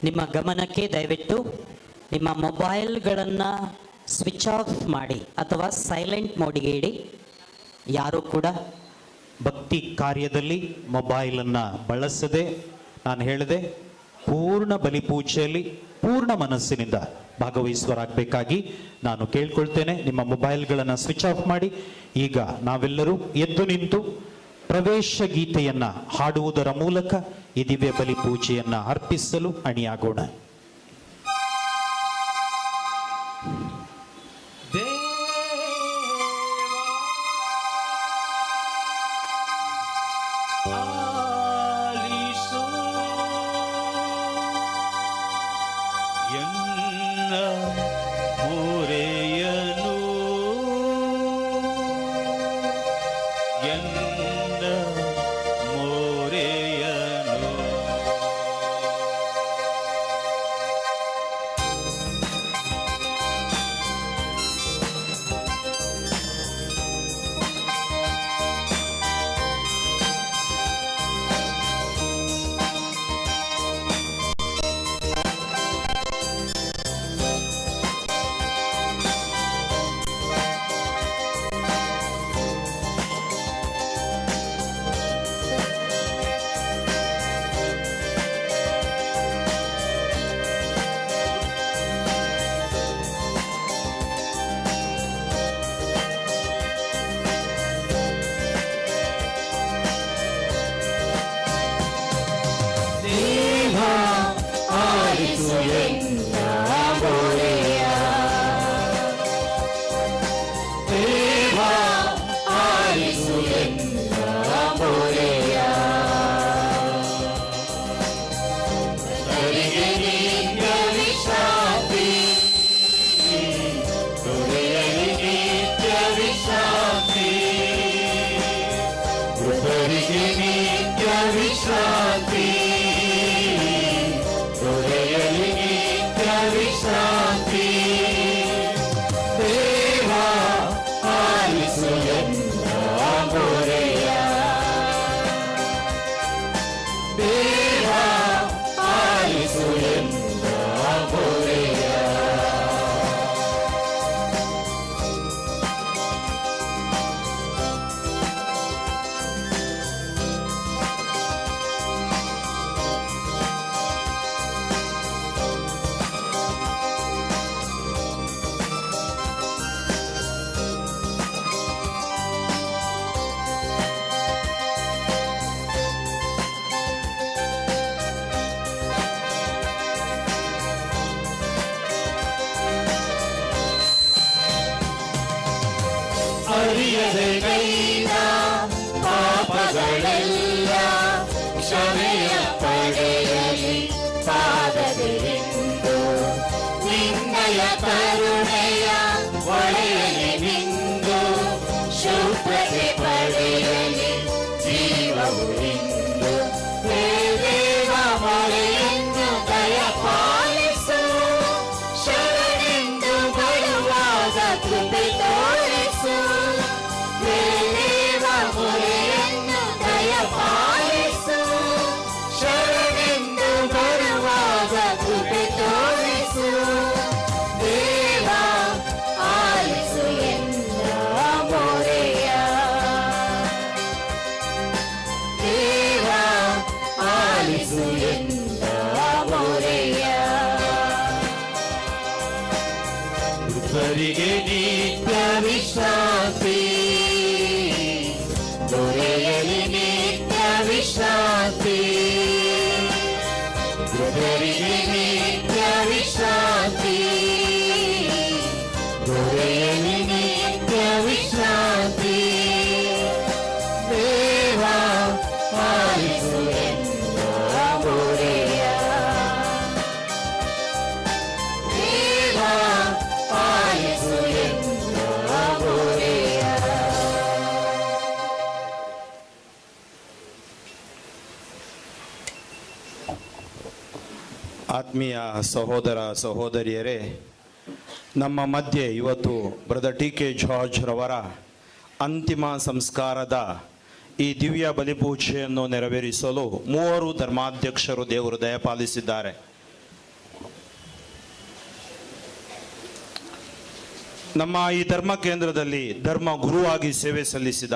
ನಿಮ್ಮ ಗಮನಕ್ಕೆ ದಯವಿಟ್ಟು ನಿಮ್ಮ ಮೊಬೈಲ್ಗಳನ್ನು ಸ್ವಿಚ್ ಆಫ್ ಮಾಡಿ ಅಥವಾ ಸೈಲೆಂಟ್ ಮೋಡಿಗೆ ಇಡಿ. ಯಾರು ಕೂಡ ಭಕ್ತಿ ಕಾರ್ಯದಲ್ಲಿ ಮೊಬೈಲನ್ನು ಬಳಸದೆ, ನಾನು ಹೇಳಿದೆ, ಪೂರ್ಣ ಬಲಿಪೂಜೆಯಲ್ಲಿ ಪೂರ್ಣ ಮನಸ್ಸಿನಿಂದ ಭಾಗವಹಿಸುವರಾಗಬೇಕಾಗಿ ನಾನು ಕೇಳ್ಕೊಳ್ತೇನೆ. ನಿಮ್ಮ ಮೊಬೈಲ್ಗಳನ್ನು ಸ್ವಿಚ್ ಆಫ್ ಮಾಡಿ. ಈಗ ನಾವೆಲ್ಲರೂ ಎದ್ದು ನಿಂತು ಪ್ರವೇಶ ಗೀತೆಯನ್ನು ಹಾಡುವುದರ ಮೂಲಕ ಈ ದಿವ್ಯ ಬಲಿಪೂಜೆಯನ್ನು ಅರ್ಪಿಸಲು ಅಣಿಯಾಗೋಣ. ಆತ್ಮೀಯ ಸಹೋದರ ಸಹೋದರಿಯರೇ, ನಮ್ಮ ಮಧ್ಯೆ ಇವತ್ತು ಬ್ರದರ್ ಟಿ.ಕೆ. ಜಾರ್ಜ್ ರವರ ಅಂತಿಮ ಸಂಸ್ಕಾರದ ಈ ದಿವ್ಯ ಬಲಿಪೂಜೆಯನ್ನು ನೆರವೇರಿಸಲು ಮೂವರು ಧರ್ಮಾಧ್ಯಕ್ಷರು ದೇವರು ದಯಪಾಲಿಸಿದ್ದಾರೆ. ನಮ್ಮ ಈ ಧರ್ಮ ಕೇಂದ್ರದಲ್ಲಿ ಧರ್ಮ ಗುರುವಾಗಿ ಸೇವೆ ಸಲ್ಲಿಸಿದ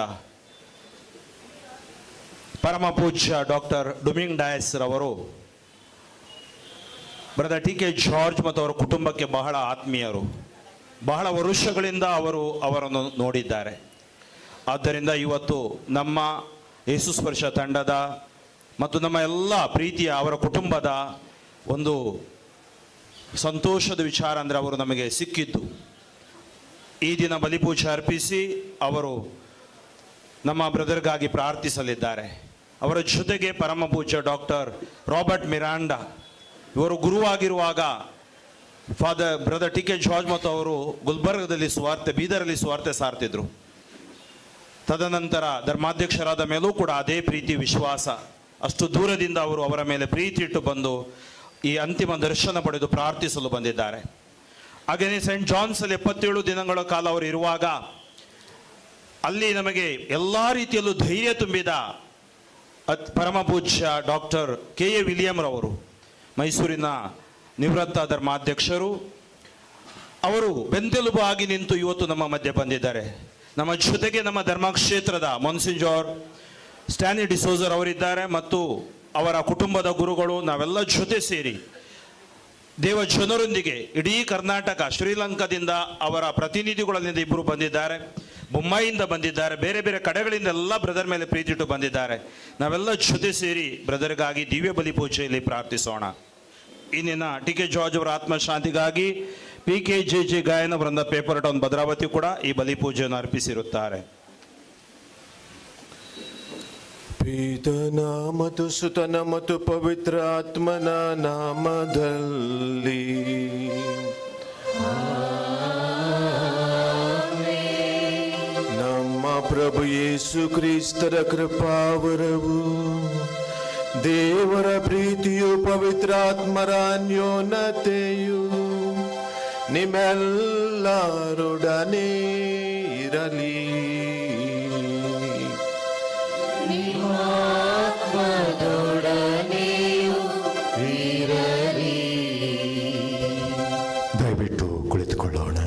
ಪರಮ ಪೂಜ್ಯ ಡಾಕ್ಟರ್ ಡುಮಿಂಗ್ ಡಯಸ್ ರವರು ಬ್ರದರ್ ಟಿ ಕೆ ಜಾರ್ಜ್ ಮತ್ತು ಅವರ ಕುಟುಂಬಕ್ಕೆ ಬಹಳ ಆತ್ಮೀಯರು. ಬಹಳ ವರುಷಗಳಿಂದ ಅವರನ್ನು ನೋಡಿದ್ದಾರೆ. ಆದ್ದರಿಂದ ಇವತ್ತು ನಮ್ಮ ಯೇಸು ಸ್ಪರ್ಶ ತಂಡದ ಮತ್ತು ನಮ್ಮ ಎಲ್ಲ ಪ್ರೀತಿಯ ಅವರ ಕುಟುಂಬದ ಒಂದು ಸಂತೋಷದ ವಿಚಾರ ಅಂದರೆ ಅವರು ನಮಗೆ ಸಿಕ್ಕಿದ್ದು. ಈ ದಿನ ಬಲಿಪೂಜೆ ಅರ್ಪಿಸಿ ಅವರು ನಮ್ಮ ಬ್ರದರ್ಗಾಗಿ ಪ್ರಾರ್ಥಿಸಲಿದ್ದಾರೆ. ಅವರ ಜೊತೆಗೆ ಪರಮ ಪೂಜ್ಯ ಡಾಕ್ಟರ್ ರಾಬರ್ಟ್ ಮಿರಾಂಡಾ ಇವರು ಗುರುವಾಗಿರುವಾಗ ಬ್ರದರ್ ಟಿ ಕೆ ಜಾರ್ಜ್ ಮತ್ತು ಅವರು ಗುಲ್ಬರ್ಗದಲ್ಲಿ ಬೀದರಲ್ಲಿ ಸುವಾರ್ತೆ ಸಾರ್ತಿದ್ರು. ತದನಂತರ ಧರ್ಮಾಧ್ಯಕ್ಷರಾದ ಮೇಲೂ ಕೂಡ ಅದೇ ಪ್ರೀತಿ ವಿಶ್ವಾಸ, ಅಷ್ಟು ದೂರದಿಂದ ಅವರು ಅವರ ಮೇಲೆ ಪ್ರೀತಿ ಇಟ್ಟು ಬಂದು ಈ ಅಂತಿಮ ದರ್ಶನ ಪಡೆದು ಪ್ರಾರ್ಥಿಸಲು ಬಂದಿದ್ದಾರೆ. ಹಾಗೆಯೇ ಸೆಂಟ್ ಜಾನ್ಸಲ್ಲಿ 77 ದಿನಗಳ ಕಾಲ ಅವರು ಇರುವಾಗ ಅಲ್ಲಿ ನಮಗೆ ಎಲ್ಲ ರೀತಿಯಲ್ಲೂ ಧೈರ್ಯ ತುಂಬಿದ ಪರಮ ಪೂಜ್ಯ ಡಾಕ್ಟರ್ ಕೆ ಎ ವಿಲಿಯಂ ರವರು, ಮೈಸೂರಿನ ನಿವೃತ್ತ ಧರ್ಮಾಧ್ಯಕ್ಷರು, ಅವರು ಬೆಂತೆಲುಬು ಆಗಿ ನಿಂತು ಇವತ್ತು ನಮ್ಮ ಮಧ್ಯೆ ಬಂದಿದ್ದಾರೆ. ನಮ್ಮ ಜೊತೆಗೆ ನಮ್ಮ ಧರ್ಮಕ್ಷೇತ್ರದ ಮೊನ್ಸಿಂಜೋರ್ ಸ್ಟ್ಯಾನಿ ಡಿಸೋಜರ್ ಅವರಿದ್ದಾರೆ ಮತ್ತು ಅವರ ಕುಟುಂಬದ ಗುರುಗಳು, ನಾವೆಲ್ಲ ಜೊತೆ ಸೇರಿ ದೇವ ಜನರೊಂದಿಗೆ ಇಡೀ ಕರ್ನಾಟಕ, ಶ್ರೀಲಂಕಾದಿಂದ ಅವರ ಪ್ರತಿನಿಧಿಗಳಿಂದ ಇಬ್ಬರು ಬಂದಿದ್ದಾರೆ, ಬೊಂಬಾಯಿಯಿಂದ ಬಂದಿದ್ದಾರೆ, ಬೇರೆ ಬೇರೆ ಕಡೆಗಳಿಂದ ಎಲ್ಲ ಬ್ರದರ್ ಮೇಲೆ ಪ್ರೀತಿ ಇಟ್ಟು ಬಂದಿದ್ದಾರೆ. ನಾವೆಲ್ಲ ಜೊತೆ ಸೇರಿ ಬ್ರದರ್ಗಾಗಿ ದಿವ್ಯ ಬಲಿ ಪೂಜೆಯಲ್ಲಿ ಪ್ರಾರ್ಥಿಸೋಣ. ಇನ್ನಿನ ಟಿ ಕೆ ಜಾರ್ಜ್ ಅವರ ಆತ್ಮಶಾಂತಿಗಾಗಿ PKJJ ಗಾಯನ ವೃಂದ ಪೇಪರ್ ಟೌನ್ ಭದ್ರಾವತಿ ಕೂಡ ಈ ಬಲಿ ಪೂಜೆಯನ್ನು ಅರ್ಪಿಸಿರುತ್ತಾರೆ. ಪಿತನ ಮತ್ತು ಸುತನ ಮತ್ತು ಪವಿತ್ರ ಆತ್ಮನ ನಾಮದಲ್ಲಿ ನಮ್ಮ ಪ್ರಭು ಯೇಸು ಕ್ರಿಸ್ತರ ಕೃಪಾವರವು, ದೇವರ ಪ್ರೀತಿಯು, ಪವಿತ್ರಾತ್ಮರ ಅನ್ಯೋನ್ಯತೆಯು ನಿಮ್ಮೆಲ್ಲರೊಡನೆ ಇರಲಿ. ದಯವಿಟ್ಟು ಕುಳಿತುಕೊಳ್ಳೋಣ.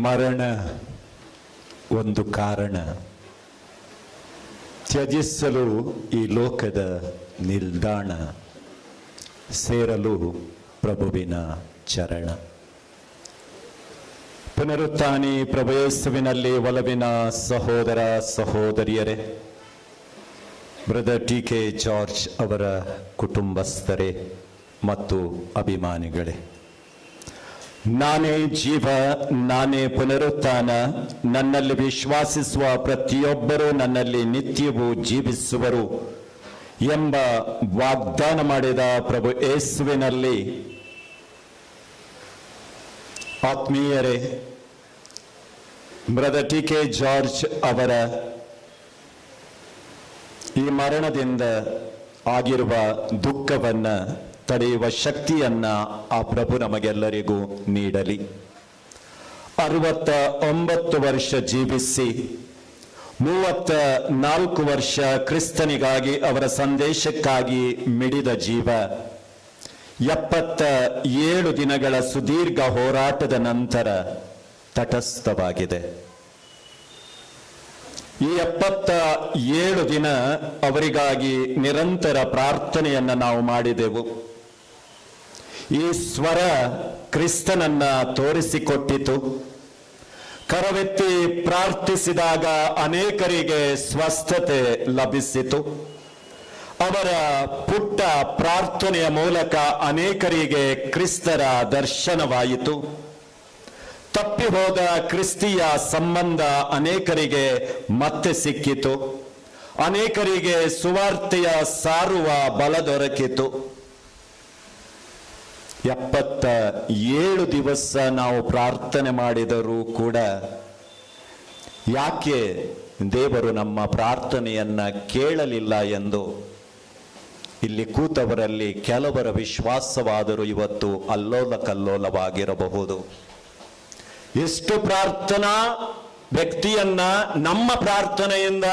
ಮರಣ ಒಂದು ಕಾರಣ, ತ್ಯಜಿಸಲು ಈ ಲೋಕದ ನಿಲ್ದಾಣ, ಸೇರಲು ಪ್ರಭುವಿನ ಚರಣ. ಪುನರುತ್ಥಾನಿ ಪ್ರಭು ಯೇಸುವಿನಲ್ಲಿ ಒಲವಿನ ಸಹೋದರ ಸಹೋದರಿಯರೇ, ಬ್ರದರ್ ಟಿ ಕೆ ಜಾರ್ಜ್ ಅವರ ಕುಟುಂಬಸ್ಥರೇ ಮತ್ತು ಅಭಿಮಾನಿಗಳೇ, ನಾನೇ ಜೀವ, ನಾನೇ ಪುನರುತ್ಥಾನ, ನನ್ನಲ್ಲಿ ವಿಶ್ವಾಸಿಸುವ ಪ್ರತಿಯೊಬ್ಬರೂ ನನ್ನಲ್ಲಿ ನಿತ್ಯವೂ ಜೀವಿಸುವರು ಎಂಬ ವಾಗ್ದಾನ ಮಾಡಿದ ಪ್ರಭು ಯೇಸುವಿನಲ್ಲಿ ಆತ್ಮೀಯರೇ, ಬ್ರದರ್ ಟಿ ಕೆ ಜಾರ್ಜ್ ಅವರ ಈ ಮರಣದಿಂದ ಆಗಿರುವ ದುಃಖವನ್ನ ತಡೆಯುವ ಶಕ್ತಿಯನ್ನ ಆ ಪ್ರಭು ನಮಗೆಲ್ಲರಿಗೂ ನೀಡಲಿ. 69 ವರ್ಷ ಜೀವಿಸಿ 34 ವರ್ಷ ಕ್ರಿಸ್ತನಿಗಾಗಿ, ಅವರ ಸಂದೇಶಕ್ಕಾಗಿ ಮಿಡಿದ ಜೀವ 77 ದಿನಗಳ ಸುದೀರ್ಘ ಹೋರಾಟದ ನಂತರ ತಟಸ್ಥವಾಗಿದೆ. ಈ 77 ದಿನ ಅವರಿಗಾಗಿ ನಿರಂತರ ಪ್ರಾರ್ಥನೆಯನ್ನ ನಾವು ಮಾಡಿದೆವು. ಈ ಸ್ವರ ಕ್ರಿಸ್ತನನ್ನ ತೋರಿಸಿಕೊಟ್ಟಿತು. ಕರವೆತ್ತಿ ಪ್ರಾರ್ಥಿಸಿದಾಗ ಅನೇಕರಿಗೆ ಸ್ವಸ್ಥತೆ ಲಭಿಸಿತು. ಅವರ ಪುಟ್ಟ ಪ್ರಾರ್ಥನೆಯ ಮೂಲಕ ಅನೇಕರಿಗೆ ಕ್ರಿಸ್ತರ ದರ್ಶನವಾಯಿತು. ತಪ್ಪಿ ಹೋದ ಕ್ರಿಸ್ತಿಯ ಸಂಬಂಧ ಅನೇಕರಿಗೆ ಮತ್ತೆ ಸಿಕ್ಕಿತು. ಅನೇಕರಿಗೆ ಸುವಾರ್ತೆಯ ಸಾರುವ ಬಲ ದೊರಕಿತು. 77 ದಿವಸ ನಾವು ಪ್ರಾರ್ಥನೆ ಮಾಡಿದರೂ ಕೂಡ ಯಾಕೆ ದೇವರು ನಮ್ಮ ಪ್ರಾರ್ಥನೆಯನ್ನ ಕೇಳಲಿಲ್ಲ ಎಂದು ಇಲ್ಲಿ ಕೂತವರಲ್ಲಿ ಕೆಲವರ ವಿಶ್ವಾಸವಾದರೂ ಇವತ್ತು ಅಲ್ಲೋಲ ಕಲ್ಲೋಲವಾಗಿರಬಹುದು. ಎಷ್ಟು ಪ್ರಾರ್ಥನಾ ವ್ಯಕ್ತಿಯನ್ನ ನಮ್ಮ ಪ್ರಾರ್ಥನೆಯಿಂದ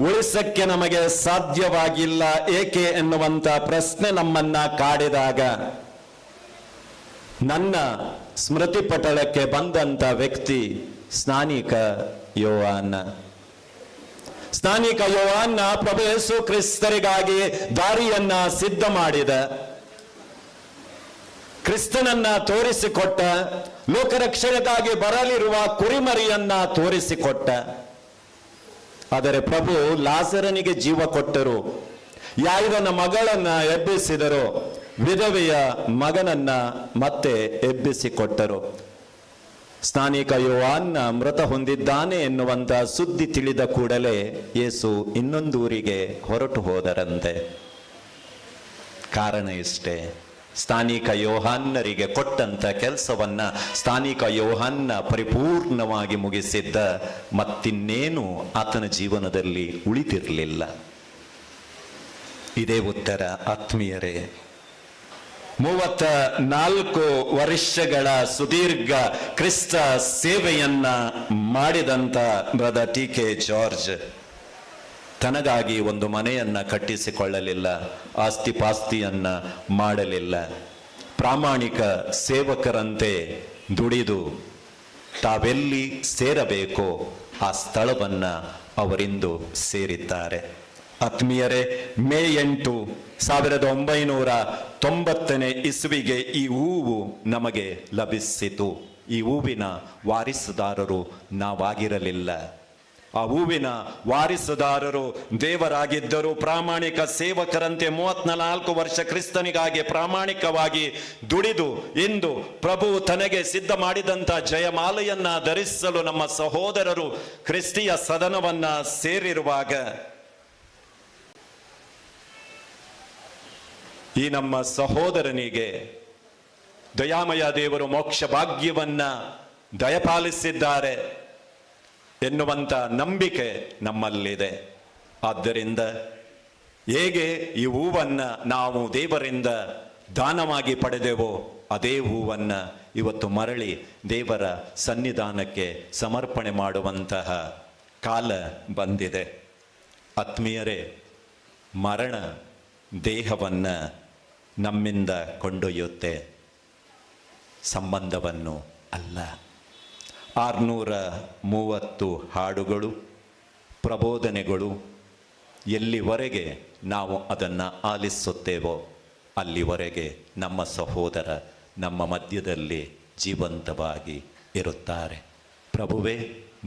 ಉಳಿಸಕ್ಕೆ ನಮಗೆ ಸಾಧ್ಯವಾಗಿಲ್ಲ ಏಕೆ ಎನ್ನುವಂತ ಪ್ರಶ್ನೆ ನಮ್ಮನ್ನ ಕಾಡಿದಾಗ ನನ್ನ ಸ್ಮೃತಿ ಪಟಲಕ್ಕೆ ಬಂದಂತ ವ್ಯಕ್ತಿ ಸ್ನಾನಿಕ ಯೋಹಾನ. ಸ್ನಾನಿಕ ಯೋಹಾನ ಪ್ರಭು ಯೇಸು ಕ್ರಿಸ್ತರಿಗಾಗಿ ದಾರಿಯನ್ನ ಸಿದ್ಧ ಮಾಡಿದ, ಕ್ರಿಸ್ತನನ್ನ ತೋರಿಸಿಕೊಟ್ಟ, ಲೋಕರಕ್ಷಣೆಗಾಗಿ ಬರಲಿರುವ ಕುರಿಮರಿಯನ್ನ ತೋರಿಸಿಕೊಟ್ಟ. ಆದರೆ ಪ್ರಭು ಲಾಜರನಿಗೆ ಜೀವ ಕೊಟ್ಟರು, ಯಾಯಿರನ ಮಗಳನ್ನ ಎಬ್ಬಿಸಿದರು, ವಿಧವೆಯ ಮಗನನ್ನ ಮತ್ತೆ ಎಬ್ಬಿಸಿಕೊಟ್ಟರು. ಸ್ನಾನಿಕ ಯೋಹಾನ ಮೃತ ಹೊಂದಿದ್ದಾನೆ ಎನ್ನುವಂತ ಸುದ್ದಿ ತಿಳಿದ ಕೂಡಲೇ ಯೇಸು ಇನ್ನೊಂದೂರಿಗೆ ಹೊರಟು ಹೋದರಂತೆ. ಕಾರಣ ಇಷ್ಟೇ, ಸ್ಥಾನಿಕ ಯೋಹಾನ್ನರಿಗೆ ಕೊಟ್ಟಂತ ಕೆಲಸವನ್ನ ಸ್ಥಾನಿಕ ಯೋಹಾನ್ನ ಪರಿಪೂರ್ಣವಾಗಿ ಮುಗಿಸಿದ್ದ, ಮತ್ತಿನ್ನೇನು ಆತನ ಜೀವನದಲ್ಲಿ ಉಳಿದಿರಲಿಲ್ಲ. ಇದೇ ಉತ್ತರ ಆತ್ಮೀಯರೇ. 34 ವರ್ಷಗಳ ಸುದೀರ್ಘ ಕ್ರಿಸ್ತ ಸೇವೆಯನ್ನ ಮಾಡಿದಂತ ಬ್ರದರ್ ಟಿ.ಕೆ. ಜಾರ್ಜ್ ತನಗಾಗಿ ಒಂದು ಮನೆಯನ್ನ ಕಟ್ಟಿಸಿಕೊಳ್ಳಲಿಲ್ಲ, ಆಸ್ತಿ ಪಾಸ್ತಿಯನ್ನ ಮಾಡಲಿಲ್ಲ. ಪ್ರಾಮಾಣಿಕ ಸೇವಕರಂತೆ ದುಡಿದು ತಾವೆಲ್ಲಿ ಸೇರಬೇಕೋ ಆ ಸ್ಥಳವನ್ನ ಅವರಿಂದು ಸೇರಿದ್ದಾರೆ. ಆತ್ಮೀಯರೇ, ಮೇ 8, 1990 ಇಸ್ವಿಗೆ ಈ ಹೂವು ನಮಗೆ ಲಭಿಸಿತು. ಈ ಹೂವಿನ ವಾರಿಸುದಾರರು ನಾವಾಗಿರಲಿಲ್ಲ. ಆ ಹೂವಿನ ವಾರಿಸುದಾರರು ದೇವರಾಗಿದ್ದರು. ಪ್ರಾಮಾಣಿಕ ಸೇವಕರಂತೆ 34 ವರ್ಷ ಕ್ರಿಸ್ತನಿಗಾಗಿ ಪ್ರಾಮಾಣಿಕವಾಗಿ ದುಡಿದು ಇಂದು ಪ್ರಭು ತನಗೆ ಸಿದ್ಧ ಮಾಡಿದಂತ ಜಯಮಾಲೆಯನ್ನ ಧರಿಸಲು ನಮ್ಮ ಸಹೋದರರು ಕ್ರಿಸ್ತಿಯ ಸದನವನ್ನ ಸೇರಿರುವಾಗ ಈ ನಮ್ಮ ಸಹೋದರನಿಗೆ ದಯಾಮಯ ದೇವರು ಮೋಕ್ಷ ಭಾಗ್ಯವನ್ನ ದಯಪಾಲಿಸಿದ್ದಾರೆ ಎನ್ನುವಂತ ನಂಬಿಕೆ ನಮ್ಮಲ್ಲಿದೆ. ಆದ್ದರಿಂದ ಹೇಗೆ ಈ ಹೂವನ್ನ ನಾವು ದೇವರಿಂದ ದಾನವಾಗಿ ಪಡೆದೆವೋ ಅದೇ ಹೂವನ್ನ ಇವತ್ತು ಮರಳಿ ದೇವರ ಸನ್ನಿಧಾನಕ್ಕೆ ಸಮರ್ಪಣೆ ಮಾಡುವಂತಹ ಕಾಲ ಬಂದಿದೆ. ಆತ್ಮೀಯರೇ, ಮರಣ ದೇಹವನ್ನ ನಮ್ಮಿಂದ ಕೊಂಡೊಯ್ಯುತ್ತೆ, ಸಂಬಂಧವನ್ನು ಅಲ್ಲ. 630 ಹಾಡುಗಳು, ಪ್ರಬೋಧನೆಗಳು, ಎಲ್ಲಿವರೆಗೆ ನಾವು ಅದನ್ನು ಆಲಿಸುತ್ತೇವೋ ಅಲ್ಲಿವರೆಗೆ ನಮ್ಮ ಸಹೋದರ ನಮ್ಮ ಮಧ್ಯದಲ್ಲಿ ಜೀವಂತವಾಗಿ ಇರುತ್ತಾರೆ. ಪ್ರಭುವೇ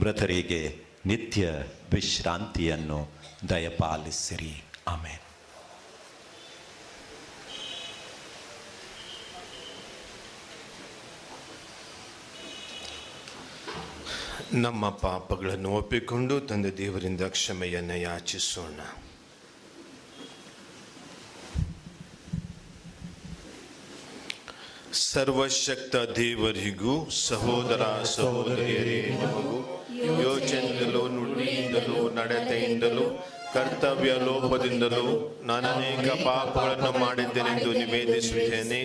ಮೃತರಿಗೆ ನಿತ್ಯ ವಿಶ್ರಾಂತಿಯನ್ನು ದಯಪಾಲಿಸಿರಿ. ಆಮೇನ್. ನಮ್ಮ ಪಾಪಗಳನ್ನು ಒಪ್ಪಿಕೊಂಡು ತಂದೆ ದೇವರಿಂದ ಕ್ಷಮೆಯನ್ನು ಯಾಚಿಸೋಣ. ಸರ್ವಶಕ್ತ ದೇವರಿಗೂ ಸಹೋದರ ಸಹೋದರಿಯರೇ ನಮಗೂ ಯೋಚನೆಯಿಂದಲೂ ನುಡಿಯಿಂದಲೂ ನಡತೆಯಿಂದಲೂ ಕರ್ತವ್ಯ ಲೋಪದಿಂದಲೂ ನಾನು ಅನೇಕ ಪಾಪಗಳನ್ನು ಮಾಡಿದ್ದೇನೆಂದು ನಿವೇದಿಸುತ್ತೇನೆ.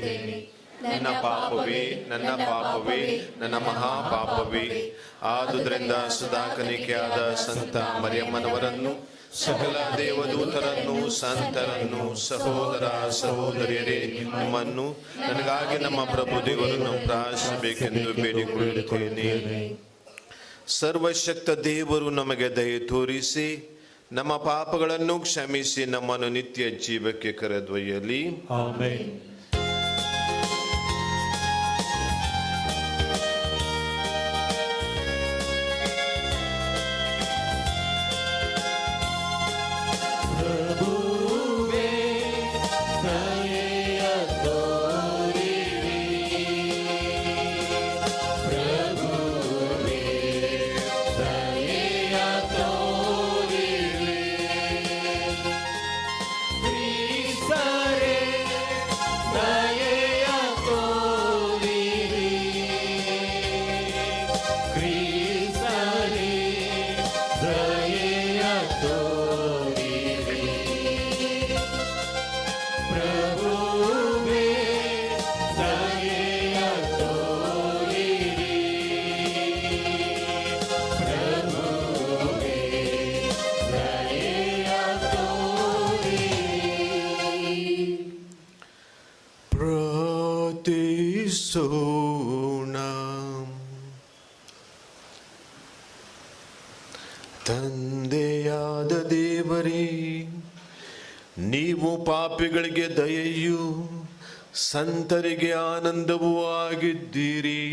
ನನ್ನ ಪಾಪವೇ ನನ್ನ ಮಹಾಪಾಪವೇ. ಆದುದರಿಂದ ಸದಾಕನಿಕೆಯಾದ ಸಂತ ಮರಿಯಮ್ಮನವರನ್ನು, ಸಕಲ ದೇವದೂತರನ್ನು, ಸಂತರನ್ನು, ಸಹೋದರ ಸಹೋದರಿಯರೇ ನಿಮ್ಮನ್ನು ನನಗಾಗಿ ನಮ್ಮ ಪ್ರಭು ದೇವರನ್ನು ಪ್ರಾರ್ಥಿಸಬೇಕೆಂದು ಬೇಡಿಕೊಳ್ಳುತ್ತೇನೆ. ಸರ್ವಶಕ್ತ ದೇವರು ನಮಗೆ ದಯೆ ತೋರಿಸಿ ನಮ್ಮ ಪಾಪಗಳನ್ನು ಕ್ಷಮಿಸಿ ನಮ್ಮನ್ನು ನಿತ್ಯ ಜೀವಕ್ಕೆ ಕರೆದೊಯ್ಯಲಿ. ಆಮೆನ್. ತಂದೆಯಾದ ದೇವರೇ, ನೀವು ಪಾಪಿಗಳಿಗೆ ದಯೆಯೂ ಸಂತರಿಗೆ ಆನಂದವೂ ಆಗಿದ್ದೀರಿ.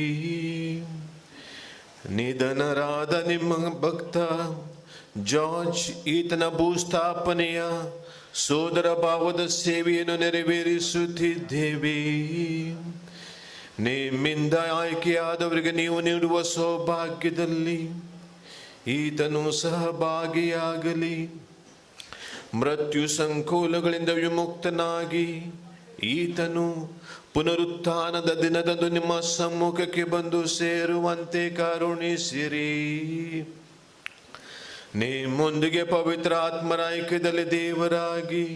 ನಿಧನರಾದ ನಿಮ್ಮ ಭಕ್ತ ಜಾರ್ಜ್ ಈತನ ಭೂಸ್ಥಾಪನೆಯ ಸೋದರ ಭಾವದ ಸೇವೆಯನ್ನು ನೆರವೇರಿಸುತ್ತಿದ್ದೇವೆ. ನಿಮ್ಮಿಂದ ಆಯ್ಕೆಯಾದವರಿಗೆ ನೀವು ನೀಡುವ ಸೌಭಾಗ್ಯದಲ್ಲಿ ಈತನು ಸಹಭಾಗಿಯಾಗಲಿ. ಮೃತ್ಯು ಸಂಕೋಲಗಳಿಂದ ವಿಮುಕ್ತನಾಗಿ ಈತನು ಪುನರುತ್ಥಾನದ ದಿನದಂದು ನಿಮ್ಮ ಸಮ್ಮುಖಕ್ಕೆ ಬಂದು ಸೇರುವಂತೆ ಕರುಣಿಸಿರಿ. ನಿಮ್ಮೊಂದಿಗೆ ಪವಿತ್ರ ಆತ್ಮರ ಐಕ್ಯದಲ್ಲಿ ದೇವರಾಗಿ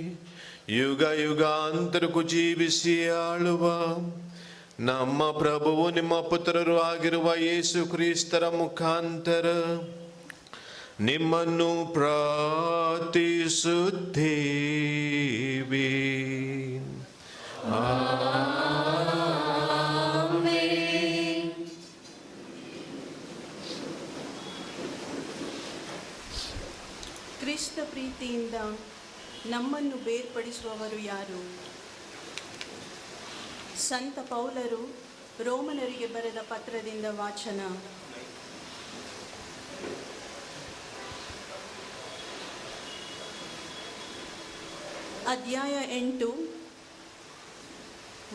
ಯುಗ ಯುಗಾಂತರಕ್ಕೂ ಜೀವಿಸಿ ಆಳುವ ನಮ್ಮ ಪ್ರಭುವು ನಿಮ್ಮ ಪುತ್ರರು ಆಗಿರುವ ಯೇಸು ಕ್ರಿಸ್ತರ ಮುಖಾಂತರ ನಿಮ್ಮನ್ನು ಪ್ರಾರ್ಥಿಸುತ್ತೇವೆ. ಕ್ರಿಸ್ತ ಪ್ರೀತಿಯಿಂದ ನಮ್ಮನ್ನು ಬೇರ್ಪಡಿಸುವವರು ಯಾರು? ಸಂತ ಪೌಲರು ರೋಮನರಿಗೆ ಬರೆದ ಪತ್ರದಿಂದ ವಾಚನ. ಅಧ್ಯಾಯ 8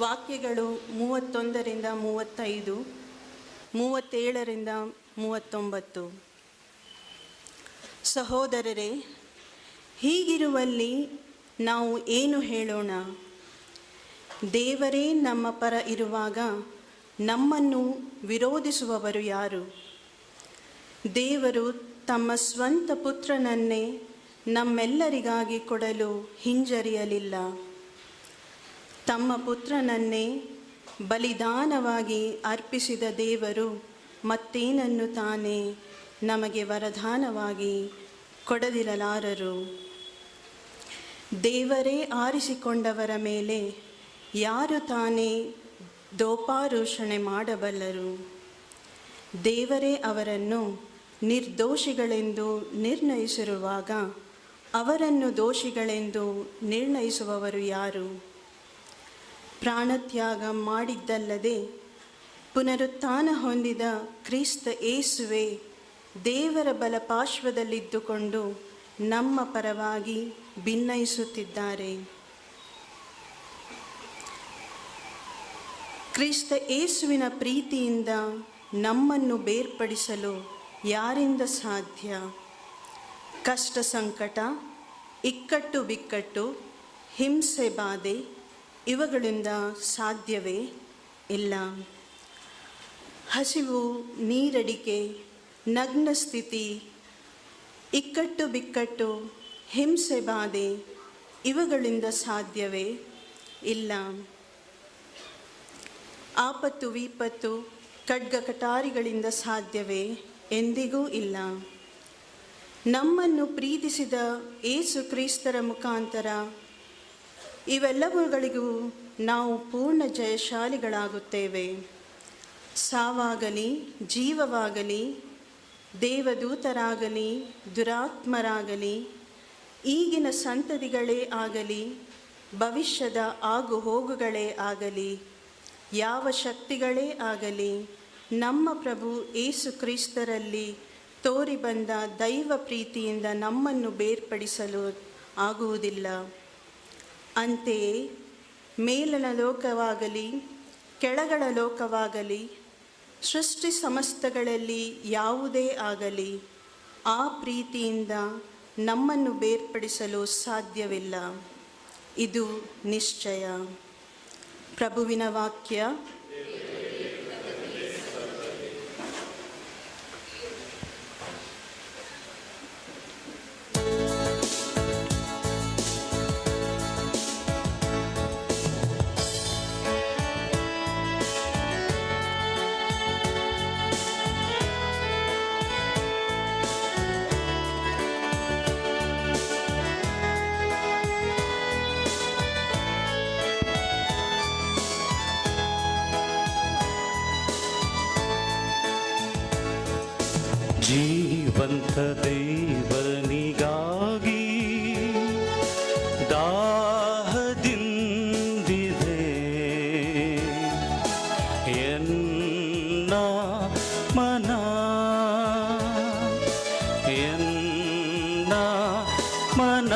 ವಾಕ್ಯಗಳು 31ರಿಂದ 35, 37ರಿಂದ 39. ಸಹೋದರರೇ, ಹೀಗಿರುವಲ್ಲಿ ನಾವು ಏನು ಹೇಳೋಣ? ದೇವರೇ ನಮ್ಮ ಪರ ಇರುವಾಗ ನಮ್ಮನ್ನು ವಿರೋಧಿಸುವವರು ಯಾರು? ದೇವರು ತಮ್ಮ ಸ್ವಂತ ಪುತ್ರನನ್ನೇ ನಮ್ಮೆಲ್ಲರಿಗಾಗಿ ಕೊಡಲು ಹಿಂಜರಿಯಲಿಲ್ಲ. ತಮ್ಮ ಪುತ್ರನನ್ನೇ ಬಲಿದಾನವಾಗಿ ಅರ್ಪಿಸಿದ ದೇವರು ಮತ್ತೇನನ್ನು ತಾನೇ ನಮಗೆ ವರದಾನವಾಗಿ ಕೊಡದಿರಲಾರರು? ದೇವರೇ ಆರಿಸಿಕೊಂಡವರ ಮೇಲೆ ಯಾರು ತಾನೇ ದೋಪಾರೋಷಣೆ ಮಾಡಬಲ್ಲರು? ದೇವರೇ ಅವರನ್ನು ನಿರ್ದೋಷಿಗಳೆಂದು ನಿರ್ಣಯಿಸಿರುವಾಗ ಅವರನ್ನು ದೋಷಿಗಳೆಂದು ನಿರ್ಣಯಿಸುವವರು ಯಾರು? ಪ್ರಾಣತ್ಯಾಗ ಮಾಡಿದ್ದಲ್ಲದೆ ಪುನರುತ್ಥಾನ ಹೊಂದಿದ ಕ್ರಿಸ್ತ ಯೇಸುವೇ ದೇವರ ಬಲಪಾರ್ಶ್ವದಲ್ಲಿದ್ದುಕೊಂಡು ನಮ್ಮ ಪರವಾಗಿ ಭಿನ್ನಯಿಸುತ್ತಿದ್ದಾರೆ. ಕ್ರಿಸ್ತ ಯೇಸುವಿನ ಪ್ರೀತಿಯಿಂದ ನಮ್ಮನ್ನು ಬೇರ್ಪಡಿಸಲು ಯಾರಿಂದ ಸಾಧ್ಯ? ಕಷ್ಟ ಸಂಕಟ, ಇಕ್ಕಟ್ಟು ಬಿಕ್ಕಟ್ಟು, ಹಿಂಸೆ ಬಾಧೆ ಇವುಗಳಿಂದ ಸಾಧ್ಯವೇ? ಇಲ್ಲ. ಹಸಿವು, ನೀರಡಿಕೆ, ನಗ್ನ ಸ್ಥಿತಿ, ಇಕ್ಕಟ್ಟು ಬಿಕ್ಕಟ್ಟು, ಹಿಂಸೆ ಬಾಧೆ ಇವುಗಳಿಂದ ಸಾಧ್ಯವೇ? ಇಲ್ಲ. ಆಪತ್ತು ವಿಪತ್ತು, ಖಡ್ಗ ಕಟಾರಿಗಳಿಂದ ಸಾಧ್ಯವೇ? ಎಂದಿಗೂ ಇಲ್ಲ. ನಮ್ಮನ್ನು ಪ್ರೀತಿಸಿದ ಯೇಸು ಕ್ರಿಸ್ತರ ಮುಖಾಂತರ ಇವೆಲ್ಲವುಗಳಿಗೂ ನಾವು ಪೂರ್ಣ ಜಯಶಾಲಿಗಳಾಗುತ್ತೇವೆ. ಸಾವಾಗಲಿ, ಜೀವವಾಗಲಿ, ದೇವದೂತರಾಗಲಿ, ದುರಾತ್ಮರಾಗಲಿ, ಈಗಿನ ಸಂತತಿಗಳೇ ಆಗಲಿ, ಭವಿಷ್ಯದ ಆಗು ಹೋಗುಗಳೇ ಆಗಲಿ, ಯಾವ ಶಕ್ತಿಗಳೇ ಆಗಲಿ, ನಮ್ಮ ಪ್ರಭು ಯೇಸು ಕ್ರಿಸ್ತರಲ್ಲಿ ತೋರಿ ಬಂದ ದೈವ ಪ್ರೀತಿಯಿಂದ ನಮ್ಮನ್ನು ಬೇರ್ಪಡಿಸಲು ಆಗುವುದಿಲ್ಲ. ಅಂತೆಯೇ ಮೇಲನ ಲೋಕವಾಗಲಿ ಕೆಳಗಣ ಲೋಕವಾಗಲಿ ಸೃಷ್ಟಿ ಸಮಸ್ತಗಳಲ್ಲಿ ಯಾವುದೇ ಆಗಲಿ ಆ ಪ್ರೀತಿಯಿಂದ ನಮ್ಮನ್ನು ಬೇರ್ಪಡಿಸಲು ಸಾಧ್ಯವಿಲ್ಲ. ಇದು ನಿಶ್ಚಯ. ಪ್ರಭುವಿನ ವಾಕ್ಯ. ಜೀವ ಜೀವಂತ ದೇವನಿಗಾಗಿ ದಾಹದಿಂದಿದೆ ಎನ್ನ ಮನ ಎನ್ನ ಮನ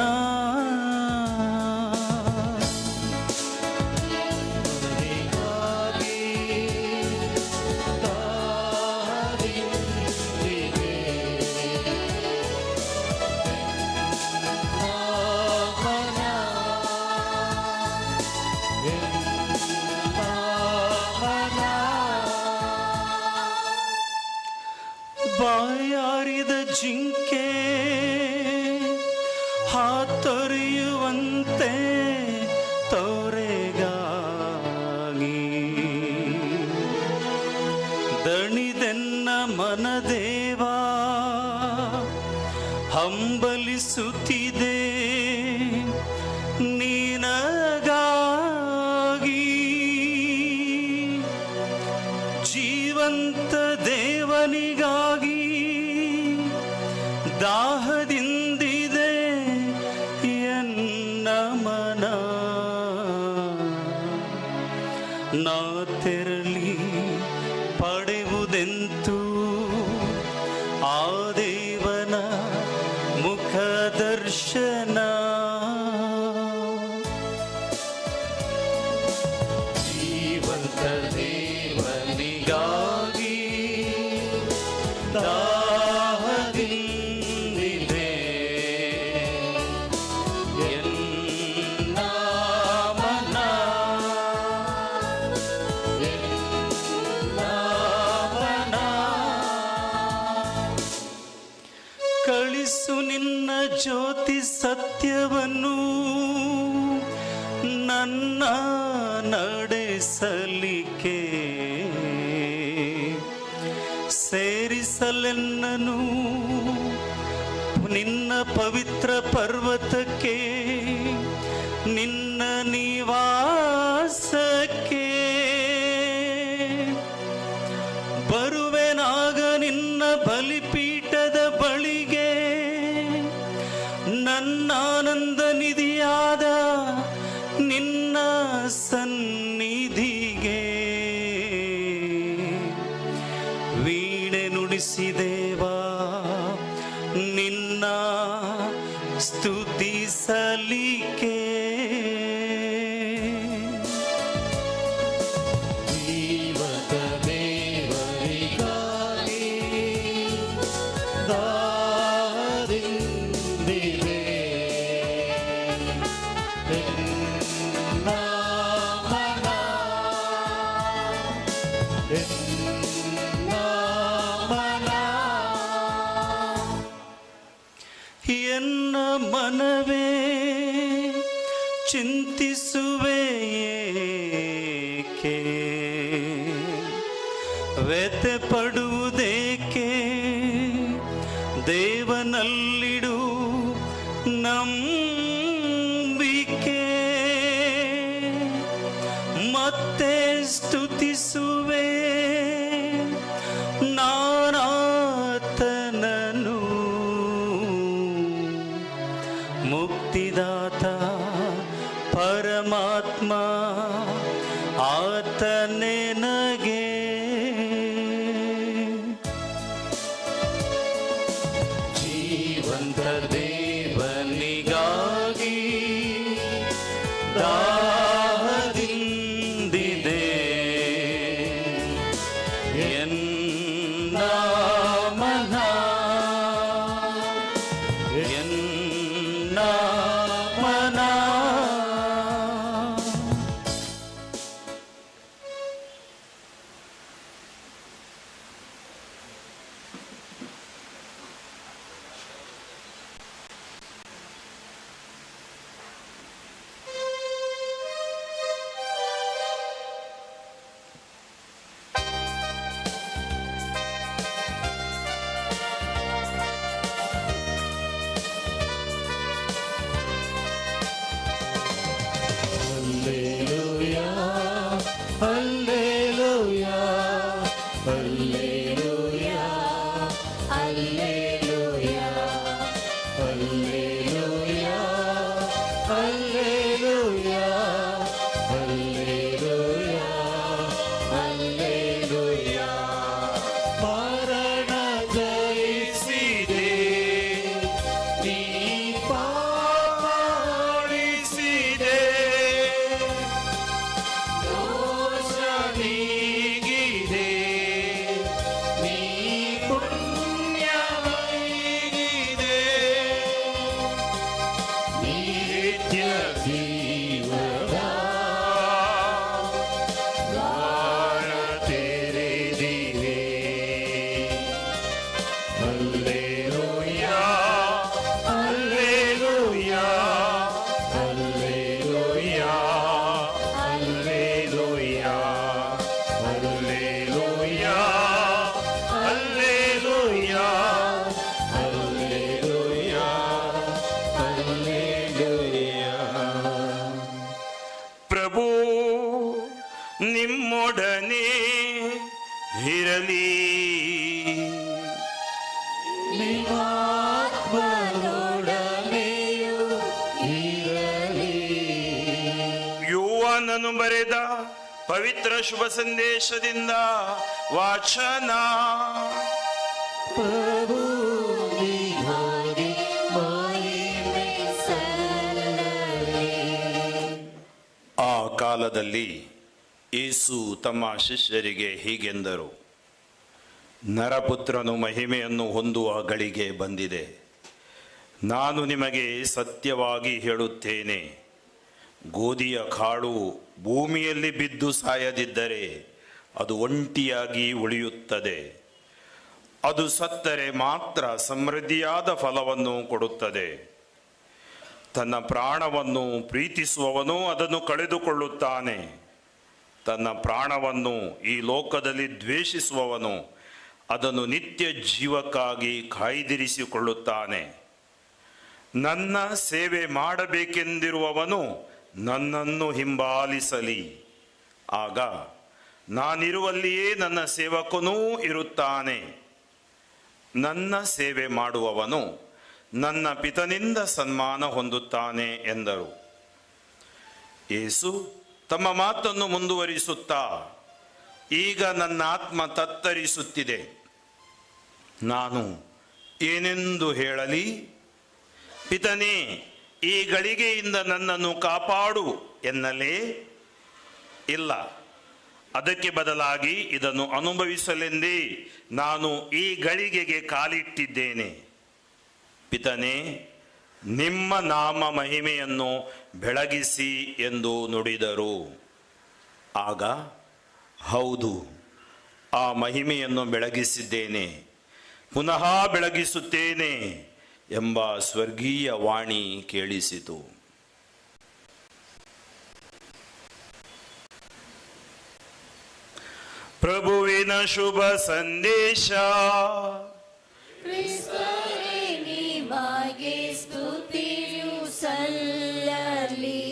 ಬಾಯಾರಿದ ಜಿಂಕೆ ಹಾತೊರೆಯುವಂತೆ ತೋರೆಗಾಗಿ ದಣಿದೆನ್ನ ಮನದೇವ ಹಂಬಲಿಸುತ್ತಿದೆ ನೀನಗಾಗಿ ಜೀವಂತ ದೇವನಿಗಾಗಿ ದಾಹದಿಂದಿದೆ ಎನ್ನ ಮನ ನಾ ತೆರಳಿ ಪಡೆಯುವುದೆಂತೂ ಆ ದೇವನ ಮುಖ ದರ್ಶನ ಜೀವಂತ ದೇವನಿಗಾಗಿ ದಾಹದಿಂದಿದೆ ಎನ್ನ ಮನ ಎನ್ನ ಮನ ಕಳಿಸು ನಿನ್ನ ಜ್ಯೋತಿ ಸತ್ಯವನ್ನು ನನ್ನ ನಡೆಸಲಿಕ್ಕೆ ಸೇರಿಸಲೆನ್ನನು ನಿನ್ನ ಪವಿತ್ರ ಪರ್ವತಕ್ಕೆ ನಿನ್ನ ನಿವಾಸಕ್ಕೆ ಬರುವೆನಾಗ ನಿನ್ನ ಬಲಿಪೀಠದ ಬಳಿಗೆ ನನ್ನ ಆನಂದ ನಿಧಿಯಾದ ನಿನ್ನ ಸನ್ನಿಧಿಗೆ ವೀಣೆ ನುಡಿಸಿದೇವಾ ನಿನ್ನ ಸ್ತುತಿಸಲಿಕ್ಕೆ ಜೀವಂತ ದೇವರಿಗಾಗಿ ದಾಹದಿಂದಿದೆ ಎನ್ನ ಮನ ಎನ್ನ ಮನ ಎನ್ನ ಮನವೇ ಚಿಂತಿಸುವೆ ಏಕೆ ವ್ಯಥೆ ಪಡುವುದೇಕೆ ದೇವನಲ್ಲಿಡು ನಂಬಿಕೆ ಮತ್ತೆ ಸ್ತುತಿಸುವೆ ನಾನಾತನನು ಮುಕ್ತಿದಾತ ಪರಮಾತ್ಮ ಆತನೇ ನಗೆ ಜೀವಂತ ದೇವನಿಗಾಗಿ ದಾಹದಿಂದಿದೆ ಎನ್ನ ಮನ ಎನ್ನ ಮನ Hallelujah, hallelujah, hallelujah. ಯೋಹಾನನು ಬರೆದ ಪವಿತ್ರ ಶುಭ ಸಂದೇಶದಿಂದ ವಾಚನ. ಆ ಕಾಲದಲ್ಲಿ ಯೇಸು ತಮ್ಮ ಶಿಷ್ಯರಿಗೆ ಹೀಗೆಂದರು, ನರಪುತ್ರನು ಮಹಿಮೆಯನ್ನು ಹೊಂದುವ ಗಳಿಗೆ ಬಂದಿದೆ. ನಾನು ನಿಮಗೆ ಸತ್ಯವಾಗಿ ಹೇಳುತ್ತೇನೆ, ಗೋಧಿಯ ಕಾಳು ಭೂಮಿಯಲ್ಲಿ ಬಿದ್ದು ಸಾಯದಿದ್ದರೆ ಅದು ಒಂಟಿಯಾಗಿ ಉಳಿಯುತ್ತದೆ. ಅದು ಸತ್ತರೆ ಮಾತ್ರ ಸಮೃದ್ಧಿಯಾದ ಫಲವನ್ನು ಕೊಡುತ್ತದೆ. ತನ್ನ ಪ್ರಾಣವನ್ನು ಪ್ರೀತಿಸುವವನು ಅದನ್ನು ಕಳೆದುಕೊಳ್ಳುತ್ತಾನೆ. ತನ್ನ ಪ್ರಾಣವನ್ನು ಈ ಲೋಕದಲ್ಲಿ ದ್ವೇಷಿಸುವವನು ಅದನ್ನು ನಿತ್ಯ ಜೀವಕ್ಕಾಗಿ ಕಾಯ್ದಿರಿಸಿಕೊಳ್ಳುತ್ತಾನೆ. ನನ್ನ ಸೇವೆ ಮಾಡಬೇಕೆಂದಿರುವವನು ನನ್ನನ್ನು ಹಿಂಬಾಲಿಸಲಿ. ಆಗ ನಾನಿರುವಲ್ಲಿಯೇ ನನ್ನ ಸೇವಕನೂ ಇರುತ್ತಾನೆ. ನನ್ನ ಸೇವೆ ಮಾಡುವವನು ನನ್ನ ಪಿತನಿಂದ ಸನ್ಮಾನ ಹೊಂದುತ್ತಾನೆ ಎಂದರು. ಯೇಸು ತಮ್ಮ ಮಾತನ್ನು ಮುಂದುವರಿಸುತ್ತಾ, ಈಗ ನನ್ನ ಆತ್ಮ ತತ್ತರಿಸುತ್ತಿದೆ. ನಾನು ಏನೆಂದು ಹೇಳಲಿ? ಪಿತನೇ, ಈ ಗಳಿಗೆಯಿಂದ ನನ್ನನ್ನು ಕಾಪಾಡು ಎನ್ನಲೇ? ಇಲ್ಲ, ಅದಕ್ಕೆ ಬದಲಾಗಿ ಇದನ್ನು ಅನುಭವಿಸಲೆಂದೇ ನಾನು ಈ ಗಳಿಗೆಗೆ ಕಾಲಿಟ್ಟಿದ್ದೇನೆ. ಪಿತನೇ, ನಿಮ್ಮ ನಾಮ ಮಹಿಮೆಯನ್ನು ಬೆಳಗಿಸಿ ಎಂದು ನುಡಿದರು. ಆಗ ಹೌದು, ಆ ಮಹಿಮೆಯನ್ನು ಬೆಳಗಿಸಿದ್ದೇನೆ, ಪುನಃ ಬೆಳಗಿಸುತ್ತೇನೆ ಎಂಬ ಸ್ವರ್ಗೀಯ ವಾಣಿ ಕೇಳಿಸಿತು. ಪ್ರಭುವಿನ ಶುಭ ಸಂದೇಶ. ಕ್ರಿಸ್ತನೇ ನಿಮಗೆ ಸ್ತುತಿಯು ಸಲ್ಲಲಿ.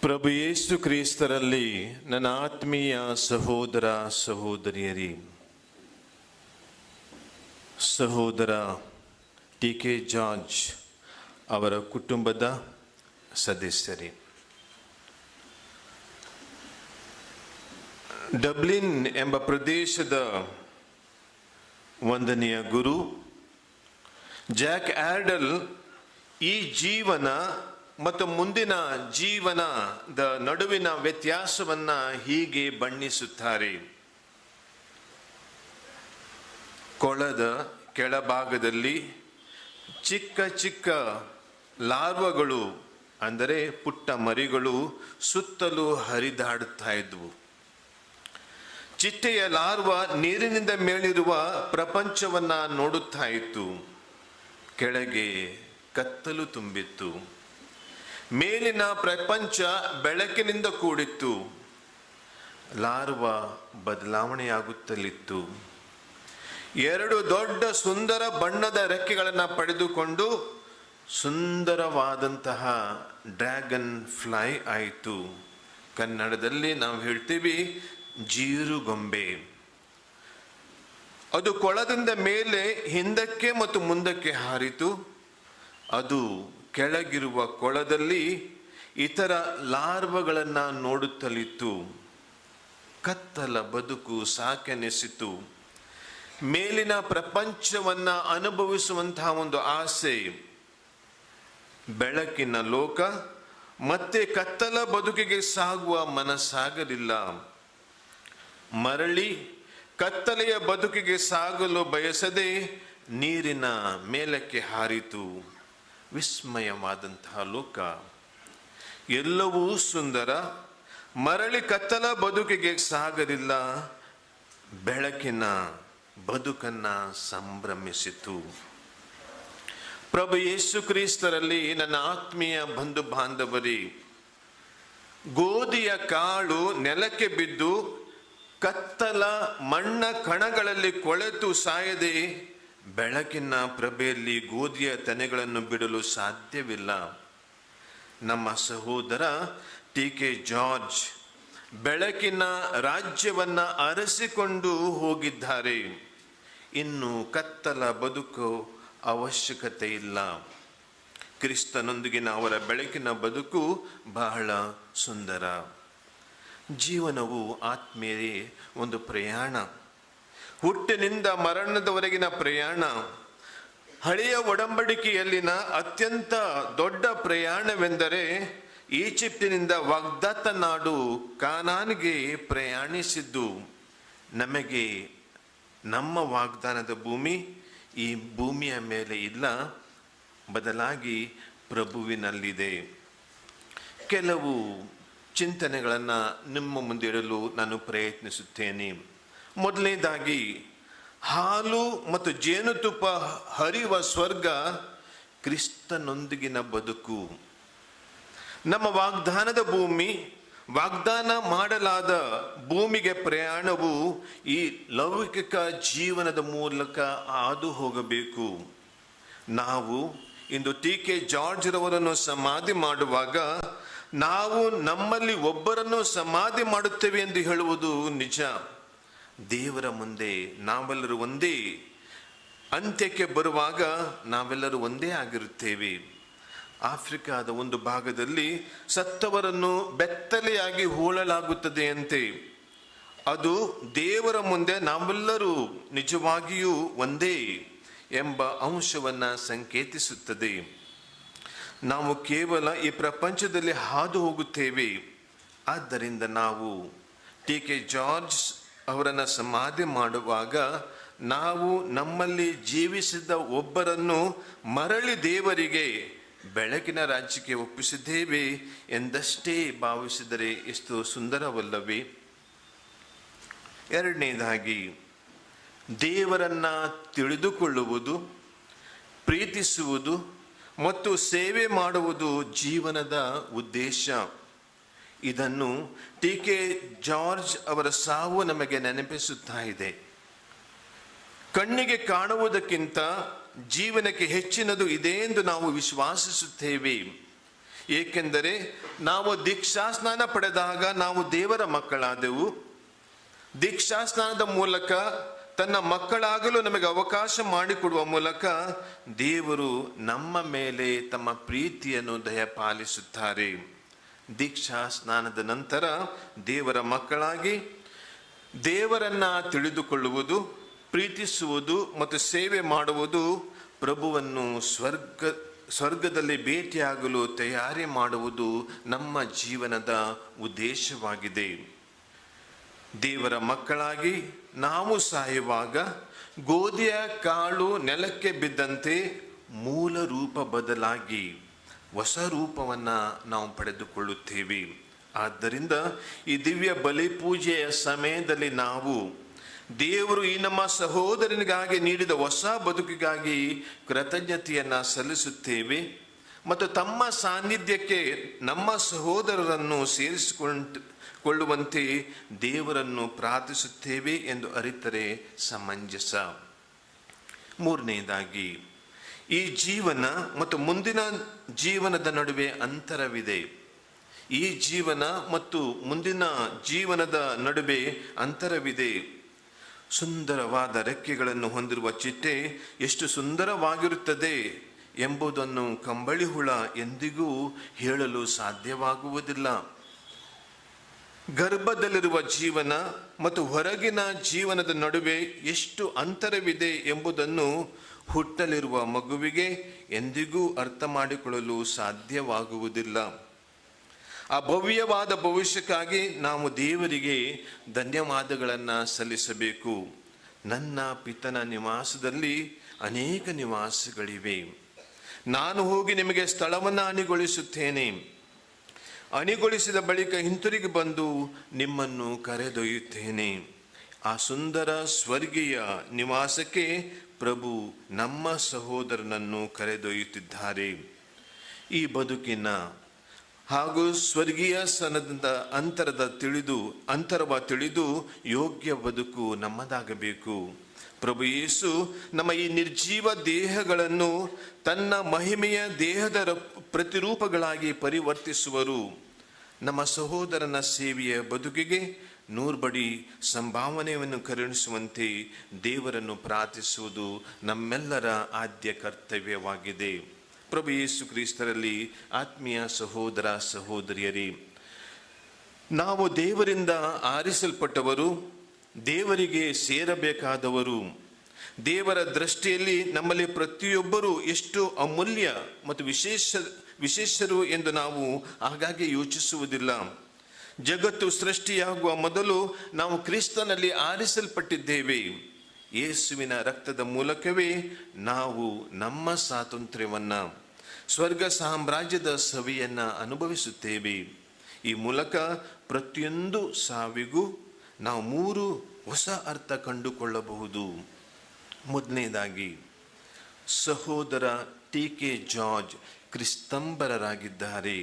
ಪ್ರಭು ಯೇಸು ಕ್ರಿಸ್ತರಲ್ಲಿ ನನ್ನ ಆತ್ಮೀಯ ಸಹೋದರ ಸಹೋದರಿಯರಿ, ಸಹೋದರ ಟಿ.ಕೆ. ಜಾರ್ಜ್ ಅವರ ಕುಟುಂಬದ ಸದಸ್ಯರೇ, ಡಬ್ಲಿನ್ ಎಂಬ ಪ್ರದೇಶದ ವಂದನೀಯ ಗುರು ಜಾಕ್ ಆರ್ಡೆಲ್ ಈ ಜೀವನ ಮತ್ತು ಮುಂದಿನ ಜೀವನದ ನಡುವಿನ ವ್ಯತ್ಯಾಸವನ್ನ ಹೀಗೆ ಬಣ್ಣಿಸುತ್ತಾರೆ. ಕೊಳದ ಕೆಳಭಾಗದಲ್ಲಿ ಚಿಕ್ಕ ಚಿಕ್ಕ ಲಾರ್ವಗಳು, ಅಂದರೆ ಪುಟ್ಟ ಮರಿಗಳು ಸುತ್ತಲೂ ಹರಿದಾಡುತ್ತಾ ಇದ್ವು. ಚಿಟ್ಟೆಯ ಲಾರ್ವ ನೀರಿನಿಂದ ಮೇಲಿರುವ ಪ್ರಪಂಚವನ್ನ ನೋಡುತ್ತಾ ಇತ್ತು. ಕೆಳಗೆ ಕತ್ತಲು ತುಂಬಿತ್ತು. ಮೇಲಿನ ಪ್ರಪಂಚ ಬೆಳಕಿನಿಂದ ಕೂಡಿತ್ತು. ಲಾರ್ವ ಬದಲಾವಣೆಯಾಗುತ್ತಲಿತ್ತು. ಎರಡು ದೊಡ್ಡ ಸುಂದರ ಬಣ್ಣದ ರೆಕ್ಕೆಗಳನ್ನು ಪಡೆದುಕೊಂಡು ಸುಂದರವಾದಂತಹ ಡ್ರ್ಯಾಗನ್ ಫ್ಲೈ ಆಯಿತು. ಕನ್ನಡದಲ್ಲಿ ನಾವು ಹೇಳ್ತೀವಿ ಜೀರುಗೊಂಬೆ. ಅದು ಕೊಳದಿಂದ ಮೇಲೆ ಹಿಂದಕ್ಕೆ ಮತ್ತು ಮುಂದಕ್ಕೆ ಹಾರಿತು. ಅದು ಕೆಳಗಿರುವ ಕೊಳದಲ್ಲಿ ಇತರ ಲಾರ್ವಗಳನ್ನು ನೋಡುತ್ತಲಿತ್ತು. ಕತ್ತಲ ಬದುಕು ಸಾಕೆನಿಸಿತು. ಮೇಲಿನ ಪ್ರಪಂಚವನ್ನ ಅನುಭವಿಸುವಂತಹ ಒಂದು ಆಸೆ. ಬೆಳಕಿನ ಲೋಕ ಮತ್ತೆ ಕತ್ತಲ ಬದುಕಿಗೆ ಸಾಗುವ ಮನಸ್ಸಾಗಲಿಲ್ಲ. ಮರಳಿ ಕತ್ತಲೆಯ ಬದುಕಿಗೆ ಸಾಗಲು ಬಯಸದೆ ನೀರಿನ ಮೇಲಕ್ಕೆ ಹಾರಿತು. ವಿಸ್ಮಯವಾದಂತಹ ಲೋಕ. ಎಲ್ಲವೂ ಸುಂದರ, ಮರಳಿ ಕತ್ತಲ ಬದುಕಿಗೆ ಸಾಗಲಿಲ್ಲ, ಬೆಳಕಿನ ಬದುಕನ್ನ ಸಂಭ್ರಮಿಸಿತು. ಪ್ರಭು ಯೇಸು ಕ್ರಿಸ್ತರಲ್ಲಿ ನನ್ನ ಆತ್ಮೀಯ ಬಂಧು ಬಾಂಧವರೇ, ಗೋಧಿಯ ಕಾಳು ನೆಲಕ್ಕೆ ಬಿದ್ದು ಕತ್ತಲ ಮಣ್ಣ ಕಣಗಳಲ್ಲಿ ಕೊಳೆತು ಸಾಯದೆ ಬೆಳಕಿನ ಪ್ರಭೆಯಲ್ಲಿ ಗೋಧಿಯ ತೆನೆಗಳನ್ನು ಬಿಡಲು ಸಾಧ್ಯವಿಲ್ಲ. ನಮ್ಮ ಸಹೋದರ ಟಿ.ಕೆ. ಜಾರ್ಜ್ ಬೆಳಕಿನ ರಾಜ್ಯವನ್ನ ಅರಸಿಕೊಂಡು ಹೋಗಿದ್ದಾರೆ. ಇನ್ನು ಕತ್ತಲ ಬದುಕು ಅವಶ್ಯಕತೆ ಇಲ್ಲ. ಕ್ರಿಸ್ತನೊಂದಿಗಿನ ಅವರ ಬೆಳಕಿನ ಬದುಕು ಬಹಳ ಸುಂದರ. ಜೀವನವು ಆತ್ಮೀಯರೇ ಒಂದು ಪ್ರಯಾಣ, ಹುಟ್ಟಿನಿಂದ ಮರಣದವರೆಗಿನ ಪ್ರಯಾಣ. ಹಳೆಯ ಒಡಂಬಡಿಕೆಯಲ್ಲಿನ ಅತ್ಯಂತ ದೊಡ್ಡ ಪ್ರಯಾಣವೆಂದರೆ ಈಜಿಪ್ಟಿನಿಂದ ವಾಗ್ದಾತ ನಾಡು ಕಾನಾನಿಗೆ ಪ್ರಯಾಣಿಸಿದ್ದು. ನಮಗೆ ನಮ್ಮ ವಾಗ್ದಾನದ ಭೂಮಿ ಈ ಭೂಮಿಯ ಮೇಲೆ ಇಲ್ಲ, ಬದಲಾಗಿ ಪ್ರಭುವಿನಲ್ಲಿದೆ. ಕೆಲವು ಚಿಂತನೆಗಳನ್ನು ನಿಮ್ಮ ಮುಂದಿಡಲು ನಾನು ಪ್ರಯತ್ನಿಸುತ್ತೇನೆ. ಮೊದಲನೇದಾಗಿ, ಹಾಲು ಮತ್ತು ಜೇನುತುಪ್ಪ ಹರಿಯುವ ಸ್ವರ್ಗ ಕ್ರಿಸ್ತನೊಂದಿಗಿನ ಬದುಕು. ನಮ್ಮ ವಾಗ್ದಾನದ ಭೂಮಿ, ವಾಗ್ದಾನ ಮಾಡಲಾದ ಭೂಮಿಗೆ ಪ್ರಯಾಣವು ಈ ಲೌಕಿಕ ಜೀವನದ ಮೂಲಕ ಹಾದು ಹೋಗಬೇಕು. ನಾವು ಇಂದು ಟಿ.ಕೆ. ಜಾರ್ಜ್ ರವರನ್ನು ಸಮಾಧಿ ಮಾಡುವಾಗ ನಾವು ನಮ್ಮಲ್ಲಿ ಒಬ್ಬರನ್ನು ಸಮಾಧಿ ಮಾಡುತ್ತೇವೆ ಎಂದು ಹೇಳುವುದು ನಿಜ. ದೇವರ ಮುಂದೆ ನಾವೆಲ್ಲರೂ ಒಂದೇ. ಅಂತ್ಯಕ್ಕೆ ಬರುವಾಗ ನಾವೆಲ್ಲರೂ ಒಂದೇ ಆಗಿರುತ್ತೇವೆ. ಆಫ್ರಿಕಾದ ಒಂದು ಭಾಗದಲ್ಲಿ ಸತ್ತವರನ್ನು ಬೆತ್ತಲೆಯಾಗಿ ಹೂಳಲಾಗುತ್ತದೆಯಂತೆ. ಅದು ದೇವರ ಮುಂದೆ ನಾವೆಲ್ಲರೂ ನಿಜವಾಗಿಯೂ ಒಂದೇ ಎಂಬ ಅಂಶವನ್ನ ಸಂಕೇತಿಸುತ್ತದೆ. ನಾವು ಕೇವಲ ಈ ಪ್ರಪಂಚದಲ್ಲಿ ಹಾದು ಹೋಗುತ್ತೇವೆ. ಆದ್ದರಿಂದ ನಾವು ಟಿ.ಕೆ. ಜಾರ್ಜ್ ಅವರನ್ನು ಸಮಾಧಿ ಮಾಡುವಾಗ ನಾವು ನಮ್ಮಲ್ಲಿ ಜೀವಿಸಿದ ಒಬ್ಬರನ್ನು ಮರಳಿ ದೇವರಿಗೆ ಬೆಳಕಿನ ರಾಜ್ಯಕ್ಕೆ ಒಪ್ಪಿಸಿದ್ದೇವೆ ಎಂದಷ್ಟೇ ಭಾವಿಸಿದರೆ ಎಷ್ಟು ಸುಂದರವಲ್ಲವೇ? ಎರಡನೇದಾಗಿ, ದೇವರನ್ನ ತಿಳಿದುಕೊಳ್ಳುವುದು, ಪ್ರೀತಿಸುವುದು ಮತ್ತು ಸೇವೆ ಮಾಡುವುದು ಜೀವನದ ಉದ್ದೇಶ. ಇದನ್ನು ಟಿ.ಕೆ. ಜಾರ್ಜ್ ಅವರ ಸಾವು ನಮಗೆ ನೆನಪಿಸುತ್ತಾ ಇದೆ. ಕಣ್ಣಿಗೆ ಕಾಣುವುದಕ್ಕಿಂತ ಜೀವನಕ್ಕೆ ಹೆಚ್ಚಿನದು ಇದೆ ಎಂದು ನಾವು ವಿಶ್ವಾಸಿಸುತ್ತೇವೆ. ಏಕೆಂದರೆ ನಾವು ದೀಕ್ಷಾಸ್ನಾನ ಪಡೆದಾಗ ನಾವು ದೇವರ ಮಕ್ಕಳಾದೆವು. ದೀಕ್ಷಾಸ್ನಾನದ ಮೂಲಕ ತನ್ನ ಮಕ್ಕಳಾಗಲು ನಮಗೆ ಅವಕಾಶ ಮಾಡಿಕೊಡುವ ಮೂಲಕ ದೇವರು ನಮ್ಮ ಮೇಲೆ ತಮ್ಮ ಪ್ರೀತಿಯನ್ನು ದಯಪಾಲಿಸುತ್ತಾರೆ. ದೀಕ್ಷಾ ಸ್ನಾನದ ನಂತರ ದೇವರ ಮಕ್ಕಳಾಗಿ ದೇವರನ್ನ ತಿಳಿದುಕೊಳ್ಳುವುದು, ಪ್ರೀತಿಸುವುದು ಮತ್ತು ಸೇವೆ ಮಾಡುವುದು ಪ್ರಭುವನ್ನು ಸ್ವರ್ಗದಲ್ಲಿ ಭೇಟಿಯಾಗಲು ತಯಾರಿ ಮಾಡುವುದು ನಮ್ಮ ಜೀವನದ ಉದ್ದೇಶವಾಗಿದೆ. ದೇವರ ಮಕ್ಕಳಾಗಿ ನಾವು ಸಾಯುವಾಗ ಗೋಧಿಯ ಕಾಳು ನೆಲಕ್ಕೆ ಬಿದ್ದಂತೆ ಮೂಲ ರೂಪ ಬದಲಾಗಿ ಹೊಸ ರೂಪವನ್ನ ನಾವು ಪಡೆದುಕೊಳ್ಳುತ್ತೇವೆ. ಆದ್ದರಿಂದ ಈ ದಿವ್ಯ ಬಲಿ ಪೂಜೆಯ ಸಮಯದಲ್ಲಿ ನಾವು ದೇವರು ಈ ನಮ್ಮ ಸಹೋದರನಿಗಾಗಿ ನೀಡಿದ ಹೊಸ ಬದುಕಿಗಾಗಿ ಕೃತಜ್ಞತೆಯನ್ನ ಸಲ್ಲಿಸುತ್ತೇವೆ ಮತ್ತು ತಮ್ಮ ಸಾನ್ನಿಧ್ಯಕ್ಕೆ ನಮ್ಮ ಸಹೋದರರನ್ನು ಸೇರಿಸಿಕೊಳ್ಳುವಂತೆ ದೇವರನ್ನು ಪ್ರಾರ್ಥಿಸುತ್ತೇವೆ ಎಂದು ಅರಿತರೆ ಸಮಂಜಸ. ಮೂರನೆಯದಾಗಿ, ಈ ಜೀವನ ಮತ್ತು ಮುಂದಿನ ಜೀವನದ ನಡುವೆ ಅಂತರವಿದೆ. ಈ ಜೀವನ ಮತ್ತು ಮುಂದಿನ ಜೀವನದ ನಡುವೆ ಅಂತರವಿದೆ. ಸುಂದರವಾದ ರೆಕ್ಕೆಗಳನ್ನು ಹೊಂದಿರುವ ಚಿಟ್ಟೆ ಎಷ್ಟು ಸುಂದರವಾಗಿರುತ್ತದೆ ಎಂಬುದನ್ನು ಕಂಬಳಿ ಹುಳ ಎಂದಿಗೂ ಹೇಳಲು ಸಾಧ್ಯವಾಗುವುದಿಲ್ಲ. ಗರ್ಭದಲ್ಲಿರುವ ಜೀವನ ಮತ್ತು ಹೊರಗಿನ ಜೀವನದ ನಡುವೆ ಎಷ್ಟು ಅಂತರವಿದೆ ಎಂಬುದನ್ನು ಹುಟ್ಟಲಿರುವ ಮಗುವಿಗೆ ಎಂದಿಗೂ ಅರ್ಥ ಮಾಡಿಕೊಳ್ಳಲು ಸಾಧ್ಯವಾಗುವುದಿಲ್ಲ. ಆ ಭವ್ಯವಾದ ಭವಿಷ್ಯಕ್ಕಾಗಿ ನಾವು ದೇವರಿಗೆ ಧನ್ಯವಾದಗಳನ್ನು ಸಲ್ಲಿಸಬೇಕು. ನನ್ನ ಪಿತನ ನಿವಾಸದಲ್ಲಿ ಅನೇಕ ನಿವಾಸಗಳಿವೆ. ನಾನು ಹೋಗಿ ನಿಮಗೆ ಸ್ಥಳವನ್ನು ಅಣಿಗೊಳಿಸುತ್ತೇನೆ. ಅಣಿಗೊಳಿಸಿದ ಬಳಿಕ ಹಿಂತಿರುಗಿ ಬಂದು ನಿಮ್ಮನ್ನು ಕರೆದೊಯ್ಯುತ್ತೇನೆ. ಆ ಸುಂದರ ಸ್ವರ್ಗೀಯ ನಿವಾಸಕ್ಕೆ ಪ್ರಭು ನಮ್ಮ ಸಹೋದರನನ್ನು ಕರೆದೊಯ್ಯುತ್ತಿದ್ದಾರೆ. ಈ ಬದುಕಿನ ಹಾಗೂ ಸ್ವರ್ಗೀಯ ಸನದ ಅಂತರವ ತಿಳಿದು ಯೋಗ್ಯ ಬದುಕು ನಮ್ಮದಾಗಬೇಕು. ಪ್ರಭು ಯೇಸು ನಮ್ಮ ಈ ನಿರ್ಜೀವ ದೇಹಗಳನ್ನು ತನ್ನ ಮಹಿಮೆಯ ದೇಹದ ಪ್ರತಿರೂಪಗಳಾಗಿ ಪರಿವರ್ತಿಸುವರು. ನಮ್ಮ ಸಹೋದರನ ಸೇವೆಯ ಬದುಕಿಗೆ ನೂರ್ಬಡಿ ಸಂಭಾವನೆಯನ್ನು ಕರುಣಿಸುವಂತೆ ದೇವರನ್ನು ಪ್ರಾರ್ಥಿಸುವುದು ನಮ್ಮೆಲ್ಲರ ಆದ್ಯ ಕರ್ತವ್ಯವಾಗಿದೆ. ಪ್ರಭು ಯೇಸು ಕ್ರಿಸ್ತರಲ್ಲಿ ಆತ್ಮೀಯ ಸಹೋದರ ಸಹೋದರಿಯರೇ, ನಾವು ದೇವರಿಂದ ಆರಿಸಲ್ಪಟ್ಟವರು, ದೇವರಿಗೆ ಸೇರಬೇಕಾದವರು. ದೇವರ ದೃಷ್ಟಿಯಲ್ಲಿ ನಮ್ಮಲ್ಲಿ ಪ್ರತಿಯೊಬ್ಬರೂ ಎಷ್ಟು ಅಮೂಲ್ಯ ಮತ್ತು ವಿಶೇಷರು ಎಂದು ನಾವು ಆಗಾಗ್ಗೆ ಯೋಚಿಸುವುದಿಲ್ಲ. ಜಗತ್ತು ಸೃಷ್ಟಿಯಾಗುವ ಮೊದಲು ನಾವು ಕ್ರಿಸ್ತನಲ್ಲಿ ಆರಿಸಲ್ಪಟ್ಟಿದ್ದೇವೆ. ಯೇಸುವಿನ ರಕ್ತದ ಮೂಲಕವೇ ನಾವು ನಮ್ಮ ಸ್ವಾತಂತ್ರ್ಯವನ್ನ, ಸ್ವರ್ಗ ಸಾಮ್ರಾಜ್ಯದ ಸವಿಯನ್ನ ಅನುಭವಿಸುತ್ತೇವೆ. ಈ ಮೂಲಕ ಪ್ರತಿಯೊಂದು ಸಾವಿಗೂ ನಾವು 3 ಹೊಸ ಅರ್ಥ ಕಂಡುಕೊಳ್ಳಬಹುದು. ಮೊದಲನೇದಾಗಿ, ಸಹೋದರ ಟಿ.ಕೆ. ಜಾರ್ಜ್ ಕ್ರಿಸ್ತಂಬರರಾಗಿದ್ದಾರೆ.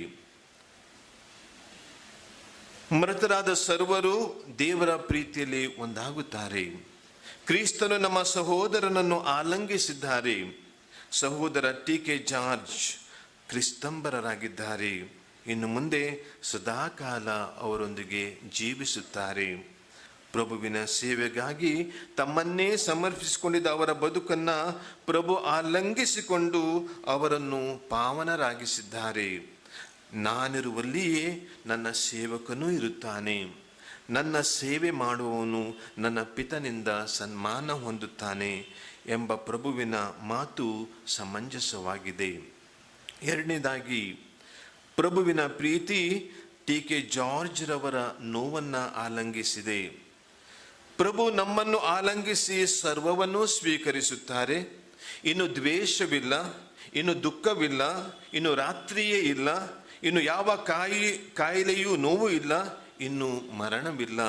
ಮೃತರಾದ ಸರ್ವರು ದೇವರ ಪ್ರೀತಿಯಲ್ಲಿ ಒಂದಾಗುತ್ತಾರೆ. ಕ್ರಿಸ್ತನು ನಮ್ಮ ಸಹೋದರನನ್ನು ಆಲಂಗಿಸಿದ್ದಾರೆ. ಸಹೋದರ ಟಿ.ಕೆ. ಜಾರ್ಜ್ ಕ್ರಿಸ್ತಂಬರರಾಗಿದ್ದಾರೆ. ಇನ್ನು ಮುಂದೆ ಸದಾಕಾಲ ಅವರೊಂದಿಗೆ ಜೀವಿಸುತ್ತಾರೆ. ಪ್ರಭುವಿನ ಸೇವೆಗಾಗಿ ತಮ್ಮನ್ನೇ ಸಮರ್ಪಿಸಿಕೊಂಡಿದ್ದ ಅವರ ಬದುಕನ್ನ ಪ್ರಭು ಆಲಂಗಿಸಿಕೊಂಡು ಅವರನ್ನು ಪಾವನರಾಗಿಸಿದ್ದಾರೆ. ನಾನಿರುವಲ್ಲಿಯೇ ನನ್ನ ಸೇವಕನೂ ಇರುತ್ತಾನೆ, ನನ್ನ ಸೇವೆ ಮಾಡುವವನು ನನ್ನ ಪಿತನಿಂದ ಸನ್ಮಾನ ಹೊಂದುತ್ತಾನೆ ಎಂಬ ಪ್ರಭುವಿನ ಮಾತು ಸಮಂಜಸವಾಗಿದೆ. ಎರಡನೇದಾಗಿ, ಪ್ರಭುವಿನ ಪ್ರೀತಿ ಟಿ.ಕೆ. ಜಾರ್ಜ್ ರವರ ನೋವನ್ನ ಆಲಂಗಿಸಿದೆ. ಪ್ರಭು ನಮ್ಮನ್ನು ಆಲಂಗಿಸಿ ಸರ್ವವನ್ನೂ ಸ್ವೀಕರಿಸುತ್ತಾರೆ. ಇನ್ನು ದ್ವೇಷವಿಲ್ಲ, ಇನ್ನು ದುಃಖವಿಲ್ಲ, ಇನ್ನು ರಾತ್ರಿಯೇ ಇಲ್ಲ, ಇನ್ನು ಯಾವ ಕಾಯಿಲೆಯೂ ನೋವು ಇಲ್ಲ, ಇನ್ನು ಮರಣವಿಲ್ಲ.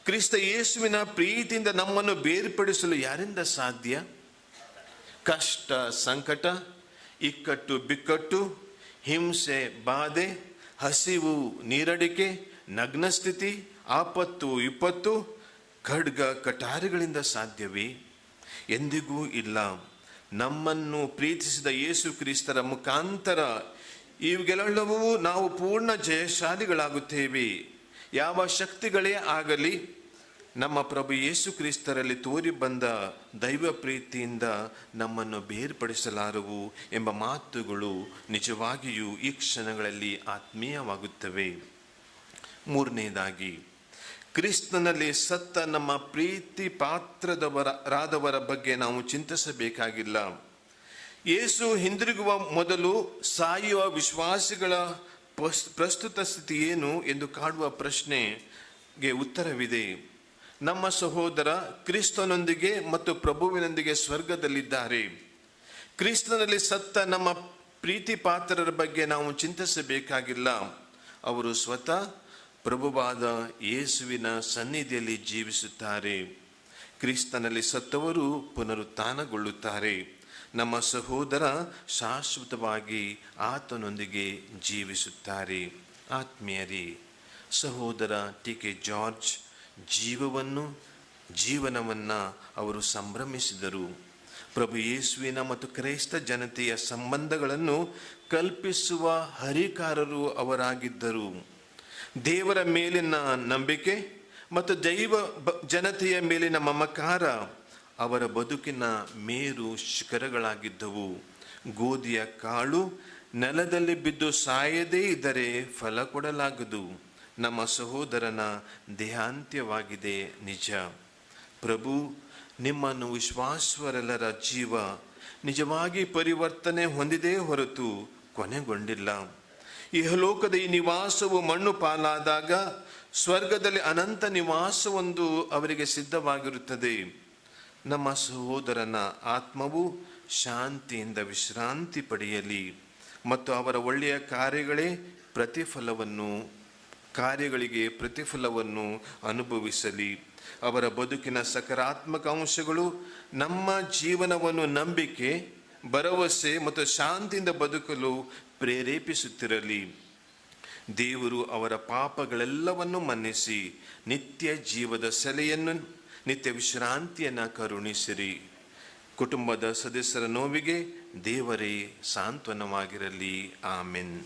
ಕ್ರಿಸ್ತ ಯೇಸುವಿನ ಪ್ರೀತಿಯಿಂದ ನಮ್ಮನ್ನು ಬೇರ್ಪಡಿಸಲು ಯಾರಿಂದ ಸಾಧ್ಯ? ಕಷ್ಟ, ಸಂಕಟ, ಇಕ್ಕಟ್ಟು, ಬಿಕ್ಕಟ್ಟು, ಹಿಂಸೆ, ಬಾಧೆ, ಹಸಿವು, ನೀರಡಿಕೆ, ನಗ್ನಸ್ಥಿತಿ, ಆಪತ್ತು, ವಿಪತ್ತು, ಖಡ್ಗ, ಕಟಾರಿಗಳಿಂದ ಸಾಧ್ಯವೇ? ಎಂದಿಗೂ ಇಲ್ಲ. ನಮ್ಮನ್ನು ಪ್ರೀತಿಸಿದ ಯೇಸು ಕ್ರಿಸ್ತರ ಮುಖಾಂತರ ಇವುಗಳೆಲ್ಲವೂ ನಾವು ಪೂರ್ಣ ಜಯಶಾಲಿಗಳಾಗುತ್ತೇವೆ. ಯಾವ ಶಕ್ತಿಗಳೇ ಆಗಲಿ ನಮ್ಮ ಪ್ರಭು ಯೇಸು ಕ್ರಿಸ್ತರಲ್ಲಿ ತೋರಿ ಬಂದ ದೈವ ಪ್ರೀತಿಯಿಂದ ನಮ್ಮನ್ನು ಬೇರ್ಪಡಿಸಲಾರವು ಎಂಬ ಮಾತುಗಳು ನಿಜವಾಗಿಯೂ ಈ ಕ್ಷಣಗಳಲ್ಲಿ ಆತ್ಮೀಯವಾಗುತ್ತವೆ. ಮೂರನೇದಾಗಿ, ಕ್ರಿಸ್ತನಲ್ಲಿ ಸತ್ತ ನಮ್ಮ ಪ್ರೀತಿ ಪಾತ್ರರಾದವರ ಬಗ್ಗೆ ನಾವು ಚಿಂತಿಸಬೇಕಾಗಿಲ್ಲ. ಯೇಸು ಹಿಂದಿರುಗುವ ಮೊದಲು ಸಾಯುವ ವಿಶ್ವಾಸಿಗಳ ಪ್ರಸ್ತುತ ಸ್ಥಿತಿ ಏನು ಎಂದು ಕಾಡುವ ಪ್ರಶ್ನೆಗೆ ಉತ್ತರವಿದೆ. ನಮ್ಮ ಸಹೋದರ ಕ್ರಿಸ್ತನೊಂದಿಗೆ ಮತ್ತು ಪ್ರಭುವಿನೊಂದಿಗೆ ಸ್ವರ್ಗದಲ್ಲಿದ್ದಾರೆ. ಕ್ರಿಸ್ತನಲ್ಲಿ ಸತ್ತ ನಮ್ಮ ಪ್ರೀತಿ ಪಾತ್ರರ ಬಗ್ಗೆ ನಾವು ಚಿಂತಿಸಬೇಕಾಗಿಲ್ಲ. ಅವರು ಸ್ವತಃ ಪ್ರಭುವಾದ ಯೇಸುವಿನ ಸನ್ನಿಧಿಯಲ್ಲಿ ಜೀವಿಸುತ್ತಾರೆ. ಕ್ರಿಸ್ತನಲ್ಲಿ ಸತ್ತವರು ಪುನರುತ್ಥಾನಗೊಳ್ಳುತ್ತಾರೆ. ನಮ್ಮ ಸಹೋದರ ಶಾಶ್ವತವಾಗಿ ಆತನೊಂದಿಗೆ ಜೀವಿಸುತ್ತಾರೆ. ಆತ್ಮೀಯರೇ, ಸಹೋದರ ಟಿ.ಕೆ. ಜಾರ್ಜ್ ಜೀವನವನ್ನ ಅವರು ಸಂಭ್ರಮಿಸಿದರು. ಪ್ರಭು ಯೇಸುವಿನ ಮತ್ತು ಕ್ರೈಸ್ತ ಜನತೆಯ ಸಂಬಂಧಗಳನ್ನು ಕಲ್ಪಿಸುವ ಹರಿಕಾರರು ಅವರಾಗಿದ್ದರು. ದೇವರ ಮೇಲಿನ ನಂಬಿಕೆ ಮತ್ತು ದೈವ ಜನತೆಯ ಮೇಲಿನ ಮಮಕಾರ ಅವರ ಬದುಕಿನ ಮೇರು ಶಿಖರಗಳಾಗಿದ್ದವು. ಗೋಧಿಯ ಕಾಳು ನೆಲದಲ್ಲಿ ಬಿದ್ದು ಸಾಯದೇ ಇದ್ದರೆ ಫಲ ಕೊಡಲಾಗದು. ನಮ್ಮ ಸಹೋದರನ ದೇಹಾಂತ್ಯವಾಗಿದೆ ನಿಜ. ಪ್ರಭು ನಿಮ್ಮನ್ನು ವಿಶ್ವಾಸವರೆಲ್ಲರ ಜೀವ ನಿಜವಾಗಿ ಪರಿವರ್ತನೆ ಹೊಂದಿದೇ ಹೊರತು ಕೊನೆಗೊಂಡಿಲ್ಲ. ಇಹಲೋಕದ ಈ ನಿವಾಸವು ಮಣ್ಣು ಪಾಲಾದಾಗ ಸ್ವರ್ಗದಲ್ಲಿ ಅನಂತ ನಿವಾಸವೊಂದು ಅವರಿಗೆ ಸಿದ್ಧವಾಗಿರುತ್ತದೆ. ನಮ್ಮ ಸಹೋದರನ ಆತ್ಮವು ಶಾಂತಿಯಿಂದ ವಿಶ್ರಾಂತಿ ಪಡೆಯಲಿ ಮತ್ತು ಅವರ ಒಳ್ಳೆಯ ಕಾರ್ಯಗಳೇ ಕಾರ್ಯಗಳಿಗೆ ಪ್ರತಿಫಲವನ್ನು ಅನುಭವಿಸಲಿ. ಅವರ ಬದುಕಿನ ಸಕಾರಾತ್ಮಕ ಅಂಶಗಳು ನಮ್ಮ ಜೀವನವನ್ನು ನಂಬಿಕೆ, ಭರವಸೆ ಮತ್ತು ಶಾಂತಿಯಿಂದ ಬದುಕಲು ಪ್ರೇರೇಪಿಸುತ್ತಿರಲಿ. ದೇವರು ಅವರ ಪಾಪಗಳೆಲ್ಲವನ್ನು ಮನ್ನಿಸಿ ನಿತ್ಯ ಜೀವದ ಸೆಲೆಯನ್ನು, ನಿತ್ಯ ವಿಶ್ರಾಂತಿಯನ್ನು ಕರುಣಿಸಿರಿ. ಕುಟುಂಬದ ಸದಸ್ಯರ ನೋವಿಗೆ ದೇವರೇ ಸಾಂತ್ವನವಾಗಿರಲಿ. ಆಮೆನ್.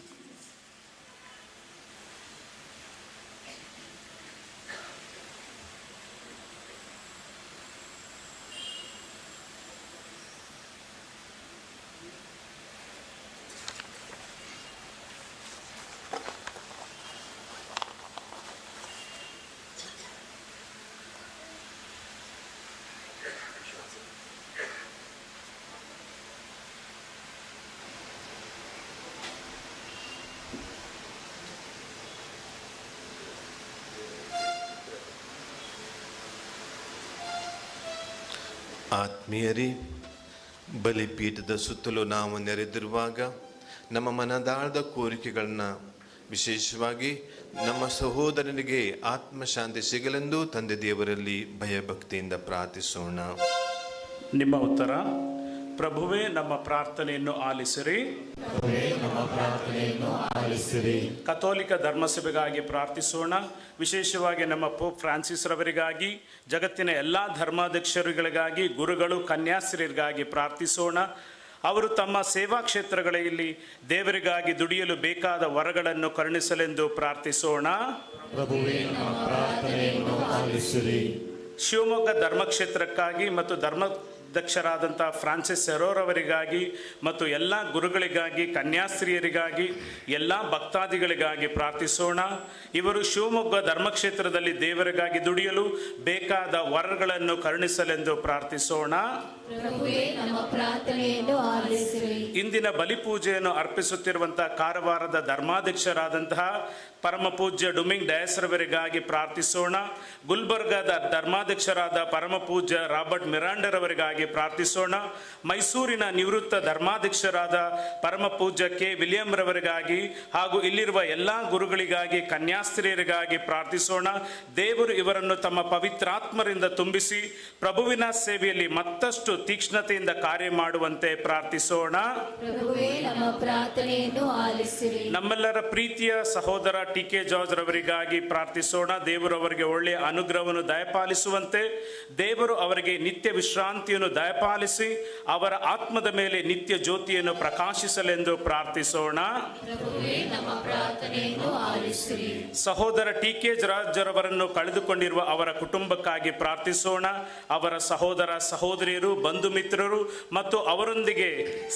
ಆತ್ಮೀಯರೇ, ಬಲಿಪೀಠದ ಸುತ್ತಲೂ ನಾವು ನೆರೆದಿರುವಾಗ ನಮ್ಮ ಮನದಾಳದ ಕೋರಿಕೆಗಳನ್ನ, ವಿಶೇಷವಾಗಿ ನಮ್ಮ ಸಹೋದರನಿಗೆ ಆತ್ಮಶಾಂತಿ ಸಿಗಲೆಂದು ತಂದೆ ದೇವರಲ್ಲಿ ಭಯಭಕ್ತಿಯಿಂದ ಪ್ರಾರ್ಥಿಸೋಣ. ನಿಮ್ಮ ಉತ್ತರ: ಪ್ರಭುವೇ ನಮ್ಮ ಪ್ರಾರ್ಥನೆಯನ್ನು ಆಲಿಸಿರಿ. ಕಥೋಲಿಕ ಧರ್ಮಸಭೆಗಾಗಿ ಪ್ರಾರ್ಥಿಸೋಣ. ವಿಶೇಷವಾಗಿ ನಮ್ಮ ಪೋಪ್ ಫ್ರಾನ್ಸಿಸ್ ರವರಿಗಾಗಿ, ಜಗತ್ತಿನ ಎಲ್ಲ ಧರ್ಮಾಧ್ಯಕ್ಷರುಗಳಿಗಾಗಿ, ಗುರುಗಳು, ಕನ್ಯಾಸ್ತ್ರೀಯರಿಗಾಗಿ ಪ್ರಾರ್ಥಿಸೋಣ. ಅವರು ತಮ್ಮ ಸೇವಾ ಕ್ಷೇತ್ರಗಳಲ್ಲಿ ದೇವರಿಗಾಗಿ ದುಡಿಯಲು ಬೇಕಾದ ವರಗಳನ್ನು ಕರುಣಿಸಲೆಂದು ಪ್ರಾರ್ಥಿಸೋಣ. ಶಿವಮೊಗ್ಗ ಧರ್ಮಕ್ಷೇತ್ರಕ್ಕಾಗಿ ಮತ್ತು ಧರ್ಮಾಧ್ಯಕ್ಷರಾದಂಥ ಫ್ರಾನ್ಸಿಸ್ ಸೆರೋರವರಿಗಾಗಿ ಮತ್ತು ಎಲ್ಲ ಗುರುಗಳಿಗಾಗಿ, ಕನ್ಯಾಸ್ತ್ರೀಯರಿಗಾಗಿ, ಎಲ್ಲ ಭಕ್ತಾದಿಗಳಿಗಾಗಿ ಪ್ರಾರ್ಥಿಸೋಣ. ಇವರು ಶಿವಮೊಗ್ಗ ಧರ್ಮಕ್ಷೇತ್ರದಲ್ಲಿ ದೇವರಿಗಾಗಿ ದುಡಿಯಲು ಬೇಕಾದ ವರಗಳನ್ನು ಕರುಣಿಸಲೆಂದು ಪ್ರಾರ್ಥಿಸೋಣ. ಇಂದಿನ ಬಲಿಪೂಜೆಯನ್ನು ಅರ್ಪಿಸುತ್ತಿರುವಂತಹ ಕಾರವಾರದ ಧರ್ಮಾಧ್ಯಕ್ಷರಾದಂತಹ ಪರಮ ಪೂಜ್ಯ ಡುಮಿಂಗ್ ಡಯಸ್ರವರಿಗಾಗಿ ಪ್ರಾರ್ಥಿಸೋಣ. ಗುಲ್ಬರ್ಗಾದ ಧರ್ಮಾಧ್ಯಕ್ಷರಾದ ಪರಮ ಪೂಜ್ಯ ರಾಬರ್ಟ್ ಮಿರಾಂಡರವರಿಗಾಗಿ ಪ್ರಾರ್ಥಿಸೋಣ. ಮೈಸೂರಿನ ನಿವೃತ್ತ ಧರ್ಮಾಧ್ಯಕ್ಷರಾದ ಪರಮ ಪೂಜ್ಯ ಕೆ ವಿಲಿಯಂ ರವರಿಗಾಗಿ ಹಾಗೂ ಇಲ್ಲಿರುವ ಎಲ್ಲ ಗುರುಗಳಿಗಾಗಿ, ಕನ್ಯಾಸ್ತ್ರೀಯರಿಗಾಗಿ ಪ್ರಾರ್ಥಿಸೋಣ. ದೇವರು ಇವರನ್ನು ತಮ್ಮ ಪವಿತ್ರಾತ್ಮರಿಂದ ತುಂಬಿಸಿ ಪ್ರಭುವಿನ ಸೇವೆಯಲ್ಲಿ ಮತ್ತಷ್ಟು ತೀಕ್ಷ್ಣತೆಯಿಂದ ಕಾರ್ಯ ಮಾಡುವಂತೆ ಪ್ರಾರ್ಥಿಸೋಣ. ನಮ್ಮೆಲ್ಲರ ಪ್ರೀತಿಯ ಸಹೋದರ ಟಿ.ಕೆ. ಜಾರ್ಜ್ ರವರಿಗಾಗಿ ಪ್ರಾರ್ಥಿಸೋಣ. ದೇವರು ಅವರಿಗೆ ಒಳ್ಳೆಯ ಅನುಗ್ರಹವನ್ನು ದಯಪಾಲಿಸುವಂತೆ, ದೇವರು ಅವರಿಗೆ ನಿತ್ಯ ವಿಶ್ರಾಂತಿಯನ್ನು ದಯಪಾಲಿಸಿ ಅವರ ಆತ್ಮದ ಮೇಲೆ ನಿತ್ಯ ಜ್ಯೋತಿಯನ್ನು ಪ್ರಕಾಶಿಸಲೆಂದು ಪ್ರಾರ್ಥಿಸೋಣ. ಸಹೋದರ ಟಿ.ಕೆ. ಜಾರ್ಜ್ ರವರನ್ನು ಕಳೆದುಕೊಂಡಿರುವ ಅವರ ಕುಟುಂಬಕ್ಕಾಗಿ ಪ್ರಾರ್ಥಿಸೋಣ. ಅವರ ಸಹೋದರ ಸಹೋದರಿಯರು, ಬಂಧು ಮಿತ್ರರು ಮತ್ತು ಅವರೊಂದಿಗೆ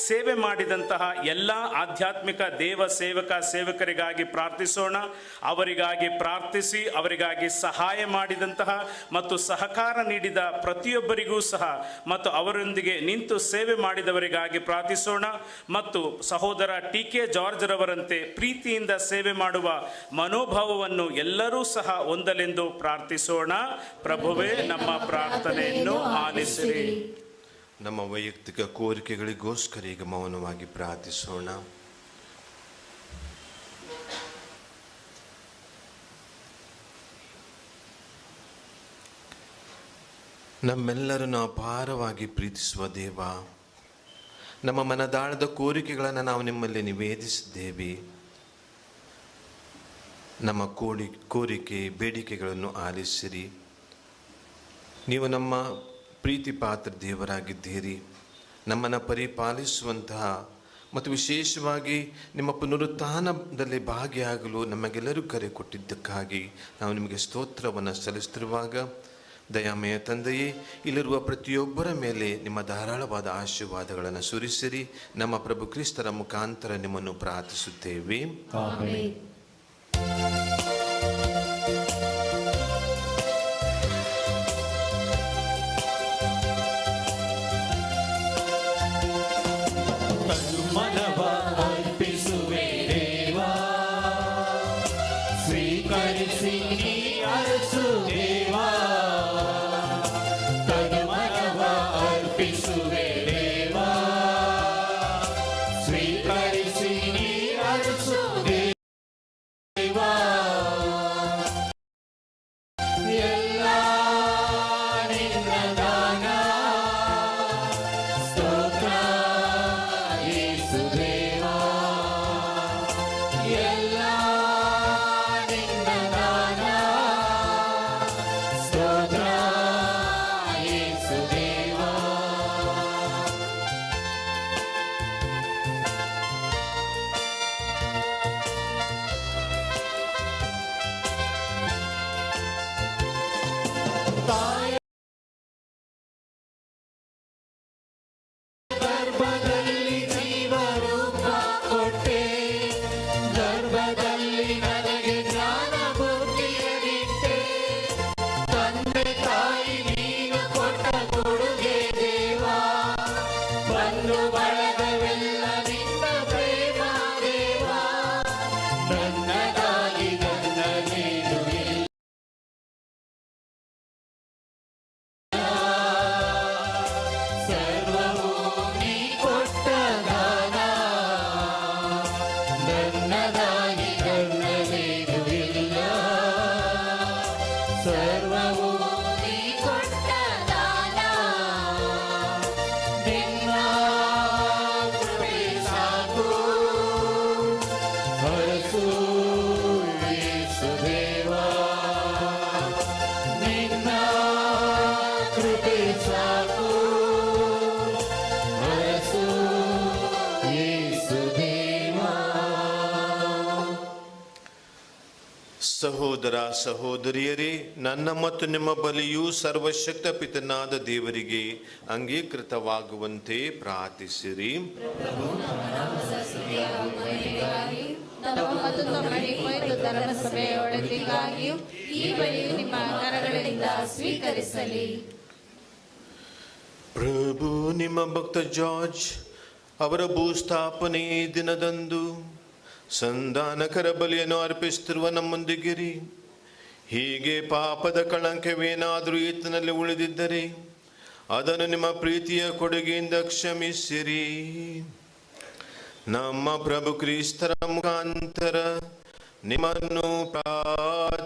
ಸೇವೆ ಮಾಡಿದಂತಹ ಎಲ್ಲ ಆಧ್ಯಾತ್ಮಿಕ ದೇವ ಸೇವಕರಿಗಾಗಿ ಪ್ರಾರ್ಥಿಸೋಣ. ಅವರಿಗಾಗಿ ಪ್ರಾರ್ಥಿಸಿ ಅವರಿಗಾಗಿ ಸಹಾಯ ಮಾಡಿದಂತಹ ಮತ್ತು ಸಹಕಾರ ನೀಡಿದ ಪ್ರತಿಯೊಬ್ಬರಿಗೂ ಸಹ ಮತ್ತು ಅವರೊಂದಿಗೆ ನಿಂತು ಸೇವೆ ಮಾಡಿದವರಿಗಾಗಿ ಪ್ರಾರ್ಥಿಸೋಣ. ಮತ್ತು ಸಹೋದರ ಟಿ.ಕೆ. ಜಾರ್ಜ್ ರವರಂತೆ ಪ್ರೀತಿಯಿಂದ ಸೇವೆ ಮಾಡುವ ಮನೋಭಾವವನ್ನು ಎಲ್ಲರೂ ಸಹ ಹೊಂದಲೆಂದು ಪ್ರಾರ್ಥಿಸೋಣ. ಪ್ರಭುವೇ ನಮ್ಮ ಪ್ರಾರ್ಥನೆಯನ್ನು ಆಲಿಸಿರಿ. ನಮ್ಮ ವೈಯಕ್ತಿಕ ಕೋರಿಕೆಗಳಿಗೋಸ್ಕರ ಈಗ ಮೌನವಾಗಿ ಪ್ರಾರ್ಥಿಸೋಣ. ನಮ್ಮೆಲ್ಲರನ್ನು ಅಪಾರವಾಗಿ ಪ್ರೀತಿಸುವ ದೇವ, ನಮ್ಮ ಮನದಾಳದ ಕೋರಿಕೆಗಳನ್ನು ನಾವು ನಿಮ್ಮಲ್ಲಿ ನಿವೇದಿಸಿದ್ದೇವೆ. ನಮ್ಮ ಕೋರಿಕೆ ಬೇಡಿಕೆಗಳನ್ನು ಆಲಿಸಿರಿ. ನೀವು ನಮ್ಮ ಪ್ರೀತಿ ಪಾತ್ರ ದೇವರಾಗಿದ್ದೀರಿ. ನಮ್ಮನ್ನು ಪರಿಪಾಲಿಸುವಂತಹ ಮತ್ತು ವಿಶೇಷವಾಗಿ ನಿಮ್ಮ ಪುನರುತ್ಥಾನದಲ್ಲಿ ಭಾಗಿಯಾಗಲು ನಮಗೆಲ್ಲರೂ ಕರೆ ಕೊಟ್ಟಿದ್ದಕ್ಕಾಗಿ ನಾವು ನಿಮಗೆ ಸ್ತೋತ್ರವನ್ನು ಸಲ್ಲಿಸುತ್ತಿರುವಾಗ, ದಯಾಮಯ ತಂದೆಯೇ, ಇಲ್ಲಿರುವ ಪ್ರತಿಯೊಬ್ಬರ ಮೇಲೆ ನಿಮ್ಮ ಧಾರಾಳವಾದ ಆಶೀರ್ವಾದಗಳನ್ನು ಸುರಿಸಿರಿ. ನಮ್ಮ ಪ್ರಭು ಕ್ರಿಸ್ತರ ಮುಖಾಂತರ ನಿಮ್ಮನ್ನು ಪ್ರಾರ್ಥಿಸುತ್ತೇವೆ. ತಾಯ ಗರ್ಭದಲ್ಲಿ ಜೀವರೂಪ ಕೊಟ್ಟೆ, ಗರ್ಭದಲ್ಲಿ ನನಗೆ ಜ್ಞಾನ ಬುದ್ಧಿಯರಿಟ್ಟೆ. ತಂದೆ ತಾಯಿ ನೀನು ಕೊಟ್ಟ ಕೊಡುಗೆ ದೇವಾ, ಬಂದು ಬಳಗವೆಲ್ಲ ನಿನ್ನ ಪ್ರೇಮ ದೇವಾ. ನನ್ನದಾಗಿ ನನ್ನದೇನು ಇಲ್ಲ, ಸರ್ವವೂ ನೀ ಕೊಟ್ಟ ದಾನ. ನನ್ನದಾಗಿ ನನ್ನದೇನು ಇಲ್ಲ, ಸರ್ವವೂ ನೀ ಕೊಟ್ಟ ದಾನ. ನಿನ್ನ ಕೃಪೆ ಸಾಕು. ಹರಸು ಯೇಸುದೇವಾ, ನಿನ್ನ ಕೃಪೆ ಸಾಕು. ಹರಸು ಯೇಸುದೇವಾ. ಸಹೋದರ ಸಹೋದರಿಯರೇ, ನನ್ನ ಮತ್ತು ನಿಮ್ಮ ಬಲಿಯು ಸರ್ವಶಕ್ತ ಪಿತನಾದ ದೇವರಿಗೆ ಅಂಗೀಕೃತವಾಗುವಂತೆ ಪ್ರಾರ್ಥಿಸಿರಿ. ನಮ್ಮ ಮತ್ತು ನಮ್ಮ ಪವಿತ್ರ ಧರ್ಮಸಭೆಯ ಒಳಿತಿಗಾಗಿಯೂ ಈ ಬಲಿಯು ನಿಮ್ಮ ಕರಗಳಿಂದ ಸ್ವೀಕರಿಸಲಿ. ಪ್ರಭು ನಿಮ್ಮ ಭಕ್ತ ಜಾರ್ಜ್ ಅವರ ಭೂಸ್ಥಾಪನೆ ದಿನದಂದು ಸಂಧಾನಕರ ಬಲಿಯನ್ನು ಅರ್ಪಿಸುತ್ತಿರುವ ನಮ್ಮೊಂದಿಗಿರಿ. ಹೀಗೆ ಪಾಪದ ಕಳಂಕವೇನಾದರೂ ಈತನಲ್ಲಿ ಉಳಿದಿದ್ದರೆ ಅದನ್ನು ನಿಮ್ಮ ಪ್ರೀತಿಯ ಕೊಡುಗೆಯಿಂದ ಕ್ಷಮಿಸಿರಿ. ನಮ್ಮ ಪ್ರಭು ಕ್ರಿಸ್ತರ ಮುಖಾಂತರ ನಿಮ್ಮನ್ನು ಪ್ರಾರ್ಥಿಸುತ್ತೇವೆ.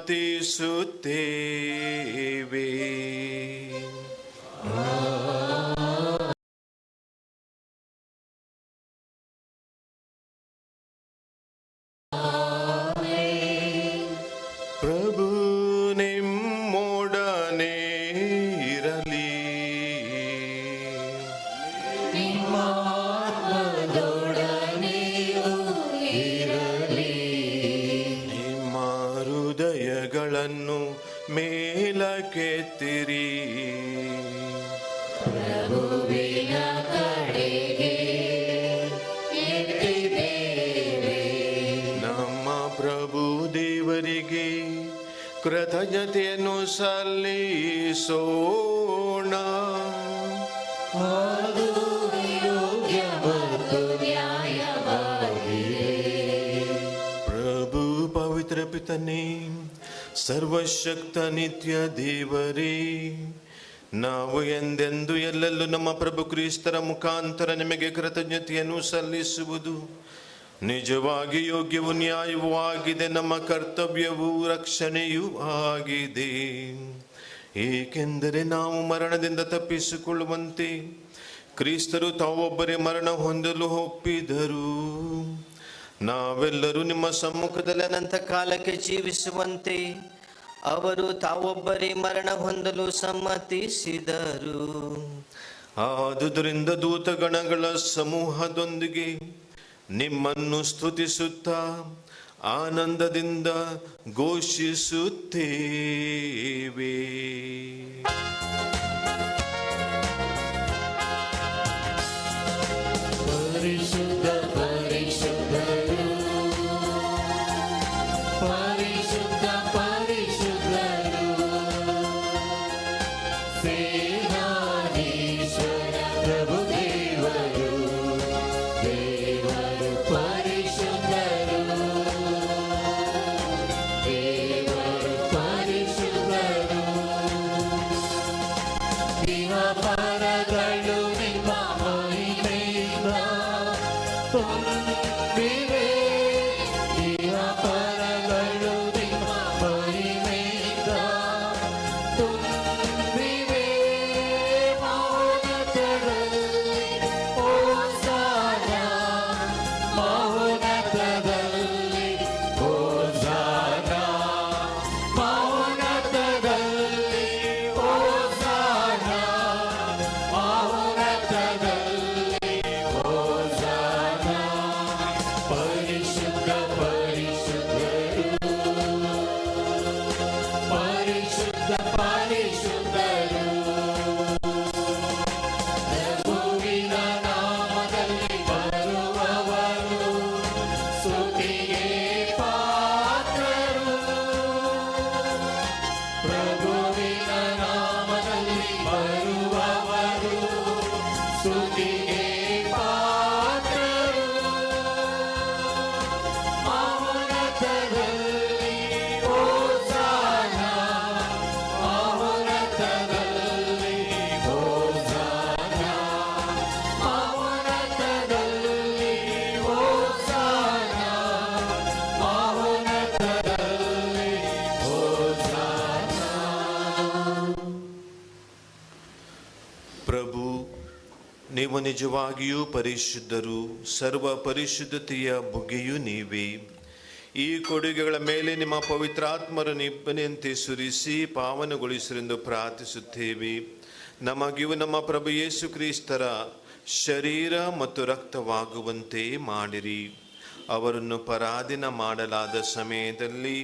ಪ್ರಭು ನಿಮ್ಮೊಡನೆ ಇರಲಿ. ನಿಮ್ಮ ಆತ್ಮದೊಡನೆಯೂ ಇರಲಿ. ನಿಮ್ಮ ಹೃದಯಗಳನ್ನು ಮೇಲಕ್ಕೆತ್ತಿರಿ. ಪ್ರಭುವಿನ ಕಡೆಗೆ ಎತ್ತಿದ್ದೇವೆ. ನಮ್ಮ ಪ್ರಭು ದೇವರಿಗೆ ಕೃತಜ್ಞತೆಯನ್ನು ಸಲ್ಲಿಸೋಣ. ಅದು ಯೋಗ್ಯ ಮತ್ತು ನ್ಯಾಯವಾಗಿದೆ. ಪ್ರಭು ಪವಿತ್ರ ಪಿತನೇ, ಸರ್ವಶಕ್ತ ನಿತ್ಯ ದೇವರೇ, ನಾವು ಎಂದೆಂದು ಎಲ್ಲೆಲ್ಲೂ ನಮ್ಮ ಪ್ರಭು ಕ್ರಿಸ್ತರ ಮುಖಾಂತರ ನಿಮಗೆ ಕೃತಜ್ಞತೆಯನ್ನು ಸಲ್ಲಿಸುವುದು ನಿಜವಾಗಿ ಯೋಗ್ಯವೂ ನ್ಯಾಯವೂ ಆಗಿದೆ. ನಮ್ಮ ಕರ್ತವ್ಯವೂ ರಕ್ಷಣೆಯೂ ಆಗಿದೆ. ಏಕೆಂದರೆ ನಾವು ಮರಣದಿಂದ ತಪ್ಪಿಸಿಕೊಳ್ಳುವಂತೆ ಕ್ರಿಸ್ತರು ತಾವೊಬ್ಬರೇ ಮರಣ ಹೊಂದಲು ಒಪ್ಪಿದರು. ನಾವೆಲ್ಲರೂ ನಿಮ್ಮ ಸಮ್ಮುಖದಲ್ಲಿ ಅನಂತ ಕಾಲಕ್ಕೆ ಜೀವಿಸುವಂತೆ ಅವರು ತಾವೊಬ್ಬರೇ ಮರಣ ಹೊಂದಲು ಸಮ್ಮತಿಸಿದರು. ಆದುದರಿಂದ ದೂತಗಣಗಳ ಸಮೂಹದೊಂದಿಗೆ ನಿಮ್ಮನ್ನು ಸ್ತುತಿಸುತ್ತಾ ಆನಂದದಿಂದ ಘೋಷಿಸುತ್ತೇವೆ. ಪರಿಶುದ್ಧ ಪರಿಶುದ್ಧರು, ಪರಿಶುದ್ಧ ಪರಿಶುದ್ಧರು, ಸೇನಾಧೀಶ್ವರ ಪ್ರಭು ದೇವರು, ದೇವರು ಪರಿಶುದ್ಧರು, ದೇವರು ಪರಿಶುದ್ಧರು. ದಿವಪರಗಳು ನಿಮ್ಮ ಮಹಿಮೆಯಿಂದ ತುಂಬಿವೆ. ದಿವಪರಗಳು ನಿಮ್ಮ ಮಹಿಮೆಯಿಂದ ತುಂಬಿವೆ. ನೀವು ನಿಜವಾಗಿಯೂ ಪರಿಶುದ್ಧರು, ಸರ್ವ ಪರಿಶುದ್ಧತೆಯ ಬುಗ್ಗೆಯೂ ನೀವೇ. ಈ ಕೊಡುಗೆಗಳ ಮೇಲೆ ನಿಮ್ಮ ಪವಿತ್ರಾತ್ಮರ ನಿಬ್ಬನೆಯಂತೆ ಸುರಿಸಿ ಪಾವನಗೊಳಿಸಲೆಂದು ಪ್ರಾರ್ಥಿಸುತ್ತೇವೆ. ನಮಗಿವು ನಮ್ಮ ಪ್ರಭು ಯೇಸು ಕ್ರಿಸ್ತರ ಶರೀರ ಮತ್ತು ರಕ್ತವಾಗುವಂತೆ ಮಾಡಿರಿ. ಅವರನ್ನು ಪರಾಧೀನ ಮಾಡಲಾದ ಸಮಯದಲ್ಲಿ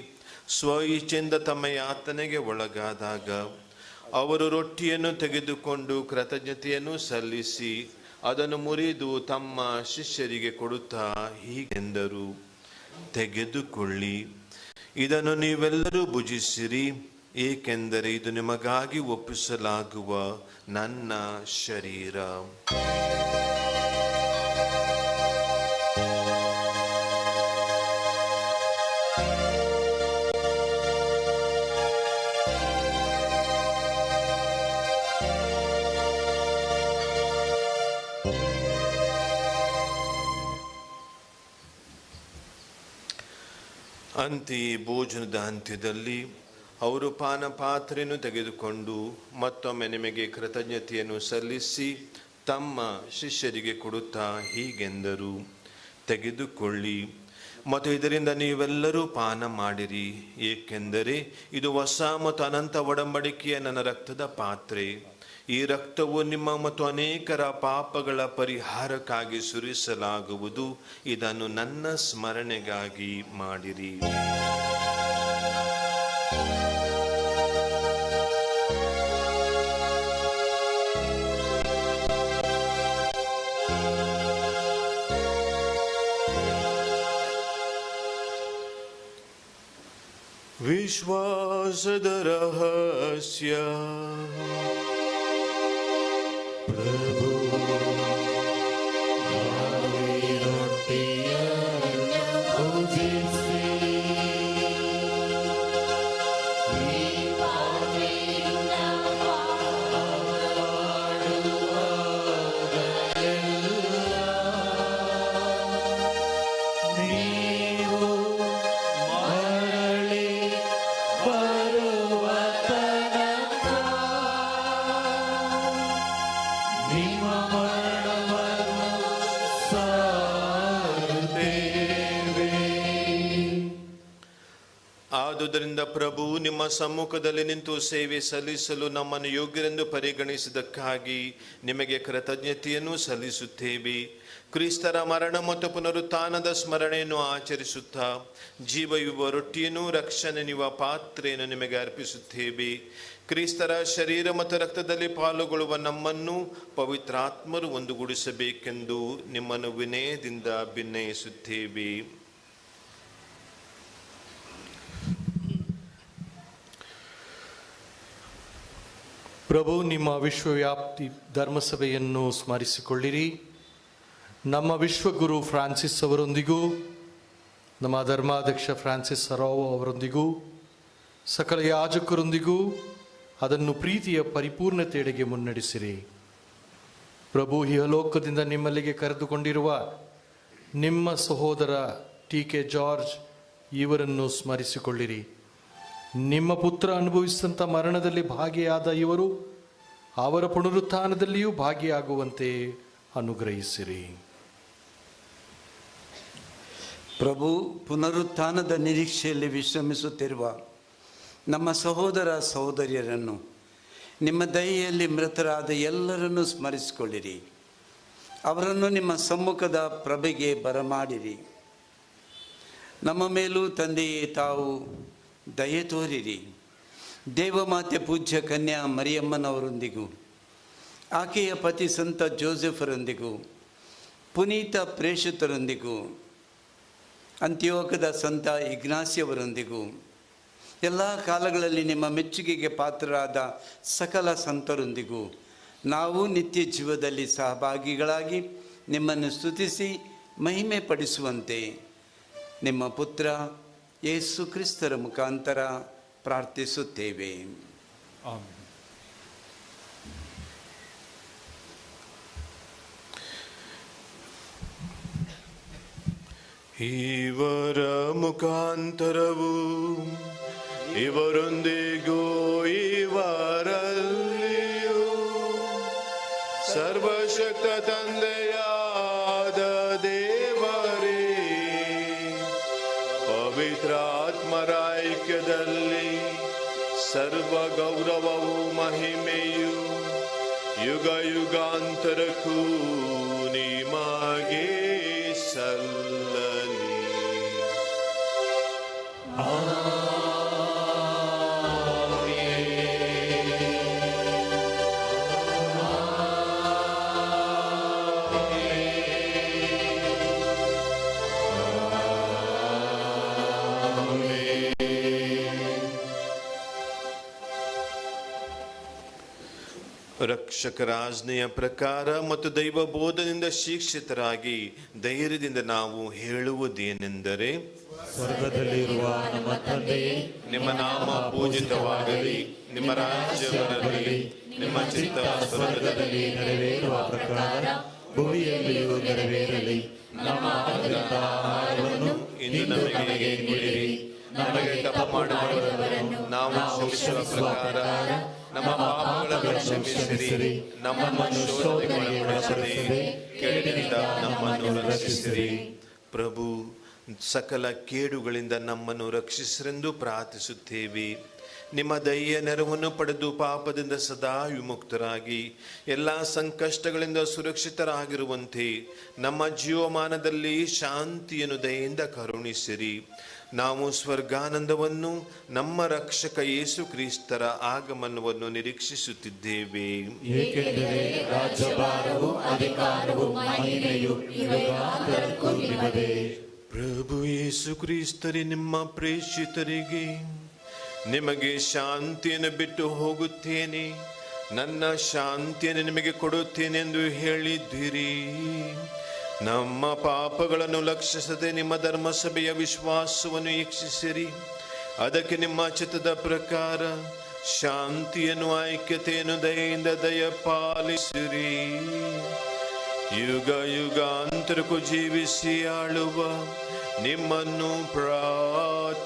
ಸ್ವ ಇಚ್ಛೆಯಿಂದ ತಮ್ಮ ಯಾತನೆಗೆ ಒಳಗಾದಾಗ ಅವರು ರೊಟ್ಟಿಯನ್ನು ತೆಗೆದುಕೊಂಡು ಕೃತಜ್ಞತೆಯನ್ನು ಸಲ್ಲಿಸಿ ಅದನ್ನು ಮುರಿದು ತಮ್ಮ ಶಿಷ್ಯರಿಗೆ ಕೊಡುತ್ತಾ ಹೀಗೆಂದರು, ತೆಗೆದುಕೊಳ್ಳಿ, ಇದನ್ನು ನೀವೆಲ್ಲರೂ ಭುಜಿಸಿರಿ, ಏಕೆಂದರೆ ಇದು ನಿಮಗಾಗಿ ಒಪ್ಪಿಸಲಾಗುವ ನನ್ನ ಶರೀರ. ಅಂತೆಯೇ ಭೋಜನದ ಅಂತ್ಯದಲ್ಲಿ ಅವರು ಪಾನಪಾತ್ರೆಯನ್ನು ತೆಗೆದುಕೊಂಡು ಮತ್ತೊಮ್ಮೆ ನಿಮಗೆ ಕೃತಜ್ಞತೆಯನ್ನು ಸಲ್ಲಿಸಿ ತಮ್ಮ ಶಿಷ್ಯರಿಗೆ ಕೊಡುತ್ತಾ ಹೀಗೆಂದರು, ತೆಗೆದುಕೊಳ್ಳಿ ಮತ್ತು ಇದರಿಂದ ನೀವೆಲ್ಲರೂ ಪಾನ ಮಾಡಿರಿ, ಏಕೆಂದರೆ ಇದು ಹೊಸ ಮತ್ತು ಅನಂತ ಒಡಂಬಡಿಕೆಯ ನನ್ನ ರಕ್ತದ ಪಾತ್ರೆ. ಈ ರಕ್ತವು ನಿಮ್ಮ ಮತ್ತು ಅನೇಕರ ಪಾಪಗಳ ಪರಿಹಾರಕ್ಕಾಗಿ ಸುರಿಸಲಾಗುವುದು. ಇದನ್ನು ನನ್ನ ಸ್ಮರಣೆಗಾಗಿ ಮಾಡಿರಿ. ವಿಶ್ವಾಸದ ರಹಸ್ಯ. ಪ್ರಭು ರೊಟ್ಟಿಯನ್ನು ಭುಜಿಸಿ ಈ ಪಾತ್ರೆಯಿಂದ ನೀವು ಮರಳಿ ಬರುವ ತನಕ ನಿಮ್ಮ ಮರಣವನ್ನು ಸಾರುತ್ತೇವೆ. ಆದುದರಿಂದ ಪ್ರಭು ನಿಮ್ಮ ಸಮ್ಮುಖದಲ್ಲಿ ನಿಂತು ಸೇವೆ ಸಲ್ಲಿಸಲು ನಮ್ಮನ್ನು ಯೋಗ್ಯರೆಂದು ಪರಿಗಣಿಸಿದ್ದಕ್ಕಾಗಿ ನಿಮಗೆ ಕೃತಜ್ಞತೆಯನ್ನು ಸಲ್ಲಿಸುತ್ತೇವೆ. ಕ್ರಿಸ್ತರ ಮರಣ ಮತ್ತು ಪುನರುತ್ಥಾನದ ಸ್ಮರಣೆಯನ್ನು ಆಚರಿಸುತ್ತಾ ಜೀವಯುವ ರೊಟ್ಟಿಯನ್ನು ರಕ್ಷಣೆ ನೀಡುವ ಪಾತ್ರೆಯನ್ನು ನಿಮಗೆ ಅರ್ಪಿಸುತ್ತೇವೆ. ಕ್ರಿಸ್ತರ ಶರೀರ ಮತ್ತು ರಕ್ತದಲ್ಲಿ ಪಾಲುಗೊಳ್ಳುವ ನಮ್ಮನ್ನು ಪವಿತ್ರಾತ್ಮರು ಒಂದುಗೂಡಿಸಬೇಕೆಂದು ನಿಮ್ಮನ್ನು ವಿನಯದಿಂದ ಭಿನ್ನಯಿಸುತ್ತೇವೆ. ಪ್ರಭು, ನಿಮ್ಮ ವಿಶ್ವವ್ಯಾಪ್ತಿ ಧರ್ಮಸಭೆಯನ್ನು ಸ್ಮರಿಸಿಕೊಳ್ಳಿರಿ. ನಮ್ಮ ವಿಶ್ವಗುರು ಫ್ರಾನ್ಸಿಸ್ ಅವರೊಂದಿಗೂ ನಮ್ಮ ಧರ್ಮಾಧ್ಯಕ್ಷ ಫ್ರಾನ್ಸಿಸ್ ಸರಾವೋ ಅವರೊಂದಿಗೂ ಸಕಲ ಯಾಜಕರೊಂದಿಗೂ ಅದನ್ನು ಪ್ರೀತಿಯ ಪರಿಪೂರ್ಣತೆಯೆಡೆಗೆ ಮುನ್ನಡೆಸಿರಿ. ಪ್ರಭು, ಇಹಲೋಕದಿಂದ ನಿಮ್ಮಲ್ಲಿಗೆ ಕರೆದುಕೊಂಡಿರುವ ನಿಮ್ಮ ಸಹೋದರ ಟಿ.ಕೆ. ಜಾರ್ಜ್ ಇವರನ್ನು ಸ್ಮರಿಸಿಕೊಳ್ಳಿರಿ. ನಿಮ್ಮ ಪುತ್ರ ಅನುಭವಿಸಿದಂಥ ಮರಣದಲ್ಲಿ ಭಾಗಿಯಾದ ಇವರು ಅವರ ಪುನರುತ್ಥಾನದಲ್ಲಿಯೂ ಭಾಗಿಯಾಗುವಂತೆ ಅನುಗ್ರಹಿಸಿರಿ. ಪ್ರಭು, ಪುನರುತ್ಥಾನದ ನಿರೀಕ್ಷೆಯಲ್ಲಿ ವಿಶ್ರಮಿಸುತ್ತಿರುವ ನಮ್ಮ ಸಹೋದರ ಸಹೋದರಿಯರನ್ನು, ನಿಮ್ಮ ದಯೆಯಲ್ಲಿ ಮೃತರಾದ ಎಲ್ಲರನ್ನೂ ಸ್ಮರಿಸಿಕೊಳ್ಳಿರಿ. ಅವರನ್ನು ನಿಮ್ಮ ಸಮ್ಮುಖದ ಪ್ರಭೆಗೆ ಬರಮಾಡಿರಿ. ನಮ್ಮ ಮೇಲೂ ತಂದೆಯೇ ತಾವು ದಯೆ ತೋರಿರಿ. ದೇವಮಾತೆ ಪೂಜ್ಯ ಕನ್ಯಾ ಮರಿಯಮ್ಮನವರೊಂದಿಗೂ ಆಕೆಯ ಪತಿ ಸಂತ ಜೋಸೆಫರೊಂದಿಗೂ ಪುನೀತ ಪ್ರೇಷಿತರೊಂದಿಗೂ ಅಂತ್ಯೋಕದ ಸಂತ ಇಗ್ನಾಸಿಯವರೊಂದಿಗೂ ಎಲ್ಲ ಕಾಲಗಳಲ್ಲಿ ನಿಮ್ಮ ಮೆಚ್ಚುಗೆಗೆ ಪಾತ್ರರಾದ ಸಕಲ ಸಂತರೊಂದಿಗೂ ನಾವು ನಿತ್ಯ ಜೀವದಲ್ಲಿ ಸಹಭಾಗಿಗಳಾಗಿ ನಿಮ್ಮನ್ನು ಸ್ತುತಿಸಿ ಮಹಿಮೆ ಪಡಿಸುವಂತೆ ನಿಮ್ಮ ಪುತ್ರ ಯೇಸು ಕ್ರಿಸ್ತರ ಮುಖಾಂತರ ಪ್ರಾರ್ಥಿಸುತ್ತೇವೆ. ಆಮೆನ್. ಇವರ ಮುಖಾಂತರವು ಇವರೊಂದಿಗೂ ಇವರಲ್ಲಿಯೂ ಸರ್ವಶಕ್ತ ತಂದೆಯಾದ ದೇವರೇ, ಪವಿತ್ರಾತ್ಮರ ಐಕ್ಯದಲ್ಲಿ ಸರ್ವ ಗೌರವವು ಮಹಿಮೆಯು ಯುಗ ಯುಗಾಂತರಕ್ಕೂ ನಿಮಗೆ ಸಲ್ಲಲಿ. ರಕ್ಷಕರ ಆಜ್ಞೆಯ ಪ್ರಕಾರ ಮತ್ತು ದೈವ ಬೋಧನೆಯಿಂದ ಶಿಕ್ಷಿತರಾಗಿ ಧೈರ್ಯದಿಂದ ನಾವು ಹೇಳುವುದೇನೆಂದರೆ, ಸ್ವರ್ಗದಲ್ಲಿರುವ ನಮ್ಮ ತಂದೆಯೇ, ನಿಮ್ಮ ನಾಮ ಪೂಜಿತವಾಗಲಿ, ನಿಮ್ಮ ರಾಜ್ಯ ಬರಲಿ, ನಿಮ್ಮ ಚಿತ್ತ ಸ್ವರ್ಗದಲ್ಲಿ ನೆರವೇರುವ ಪ್ರಕಾರ ಭೂಮಿಯಲ್ಲಿಯೂ ನೆರವೇರಲಿ. ನಮ್ಮ ಅಗತ್ಯ ಆಹಾರವನ್ನು ಇಂದು ನಮಗೆ ಕೊಡಿರಿ. ನಮಗೆ ತಪ್ಪು ಮಾಡುವವರನ್ನು ನಾವು ಕ್ಷಮಿಸುವ ಪ್ರಕಾರ ನಮ್ಮ ಪಾಪಗಳನ್ನು ಕ್ಷಮಿಸಿರಿ. ನಮ್ಮನ್ನು ಶೋಧನೆಗೆ ಒಳಪಡಿಸದೆ ಕೇಡಿನಿಂದ ನಮ್ಮನ್ನು ರಕ್ಷಿಸಿರಿ. ಪ್ರಭು, ಸಕಲ ಕೇಡುಗಳಿಂದ ನಮ್ಮನ್ನು ರಕ್ಷಿಸರೆಂದು ಪ್ರಾರ್ಥಿಸುತ್ತೇವೆ. ನಿಮ್ಮ ದಯೆಯ ನೆರವನ್ನು ಪಡೆದು ಪಾಪದಿಂದ ಸದಾ ವಿಮುಕ್ತರಾಗಿ ಎಲ್ಲ ಸಂಕಷ್ಟಗಳಿಂದ ಸುರಕ್ಷಿತರಾಗಿರುವಂತೆ ನಮ್ಮ ಜೀವಮಾನದಲ್ಲಿ ಶಾಂತಿಯನ್ನು ದಯೆಯಿಂದ ಕರುಣಿಸಿರಿ. ನಾವು ಸ್ವರ್ಗಾನಂದವನ್ನು, ನಮ್ಮ ರಕ್ಷಕ ಯೇಸು ಕ್ರಿಸ್ತರ ಆಗಮನವನ್ನು ನಿರೀಕ್ಷಿಸುತ್ತಿದ್ದೇವೆ. ಏಕೆಂದರೆ ರಾಜ್ಯಭಾರವು, ಅಧಿಕಾರವು, ಮಹಿಮೆಯು ಯುಗಾಂತರಕ್ಕೂ ನಿಮ್ಮದೇ. ಪ್ರಭು ಯೇಸು ಕ್ರಿಸ್ತರೇ, ನಿಮ್ಮ ಪ್ರೇಷಿತರಿಗೆ ನಿಮಗೆ ಶಾಂತಿಯನ್ನು ಬಿಟ್ಟು ಹೋಗುತ್ತೇನೆ, ನನ್ನ ಶಾಂತಿಯನ್ನು ನಿಮಗೆ ಕೊಡುತ್ತೇನೆ ಎಂದು ಹೇಳಿದ್ದೀರಿ. ನಮ್ಮ ಪಾಪಗಳನ್ನು ಲಕ್ಷಿಸದೆ ನಿಮ್ಮ ಧರ್ಮಸಭೆಯ ವಿಶ್ವಾಸವನ್ನು ವೀಕ್ಷಿಸಿರಿ. ಅದಕ್ಕೆ ನಿಮ್ಮ ಚಿತ್ತದ ಪ್ರಕಾರ ಶಾಂತಿಯನ್ನು, ಐಕ್ಯತೆಯನ್ನು ದಯೆಯಿಂದ ದಯಪಾಲಿಸಿರಿ. ಯುಗ ಯುಗಾಂತರಕ್ಕೂ ಜೀವಿಸಿ ಆಳುವ ನಿಮ್ಮನ್ನು ಪ್ರಾರ್ಥಿಸುತ್ತೇವೆ.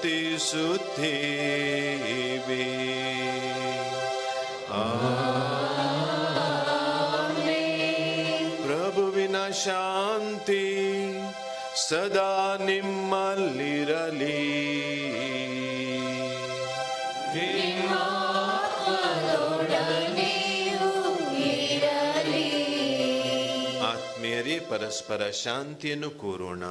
ಪ್ರಭುವಿನ ಶಾಂತಿ ಸದಾ ನಿಮ್ಮಲ್ಲಿರಲಿ. ಆತ್ಮೀಯರೇ, ಪರಸ್ಪರ ಶಾಂತಿಯನ್ನು ಕೋರೋಣ.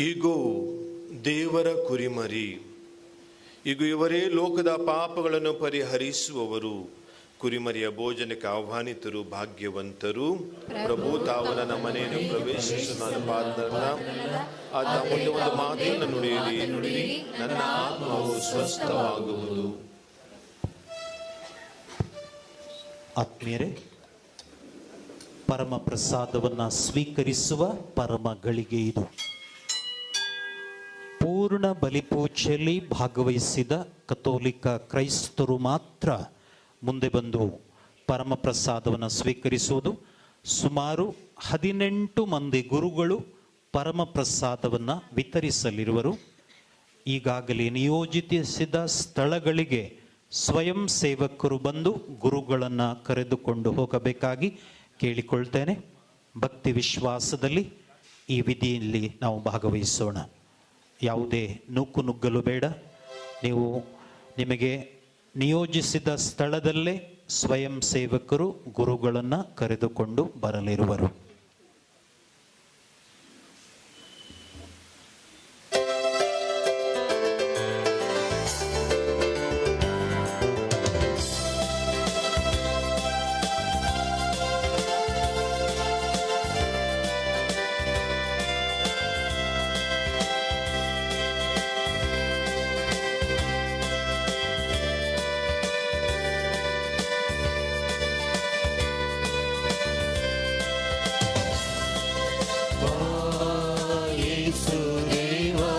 ಈಗೋ ದೇವರ ಕುರಿಮರಿ, ಈಗ ಇವರೇ ಲೋಕದ ಪಾಪಗಳನ್ನು ಪರಿಹರಿಸುವವರು. ಕುರಿಮರಿಯ ಭೋಜನಕ್ಕೆ ಆಹ್ವಾನಿತರು ಭಾಗ್ಯವಂತರು. ಪ್ರಭು ತಾವು ನನ್ನ ಮನೆಯನ್ನು ಪ್ರವೇಶಿಸಲು ನಾನು ಪಾತ್ರನಲ್ಲ. ಆತ ಮುಂದೆ ಒಂದು ಮಾತನ್ನು ನುಡಿಯಿರಿ, ನನ್ನ ಆತ್ಮವು ಸ್ವಸ್ಥವಾಗುವುದು. ಆತ್ಮೀಯರೇ, ಪರಮ ಪ್ರಸಾದವನ್ನ ಸ್ವೀಕರಿಸುವ ಪರಮ ಗಳಿಗೆ ಇದು. ಪೂರ್ಣ ಬಲಿಪೂಜೆಯಲ್ಲಿ ಭಾಗವಹಿಸಿದ ಕಥೋಲಿಕ ಕ್ರೈಸ್ತರು ಮಾತ್ರ ಮುಂದೆ ಬಂದು ಪರಮ ಪ್ರಸಾದವನ್ನು ಸ್ವೀಕರಿಸುವುದು. ಸುಮಾರು 18 ಮಂದಿ ಗುರುಗಳು ಪರಮ ಪ್ರಸಾದವನ್ನು ವಿತರಿಸಲಿರುವರು. ಈಗಾಗಲೇ ನಿಯೋಜಿಸಿದ ಸ್ಥಳಗಳಿಗೆ ಸ್ವಯಂ ಸೇವಕರು ಬಂದು ಗುರುಗಳನ್ನು ಕರೆದುಕೊಂಡು ಹೋಗಬೇಕಾಗಿ ಕೇಳಿಕೊಳ್ತೇನೆ. ಭಕ್ತಿ ವಿಶ್ವಾಸದಲ್ಲಿ ಈ ವಿಧಿಯಲ್ಲಿ ನಾವು ಭಾಗವಹಿಸೋಣ. ಯಾವುದೇ ನೂಕುನುಗ್ಗಲು ಬೇಡ. ನೀವು ನಿಮಗೆ ನಿಯೋಜಿಸಿದ ಸ್ಥಳದಲ್ಲೇ ಸ್ವಯಂ ಸೇವಕರು ಗುರುಗಳನ್ನು ಕರೆದುಕೊಂಡು ಬರಲಿರುವರು. ದೇವಾ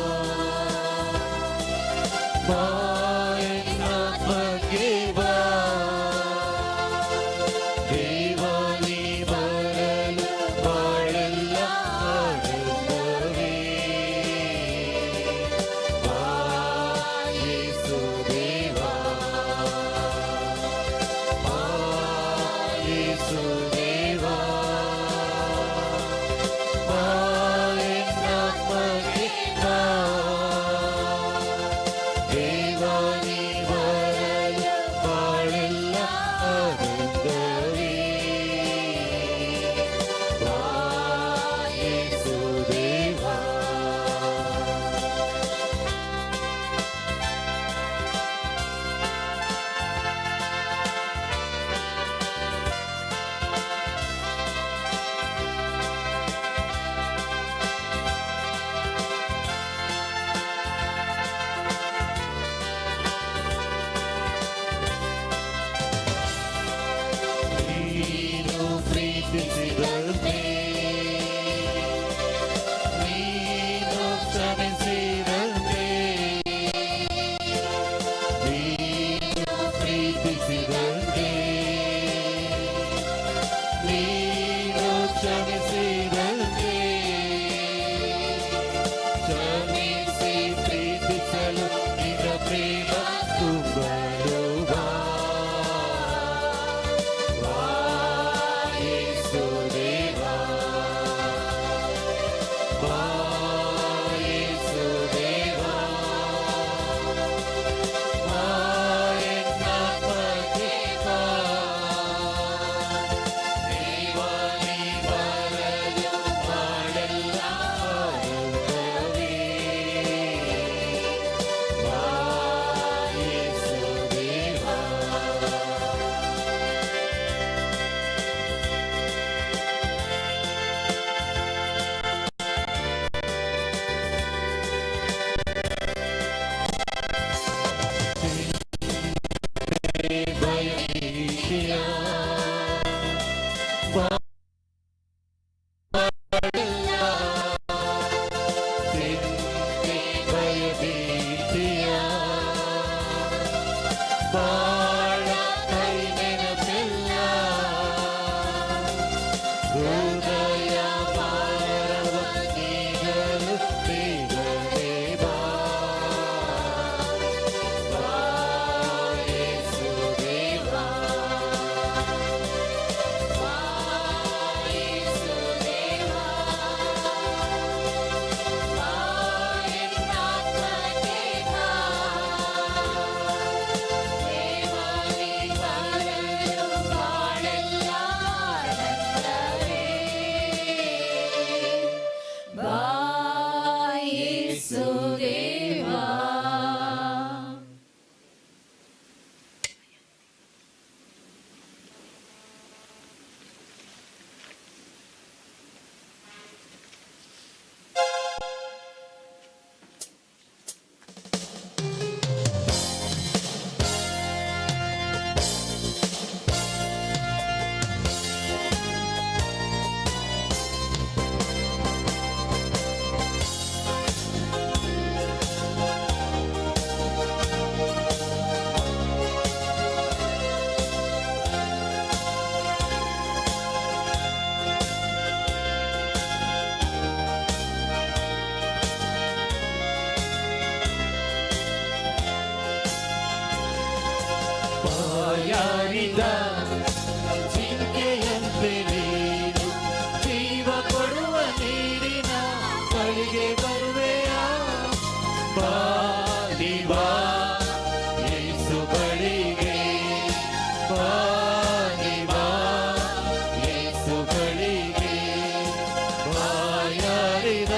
ಬಾಯಾರಿದ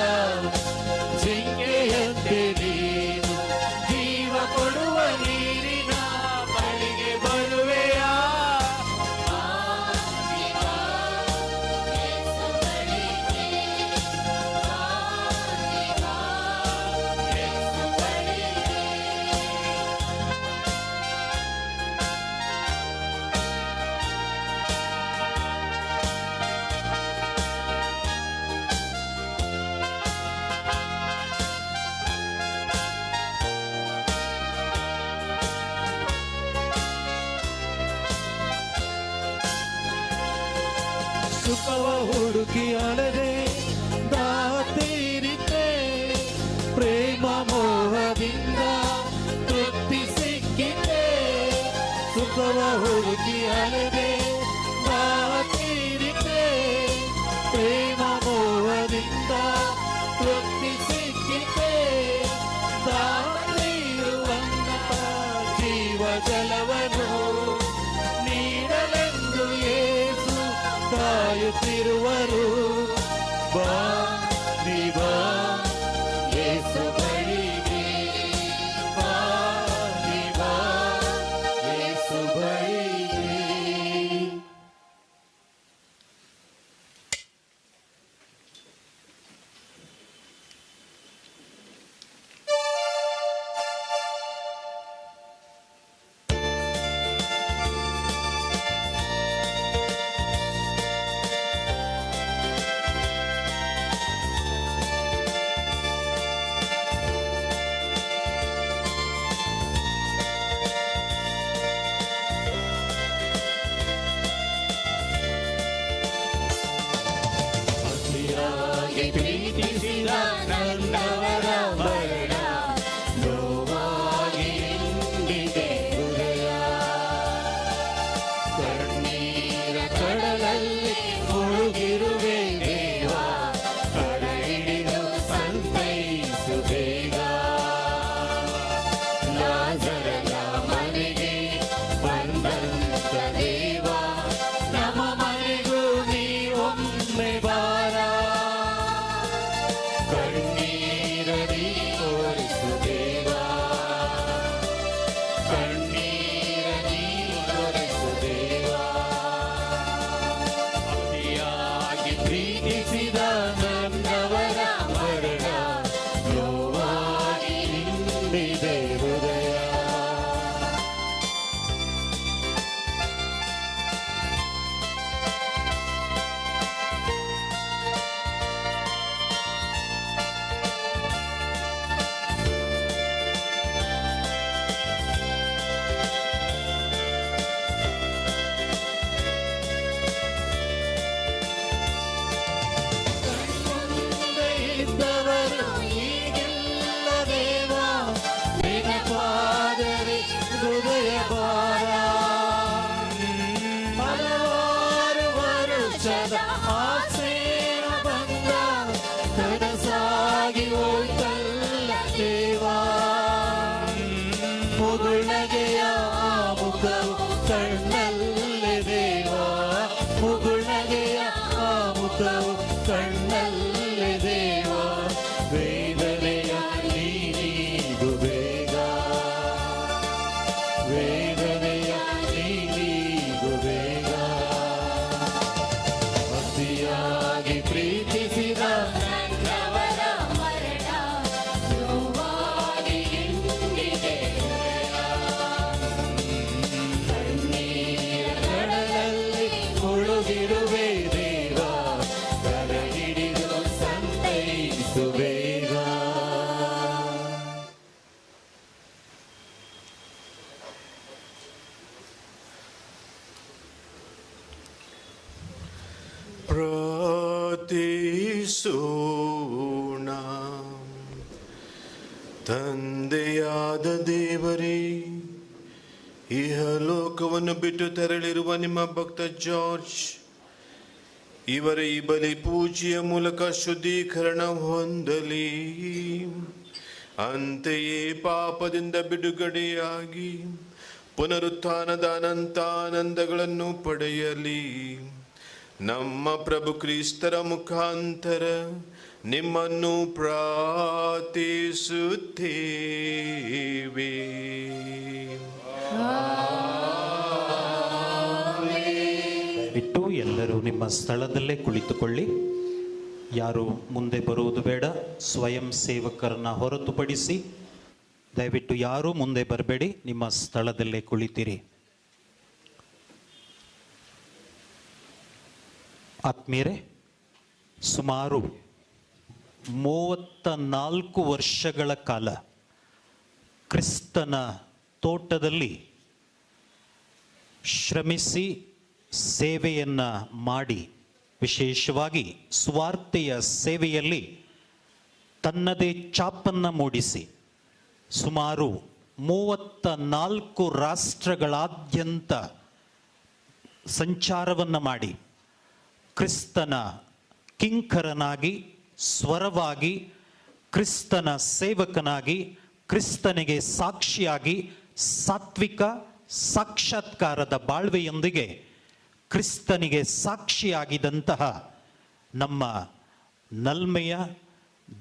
ಜಿಂಕೆಯಂತೆ ನೀನು ಜೀವ ಕೊಡುವ ನೀರಿನ ಬಳಿಗೆ ಬರುವೆಯಾ? ಸುಖವ ಹುಡುಕಿ ಅಳದೆ ದಾತೀರಿತೆ ಪ್ರೇಮ ಮೋಹದಿಂದ ತೃಪ್ತಿ ಸಿಕ್ಕಿತೆ. ಸುಖವ ಹುಡುಕಿ ಅಳದೆ ದಾತೀರಿತೆ ಪ್ರೇಮ ಮೋಹದಿಂದ ತೃಪ್ತಿ ಸಿಕ್ಕಿತೆ. ದಾಟಿರುವಂತ ಜೀವ ಜಲವನ್ನು ನೀಡಲೆಂದು ಯೇಸು ಕಾಯುತ್ತಿರುವರು. ಬಾ ನೀ ಬಾ ಯೇಸು ಬಳಿಗೆ, ಬಾ ನೀ ಬಾ ಯೇಸು ಬಳಿಗೆ. ಪ್ರೀತಿಸಿದ ನನ್ನವರ ಮರಣ ನೋವಾಗಿ ಎಂದಿದೆ ಹೃದಯ. ಕಣ್ಣೀರ ಕಡಲಲ್ಲಿ ಮುಳುಗಿರುವೆ ದೇವ, ಕಡ ಹಿಡಿದು ಸಂತೈಸು ಬೇಗ. ಲಾಜರನ ಮನೆಗೆ ಬಂದಂತ ದೇವ, ನಮ್ಮ ಮನೆಗೂ ನೀವೊಮ್ಮೆ ಬಾರ. ಕಣ್ಣೀರದಿ ತೋರಿಸು ದೇವ, ಕಣ್ಣೀರದಿ ತೋರಿಸು ದೇವ. ಅತಿಯಾಗಿ ಪ್ರೀತಿಸಿದ ನನ್ನವರ ಮರಣ ನೋವಾಗಿ ಹಿಂದಿದೆ ಹೃದಯ. ಇದ್ದವರು ಈಗಿಲ್ಲ ದೇವ, ನೆನಪಾದರೆ ಹೃದಯ ಭಾರ. ಹಲವಾರು ವರುಷದ ಆಸೆಯ ಬಂದ ಕನಸಾಗಿ ಹೋಯ್ತಲ್ಲ ದೇವ. ಮುಗುಳಗೆಯ ಮುಖವು ಕಣ್ಣಲ್ಲೇ ದೇವ, ಮುಗುಳಗೆಯ ಮುಖವು ಕಣ್ಣಲ್ಲೇ ದೇವ. ವೇದನೆಯ ನೀನೀಗು ಬೇಗ, ವೇದನೆಯ ನೀನೀಗು ಬೇಗ. ಅತಿಯಾಗಿ ಪ್ರೀತಿಸಿದ ನನ್ನವರ ಮರಣ ನೋವಾಗಿ ಹಿಂದಿದೆ ಹೃದಯ. ಕಣ್ಣೀರ ಕಡಲಲ್ಲಿ ಮುಳುಗಿರುವೆ ದೇವ, ಕರ ಹಿಡಿದು ಸಂತೈಸು ಬೇಗ. ಪ್ರಾರ್ಥಿಸೋಣ. ತಂದೆಯಾದ ದೇವರೇ, ಇಹಲೋಕವನ್ನು ಬಿಟ್ಟು ತೆರಳಿರುವ ನಿಮ್ಮ ಭಕ್ತ ಜಾರ್ಜ್ ಇವರ ಈ ಬಲಿ ಪೂಜೆಯ ಮೂಲಕ ಶುದ್ಧೀಕರಣ ಹೊಂದಲಿ. ಅಂತೆಯೇ ಪಾಪದಿಂದ ಬಿಡುಗಡೆಯಾಗಿ ಪುನರುತ್ಥಾನದ ಅನಂತಾನಂದಗಳನ್ನು ಪಡೆಯಲಿ. ನಮ್ಮ ಪ್ರಭು ಕ್ರಿಸ್ತರ ಮುಖಾಂತರ ನಿಮ್ಮನ್ನು ಪ್ರಾರ್ಥಿಸುತ್ತೇವೆ. ಬಿಟ್ಟು ಎಲ್ಲರೂ ನಿಮ್ಮ ಸ್ಥಳದಲ್ಲೇ ಕುಳಿತುಕೊಳ್ಳಿ. ಯಾರು ಮುಂದೆ ಬರುವುದು ಬೇಡ. ಸ್ವಯಂ ಸೇವಕರನ್ನ ಹೊರತುಪಡಿಸಿ ದಯವಿಟ್ಟು ಯಾರೂ ಮುಂದೆ ಬರಬೇಡಿ, ನಿಮ್ಮ ಸ್ಥಳದಲ್ಲೇ ಕುಳಿತಿರಿ. ಆತ್ಮೀಯರೇ, ಸುಮಾರು 34 ವರ್ಷಗಳ ಕಾಲ ಕ್ರಿಸ್ತನ ತೋಟದಲ್ಲಿ ಶ್ರಮಿಸಿ ಸೇವೆಯನ್ನ ಮಾಡಿ, ವಿಶೇಷವಾಗಿ ಸ್ವಾರ್ಥೆಯ ಸೇವೆಯಲ್ಲಿ ತನ್ನದೇ ಛಾಪನ್ನ ಮೂಡಿಸಿ ಸುಮಾರು 34 ರಾಷ್ಟ್ರಗಳಾದ್ಯಂತ ಸಂಚಾರವನ್ನು ಮಾಡಿ ಕ್ರಿಸ್ತನ ಕಿಂಕರನಾಗಿ, ಸ್ವರವಾಗಿ, ಕ್ರಿಸ್ತನ ಸೇವಕನಾಗಿ, ಕ್ರಿಸ್ತನಿಗೆ ಸಾಕ್ಷಿಯಾಗಿ, ಸಾತ್ವಿಕ ಸಾಕ್ಷಾತ್ಕಾರದ ಬಾಳ್ವೆಯೊಂದಿಗೆ ಕ್ರಿಸ್ತನಿಗೆ ಸಾಕ್ಷಿಯಾಗಿದ್ದಂತಹ ನಮ್ಮ ನಲ್ಮೆಯ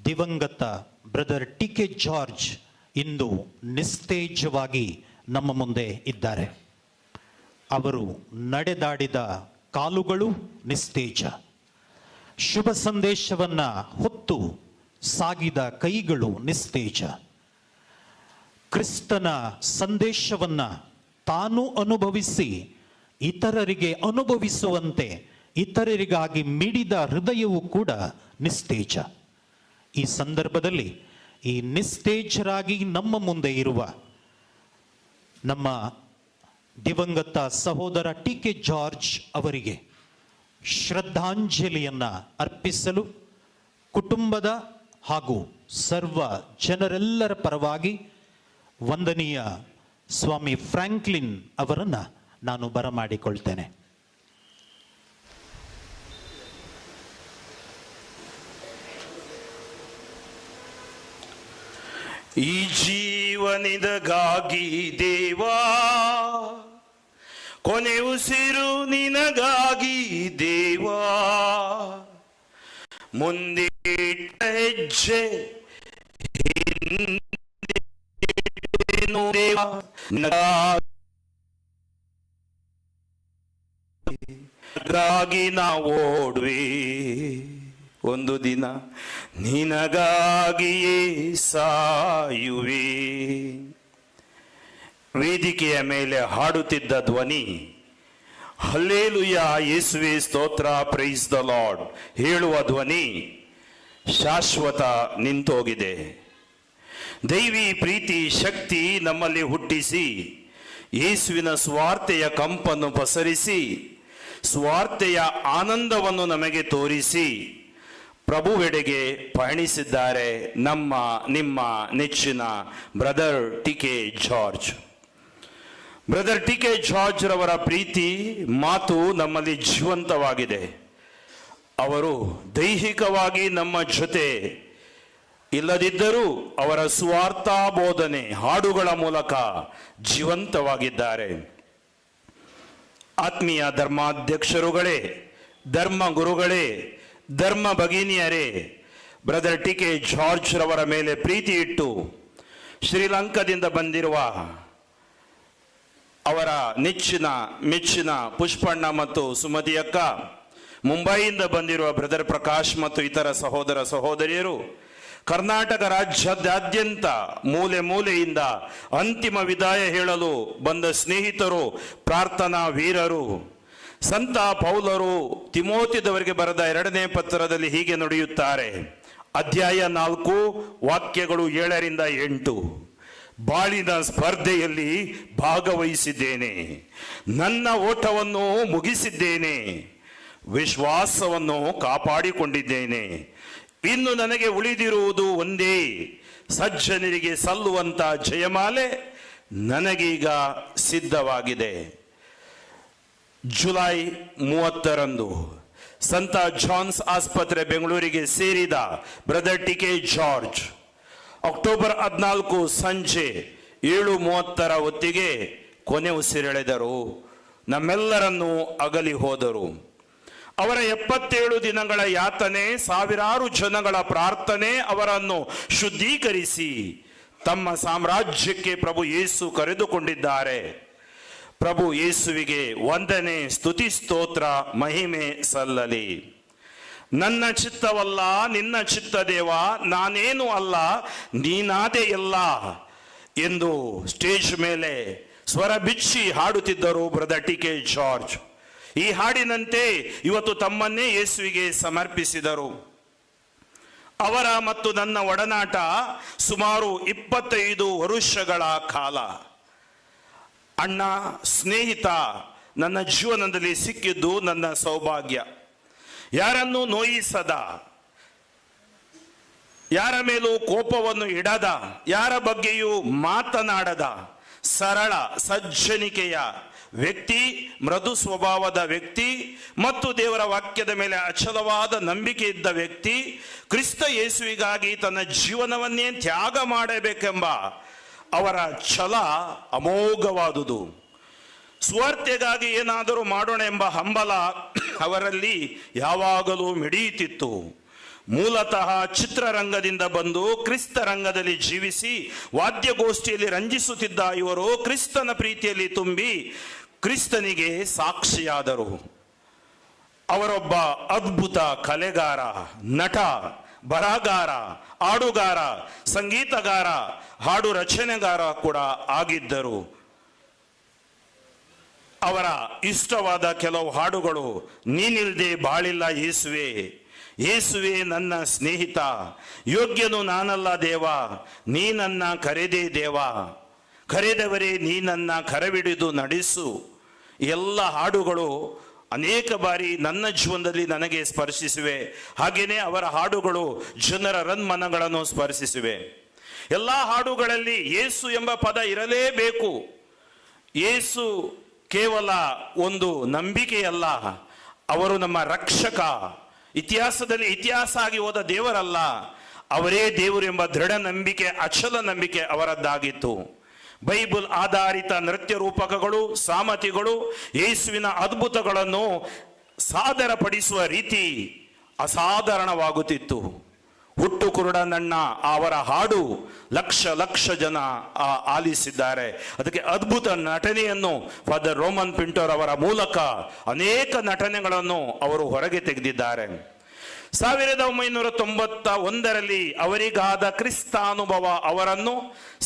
ದಿವಂಗತ ಬ್ರದರ್ ಟಿ.ಕೆ. ಜಾರ್ಜ್ ಇಂದು ನಿಸ್ತೇಜವಾಗಿ ನಮ್ಮ ಮುಂದೆ ಇದ್ದಾರೆ. ಅವರು ನಡೆದಾಡಿದ ಕಾಲುಗಳು ನಿಸ್ತೇಜ, ಶುಭ ಸಂದೇಶವನ್ನ ಹೊತ್ತು ಸಾಗಿದ ಕೈಗಳು ನಿಸ್ತೇಜ, ಕ್ರಿಸ್ತನ ಸಂದೇಶವನ್ನ ತಾನು ಅನುಭವಿಸಿ ಇತರರಿಗೆ ಅನುಭವಿಸುವಂತೆ ಇತರರಿಗಾಗಿ ಮಿಡಿದ ಹೃದಯವೂ ಕೂಡ ನಿಸ್ತೇಜ. ಈ ಸಂದರ್ಭದಲ್ಲಿ ಈ ನಿಸ್ತೇಜರಾಗಿ ನಮ್ಮ ಮುಂದೆ ಇರುವ ನಮ್ಮ ದಿವಂಗತ ಸಹೋದರ ಟಿ.ಕೆ. ಜಾರ್ಜ್ ಅವರಿಗೆ ಶ್ರದ್ಧಾಂಜಲಿಯನ್ನ ಅರ್ಪಿಸಲು ಕುಟುಂಬದ ಹಾಗೂ ಸರ್ವ ಜನರೆಲ್ಲರ ಪರವಾಗಿ ವಂದನೀಯ ಸ್ವಾಮಿ ಫ್ರಾಂಕ್ಲಿನ್ ಅವರನ್ನ ನಾನು ಬರಮಾಡಿಕೊಳ್ತೇನೆ. ಈ ಜೀವನಿದಗಾಗಿ ದೇವಾ, ಕೊನೆ ಉಸಿರು ನಿನಗಾಗಿ ದೇವಾ, ಮುಂದೆ ಇಟ್ಟ ಹೆಜ್ಜೆ ಹಿಂದೇನು ದೇವಾ, ನಿನಗಾಗಿ ನಾವು ಓಡುವೆ, ಒಂದು ದಿನ ನಿನಗಾಗಿಯೇ ಸಾಯುವೆ. ವೇದಿಕೆಯ ಮೇಲೆ ಹಾಡುತ್ತಿದ್ದ ಧ್ವನಿ ಹಲ್ಲೇಲೂಯಾ, ಯೇಸುವೆ ಸ್ತೋತ್ರ, ಪ್ರೈಸ್ ದ ಲಾರ್ಡ್ ಹೇಳುವ ಧ್ವನಿ ಶಾಶ್ವತ ನಿಂತೋಗಿದೆ. ದೈವಿ ಪ್ರೀತಿ ಶಕ್ತಿ ನಮ್ಮಲ್ಲಿ ಹುಟ್ಟಿಸಿ ಯೇಸುವಿನ ಸ್ವಾರ್ಥೆಯ ಕಂಪನ್ನು ಪಸರಿಸಿ ಸ್ವಾರ್ಥೆಯ ಆನಂದವನ್ನು ನಮಗೆ ತೋರಿಸಿ ಪ್ರಭುವೆಡೆಗೆ ಪಯಣಿಸಿದ್ದಾರೆ ನಮ್ಮ ನಿಮ್ಮ ನೆಚ್ಚಿನ brother TK. George. Brother TK. George ರವರ ಪ್ರೀತಿ ಮಾತು ನಮ್ಮಲ್ಲಿ ಜೀವಂತವಾಗಿದೆ. ಅವರು ದೈಹಿಕವಾಗಿ ನಮ್ಮ ಜೊತೆ ಇಲ್ಲದಿದ್ದರೂ ಅವರ ಸ್ವಾರ್ಥ ಬೋಧನೆ ಹಾಡುಗಳ ಮೂಲಕ ಜೀವಂತವಾಗಿದ್ದಾರೆ. ಆತ್ಮೀಯ ಧರ್ಮಾಧ್ಯಕ್ಷರುಗಳೇ, ಧರ್ಮ ಗುರುಗಳೇ, ಧರ್ಮ ಭಗಿನಿಯರೇ, ಬ್ರದರ್ ಟಿ.ಕೆ. ಜಾರ್ಜ್ ರವರ ಮೇಲೆ ಪ್ರೀತಿ ಇಟ್ಟು ಶ್ರೀಲಂಕಾದಿಂದ ಬಂದಿರುವ ಅವರ ನೆಚ್ಚಿನ ಮೆಚ್ಚಿನ ಪುಷ್ಪಣ್ಣ ಮತ್ತು ಸುಮತಿ ಅಕ್ಕ, ಮುಂಬೈಯಿಂದ ಬಂದಿರುವ ಬ್ರದರ್ ಪ್ರಕಾಶ್ ಮತ್ತು ಇತರ ಸಹೋದರ ಸಹೋದರಿಯರು, ಕರ್ನಾಟಕ ರಾಜ್ಯಾದ್ಯಂತ ಮೂಲೆ ಮೂಲೆಯಿಂದ ಅಂತಿಮ ವಿದಾಯ ಹೇಳಲು ಬಂದ ಸ್ನೇಹಿತರು, ಪ್ರಾರ್ಥನಾ ವೀರರು, ಸಂತ ಪೌಲರು ತಿಮೋತಿದವರಿಗೆ ಬರೆದ 2ನೇ ಪತ್ರದಲ್ಲಿ ಹೀಗೆ ನುಡಿಯುತ್ತಾರೆ. ಅಧ್ಯಾಯ 4 ವಾಕ್ಯಗಳು 7ರಿಂದ 8. ಬಾಳಿನ ಸ್ಪರ್ಧೆಯಲ್ಲಿ ಭಾಗವಹಿಸಿದ್ದೇನೆ, ನನ್ನ ಓಟವನ್ನು ಮುಗಿಸಿದ್ದೇನೆ, ವಿಶ್ವಾಸವನ್ನು ಕಾಪಾಡಿಕೊಂಡಿದ್ದೇನೆ. ಇನ್ನು ನನಗೆ ಉಳಿದಿರುವುದು ಒಂದೇ, ಸಜ್ಜನರಿಗೆ ಸಲ್ಲುವಂತ ಜಯಮಾಲೆ ನನಗೀಗ ಸಿದ್ಧವಾಗಿದೆ. ಜುಲೈ 30ರಂದು ಸಂತ ಜಾನ್ಸ್ ಆಸ್ಪತ್ರೆ ಬೆಂಗಳೂರಿಗೆ ಸೇರಿದ ಬ್ರದರ್ ಟಿ.ಕೆ. ಜಾರ್ಜ್ ಅಕ್ಟೋಬರ್ 14 ಸಂಜೆ 7:30 ಹೊತ್ತಿಗೆ ಕೊನೆ ಉಸಿರೆಳೆದರು, ನಮ್ಮೆಲ್ಲರನ್ನೂ ಅಗಲಿ ಹೋದರು. ಅವರ 77 ದಿನಗಳ ಯಾತನೆ, ಸಾವಿರಾರು ಜನಗಳ ಪ್ರಾರ್ಥನೆ ಅವರನ್ನು ಶುದ್ಧೀಕರಿಸಿ ತಮ್ಮ ಸಾಮ್ರಾಜ್ಯಕ್ಕೆ ಪ್ರಭು ಯೇಸು ಕರೆದುಕೊಂಡಿದ್ದಾರೆ. ಪ್ರಭು ಯೇಸುವಿಗೆ ವಂದನೆ, ಸ್ತುತಿ, ಸ್ತೋತ್ರ, ಮಹಿಮೆ ಸಲ್ಲಲಿ. ನನ್ನ ಚಿತ್ತವಲ್ಲ ನಿನ್ನ ಚಿತ್ತ ದೇವ, ನಾನೇನು ಅಲ್ಲ ನೀನಾದೆ ಎಲ್ಲ ಎಂದು ಸ್ಟೇಜ್ ಮೇಲೆ ಸ್ವರ ಬಿಚ್ಚಿ ಹಾಡುತ್ತಿದ್ದರು ಬ್ರದರ್ ಟಿ.ಕೆ. ಜಾರ್ಜ್. ಈ ಹಾಡಿನಂತೆ ಇವತ್ತು ತಮ್ಮನ್ನೇ ಯೇಸುವಿಗೆ ಸಮರ್ಪಿಸಿದರು. ಅವರ ಮತ್ತು ನನ್ನ ಒಡನಾಟ ಸುಮಾರು 25 ವರುಷಗಳ ಕಾಲ. ಅಣ್ಣ, ಸ್ನೇಹಿತ ನನ್ನ ಜೀವನದಲ್ಲಿ ಸಿಕ್ಕಿದ್ದು ನನ್ನ ಸೌಭಾಗ್ಯ. ಯಾರನ್ನು ನೋಯಿಸದ, ಯಾರ ಮೇಲೂ ಕೋಪವನ್ನು ಇಡದ, ಯಾರ ಬಗ್ಗೆಯೂ ಮಾತನಾಡದ, ಸರಳ ಸಜ್ಜನಿಕೆಯ ವ್ಯಕ್ತಿ, ಮೃದು ಸ್ವಭಾವದ ವ್ಯಕ್ತಿ ಮತ್ತು ದೇವರ ವಾಕ್ಯದ ಮೇಲೆ ಅಚಲವಾದ ನಂಬಿಕೆ ಇದ್ದ ವ್ಯಕ್ತಿ, ಕ್ರಿಸ್ತ ಯೇಸುವಿಗಾಗಿ ತನ್ನ ಜೀವನವನ್ನೇ ತ್ಯಾಗ ಮಾಡಬೇಕೆಂಬ ಅವರ ಛಲ ಅಮೋಘವಾದುದು. ಸ್ವಾರ್ಥೆಗಾಗಿ ಏನಾದರೂ ಮಾಡೋಣ ಎಂಬ ಹಂಬಲ ಅವರಲ್ಲಿ ಯಾವಾಗಲೂ ಮಿಡಿಯುತ್ತಿತ್ತು. ಮೂಲತಃ ಚಿತ್ರರಂಗದಿಂದ ಬಂದು ಕ್ರಿಸ್ತ ರಂಗದಲ್ಲಿ ಜೀವಿಸಿ ವಾದ್ಯಗೋಷ್ಠಿಯಲ್ಲಿ ರಂಜಿಸುತ್ತಿದ್ದ ಇವರು ಕ್ರಿಸ್ತನ ಪ್ರೀತಿಯಲ್ಲಿ ತುಂಬಿ ಕ್ರಿಸ್ತನಿಗೆ ಸಾಕ್ಷಿಯಾದರು. ಅವರೊಬ್ಬ ಅದ್ಭುತ ಕಲೆಗಾರ, ನಟ, ಬರಹಗಾರ, ಹಾಡುಗಾರ, ಸಂಗೀತಗಾರ, ಹಾಡು ರಚನೆಗಾರ ಕೂಡ ಆಗಿದ್ದರು. ಅವರ ಇಷ್ಟವಾದ ಕೆಲವು ಹಾಡುಗಳು, ನೀನಿಲ್ದೆ ಬಾಳಿಲ್ಲ ಯೇಸುವೆ, ಯೇಸುವೆ ನನ್ನ ಸ್ನೇಹಿತ, ಯೋಗ್ಯನು ನಾನಲ್ಲ ದೇವ, ನೀ ನನ್ನ ಕರೆದೇ ದೇವ, ಕರೆದವರೇ ನೀ ನನ್ನ ಕರವಿಡಿದು ನಡೆಸು. ಎಲ್ಲ ಹಾಡುಗಳು ಅನೇಕ ಬಾರಿ ನನ್ನ ಜೀವನದಲ್ಲಿ ನನಗೆ ಸ್ಪರ್ಶಿಸಿವೆ. ಹಾಗೆಯೇ ಅವರ ಹಾಡುಗಳು ಜನರ ಮನಗಳನ್ನು ಸ್ಪರ್ಶಿಸಿವೆ. ಎಲ್ಲ ಹಾಡುಗಳಲ್ಲಿ ಯೇಸು ಎಂಬ ಪದ ಇರಲೇಬೇಕು. ಯೇಸು ಕೇವಲ ಒಂದು ನಂಬಿಕೆಯಲ್ಲ, ಅವರು ನಮ್ಮ ರಕ್ಷಕ. ಇತಿಹಾಸದಲ್ಲಿ ಇತಿಹಾಸ ಆಗಿ ಹೋದ ದೇವರಲ್ಲ, ಅವರೇ ದೇವರು ಎಂಬ ದೃಢ ನಂಬಿಕೆ, ಅಚಲ ನಂಬಿಕೆ ಅವರದ್ದಾಗಿತ್ತು. ಬೈಬಲ್ ಆಧಾರಿತ ನೃತ್ಯ ರೂಪಕಗಳು, ಸಾಮತಿಗಳು ಯೇಸುವಿನ ಅದ್ಭುತಗಳನ್ನು ಸಾದರಪಡಿಸುವ ರೀತಿ ಅಸಾಧಾರಣವಾಗುತ್ತಿತ್ತು. ಹುಟ್ಟು ಕುರುಡನಣ್ಣ ಅವರ ಹಾಡು ಲಕ್ಷ ಜನ ಆಲಿಸಿದ್ದಾರೆ. ಅದಕ್ಕೆ ಅದ್ಭುತ ನಟನೆಯನ್ನು ಫಾದರ್ ರೋಮನ್ ಪಿಂಟರ್ ಅವರ ಮೂಲಕ ಅನೇಕ ನಟನೆಗಳನ್ನು ಅವರು ಹೊರಗೆ ತೆಗೆದಿದ್ದಾರೆ. 1991ರಲ್ಲಿ ಅವರಿಗಾದ ಕ್ರಿಸ್ತಾನುಭವ ಅವರನ್ನು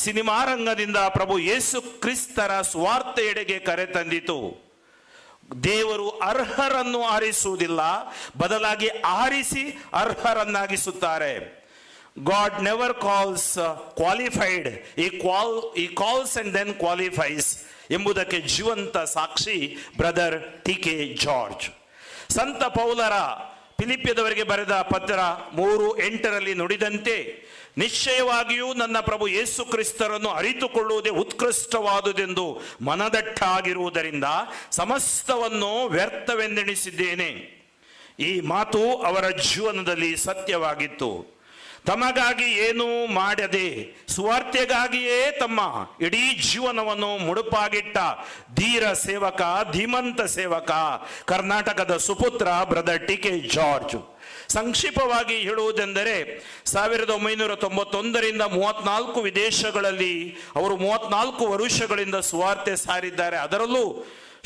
ಸಿನಿಮಾ ರಂಗದಿಂದ ಪ್ರಭು ಯೇಸು ಕ್ರಿಸ್ತರ ಸ್ವಾರ್ಥೆಯೆಡೆಗೆ ಕರೆತಂದಿತು. ದೇವರು ಅರ್ಹರನ್ನು ಆರಿಸುವುದಿಲ್ಲ, ಬದಲಾಗಿ ಆರಿಸಿ ಅರ್ಹರನ್ನಾಗಿಸುತ್ತಾರೆ. God never calls qualified, he calls and then qualifies ಎಂಬುದಕ್ಕೆ ಜೀವಂತ ಸಾಕ್ಷಿ ಬ್ರದರ್ ಟಿ.ಕೆ. ಜಾರ್ಜ್. ಸಂತ ಪೌಲರ ಫಿಲಿಪ್ಯದವರಿಗೆ ಬರೆದ ಪತ್ರ 3:8 ನುಡಿದಂತೆ, ನಿಶ್ಚಯವಾಗಿಯೂ ನನ್ನ ಪ್ರಭು ಯೇಸು ಕ್ರಿಸ್ತರನ್ನು ಅರಿತುಕೊಳ್ಳುವುದೇ ಉತ್ಕೃಷ್ಟವಾದುದೆಂದು ಮನದಟ್ಟಾಗಿರುವುದರಿಂದ ಸಮಸ್ತವನ್ನು ವ್ಯರ್ಥವೆಂದೆಣಿಸಿದ್ದೇನೆ. ಈ ಮಾತು ಅವರ ಜೀವನದಲ್ಲಿ ಸತ್ಯವಾಗಿತ್ತು. ತಮಗಾಗಿ ಏನೂ ಮಾಡದೆ ಸ್ವಾರ್ಥೆಗಾಗಿಯೇ ತಮ್ಮ ಇಡೀ ಜೀವನವನ್ನು ಮುಡುಪಾಗಿಟ್ಟ ಧೀರ ಸೇವಕ, ಧೀಮಂತ ಸೇವಕ, ಕರ್ನಾಟಕದ ಸುಪುತ್ರ ಬ್ರದರ್ ಟಿ.ಕೆ. ಜಾರ್ಜ್. ಸಂಕ್ಷಿಪ್ತವಾಗಿ ಹೇಳುವುದೆಂದರೆ 1991ರಿಂದ 34 ವಿದೇಶಗಳಲ್ಲಿ ಅವರು 34 ವರುಷಗಳಿಂದ ಸುವಾರ್ತೆ ಸಾರಿದ್ದಾರೆ. ಅದರಲ್ಲೂ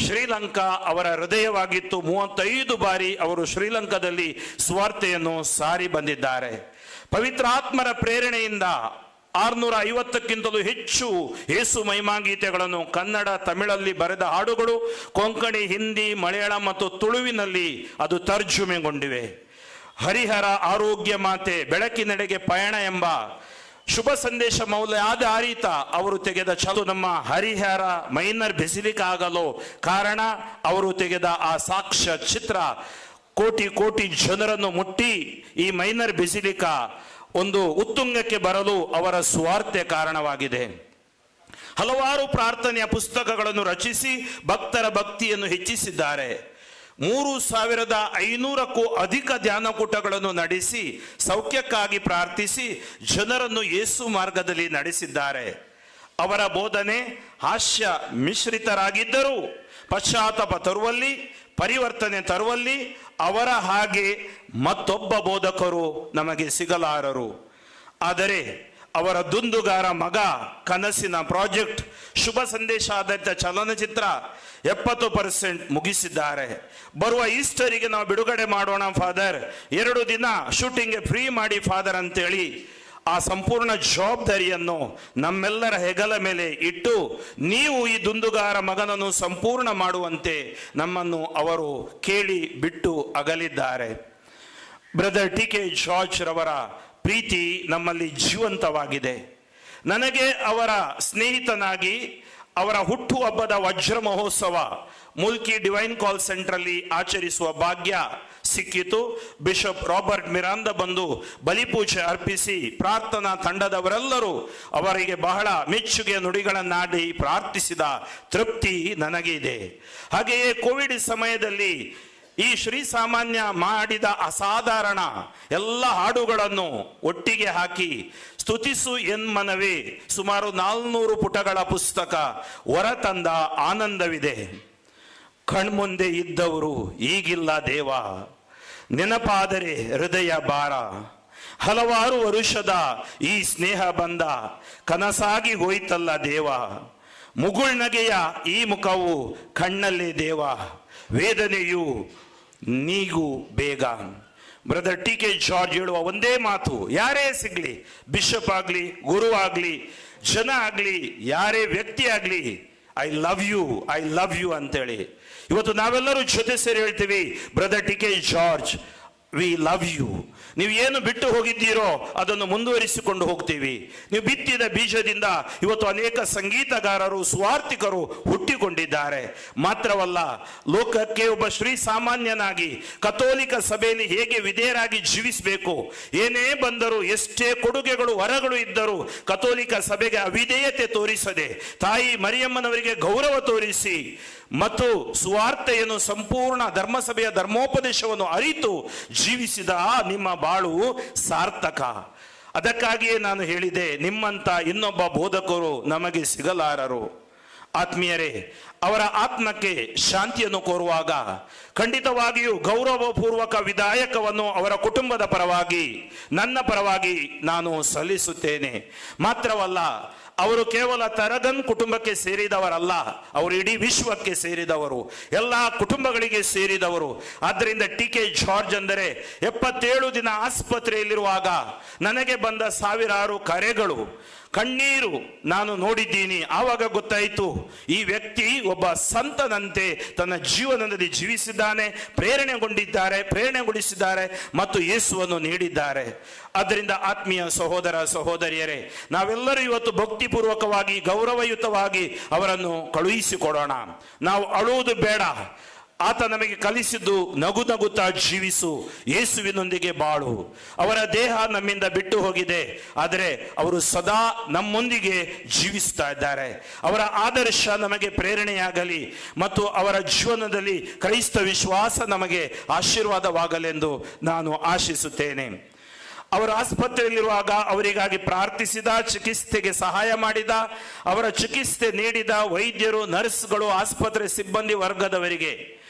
ಶ್ರೀಲಂಕಾ ಅವರ ಹೃದಯವಾಗಿತ್ತು. 35 ಬಾರಿ ಅವರು ಶ್ರೀಲಂಕಾದಲ್ಲಿ ಸುವಾರ್ತೆಯನ್ನು ಸಾರಿ ಬಂದಿದ್ದಾರೆ. ಪವಿತ್ರಾತ್ಮರ ಪ್ರೇರಣೆಯಿಂದ 650ಕ್ಕಿಂತಲೂ ಹೆಚ್ಚು ಯೇಸು ಮಹಿಮಾಗೀತೆಗಳನ್ನು ಕನ್ನಡ, ತಮಿಳಲ್ಲಿ ಬರೆದ ಹಾಡುಗಳು ಕೊಂಕಣಿ, ಹಿಂದಿ, ಮಲಯಾಳಂ ಮತ್ತು ತುಳುವಿನಲ್ಲಿ ಅದು ತರ್ಜುಮೆಗೊಂಡಿವೆ. ಹರಿಹರ ಆರೋಗ್ಯ ಮಾತೆ, ಬೆಳಕಿನೆಡೆಗೆ ಪಯಣ ಎಂಬ ಶುಭ ಸಂದೇಶ ಮೌಲ್ಯಾಧಾರಿತ ಅವರು ತೆಗೆದ ಛಲು ನಮ್ಮ ಹರಿಹರ ಮೈನರ್ ಬೆಸಿಲಿಕಾ ಆಗಲು ಕಾರಣ ಅವರು ತೆಗೆದ ಆ ಸಾಕ್ಷ್ಯ ಚಿತ್ರ ಕೋಟಿ ಜನರನ್ನು ಮುಟ್ಟಿ ಈ ಮೈನರ್ ಬೆಸಿಲಿಕಾ ಒಂದು ಉತ್ತುಂಗಕ್ಕೆ ಬರಲು ಅವರ ಸ್ವಾರ್ಥ ಕಾರಣವಾಗಿದೆ. ಹಲವಾರು ಪ್ರಾರ್ಥನೆಯ ಪುಸ್ತಕಗಳನ್ನು ರಚಿಸಿ ಭಕ್ತರ ಭಕ್ತಿಯನ್ನು ಹೆಚ್ಚಿಸಿದ್ದಾರೆ. 3500ಕ್ಕೂ ಅಧಿಕ ಧ್ಯಾನಕೂಟಗಳನ್ನು ನಡೆಸಿ ಸೌಖ್ಯಕ್ಕಾಗಿ ಪ್ರಾರ್ಥಿಸಿ ಜನರನ್ನು ಯೇಸು ಮಾರ್ಗದಲ್ಲಿ ನಡೆಸಿದ್ದಾರೆ. ಅವರ ಬೋಧನೆ ಹಾಸ್ಯ ಮಿಶ್ರಿತರಾಗಿದ್ದರೂ ಪಶ್ಚಾತ್ತಾಪ ತರುವಲ್ಲಿ, ಪರಿವರ್ತನೆ ತರುವಲ್ಲಿ ಅವರ ಹಾಗೆ ಮತ್ತೊಬ್ಬ ಬೋಧಕರು ನಮಗೆ ಸಿಗಲಾರರು. ಆದರೆ ಅವರ ದುಂದುಗಾರ ಮಗ ಕನಸಿನ ಪ್ರಾಜೆಕ್ಟ್ ಶುಭ ಸಂದೇಶ ಆಧಾರಿತ ಚಲನಚಿತ್ರ 70% ಮುಗಿಸಿದ್ದಾರೆ. ಬರುವ ಈಸ್ಟರಿಗೆ ನಾವು ಬಿಡುಗಡೆ ಮಾಡೋಣ ಫಾದರ್, 2 ದಿನ ಶೂಟಿಂಗ್ಗೆ ಫ್ರೀ ಮಾಡಿ ಫಾದರ್ ಅಂತೇಳಿ ಆ ಸಂಪೂರ್ಣ ಜವಾಬ್ದಾರಿಯನ್ನು ನಮ್ಮೆಲ್ಲರ ಹೆಗಲ ಮೇಲೆ ಇಟ್ಟು ನೀವು ಈ ದುಂದುಗಾರ ಮಗನನ್ನು ಸಂಪೂರ್ಣ ಮಾಡುವಂತೆ ನಮ್ಮನ್ನು ಅವರು ಕೇಳಿ ಬಿಟ್ಟು ಅಗಲಿದ್ದಾರೆ. ಬ್ರದರ್ ಟಿ ಕೆ ಜಾರ್ಜ್ ರವರ ಪ್ರೀತಿ ನಮ್ಮಲ್ಲಿ ಜೀವಂತವಾಗಿದೆ. ನನಗೆ ಅವರ ಸ್ನೇಹಿತನಾಗಿ ಅವರ ಹುಟ್ಟುಹಬ್ಬದ ವಜ್ರ ಮಹೋತ್ಸವ ಮುಲ್ಕಿ ಡಿವೈನ್ ಕಾಲ್ ಸೆಂಟ್ರಲ್ಲಿ ಆಚರಿಸುವ ಭಾಗ್ಯ ಸಿಕ್ಕಿತು. ಬಿಷಪ್ ರಾಬರ್ಟ್ ಮಿರಾಂದ ಬಂದು ಬಲಿಪೂಜೆ ಅರ್ಪಿಸಿ ಪ್ರಾರ್ಥನಾ ತಂಡದವರೆಲ್ಲರೂ ಅವರಿಗೆ ಬಹಳ ಮೆಚ್ಚುಗೆಯ ನುಡಿಗಳನ್ನಾಡಿ ಪ್ರಾರ್ಥಿಸಿದ ತೃಪ್ತಿ ನನಗೆ ಇದೆ. ಹಾಗೆಯೇ ಕೋವಿಡ್ ಸಮಯದಲ್ಲಿ ಈ ಶ್ರೀ ಸಾಮಾನ್ಯ ಮಾಡಿದ ಅಸಾಧಾರಣ ಎಲ್ಲ ಹಾಡುಗಳನ್ನು ಒಟ್ಟಿಗೆ ಹಾಕಿ ಸ್ತುತಿಸು ಎನ್ಮನವೇ ಸುಮಾರು 400 ಪುಟಗಳ ಪುಸ್ತಕ ಹೊರತಂದ ಆನಂದವಿದೆ. ಕಣ್ಮುಂದೆ ಇದ್ದವರು ಈಗಿಲ್ಲ ದೇವ, ನೆನಪಾದರೆ ಹೃದಯ ಭಾರ. ಹಲವಾರು ವರುಷದ ಈ ಸ್ನೇಹ ಬಂದ ಕನಸಾಗಿ ಹೋಯ್ತಲ್ಲ ದೇವ. ಮುಗುಳ್ನಗೆಯ ಈ ಮುಖವು ಕಣ್ಣಲ್ಲೇ ದೇವ, ವೇದನೆಯು ನೀಗೂ ಬೇಗ. ಬ್ರದರ್ ಟಿ ಕೆ ಜಾರ್ಜ್ ಹೇಳುವ ಒಂದೇ ಮಾತು, ಯಾರೇ ಸಿಗ್ಲಿ, ಬಿಷಪ್ ಆಗ್ಲಿ, ಗುರು ಆಗ್ಲಿ, ಜನ ಆಗ್ಲಿ, ಯಾರೇ ವ್ಯಕ್ತಿ ಆಗ್ಲಿ, ಐ ಲವ್ ಯು ಅಂತೇಳಿ. ಇವತ್ತು ನಾವೆಲ್ಲರೂ ಜೊತೆ ಸೇರಿ ಹೇಳ್ತೀವಿ, brother T K George we love you. ನೀವು ಏನು ಬಿಟ್ಟು ಹೋಗಿದ್ದೀರೋ ಅದನ್ನು ಮುಂದುವರಿಸಿಕೊಂಡು ಹೋಗ್ತೀವಿ. ನೀವು ಬಿತ್ತಿದ ಬೀಜದಿಂದ ಇವತ್ತು ಅನೇಕ ಸಂಗೀತಗಾರರು, ಸ್ವಾರ್ಥಿಕರು ಹುಟ್ಟಿಕೊಂಡಿದ್ದಾರೆ. ಮಾತ್ರವಲ್ಲ, ಲೋಕಕ್ಕೆ ಒಬ್ಬ ಶ್ರೀ ಸಾಮಾನ್ಯನಾಗಿ ಕಥೋಲಿಕ ಸಭೆಯಲ್ಲಿ ಹೇಗೆ ವಿಧೇಯರಾಗಿ ಜೀವಿಸಬೇಕು, ಏನೇ ಬಂದರೂ ಎಷ್ಟೇ ಕೊಡುಗೆಗಳು ವರಗಳು ಇದ್ದರೂ ಕಥೋಲಿಕ ಸಭೆಗೆ ಅವಿಧೇಯತೆ ತೋರಿಸದೆ ತಾಯಿ ಮರಿಯಮ್ಮನವರಿಗೆ ಗೌರವ ತೋರಿಸಿ ಮತ್ತು ಸುವಾರ್ತೆಯನ್ನು ಸಂಪೂರ್ಣ ಧರ್ಮಸಭೆಯ ಧರ್ಮೋಪದೇಶವನ್ನು ಅರಿತು ಜೀವಿಸಿದ ನಿಮ್ಮ ಬಾಳು ಸಾರ್ಥಕ. ಅದಕ್ಕಾಗಿಯೇ ನಾನು ಹೇಳಿದೆ, ನಿಮ್ಮಂತ ಇನ್ನೊಬ್ಬ ಬೋಧಕರು ನಮಗೆ ಸಿಗಲಾರರು. ಆತ್ಮೀಯರೇ, ಅವರ ಆತ್ಮಕ್ಕೆ ಶಾಂತಿಯನ್ನು ಕೋರುವಾಗ ಖಂಡಿತವಾಗಿಯೂ ಗೌರವಪೂರ್ವಕ ವಿಧಾಯಕವನ್ನು ಅವರ ಕುಟುಂಬದ ಪರವಾಗಿ, ನನ್ನ ಪರವಾಗಿ ನಾನು ಸಲ್ಲಿಸುತ್ತೇನೆ. ಮಾತ್ರವಲ್ಲ, ಅವರು ಕೇವಲ ತರಗನ್ ಕುಟುಂಬಕ್ಕೆ ಸೇರಿದವರಲ್ಲ, ಅವರು ಇಡೀ ವಿಶ್ವಕ್ಕೆ ಸೇರಿದವರು, ಎಲ್ಲ ಕುಟುಂಬಗಳಿಗೆ ಸೇರಿದವರು. ಆದ್ದರಿಂದ ಟಿ ಕೆ ಜಾರ್ಜ್ ಅಂದರೆ 77 ದಿನ ಆಸ್ಪತ್ರೆಯಲ್ಲಿರುವಾಗ ನನಗೆ ಬಂದ ಸಾವಿರಾರು ಕರೆಗಳು, ಕಣ್ಣೀರು ನಾನು ನೋಡಿದ್ದೀನಿ. ಆವಾಗ ಗೊತ್ತಾಯಿತು, ಈ ವ್ಯಕ್ತಿ ಒಬ್ಬ ಸಂತನಂತೆ ತನ್ನ ಜೀವನದಲ್ಲಿ ಜೀವಿಸಿದ್ದಾನೆ, ಪ್ರೇರಣೆಗೊಳಿಸಿದ್ದಾರೆ ಮತ್ತು ಯೇಸುವನ್ನು ನೀಡಿದ್ದಾರೆ. ಆದ್ದರಿಂದ ಆತ್ಮೀಯ ಸಹೋದರ ಸಹೋದರಿಯರೇ, ನಾವೆಲ್ಲರೂ ಇವತ್ತು ಭಕ್ತಿಪೂರ್ವಕವಾಗಿ ಗೌರವಯುತವಾಗಿ ಅವರನ್ನು ಕಳುಹಿಸಿಕೊಡೋಣ. ನಾವು ಅಳುವುದು ಬೇಡ. ಆತ ನಮಗೆ ಕಲಿಸಿದ್ದು ನಗು ನಗುತ್ತಾ ಜೀವಿಸು, ಯೇಸುವಿನೊಂದಿಗೆ ಬಾಳು. ಅವರ ದೇಹ ನಮ್ಮಿಂದ ಬಿಟ್ಟು ಹೋಗಿದೆ, ಆದರೆ ಅವರು ಸದಾ ನಮ್ಮೊಂದಿಗೆ ಜೀವಿಸ್ತಾ ಇದ್ದಾರೆ. ಅವರ ಆದರ್ಶ ನಮಗೆ ಪ್ರೇರಣೆಯಾಗಲಿ ಮತ್ತು ಅವರ ಜೀವನದಲ್ಲಿ ಕ್ರೈಸ್ತ ವಿಶ್ವಾಸ ನಮಗೆ ಆಶೀರ್ವಾದವಾಗಲೆಂದು ನಾನು ಆಶಿಸುತ್ತೇನೆ. ಅವರು ಆಸ್ಪತ್ರೆಯಲ್ಲಿರುವಾಗ ಅವರಿಗಾಗಿ ಪ್ರಾರ್ಥಿಸಿದ, ಚಿಕಿತ್ಸೆಗೆ ಸಹಾಯ ಮಾಡಿದ, ಅವರ ಚಿಕಿತ್ಸೆ ನೀಡಿದ ವೈದ್ಯರು, ನರ್ಸ್ಗಳು, ಆಸ್ಪತ್ರೆ ಸಿಬ್ಬಂದಿ ವರ್ಗದವರಿಗೆ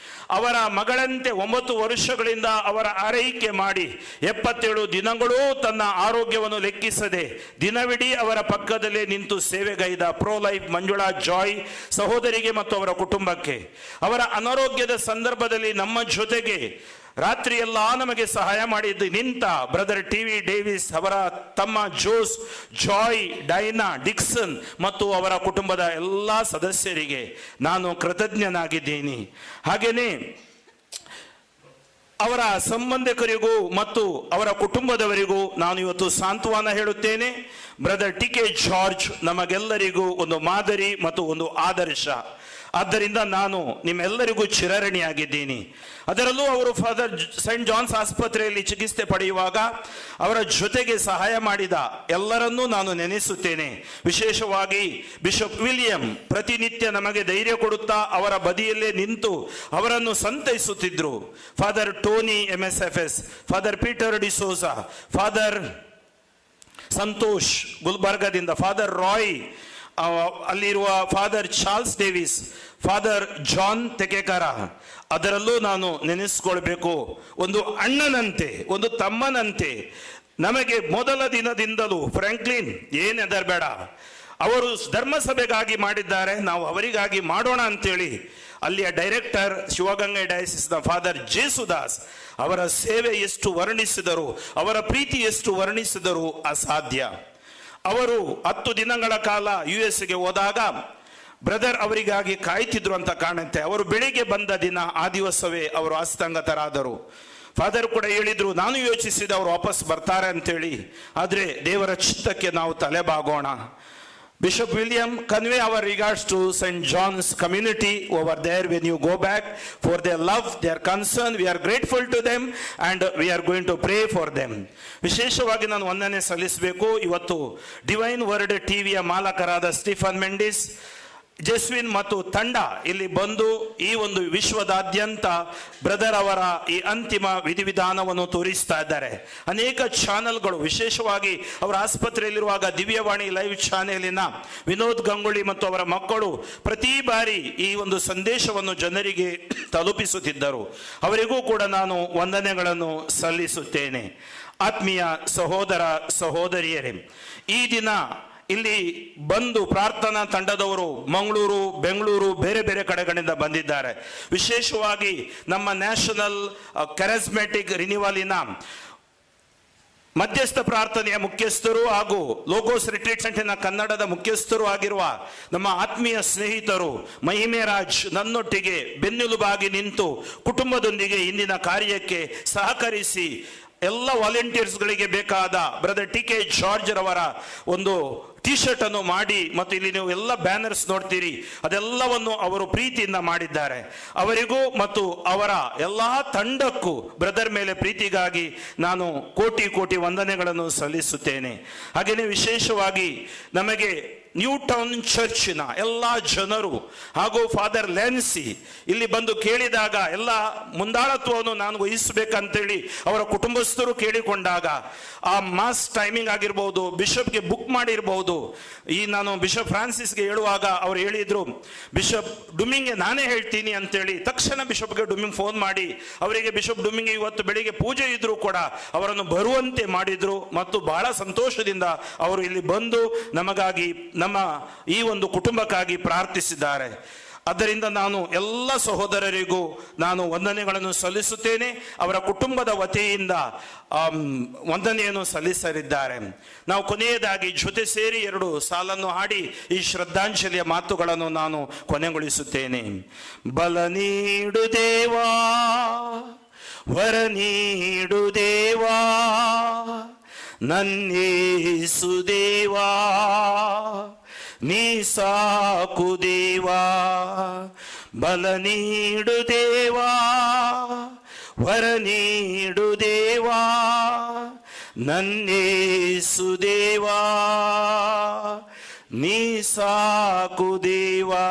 ಅವರ ಮಗಳಂತೆ 9 ವರ್ಷಗಳಿಂದ ಅವರ ಆರೈಕೆ ಮಾಡಿ 77 ದಿನಗಳೂ ತನ್ನ ಆರೋಗ್ಯವನ್ನು ಲೆಕ್ಕಿಸದೆ ದಿನವಿಡೀ ಅವರ ಪಕ್ಕದಲ್ಲೇ ನಿಂತು ಸೇವೆಗೈದ ಪ್ರೋ ಲೈಫ್ ಮಂಜುಳಾ ಜಾಯ್ ಸಹೋದರಿಗೆ ಮತ್ತು ಅವರ ಕುಟುಂಬಕ್ಕೆ, ಅವರ ಅನಾರೋಗ್ಯದ ಸಂದರ್ಭದಲ್ಲಿ ನಮ್ಮ ಜೊತೆಗೆ ರಾತ್ರಿ ಎಲ್ಲ ನಮಗೆ ಸಹಾಯ ಮಾಡಿದ್ದು ನಿಂತ ಬ್ರದರ್ ಟಿ ವಿ ಡೇವಿಸ್, ಅವರ ತಮ್ಮ ಜೋಸ್, ಜಾಯ್, ಡೈನಾ, ಡಿಕ್ಸನ್ ಮತ್ತು ಅವರ ಕುಟುಂಬದ ಎಲ್ಲ ಸದಸ್ಯರಿಗೆ ನಾನು ಕೃತಜ್ಞನಾಗಿದ್ದೀನಿ. ಹಾಗೇನೆ ಅವರ ಸಂಬಂಧಿಕರಿಗೂ ಮತ್ತು ಅವರ ಕುಟುಂಬದವರಿಗೂ ನಾನು ಇವತ್ತು ಸಾಂತ್ವನ ಹೇಳುತ್ತೇನೆ. ಬ್ರದರ್ ಟಿ ಕೆ ಜಾರ್ಜ್ ನಮಗೆಲ್ಲರಿಗೂ ಒಂದು ಮಾದರಿ ಮತ್ತು ಒಂದು ಆದರ್ಶ. ಆದ್ದರಿಂದ ನಾನು ನಿಮ್ಮೆಲ್ಲರಿಗೂ ಚಿರಋಣಿಯಾಗಿದ್ದೀನಿ. ಅದರಲ್ಲೂ ಅವರು ಫಾದರ್ ಸೈಂಟ್ ಜಾನ್ಸ್ ಆಸ್ಪತ್ರೆಯಲ್ಲಿ ಚಿಕಿತ್ಸೆ ಪಡೆಯುವಾಗ ಅವರ ಜೊತೆಗೆ ಸಹಾಯ ಮಾಡಿದ ಎಲ್ಲರನ್ನೂ ನಾನು ನೆನೆಸುತ್ತೇನೆ. ವಿಶೇಷವಾಗಿ ಬಿಷಪ್ ವಿಲಿಯಂ ಪ್ರತಿನಿತ್ಯ ನಮಗೆ ಧೈರ್ಯ ಕೊಡುತ್ತಾ ಅವರ ಬದಿಯಲ್ಲೇ ನಿಂತು ಅವರನ್ನು ಸಂತೈಸುತ್ತಿದ್ದರು. Father Tony MSFS, father Peter D'Souza, father Santosh ಗುಲ್ಬರ್ಗದಿಂದ, ಫಾದರ್ ರಾಯ್ ಅಲ್ಲಿರುವ father Charles Davis, father John Thekekara, ಅದರಲ್ಲೂ ನಾನು ನೆನೆಸ್ಕೊಳ್ಬೇಕು. ಒಂದು ಅಣ್ಣನಂತೆ, ಒಂದು ತಮ್ಮನಂತೆ ನಮಗೆ ಮೊದಲ ದಿನದಿಂದಲೂ ಫ್ರಾಂಕ್ಲಿನ್ ಏನ್ ಹೆದರ್ಬೇಡ, ಅವರು ಧರ್ಮಸಭೆಗಾಗಿ ಮಾಡಿದ್ದಾರೆ, ನಾವು ಅವರಿಗಾಗಿ ಮಾಡೋಣ ಅಂತೇಳಿ ಅಲ್ಲಿಯ ಡೈರೆಕ್ಟರ್ ಶಿವಗಂಗೆ ಡಯಾಸಿಸ್ನ ಫಾದರ್ ಜೇಸುದಾಸ್ ಅವರ ಸೇವೆ ಎಷ್ಟು ವರ್ಣಿಸಿದರು, ಅವರ ಪ್ರೀತಿ ಎಷ್ಟು ವರ್ಣಿಸಿದರು ಅಸಾಧ್ಯ. ಅವರು 10 ದಿನಗಳ ಕಾಲ US ಗೆ ಹೋದಾಗ ಬ್ರದರ್ ಅವರಿಗಾಗಿ ಕಾಯ್ತಿದ್ರು ಅಂತ ಕಾಣುತ್ತೆ. ಅವರು ಬೆಳಿಗ್ಗೆ ಬಂದ ದಿನ ಆ ದಿವಸವೇ ಅವರು ಅಸ್ತಂಗತರಾದರು. ಫಾದರ್ ಕೂಡ ಹೇಳಿದ್ರು, ನಾನು ಯೋಚಿಸಿದ ಅವರು ವಾಪಸ್ ಬರ್ತಾರೆ ಅಂತೇಳಿ, ಆದರೆ ದೇವರ ಚಿತ್ತಕ್ಕೆ ನಾವು ತಲೆಬಾಗೋಣ. Bishop William, convey our regards to St. John's community over there when you go back, for their love, their concern. We are grateful to them and we are going to pray for them. ವಿಶೇಷವಾಗಿ ನಾನು ವಂದನೆ ಸಲ್ಲಿಸಬೇಕು. ಇವತ್ತು divine word ಟಿವಿಯ ಮಾಲಕರಾದ Stephen Mendis, ಜೆಸ್ವಿನ್ ಮತ್ತು ತಂಡ ಇಲ್ಲಿ ಬಂದು ಈ ಒಂದು ವಿಶ್ವದಾದ್ಯಂತ ಬ್ರದರ್ ಅವರ ಈ ಅಂತಿಮ ವಿಧಿವಿಧಾನವನ್ನು ತೋರಿಸ್ತಾ ಇದ್ದಾರೆ. ಅನೇಕ ಚಾನೆಲ್ಗಳು, ವಿಶೇಷವಾಗಿ ಅವರ ಆಸ್ಪತ್ರೆಯಲ್ಲಿರುವಾಗ ದಿವ್ಯವಾಣಿ ಲೈವ್ ಚಾನೆಲಿನ ವಿನೋದ್ ಗಂಗೂಳಿ ಮತ್ತು ಅವರ ಮಕ್ಕಳು ಪ್ರತಿ ಬಾರಿ ಈ ಒಂದು ಸಂದೇಶವನ್ನು ಜನರಿಗೆ ತಲುಪಿಸುತ್ತಿದ್ದರು. ಅವರಿಗೂ ಕೂಡ ನಾನು ವಂದನೆಗಳನ್ನು ಸಲ್ಲಿಸುತ್ತೇನೆ. ಆತ್ಮೀಯ ಸಹೋದರ ಸಹೋದರಿಯರೇ, ಈ ದಿನ ಇಲ್ಲಿ ಬಂದು ಪ್ರಾರ್ಥನಾ ತಂಡದವರು ಮಂಗಳೂರು, ಬೆಂಗಳೂರು, ಬೇರೆ ಬೇರೆ ಕಡೆಗಳಿಂದ ಬಂದಿದ್ದಾರೆ. ವಿಶೇಷವಾಗಿ ನಮ್ಮ ನ್ಯಾಷನಲ್ ಕ್ಯಾರಿಸ್ಮ್ಯಾಟಿಕ್ ರಿನಿವಲಿನ ಮಧ್ಯಸ್ಥ ಪ್ರಾರ್ಥನೆಯ ಮುಖ್ಯಸ್ಥರು ಹಾಗೂ ಲೋಗೋಸ್ ರಿಟ್ರೀಟ್ ಸೆಂಟರ್ನ ಕನ್ನಡದ ಮುಖ್ಯಸ್ಥರು ಆಗಿರುವ ನಮ್ಮ ಆತ್ಮೀಯ ಸ್ನೇಹಿತರು ಮಹಿಮೆ ರಾಜ್ ನನ್ನೊಟ್ಟಿಗೆ ಬೆನ್ನೆಲುಬಾಗಿ ನಿಂತು ಕುಟುಂಬದೊಂದಿಗೆ ಇಂದಿನ ಕಾರ್ಯಕ್ಕೆ ಸಹಕರಿಸಿ ಎಲ್ಲ ವಾಲಂಟಿಯರ್ಸ್ಗಳಿಗೆ ಬೇಕಾದ ಬ್ರದರ್ TK ಜಾರ್ಜ್ ರವರ ಒಂದು ಟಿ ಶರ್ಟ್ ಅನ್ನು ಮಾಡಿ, ಮತ್ತು ಇಲ್ಲಿ ನೀವು ಎಲ್ಲ ಬ್ಯಾನರ್ಸ್ ನೋಡ್ತೀರಿ, ಅದೆಲ್ಲವನ್ನು ಅವರು ಪ್ರೀತಿಯಿಂದ ಮಾಡಿದ್ದಾರೆ. ಅವರಿಗೂ ಮತ್ತು ಅವರ ಎಲ್ಲಾ ತಂಡಕ್ಕೂ ಬ್ರದರ್ ಮೇಲೆ ಪ್ರೀತಿಗಾಗಿ ನಾನು ಕೋಟಿ ಕೋಟಿ ವಂದನೆಗಳನ್ನು ಸಲ್ಲಿಸುತ್ತೇನೆ. ಹಾಗೆಯೇ ವಿಶೇಷವಾಗಿ ನಮಗೆ ನ್ಯೂ ಟೌನ್ ಚರ್ಚಿನ ಎಲ್ಲ ಜನರು ಹಾಗೂ ಫಾದರ್ ಲೆನ್ಸಿ ಇಲ್ಲಿ ಬಂದು ಕೇಳಿದಾಗ ಎಲ್ಲ ಮುಂದಾಳತ್ವವನ್ನು ನಾನು ವಹಿಸಬೇಕಂತೇಳಿ ಅವರ ಕುಟುಂಬಸ್ಥರು ಕೇಳಿಕೊಂಡಾಗ ಆ ಮಾಸ್ ಟೈಮಿಂಗ್ ಆಗಿರ್ಬೋದು, ಬಿಷಪ್ಗೆ ಬುಕ್ ಮಾಡಿರ್ಬೋದು. ಈ ನಾನು ಬಿಷಪ್ ಫ್ರಾನ್ಸಿಸ್ಗೆ ಹೇಳುವಾಗ ಅವ್ರು ಹೇಳಿದ್ರು, ಬಿಷಪ್ ಡುಮಿಂಗ್ಗೆ ನಾನೇ ಹೇಳ್ತೀನಿ ಅಂತೇಳಿ ತಕ್ಷಣ ಬಿಷಪ್ಗೆ ಡುಮಿಂಗ್ ಫೋನ್ ಮಾಡಿ ಅವರಿಗೆ ಬಿಷಪ್ ಡುಮಿಂಗ್ ಇವತ್ತು ಬೆಳಿಗ್ಗೆ ಪೂಜೆ ಇದ್ರು ಕೂಡ ಅವರನ್ನು ಬರುವಂತೆ ಮಾಡಿದ್ರು. ಮತ್ತು ಬಹಳ ಸಂತೋಷದಿಂದ ಅವರು ಇಲ್ಲಿ ಬಂದು ನಮಗಾಗಿ, ನಮ್ಮ ಈ ಒಂದು ಕುಟುಂಬಕ್ಕಾಗಿ ಪ್ರಾರ್ಥಿಸಿದ್ದಾರೆ. ಆದ್ದರಿಂದ ನಾನು ಎಲ್ಲ ಸಹೋದರರಿಗೂ ನಾನು ವಂದನೆಗಳನ್ನು ಸಲ್ಲಿಸುತ್ತೇನೆ. ಅವರ ಕುಟುಂಬದ ವತಿಯಿಂದ ವಂದನೆಯನ್ನು ಸಲ್ಲಿಸಲಿದ್ದಾರೆ. ನಾವು ಕೊನೆಯದಾಗಿ ಜೊತೆ ಸೇರಿ 2 ಸಾಲನ್ನು ಹಾಡಿ ಈ ಶ್ರದ್ಧಾಂಜಲಿಯ ಮಾತುಗಳನ್ನು ನಾನು ಕೊನೆಗೊಳಿಸುತ್ತೇನೆ. ಬಲ ನೀಡು ದೇವಾ, ವರ ನೀಡು ದೇವಾ, ನನ್ನೇಸು ದೇವಾ, ನೀ ಸಾಕು ದೇವಾ. ಬಲ ನೀಡು ದೇವಾ, ವರ ನೀಡು ದೇವಾ, ನನ್ನೇಸು ದೇವಾ, ನೀ ಸಾಕು ದೇವಾ.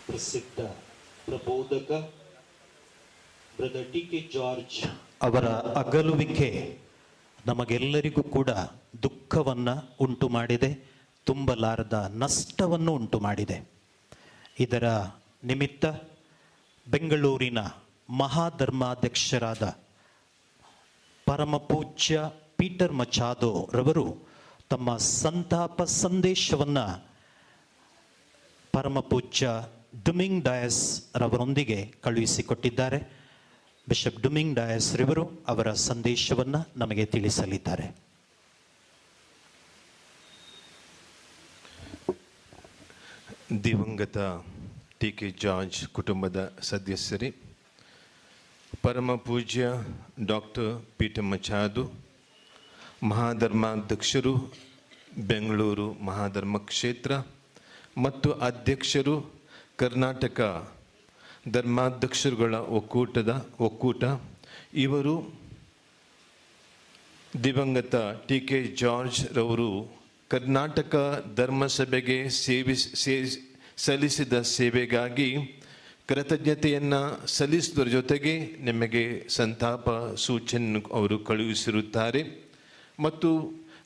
ಪ್ರಸಿದ್ಧ ಪ್ರಬೋಧಕ ಬ್ರದರ್ TK ಜಾರ್ಜ್ ಅವರ ಅಗಲುವಿಕೆ ನಮಗೆಲ್ಲರಿಗೂ ಕೂಡ ದುಃಖವನ್ನು ಉಂಟು ಮಾಡಿದೆ, ತುಂಬಲಾರದ ನಷ್ಟವನ್ನು ಉಂಟು ಮಾಡಿದೆ. ಇದರ ನಿಮಿತ್ತ ಬೆಂಗಳೂರಿನ ಮಹಾಧರ್ಮಾಧ್ಯಕ್ಷರಾದ ಪರಮಪೂಜ್ಯ ಪೀಟರ್ ಮಚಾದೋ ರವರು ತಮ್ಮ ಸಂತಾಪ ಸಂದೇಶವನ್ನು ಪರಮಪೂಜ್ಯ ಡುಮಿಂಗ್ ಡಯಸ್ ರವರೊಂದಿಗೆ ಕಳುಹಿಸಿಕೊಟ್ಟಿದ್ದಾರೆ. ಬಿಷಪ್ ಡುಮಿಂಗ್ ಡಯಸ್ ರವರು ಅವರ ಸಂದೇಶವನ್ನು ನಮಗೆ ತಿಳಿಸಲಿದ್ದಾರೆ. ದಿವಂಗತ TK ಜಾರ್ಜ್ ಕುಟುಂಬದ ಸದಸ್ಯರೇ, ಪರಮ ಪೂಜ್ಯ ಡಾಕ್ಟರ್ ಪೀಟರ್ ಮಚಾದು ಮಹಾಧರ್ಮಾಧ್ಯಕ್ಷರು, ಬೆಂಗಳೂರು ಮಹಾಧರ್ಮ ಕ್ಷೇತ್ರ ಮತ್ತು ಅಧ್ಯಕ್ಷರು, ಕರ್ನಾಟಕ ಧರ್ಮಾಧ್ಯಕ್ಷರುಗಳ ಒಕ್ಕೂಟ, ಇವರು ದಿವಂಗತ TK ಜಾರ್ಜ್ ರವರು ಕರ್ನಾಟಕ ಧರ್ಮಸಭೆಗೆ ಸಲ್ಲಿಸಿದ ಸೇವೆಗಾಗಿ ಕೃತಜ್ಞತೆಯನ್ನು ಸಲ್ಲಿಸುವುದರ ಜೊತೆಗೆ ನಿಮಗೆ ಸಂತಾಪ ಸೂಚನೆ ಅವರು ಕಳುಹಿಸಿರುತ್ತಾರೆ. ಮತ್ತು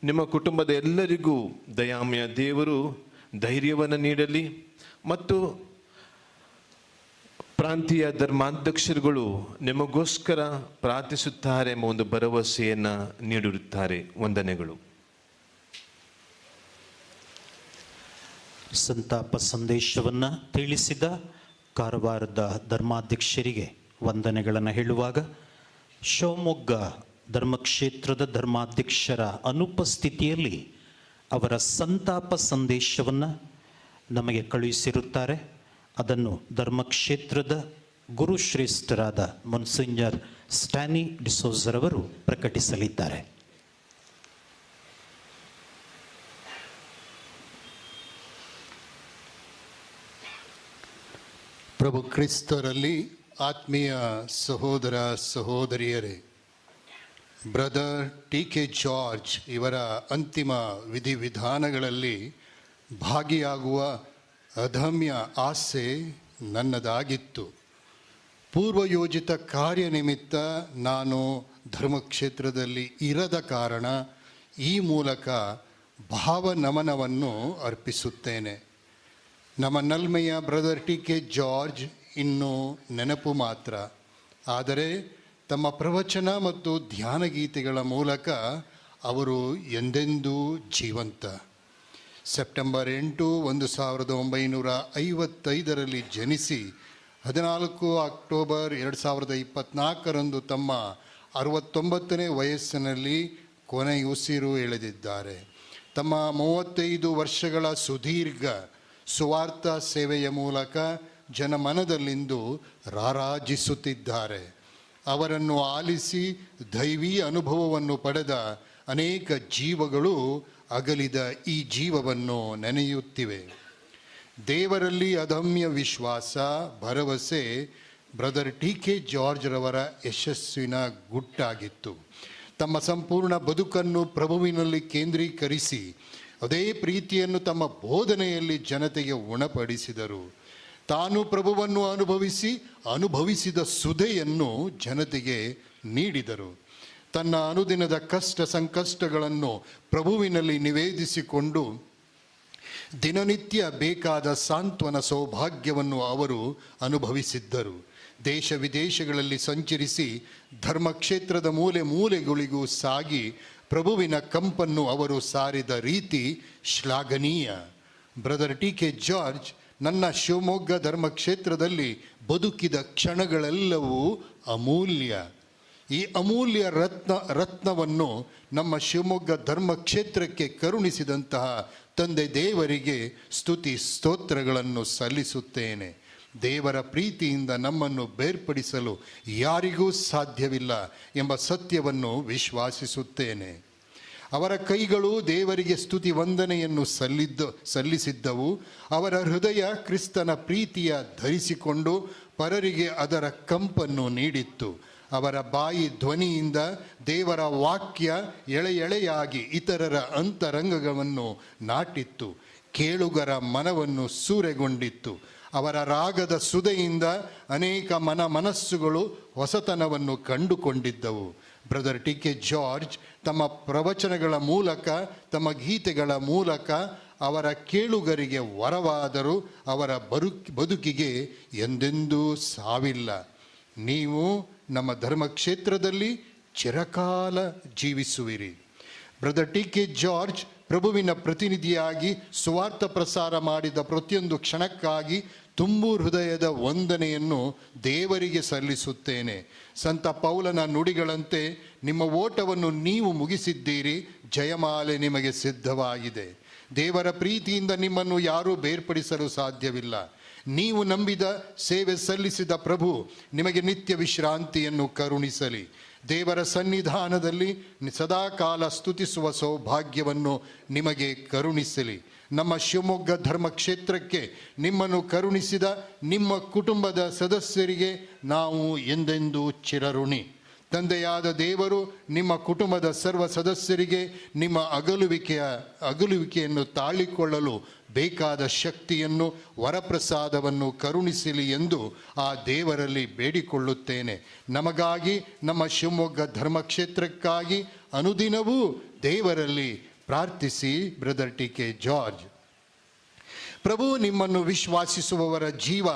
ನಿಮ್ಮ ಕುಟುಂಬದ ಎಲ್ಲರಿಗೂ ದಯಾಮಯ ದೇವರು ಧೈರ್ಯವನ್ನು ನೀಡಲಿ ಮತ್ತು ಪ್ರಾಂತೀಯ ಧರ್ಮಾಧ್ಯಕ್ಷರುಗಳು ನಿಮಗೋಸ್ಕರ ಪ್ರಾರ್ಥಿಸುತ್ತಾರೆ ಎಂಬ ಒಂದು ಭರವಸೆಯನ್ನು ನೀಡಿರುತ್ತಾರೆ. ವಂದನೆಗಳು. ಸಂತಾಪ ಸಂದೇಶವನ್ನು ತಿಳಿಸಿದ ಕಾರವಾರದ ಧರ್ಮಾಧ್ಯಕ್ಷರಿಗೆ ವಂದನೆಗಳನ್ನು ಹೇಳುವಾಗ, ಶಿವಮೊಗ್ಗ ಧರ್ಮಕ್ಷೇತ್ರದ ಧರ್ಮಾಧ್ಯಕ್ಷರ ಅನುಪಸ್ಥಿತಿಯಲ್ಲಿ ಅವರ ಸಂತಾಪ ಸಂದೇಶವನ್ನು ನಮಗೆ ಕಳುಹಿಸಿರುತ್ತಾರೆ. ಅದನ್ನು ಧರ್ಮಕ್ಷೇತ್ರದ ಗುರುಶ್ರೇಷ್ಠರಾದ ಮೊನ್ಸಿಂಜರ್ ಸ್ಟ್ಯಾನಿ ಡಿಸೋಜರವರು ಪ್ರಕಟಿಸಲಿದ್ದಾರೆ. ಪ್ರಭು ಕ್ರಿಸ್ತರಲ್ಲಿ ಆತ್ಮೀಯ ಸಹೋದರ ಸಹೋದರಿಯರೇ, ಬ್ರದರ್ ಟಿ.ಕೆ. ಜಾರ್ಜ್ ಇವರ ಅಂತಿಮ ವಿಧಿವಿಧಾನಗಳಲ್ಲಿ ಭಾಗಿಯಾಗುವ ಅದಮ್ಯ ಆಸೆ ನನ್ನದಾಗಿತ್ತು. ಪೂರ್ವಯೋಜಿತ ಕಾರ್ಯನಿಮಿತ್ತ ನಾನು ಧರ್ಮಕ್ಷೇತ್ರದಲ್ಲಿ ಇರದ ಕಾರಣ ಈ ಮೂಲಕ ಭಾವನಮನವನ್ನು ಅರ್ಪಿಸುತ್ತೇನೆ. ನಮ್ಮ ನಲ್ಮೆಯ ಬ್ರದರ್ ಟಿ.ಕೆ. ಜಾರ್ಜ್ ಇನ್ನೂ ನೆನಪು ಮಾತ್ರ, ಆದರೆ ತಮ್ಮ ಪ್ರವಚನ ಮತ್ತು ಧ್ಯಾನ ಗೀತೆಗಳ ಮೂಲಕ ಅವರು ಎಂದೆಂದೂ ಜೀವಂತ. ಸೆಪ್ಟೆಂಬರ್ 8, 1955 ಜನಿಸಿ 14 ಅಕ್ಟೋಬರ್ 2024 ತಮ್ಮ 69ನೇ ವಯಸ್ಸಿನಲ್ಲಿ ಕೊನೆಯುಸಿರು ಎಳೆದಿದ್ದಾರೆ. ತಮ್ಮ 35 ವರ್ಷಗಳ ಸುದೀರ್ಘ ಸುವಾರ್ಥ ಸೇವೆಯ ಮೂಲಕ ಜನಮನದಲ್ಲಿಂದು ರಾರಾಜಿಸುತ್ತಿದ್ದಾರೆ. ಅವರನ್ನು ಆಲಿಸಿ ದೈವೀ ಅನುಭವವನ್ನು ಪಡೆದ ಅನೇಕ ಜೀವಗಳು ಅಗಲಿದ ಈ ಜೀವವನ್ನು ನೆನೆಯುತ್ತಿವೆ. ದೇವರಲ್ಲಿ ಅದಮ್ಯ ವಿಶ್ವಾಸ, ಭರವಸೆ ಬ್ರದರ್ ಟಿ.ಕೆ. ಜಾರ್ಜ್ರವರ ಯಶಸ್ಸಿನ ಗುಟ್ಟಾಗಿತ್ತು. ತಮ್ಮ ಸಂಪೂರ್ಣ ಬದುಕನ್ನು ಪ್ರಭುವಿನಲ್ಲಿ ಕೇಂದ್ರೀಕರಿಸಿ ಅದೇ ಪ್ರೀತಿಯನ್ನು ತಮ್ಮ ಬೋಧನೆಯಲ್ಲಿ ಜನತೆಗೆ ಉಣಪಡಿಸಿದರು. ತಾನು ಪ್ರಭುವನ್ನು ಅನುಭವಿಸಿದ ಸುಧೆಯನ್ನು ಜನತೆಗೆ ನೀಡಿದರು. ತನ್ನ ಅನುದಿನದ ಕಷ್ಟ ಸಂಕಷ್ಟಗಳನ್ನು ಪ್ರಭುವಿನಲ್ಲಿ ನಿವೇದಿಸಿಕೊಂಡು ದಿನನಿತ್ಯ ಬೇಕಾದ ಸಾಂತ್ವನ ಸೌಭಾಗ್ಯವನ್ನು ಅವರು ಅನುಭವಿಸಿದ್ದರು. ದೇಶ ವಿದೇಶಗಳಲ್ಲಿ ಸಂಚರಿಸಿ ಧರ್ಮಕ್ಷೇತ್ರದ ಮೂಲೆ ಮೂಲೆಗಳಿಗೂ ಸಾಗಿ ಪ್ರಭುವಿನ ಕಂಪನ್ನು ಅವರು ಸಾರಿದ ರೀತಿ ಶ್ಲಾಘನೀಯ. Brother TK. ಜಾರ್ಜ್ ನನ್ನ ಶಿವಮೊಗ್ಗ ಧರ್ಮಕ್ಷೇತ್ರದಲ್ಲಿ ಬದುಕಿದ ಕ್ಷಣಗಳೆಲ್ಲವೂ ಅಮೂಲ್ಯ. ಈ ಅಮೂಲ್ಯ ರತ್ನವನ್ನು ನಮ್ಮ ಶಿವಮೊಗ್ಗ ಧರ್ಮಕ್ಷೇತ್ರಕ್ಕೆ ಕರುಣಿಸಿದಂತಹ ತಂದೆ ದೇವರಿಗೆ ಸ್ತುತಿ ಸ್ತೋತ್ರಗಳನ್ನು ಸಲ್ಲಿಸುತ್ತೇನೆ. ದೇವರ ಪ್ರೀತಿಯಿಂದ ನಮ್ಮನ್ನು ಬೇರ್ಪಡಿಸಲು ಯಾರಿಗೂ ಸಾಧ್ಯವಿಲ್ಲ ಎಂಬ ಸತ್ಯವನ್ನು ವಿಶ್ವಾಸಿಸುತ್ತೇನೆ. ಅವರ ಕೈಗಳು ದೇವರಿಗೆ ಸ್ತುತಿ ವಂದನೆಯನ್ನು ಸಲ್ಲಿಸಿದ್ದವು. ಅವರ ಹೃದಯ ಕ್ರಿಸ್ತನ ಪ್ರೀತಿಯ ಧರಿಸಿಕೊಂಡು ಪರರಿಗೆ ಅದರ ಕಂಪನ್ನು ನೀಡಿತ್ತು. ಅವರ ಬಾಯಿ ಧ್ವನಿಯಿಂದ ದೇವರ ವಾಕ್ಯ ಎಳೆಯಾಗಿ ಇತರರ ಅಂತರಂಗವನ್ನು ನಾಟಿತ್ತು. ಕೇಳುಗರ ಮನವನ್ನು ಸೂರೆಗೊಂಡಿತ್ತು. ಅವರ ರಾಗದ ಸುಧೆಯಿಂದ ಅನೇಕ ಮನಸ್ಸುಗಳು ಹೊಸತನವನ್ನು ಕಂಡುಕೊಂಡಿದ್ದವು. Brother TK. ಜಾರ್ಜ್ ತಮ್ಮ ಪ್ರವಚನಗಳ ಮೂಲಕ, ತಮ್ಮ ಗೀತೆಗಳ ಮೂಲಕ ಅವರ ಕೇಳುಗರಿಗೆ ವರವಾದರು. ಅವರ ಬದುಕಿಗೆ ಎಂದೆಂದೂ ಸಾವಿಲ್ಲ. ನೀವು ನಮ್ಮ ಧರ್ಮಕ್ಷೇತ್ರದಲ್ಲಿ ಚಿರಕಾಲ ಜೀವಿಸುವಿರಿ. Brother TK. ಜಾರ್ಜ್ ಪ್ರಭುವಿನ ಪ್ರತಿನಿಧಿಯಾಗಿ ಸುವಾರ್ಥ ಪ್ರಸಾರ ಮಾಡಿದ ಪ್ರತಿಯೊಂದು ಕ್ಷಣಕ್ಕಾಗಿ ತುಂಬು ಹೃದಯದ ವಂದನೆಯನ್ನು ದೇವರಿಗೆ ಸಲ್ಲಿಸುತ್ತೇನೆ. ಸಂತ ಪೌಲನ ನುಡಿಗಳಂತೆ ನಿಮ್ಮ ಓಟವನ್ನು ನೀವು ಮುಗಿಸಿದ್ದೀರಿ, ಜಯಮಾಲೆ ನಿಮಗೆ ಸಿದ್ಧವಾಗಿದೆ. ದೇವರ ಪ್ರೀತಿಯಿಂದ ನಿಮ್ಮನ್ನು ಯಾರೂ ಬೇರ್ಪಡಿಸಲು ಸಾಧ್ಯವಿಲ್ಲ. ನೀವು ನಂಬಿದ ಸೇವೆ ಸಲ್ಲಿಸಿದ ಪ್ರಭು ನಿಮಗೆ ನಿತ್ಯ ವಿಶ್ರಾಂತಿಯನ್ನು ಕರುಣಿಸಲಿ. ದೇವರ ಸನ್ನಿಧಾನದಲ್ಲಿ ಸದಾಕಾಲ ಸ್ತುತಿಸುವ ಸೌಭಾಗ್ಯವನ್ನು ನಿಮಗೆ ಕರುಣಿಸಲಿ. ನಮ್ಮ ಶಿವಮೊಗ್ಗ ಧರ್ಮಕ್ಷೇತ್ರಕ್ಕೆ ನಿಮ್ಮನ್ನು ಕರುಣಿಸಿದ ನಿಮ್ಮ ಕುಟುಂಬದ ಸದಸ್ಯರಿಗೆ ನಾವು ಎಂದೆಂದೂ ಚಿರಋಣಿ. ತಂದೆಯಾದ ದೇವರು ನಿಮ್ಮ ಕುಟುಂಬದ ಸರ್ವ ಸದಸ್ಯರಿಗೆ ನಿಮ್ಮ ಅಗಲುವಿಕೆಯನ್ನು ತಾಳಿಕೊಳ್ಳಲು ಬೇಕಾದ ಶಕ್ತಿಯನ್ನು ವರಪ್ರಸಾದವನ್ನು ಕರುಣಿಸಲಿ ಎಂದು ಆ ದೇವರಲ್ಲಿ ಬೇಡಿಕೊಳ್ಳುತ್ತೇನೆ. ನಮಗಾಗಿ, ನಮ್ಮ ಶಿವಮೊಗ್ಗ ಧರ್ಮಕ್ಷೇತ್ರಕ್ಕಾಗಿ ಅನುದಿನವೂ ದೇವರಲ್ಲಿ ಪ್ರಾರ್ಥಿಸಿ. Brother TK. ಜಾರ್ಜ್. ಪ್ರಭು, ನಿಮ್ಮನ್ನು ವಿಶ್ವಾಸಿಸುವವರ ಜೀವ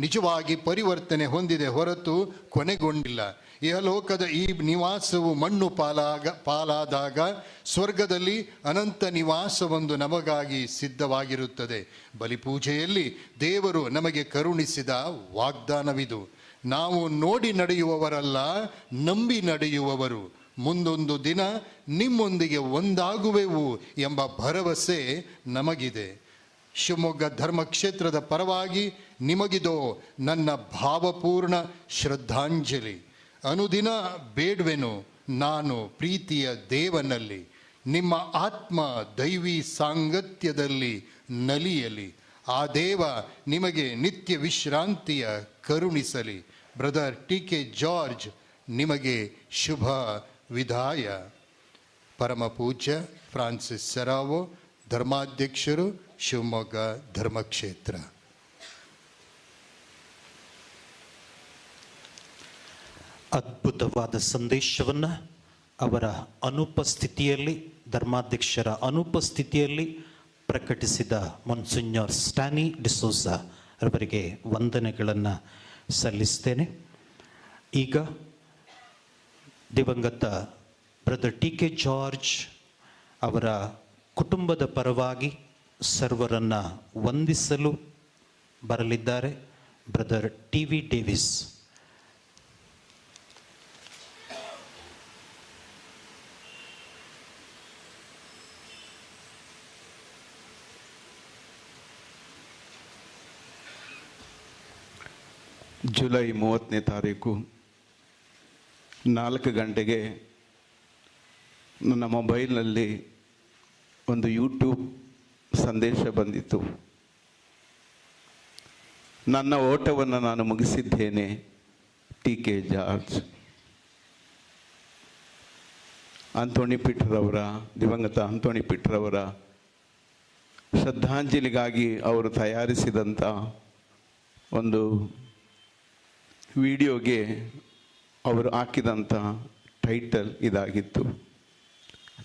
ನಿಜವಾಗಿ ಪರಿವರ್ತನೆ ಹೊಂದಿದೆ ಹೊರತು ಕೊನೆಗೊಂಡಿಲ್ಲ. ಇಹಲೋಕದ ಈ ನಿವಾಸವು ಮಣ್ಣು ಪಾಲಾದಾಗ ಸ್ವರ್ಗದಲ್ಲಿ ಅನಂತ ನಿವಾಸವೊಂದು ನಮಗಾಗಿ ಸಿದ್ಧವಾಗಿರುತ್ತದೆ. ಬಲಿಪೂಜೆಯಲ್ಲಿ ದೇವರು ನಮಗೆ ಕರುಣಿಸಿದ ವಾಗ್ದಾನವಿದು. ನಾವು ನೋಡಿ ನಡೆಯುವವರಲ್ಲ, ನಂಬಿ ನಡೆಯುವವರು. ಮುಂದೊಂದು ದಿನ ನಿಮ್ಮೊಂದಿಗೆ ಒಂದಾಗುವೆವು ಎಂಬ ಭರವಸೆ ನಮಗಿದೆ. ಶಿವಮೊಗ್ಗ ಧರ್ಮಕ್ಷೇತ್ರದ ಪರವಾಗಿ ನಿಮಗಿದೋ ನನ್ನ ಭಾವಪೂರ್ಣ ಶ್ರದ್ಧಾಂಜಲಿ. ಅನುದಿನ ಬೇಡ್ವೆನು ನಾನು ಪ್ರೀತಿಯ ದೇವನಲ್ಲಿ, ನಿಮ್ಮ ಆತ್ಮ ದೈವಿ ಸಾಂಗತ್ಯದಲ್ಲಿ ನಲಿಯಲಿ. ಆ ದೇವ ನಿಮಗೆ ನಿತ್ಯ ವಿಶ್ರಾಂತಿಯ ಕರುಣಿಸಲಿ. Brother TK. ಜಾರ್ಜ್ ನಿಮಗೆ ಶುಭ ವಿದಾಯ. ಪರಮ ಪೂಜ್ಯ ಫ್ರಾನ್ಸಿಸ್ ಸೆರಾವೋ, ಧರ್ಮಾಧ್ಯಕ್ಷರು, ಶಿವಮೊಗ್ಗ ಧರ್ಮಕ್ಷೇತ್ರ. ಅದ್ಭುತವಾದ ಸಂದೇಶವನ್ನು ಅವರ ಅನುಪಸ್ಥಿತಿಯಲ್ಲಿ, ಧರ್ಮಾಧ್ಯಕ್ಷರ ಅನುಪಸ್ಥಿತಿಯಲ್ಲಿ ಪ್ರಕಟಿಸಿದ ಮೊನ್ಸಿನ್ಯೂರ್ ಸ್ಟ್ಯಾನಿ ಡಿಸೋಜ ಅವರಿಗೆ ವಂದನೆಗಳನ್ನು ಸಲ್ಲಿಸ್ತೇನೆ. ಈಗ ದಿವಂಗತ ಬ್ರದರ್ ಟಿ.ಕೆ. ಜಾರ್ಜ್ ಅವರ ಕುಟುಂಬದ ಪರವಾಗಿ ಸರ್ವರನ್ನು ವಂದಿಸಲು ಬರಲಿದ್ದಾರೆ ಬ್ರದರ್ ಟಿ.ವಿ. ಡೇವಿಸ್. ಜುಲೈ 30ನೇ ತಾರೀಕು 4 ಗಂಟೆಗೆ ನನ್ನ ಮೊಬೈಲ್ನಲ್ಲಿ ಒಂದು ಯೂಟ್ಯೂಬ್ ಸಂದೇಶ ಬಂದಿತ್ತು. ನನ್ನ ಓಟವನ್ನು ನಾನು ಮುಗಿಸಿದ್ದೇನೆ, ಟಿ.ಕೆ. ಜಾರ್ಜ್. ಆಂಥೋನಿ ಪೀಟರ್ ದಿವಂಗತ ಆಂಥೋನಿ ಪೀಟರ್ ಅವರ ಶ್ರದ್ಧಾಂಜಲಿಗಾಗಿ ಅವರು ತಯಾರಿಸಿದಂಥ ಒಂದು ವಿಡಿಯೋಗೆ ಅವರು ಹಾಕಿದಂಥ ಟೈಟಲ್ ಇದಾಗಿತ್ತು,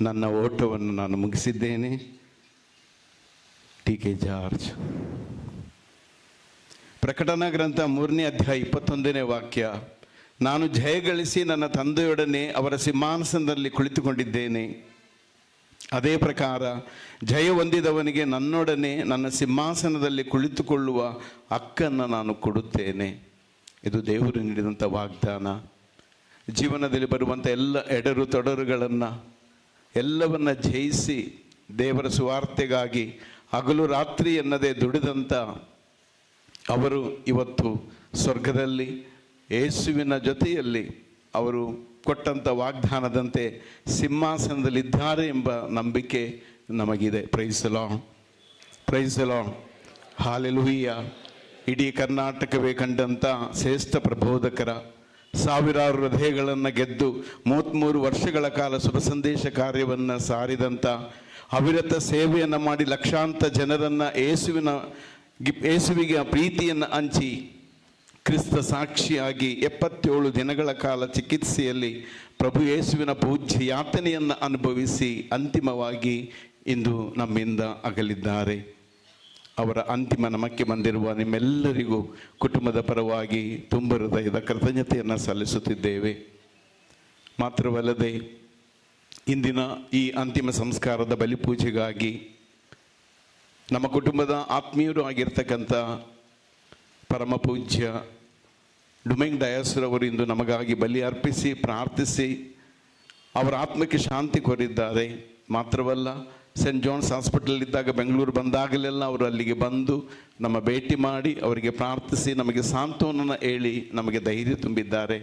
ನನ್ನ ಓಟವನ್ನು ನಾನು ಮುಗಿಸಿದ್ದೇನೆ, ಟಿ.ಕೆ. ಜಾರ್ಜ್. ಪ್ರಕಟಣಾ ಗ್ರಂಥ 3ನೇ ಅಧ್ಯಾಯ 21ನೇ ವಾಕ್ಯ, ನಾನು ಜಯಗಳಿಸಿ ನನ್ನ ತಂದೆಯೊಡನೆ ಅವರ ಸಿಂಹಾಸನದಲ್ಲಿ ಕುಳಿತುಕೊಂಡಿದ್ದೇನೆ. ಅದೇ ಪ್ರಕಾರ ಜಯ ಹೊಂದಿದವನಿಗೆ ನನ್ನೊಡನೆ ನನ್ನ ಸಿಂಹಾಸನದಲ್ಲಿ ಕುಳಿತುಕೊಳ್ಳುವ ಹಕ್ಕನ್ನು ನಾನು ಕೊಡುತ್ತೇನೆ. ಇದು ದೇವರು ನೀಡಿದಂಥ ವಾಗ್ದಾನ. ಜೀವನದಲ್ಲಿ ಬರುವಂಥ ಎಲ್ಲ ಎಡರು ತೊಡರುಗಳನ್ನು ಎಲ್ಲವನ್ನ ಜಯಿಸಿ ದೇವರ ಸುವಾರ್ತೆಗಾಗಿ ಹಗಲು ರಾತ್ರಿ ಎನ್ನದೇ ದುಡಿದಂಥ ಅವರು ಇವತ್ತು ಸ್ವರ್ಗದಲ್ಲಿ ಯೇಸುವಿನ ಜೊತೆಯಲ್ಲಿ ಅವರು ಕೊಟ್ಟಂಥ ವಾಗ್ದಾನದಂತೆ ಸಿಂಹಾಸನದಲ್ಲಿದ್ದಾರೆ ಎಂಬ ನಂಬಿಕೆ ನಮಗಿದೆ. Praise the Lord, praise the Lord, hallelujah. ಇಡೀ ಕರ್ನಾಟಕವೇ ಕಂಡಂಥ ಶ್ರೇಷ್ಠ ಪ್ರಬೋಧಕರ, ಸಾವಿರಾರು ಹೃದಯಗಳನ್ನು ಗೆದ್ದು 33 ವರ್ಷಗಳ ಕಾಲ ಶುಭ ಸಂದೇಶ ಕಾರ್ಯವನ್ನು ಸಾರಿದಂಥ, ಅವಿರತ ಸೇವೆಯನ್ನು ಮಾಡಿ ಲಕ್ಷಾಂತರ ಜನರನ್ನು ಯೇಸುವಿಗೆ ಪ್ರೀತಿಯನ್ನು ಹಂಚಿ ಕ್ರಿಸ್ತ ಸಾಕ್ಷಿಯಾಗಿ 77 ದಿನಗಳ ಕಾಲ ಚಿಕಿತ್ಸೆಯಲ್ಲಿ ಪ್ರಭು ಯೇಸುವಿನ ಪೂಜ್ಯ ಯಾತನೆಯನ್ನು ಅನುಭವಿಸಿ ಅಂತಿಮವಾಗಿ ಇಂದು ನಮ್ಮಿಂದ ಅಗಲಿದ್ದಾರೆ. ಅವರ ಅಂತಿಮ ನಮಕ್ಕೆ ಬಂದಿರುವ ನಿಮ್ಮೆಲ್ಲರಿಗೂ ಕುಟುಂಬದ ಪರವಾಗಿ ತುಂಬ ಹೃದಯದ ಕೃತಜ್ಞತೆಯನ್ನು ಸಲ್ಲಿಸುತ್ತಿದ್ದೇವೆ. ಮಾತ್ರವಲ್ಲದೆ ಇಂದಿನ ಈ ಅಂತಿಮ ಸಂಸ್ಕಾರದ ಬಲಿಪೂಜೆಗಾಗಿ ನಮ್ಮ ಕುಟುಂಬದ ಆತ್ಮೀಯರು ಆಗಿರ್ತಕ್ಕಂಥ ಪರಮ ಪೂಜ್ಯ ಡುಮೆಂಗ್ ಡಯಾಸ್ರವರು ಇಂದು ನಮಗಾಗಿ ಬಲಿ ಅರ್ಪಿಸಿ ಪ್ರಾರ್ಥಿಸಿ ಅವರ ಆತ್ಮಕ್ಕೆ ಶಾಂತಿ ಕೋರಿದ್ದಾರೆ. ಮಾತ್ರವಲ್ಲ, ಸೆಂಟ್ ಜಾನ್ಸ್ ಹಾಸ್ಪಿಟಲ್ ಇದ್ದಾಗ ಬೆಂಗಳೂರು ಬಂದಾಗಲೆಲ್ಲ ಅವರು ಅಲ್ಲಿಗೆ ಬಂದು ನಮ್ಮ ಭೇಟಿ ಮಾಡಿ ಅವರಿಗೆ ಪ್ರಾರ್ಥಿಸಿ ನಮಗೆ ಸಾಂತ್ವನ ಹೇಳಿ ನಮಗೆ ಧೈರ್ಯ ತುಂಬಿದ್ದಾರೆ.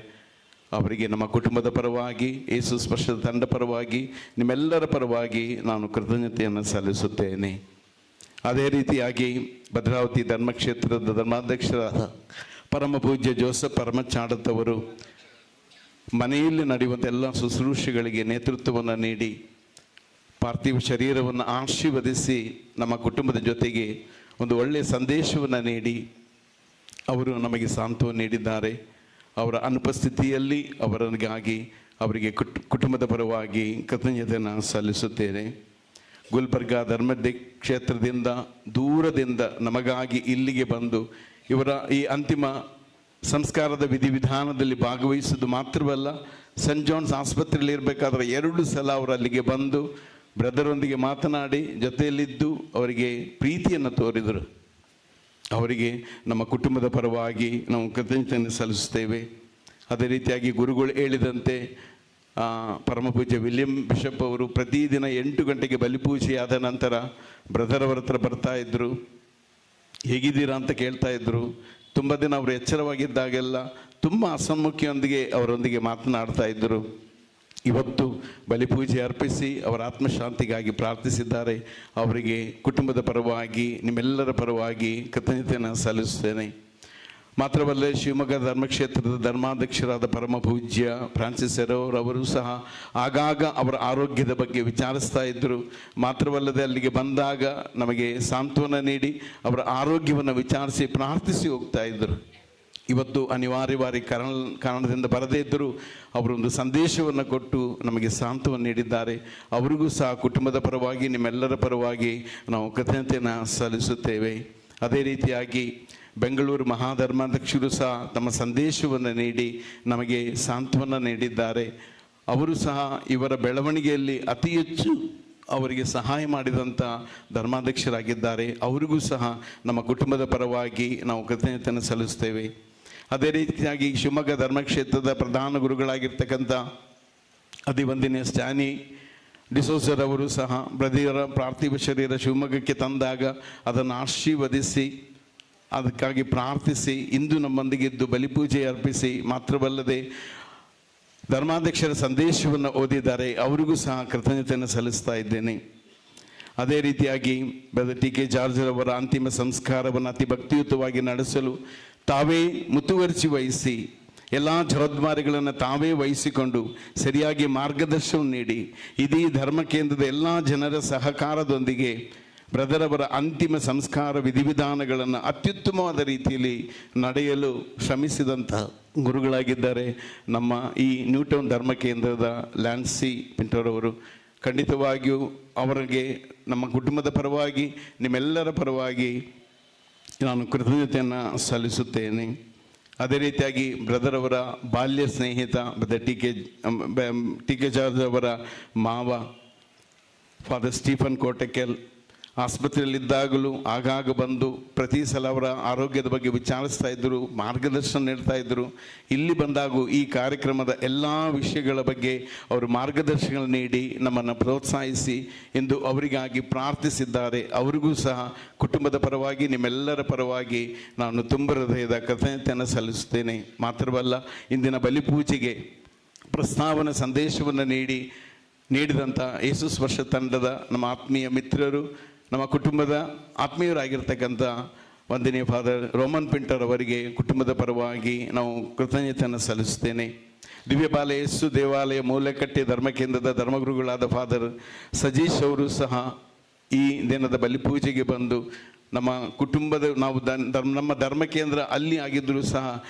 ಅವರಿಗೆ ನಮ್ಮ ಕುಟುಂಬದ ಪರವಾಗಿ, ಯೇಸು ಸ್ಪರ್ಶದ ತಂಡ ಪರವಾಗಿ, ನಿಮ್ಮೆಲ್ಲರ ಪರವಾಗಿ ನಾನು ಕೃತಜ್ಞತೆಯನ್ನು ಸಲ್ಲಿಸುತ್ತೇನೆ. ಅದೇ ರೀತಿಯಾಗಿ ಭದ್ರಾವತಿ ಧರ್ಮಕ್ಷೇತ್ರದ ಧರ್ಮಾಧ್ಯಕ್ಷರಾದ ಪರಮ ಪೂಜ್ಯ ಜೋಸೆಫ್ ಪರಮಚಾಡತ್ ಅವರು ಮನೆಯಲ್ಲಿ ನಡೆಯುವಂಥ ಎಲ್ಲ ಶುಶ್ರೂಷೆಗಳಿಗೆ ನೇತೃತ್ವವನ್ನು ನೀಡಿ ಪಾರ್ಥಿವ ಶರೀರವನ್ನು ಆಶೀರ್ವದಿಸಿ ನಮ್ಮ ಕುಟುಂಬದ ಜೊತೆಗೆ ಒಂದು ಒಳ್ಳೆಯ ಸಂದೇಶವನ್ನು ನೀಡಿ ಅವರು ನಮಗೆ ಸಾಂತ್ವನ ನೀಡಿದ್ದಾರೆ. ಅವರ ಅನುಪಸ್ಥಿತಿಯಲ್ಲಿ ಅವರಿಗಾಗಿ ಅವರಿಗೆ ಕುಟುಂಬದ ಪರವಾಗಿ ಕೃತಜ್ಞತೆಯನ್ನು ಸಲ್ಲಿಸುತ್ತೇನೆ. ಗುಲ್ಬರ್ಗಾ ಧರ್ಮದ ಕ್ಷೇತ್ರದಿಂದ ದೂರದಿಂದ ನಮಗಾಗಿ ಇಲ್ಲಿಗೆ ಬಂದು ಇವರ ಈ ಅಂತಿಮ ಸಂಸ್ಕಾರದ ವಿಧಿವಿಧಾನದಲ್ಲಿ ಭಾಗವಹಿಸುವುದು ಮಾತ್ರವಲ್ಲ, ಸೆಂಟ್ ಜಾನ್ಸ್ ಆಸ್ಪತ್ರೆಯಲ್ಲಿ ಇರಬೇಕಾದ್ರೆ 2 ಸಲ ಅವರು ಅಲ್ಲಿಗೆ ಬಂದು ಬ್ರದರೊಂದಿಗೆ ಮಾತನಾಡಿ ಜೊತೆಯಲ್ಲಿದ್ದು ಅವರಿಗೆ ಪ್ರೀತಿಯನ್ನು ತೋರಿದರು. ಅವರಿಗೆ ನಮ್ಮ ಕುಟುಂಬದ ಪರವಾಗಿ ನಾವು ಕೃತಜ್ಞತೆಯನ್ನು ಸಲ್ಲಿಸುತ್ತೇವೆ. ಅದೇ ರೀತಿಯಾಗಿ ಗುರುಗಳು ಹೇಳಿದಂತೆ ಪರಮ ಪೂಜ್ಯ ವಿಲಿಯಂ ಬಿಷಪ್ ಅವರು ಪ್ರತಿದಿನ 8 ಗಂಟೆಗೆ ಬಲಿಪೂಜೆಯಾದ ನಂತರ ಬ್ರದರ್ ಅವರ ಹತ್ರ ಬರ್ತಾ ಇದ್ದರು. ಹೇಗಿದ್ದೀರಾ ಅಂತ ಕೇಳ್ತಾ ಇದ್ದರು. ತುಂಬ ದಿನ ಅವರು ಎಚ್ಚರವಾಗಿದ್ದಾಗೆಲ್ಲ ತುಂಬ ಅಸಮ್ಮುಖಿಯೊಂದಿಗೆ ಅವರೊಂದಿಗೆ ಮಾತನಾಡ್ತಾ ಇದ್ದರು. ಇವತ್ತು ಬಲಿಪೂಜೆ ಅರ್ಪಿಸಿ ಅವರ ಆತ್ಮಶಾಂತಿಗಾಗಿ ಪ್ರಾರ್ಥಿಸಿದ್ದಾರೆ. ಅವರಿಗೆ ಕುಟುಂಬದ ಪರವಾಗಿ ನಿಮ್ಮೆಲ್ಲರ ಪರವಾಗಿ ಕೃತಜ್ಞತೆಯನ್ನು ಸಲ್ಲಿಸುತ್ತೇನೆ. ಮಾತ್ರವಲ್ಲೇ ಶಿವಮೊಗ್ಗ ಧರ್ಮಕ್ಷೇತ್ರದ ಧರ್ಮಾಧ್ಯಕ್ಷರಾದ ಪರಮ ಪೂಜ್ಯ ಫ್ರಾನ್ಸಿಸ್ ಅವರು ಸಹ ಆಗಾಗ ಅವರ ಆರೋಗ್ಯದ ಬಗ್ಗೆ ವಿಚಾರಿಸ್ತಾ ಇದ್ದರು. ಮಾತ್ರವಲ್ಲದೆ ಅಲ್ಲಿಗೆ ಬಂದಾಗ ನಮಗೆ ಸಾಂತ್ವನ ನೀಡಿ ಅವರ ಆರೋಗ್ಯವನ್ನು ವಿಚಾರಿಸಿ ಪ್ರಾರ್ಥಿಸಿ ಹೋಗ್ತಾ ಇದ್ದರು. ಇವತ್ತು ಅನಿವಾರ್ಯವಾಗಿ ಕಾರಣದಿಂದ ಬರದೇ ಇದ್ದರೂ ಅವರೊಂದು ಸಂದೇಶವನ್ನು ಕೊಟ್ಟು ನಮಗೆ ಸಾಂತ್ವನ ನೀಡಿದ್ದಾರೆ. ಅವರಿಗೂ ಸಹ ಕುಟುಂಬದ ಪರವಾಗಿ ನಿಮ್ಮೆಲ್ಲರ ಪರವಾಗಿ ನಾವು ಕೃತಜ್ಞತೆಯನ್ನು ಸಲ್ಲಿಸುತ್ತೇವೆ. ಅದೇ ರೀತಿಯಾಗಿ ಬೆಂಗಳೂರು ಮಹಾಧರ್ಮಾಧ್ಯಕ್ಷರು ಸಹ ತಮ್ಮ ಸಂದೇಶವನ್ನು ನೀಡಿ ನಮಗೆ ಸಾಂತ್ವನ ನೀಡಿದ್ದಾರೆ. ಅವರು ಸಹ ಇವರ ಬೆಳವಣಿಗೆಯಲ್ಲಿ ಅತಿ ಹೆಚ್ಚು ಅವರಿಗೆ ಸಹಾಯ ಮಾಡಿದಂಥ ಧರ್ಮಾಧ್ಯಕ್ಷರಾಗಿದ್ದಾರೆ. ಅವರಿಗೂ ಸಹ ನಮ್ಮ ಕುಟುಂಬದ ಪರವಾಗಿ ನಾವು ಕೃತಜ್ಞತೆಯನ್ನು ಸಲ್ಲಿಸ್ತೇವೆ. ಅದೇ ರೀತಿಯಾಗಿ ಶಿವಮೊಗ್ಗ ಧರ್ಮಕ್ಷೇತ್ರದ ಪ್ರಧಾನ ಗುರುಗಳಾಗಿರ್ತಕ್ಕಂಥ ಅಧಿವಂದನೀಯ ಸ್ಟ್ಯಾನಿ ಡಿಸೋಜರ್ ಅವರು ಸಹ ಬ್ರದರ ಪಾರ್ಥಿವ ಶರೀರ ಶಿವಮೊಗ್ಗಕ್ಕೆ ತಂದಾಗ ಅದನ್ನು ಆಶೀರ್ವದಿಸಿ ಅದಕ್ಕಾಗಿ ಪ್ರಾರ್ಥಿಸಿ ಇಂದು ನಮ್ಮೊಂದಿಗಿದ್ದು ಬಲಿಪೂಜೆ ಅರ್ಪಿಸಿ ಮಾತ್ರವಲ್ಲದೆ ಧರ್ಮಾಧ್ಯಕ್ಷರ ಸಂದೇಶವನ್ನು ಓದಿದ್ದಾರೆ. ಅವರಿಗೂ ಸಹ ಕೃತಜ್ಞತೆಯನ್ನು ಸಲ್ಲಿಸ್ತಾ ಇದ್ದೇನೆ. ಅದೇ ರೀತಿಯಾಗಿ ಬ್ರದರ್ ಟಿ ಕೆ ಜಾರ್ಜ್ ಅವರ ಅಂತಿಮ ಸಂಸ್ಕಾರವನ್ನು ಅತಿ ಭಕ್ತಿಯುತವಾಗಿ ನಡೆಸಲು ತಾವೇ ಮುತುವರ್ಜಿ ವಹಿಸಿ ಎಲ್ಲ ಜವಾಬ್ದಾರಿಗಳನ್ನು ತಾವೇ ವಹಿಸಿಕೊಂಡು ಸರಿಯಾಗಿ ಮಾರ್ಗದರ್ಶನ ನೀಡಿ ಇಡೀ ಧರ್ಮ ಕೇಂದ್ರದ ಎಲ್ಲ ಜನರ ಸಹಕಾರದೊಂದಿಗೆ ಬ್ರದರ್ ಅವರ ಅಂತಿಮ ಸಂಸ್ಕಾರ ವಿಧಿವಿಧಾನಗಳನ್ನು ಅತ್ಯುತ್ತಮವಾದ ರೀತಿಯಲ್ಲಿ ನಡೆಯಲು ಶ್ರಮಿಸಿದಂಥ ಗುರುಗಳಾಗಿದ್ದಾರೆ ನಮ್ಮ ಈ ನ್ಯೂಟೌನ್ ಧರ್ಮ ಕೇಂದ್ರದ ಲ್ಯಾನ್ಸಿ ಪಿಂಟೋರವರು. ಖಂಡಿತವಾಗಿಯೂ ಅವರಿಗೆ ನಮ್ಮ ಕುಟುಂಬದ ಪರವಾಗಿ ನಿಮ್ಮೆಲ್ಲರ ಪರವಾಗಿ ನಾನು ಕೃತಜ್ಞತೆಯನ್ನು ಸಲ್ಲಿಸುತ್ತೇನೆ. ಅದೇ ರೀತಿಯಾಗಿ ಬ್ರದರ್ ಅವರ ಬಾಲ್ಯ ಸ್ನೇಹಿತ ಬ್ರದರ್ ಟಿ ಕೆ ಜಾರ್ಜ್ ಅವರ ಮಾವ ಫಾದರ್ ಸ್ಟೀಫನ್ ಕೋಟೆಕೆಲ್ ಆಸ್ಪತ್ರೆಯಲ್ಲಿದ್ದಾಗಲೂ ಆಗಾಗ ಬಂದು ಪ್ರತಿ ಸಲ ಅವರ ಆರೋಗ್ಯದ ಬಗ್ಗೆ ವಿಚಾರಿಸ್ತಾ ಇದ್ದರು, ಮಾರ್ಗದರ್ಶನ ನೀಡ್ತಾ ಇದ್ದರು. ಇಲ್ಲಿ ಬಂದಾಗೂ ಈ ಕಾರ್ಯಕ್ರಮದ ಎಲ್ಲ ವಿಷಯಗಳ ಬಗ್ಗೆ ಅವರು ಮಾರ್ಗದರ್ಶನ ನೀಡಿ ನಮ್ಮನ್ನು ಪ್ರೋತ್ಸಾಹಿಸಿ ಎಂದು ಅವರಿಗಾಗಿ ಪ್ರಾರ್ಥಿಸಿದ್ದಾರೆ. ಅವರಿಗೂ ಸಹ ಕುಟುಂಬದ ಪರವಾಗಿ ನಿಮ್ಮೆಲ್ಲರ ಪರವಾಗಿ ನಾನು ತುಂಬ ಹೃದಯದ ಕೃತಜ್ಞತೆಯನ್ನು ಸಲ್ಲಿಸುತ್ತೇನೆ. ಮಾತ್ರವಲ್ಲ, ಇಂದಿನ ಬಲಿಪೂಜೆಗೆ ಪ್ರಸ್ತಾವನೆ ಸಂದೇಶವನ್ನು ನೀಡಿದಂಥ ಯೇಸು ಸ್ಪರ್ಶ ತಂಡದ ನಮ್ಮ ಆತ್ಮೀಯ ಮಿತ್ರರು, ನಮ್ಮ ಕುಟುಂಬದ ಆತ್ಮೀಯರಾಗಿರ್ತಕ್ಕಂಥ ವಂದನೀಯ ಫಾದರ್ ರೋಮನ್ ಪಿಂಟರ್ ಅವರಿಗೆ ಕುಟುಂಬದ ಪರವಾಗಿ ನಾವು ಕೃತಜ್ಞತೆಯನ್ನು ಸಲ್ಲಿಸುತ್ತೇನೆ. ದಿವ್ಯಬಾಲ ಯೇಸು ದೇವಾಲಯ ಮೂಲೆಕಟ್ಟೆ ಧರ್ಮಕೇಂದ್ರದ ಧರ್ಮಗುರುಗಳಾದ ಫಾದರ್ ಸಜೀಶ್ ಅವರು ಸಹ ಈ ದಿನದ ಬಲಿಪೂಜೆಗೆ ಬಂದು ನಮ್ಮ ಕುಟುಂಬದ ನಾವು ನಮ್ಮ ಧರ್ಮಕೇಂದ್ರ ಅಲ್ಲಿ ಆಗಿದ್ದರೂ ಸಹ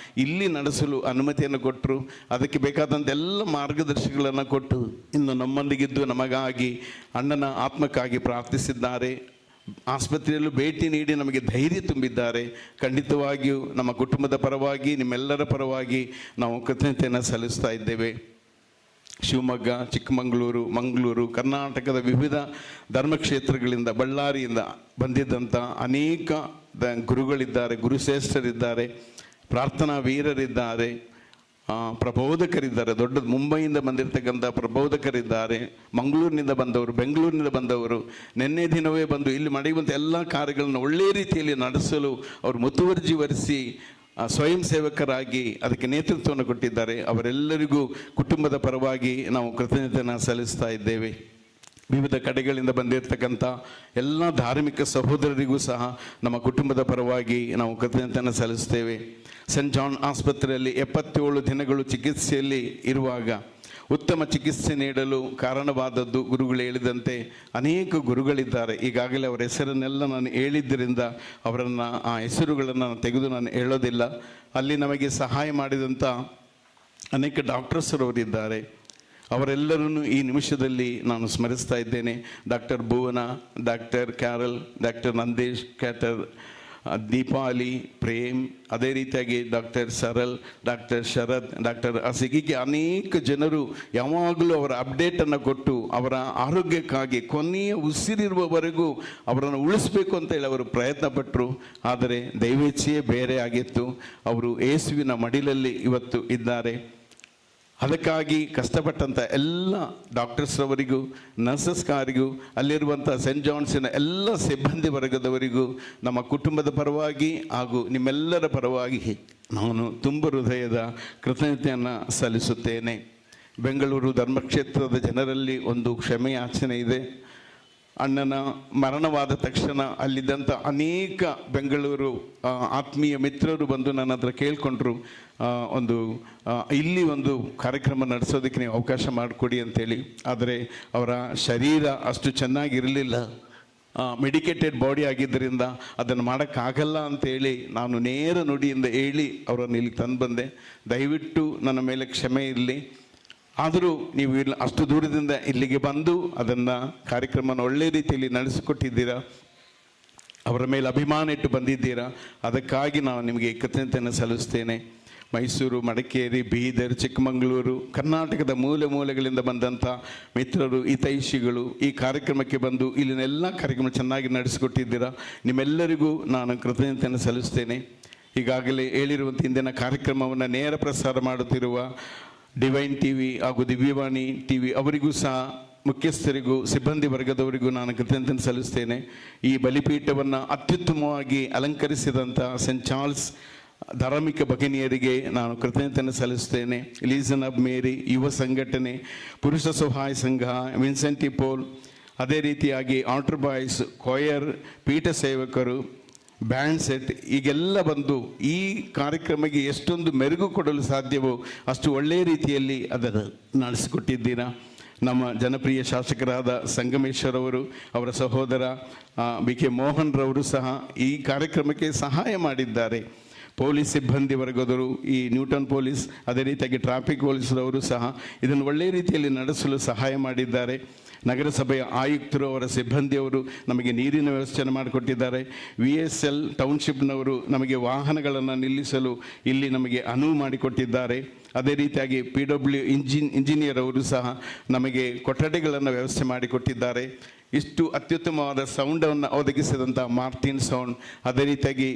ಇಲ್ಲಿ ನಡೆಸಲು ಅನುಮತಿಯನ್ನು ಕೊಟ್ಟರು. ಅದಕ್ಕೆ ಬೇಕಾದಂಥ ಎಲ್ಲ ಮಾರ್ಗದರ್ಶಿಗಳನ್ನು ಕೊಟ್ಟು ಇನ್ನು ನಮ್ಮೊಂದಿಗಿದ್ದು ನಮಗಾಗಿ ಅಣ್ಣನ ಆತ್ಮಕ್ಕಾಗಿ ಪ್ರಾರ್ಥಿಸಿದ್ದಾರೆ. ಆಸ್ಪತ್ರೆಯಲ್ಲೂ ಭೇಟಿ ನೀಡಿ ನಮಗೆ ಧೈರ್ಯ ತುಂಬಿದ್ದಾರೆ. ಖಂಡಿತವಾಗಿಯೂ ನಮ್ಮ ಕುಟುಂಬದ ಪರವಾಗಿ ನಿಮ್ಮೆಲ್ಲರ ಪರವಾಗಿ ನಾವು ಕೃತಜ್ಞತೆಯನ್ನು ಸಲ್ಲಿಸ್ತಾ ಇದ್ದೇವೆ. ಶಿವಮೊಗ್ಗ, ಚಿಕ್ಕಮಗಳೂರು, ಮಂಗಳೂರು, ಕರ್ನಾಟಕದ ವಿವಿಧ ಧರ್ಮಕ್ಷೇತ್ರಗಳಿಂದ, ಬಳ್ಳಾರಿಯಿಂದ ಬಂದಿದ್ದಂಥ ಅನೇಕ ಗುರುಗಳಿದ್ದಾರೆ, ಗುರುಶ್ರೇಷ್ಠರಿದ್ದಾರೆ, ಪ್ರಾರ್ಥನಾ ವೀರರಿದ್ದಾರೆ, ಪ್ರಬೋಧಕರಿದ್ದಾರೆ. ದೊಡ್ಡ ಮುಂಬೈಯಿಂದ ಬಂದಿರತಕ್ಕಂಥ ಪ್ರಬೋಧಕರಿದ್ದಾರೆ, ಮಂಗಳೂರಿನಿಂದ ಬಂದವರು, ಬೆಂಗಳೂರಿನಿಂದ ಬಂದವರು. ನಿನ್ನೆ ದಿನವೇ ಬಂದು ಇಲ್ಲಿ ನಡೆಯುವಂಥ ಎಲ್ಲ ಕಾರ್ಯಗಳನ್ನು ಒಳ್ಳೆಯ ರೀತಿಯಲ್ಲಿ ನಡೆಸಲು ಅವರು ಮುತುವರ್ಜಿ ವಹಿಸಿ ಸ್ವಯಂ ಸೇವಕರಾಗಿ ಅದಕ್ಕೆ ನೇತೃತ್ವವನ್ನು ಕೊಟ್ಟಿದ್ದಾರೆ. ಅವರೆಲ್ಲರಿಗೂ ಕುಟುಂಬದ ಪರವಾಗಿ ನಾವು ಕೃತಜ್ಞತೆಯನ್ನು ಸಲ್ಲಿಸ್ತಾ ಇದ್ದೇವೆ. ವಿವಿಧ ಕಡೆಗಳಿಂದ ಬಂದಿರತಕ್ಕಂಥ ಎಲ್ಲ ಧಾರ್ಮಿಕ ಸಹೋದರರಿಗೂ ಸಹ ನಮ್ಮ ಕುಟುಂಬದ ಪರವಾಗಿ ನಾವು ಕೃತಜ್ಞತೆಯನ್ನು ಸಲ್ಲಿಸ್ತೇವೆ. ಸೆಂಟ್ ಜಾನ್ ಆಸ್ಪತ್ರೆಯಲ್ಲಿ 77 ದಿನಗಳು ಚಿಕಿತ್ಸೆಯಲ್ಲಿ ಇರುವಾಗ ಉತ್ತಮ ಚಿಕಿತ್ಸೆ ನೀಡಲು ಕಾರಣವಾದದ್ದು ಗುರುಗಳು ಹೇಳಿದಂತೆ ಅನೇಕ ಗುರುಗಳಿದ್ದಾರೆ. ಈಗಾಗಲೇ ಅವರ ಹೆಸರನ್ನೆಲ್ಲ ನಾನು ಹೇಳಿದ್ದರಿಂದ ಅವರನ್ನು ಆ ಹೆಸರುಗಳನ್ನು ತೆಗೆದು ನಾನು ಹೇಳೋದಿಲ್ಲ. ಅಲ್ಲಿ ನಮಗೆ ಸಹಾಯ ಮಾಡಿದಂಥ ಅನೇಕ ಡಾಕ್ಟರ್ಸರವರಿದ್ದಾರೆ. ಅವರೆಲ್ಲರನ್ನು ಈ ನಿಮಿಷದಲ್ಲಿ ನಾನು ಸ್ಮರಿಸ್ತಾ ಇದ್ದೇನೆ. Doctor Bhuvana, doctor Carol, doctor Nandesh, doctor Deepali, Prem, ಅದೇ ರೀತಿಯಾಗಿ doctor Saral, doctor Sharath, doctor Asik, ಹೀಗೆ ಅನೇಕ ಜನರು ಯಾವಾಗಲೂ ಅವರ ಅಪ್ಡೇಟನ್ನು ಕೊಟ್ಟು ಅವರ ಆರೋಗ್ಯಕ್ಕಾಗಿ ಕೊನೆಯ ಉಸಿರಿರುವವರೆಗೂ ಅವರನ್ನು ಉಳಿಸಬೇಕು ಅಂತೇಳಿ ಅವರು ಪ್ರಯತ್ನ ಪಟ್ಟರು. ಆದರೆ ದೈವೇಚ್ಛೆಯೇ ಬೇರೆ ಆಗಿತ್ತು. ಅವರು ಯೇಸುವಿನ ಮಡಿಲಲ್ಲಿ ಇವತ್ತು ಇದ್ದಾರೆ. ಅದಕ್ಕಾಗಿ ಕಷ್ಟಪಟ್ಟಂಥ ಎಲ್ಲ ಡಾಕ್ಟರ್ಸ್ರವರಿಗೂ, ನರ್ಸಸ್ಗಾರಿಗೂ, ಅಲ್ಲಿರುವಂಥ ಸೆಂಟ್ ಜಾನ್ಸಿನ ಎಲ್ಲ ಸಿಬ್ಬಂದಿ ವರ್ಗದವರಿಗೂ ನಮ್ಮ ಕುಟುಂಬದ ಪರವಾಗಿ ಹಾಗೂ ನಿಮ್ಮೆಲ್ಲರ ಪರವಾಗಿ ನಾನು ತುಂಬ ಹೃದಯದ ಕೃತಜ್ಞತೆಯನ್ನು ಸಲ್ಲಿಸುತ್ತೇನೆ. ಬೆಂಗಳೂರು ಧರ್ಮಕ್ಷೇತ್ರದ ಜನರಲ್ಲಿ ಒಂದು ಕ್ಷಮೆಯಾಚನೆ ಇದೆ. ಅಣ್ಣನ ಮರಣವಾದ ತಕ್ಷಣ ಅಲ್ಲಿದ್ದಂಥ ಅನೇಕ ಬೆಂಗಳೂರು ಆತ್ಮೀಯ ಮಿತ್ರರು ಬಂದು ನನ್ನ ಹತ್ರ ಕೇಳಿಕೊಂಡ್ರು, ಇಲ್ಲಿ ಒಂದು ಕಾರ್ಯಕ್ರಮ ನಡೆಸೋದಕ್ಕೆ ನೀವು ಅವಕಾಶ ಮಾಡಿಕೊಡಿ ಅಂತೇಳಿ. ಆದರೆ ಅವರ ಶರೀರ ಅಷ್ಟು ಚೆನ್ನಾಗಿರಲಿಲ್ಲ, ಮೆಡಿಕೇಟೆಡ್ ಬಾಡಿ ಆಗಿದ್ದರಿಂದ ಅದನ್ನು ಮಾಡೋಕ್ಕಾಗಲ್ಲ ಅಂತೇಳಿ ನಾನು ನೇರ ನುಡಿಯಿಂದ ಹೇಳಿ ಅವರನ್ನು ಇಲ್ಲಿ ತಂದು ಬಂದೆ. ದಯವಿಟ್ಟು ನನ್ನ ಮೇಲೆ ಕ್ಷಮೆ ಇರಲಿ. ಆದರೂ ನೀವು ಇಲ್ಲಿ ಅಷ್ಟು ದೂರದಿಂದ ಇಲ್ಲಿಗೆ ಬಂದು ಅದನ್ನು ಕಾರ್ಯಕ್ರಮನ ಒಳ್ಳೆಯ ರೀತಿಯಲ್ಲಿ ನಡೆಸಿಕೊಟ್ಟಿದ್ದೀರಾ, ಅವರ ಮೇಲೆ ಅಭಿಮಾನ ಇಟ್ಟು ಬಂದಿದ್ದೀರಾ. ಅದಕ್ಕಾಗಿ ನಾನು ನಿಮಗೆ ಕೃತಜ್ಞತೆಯನ್ನು ಸಲ್ಲಿಸ್ತೇನೆ. ಮೈಸೂರು, ಮಡಿಕೇರಿ, ಬೀದರ್, ಚಿಕ್ಕಮಗಳೂರು, ಕರ್ನಾಟಕದ ಮೂಲೆ ಮೂಲೆಗಳಿಂದ ಬಂದಂಥ ಮಿತ್ರರು, ಹಿತೈಷಿಗಳು ಈ ಕಾರ್ಯಕ್ರಮಕ್ಕೆ ಬಂದು ಇಲ್ಲಿನೆಲ್ಲ ಕಾರ್ಯಕ್ರಮ ಚೆನ್ನಾಗಿ ನಡೆಸಿಕೊಟ್ಟಿದ್ದೀರಾ. ನಿಮ್ಮೆಲ್ಲರಿಗೂ ನಾನು ಕೃತಜ್ಞತೆಯನ್ನು ಸಲ್ಲಿಸ್ತೇನೆ. ಈಗಾಗಲೇ ಹೇಳಿರುವಂಥ ಇಂದಿನ ಕಾರ್ಯಕ್ರಮವನ್ನು ನೇರ ಪ್ರಸಾರ ಮಾಡುತ್ತಿರುವ ಡಿವೈನ್ ಟಿವಿ ಹಾಗೂ ದಿವ್ಯವಾಣಿ ಟಿವಿ ಅವರಿಗೂ ಸಹ, ಮುಖ್ಯಸ್ಥರಿಗೂ, ಸಿಬ್ಬಂದಿ ವರ್ಗದವರಿಗೂ ನಾನು ಕೃತಜ್ಞತೆ ಸಲ್ಲಿಸ್ತೇನೆ. ಈ ಬಲಿಪೀಠವನ್ನು ಅತ್ಯುತ್ತಮವಾಗಿ ಅಲಂಕರಿಸಿದಂಥ ಸೆಂಟ್ ಚಾರ್ಲ್ಸ್ ಧಾರ್ಮಿಕ ಭಗಿನಿಯರಿಗೆ ನಾನು ಕೃತಜ್ಞತೆಯನ್ನು ಸಲ್ಲಿಸ್ತೇನೆ. ಲೀಸನ್ ಆಫ್ ಮೇರಿ ಯುವ ಸಂಘಟನೆ, ಪುರುಷ ಸಹಾಯ ಸಂಘ, ವಿನ್ಸೆಂಟಿ ಪೋಲ್, ಅದೇ ರೀತಿಯಾಗಿ ಆಲ್ಟರ್ ಬಾಯ್ಸ್, ಕೊಯರ್, ಪೀಠ ಸೇವಕರು, ಬ್ಯಾಂಡ್ ಸೆಟ್, ಈಗೆಲ್ಲ ಬಂದು ಈ ಕಾರ್ಯಕ್ರಮಕ್ಕೆ ಎಷ್ಟೊಂದು ಮೆರುಗು ಕೊಡಲು ಸಾಧ್ಯವೋ ಅಷ್ಟು ಒಳ್ಳೆಯ ರೀತಿಯಲ್ಲಿ ಅದನ್ನು ನಡೆಸಿಕೊಟ್ಟಿದ್ದೀರಾ. ನಮ್ಮ ಜನಪ್ರಿಯ ಶಾಸಕರಾದ ಸಂಗಮೇಶ್ವರವರು, ಅವರ ಸಹೋದರ ಬಿ ಕೆ ಮೋಹನ್ ರವರು ಸಹ ಈ ಕಾರ್ಯಕ್ರಮಕ್ಕೆ ಸಹಾಯ ಮಾಡಿದ್ದಾರೆ. ಪೊಲೀಸ್ ಸಿಬ್ಬಂದಿ ವರ್ಗದವರು, ಈ ನ್ಯೂಟನ್ ಪೊಲೀಸ್, ಅದೇ ರೀತಿಯಾಗಿ ಟ್ರಾಫಿಕ್ ಪೊಲೀಸರವರು ಸಹ ಇದನ್ನು ಒಳ್ಳೆಯ ರೀತಿಯಲ್ಲಿ ನಡೆಸಲು ಸಹಾಯ ಮಾಡಿದ್ದಾರೆ. ನಗರಸಭೆಯ ಆಯುಕ್ತರು, ಅವರ ಸಿಬ್ಬಂದಿಯವರು ನಮಗೆ ನೀರಿನ ವ್ಯವಸ್ಥೆಯನ್ನು ಮಾಡಿಕೊಟ್ಟಿದ್ದಾರೆ. VSL ಟೌನ್ಶಿಪ್ನವರು ನಮಗೆ ವಾಹನಗಳನ್ನು ನಿಲ್ಲಿಸಲು ಇಲ್ಲಿ ನಮಗೆ ಅನುವು ಮಾಡಿಕೊಟ್ಟಿದ್ದಾರೆ. ಅದೇ ರೀತಿಯಾಗಿ PW ಇಂಜಿನಿಯರ್ ಅವರು ಸಹ ನಮಗೆ ಕೊಠಡಿಗಳನ್ನು ವ್ಯವಸ್ಥೆ ಮಾಡಿಕೊಟ್ಟಿದ್ದಾರೆ. ಇಷ್ಟು ಅತ್ಯುತ್ತಮವಾದ ಸೌಂಡನ್ನು ಒದಗಿಸಿದಂಥ ಮಾರ್ಟಿನ್ ಸೌಂಡ್, ಅದೇ ರೀತಿಯಾಗಿ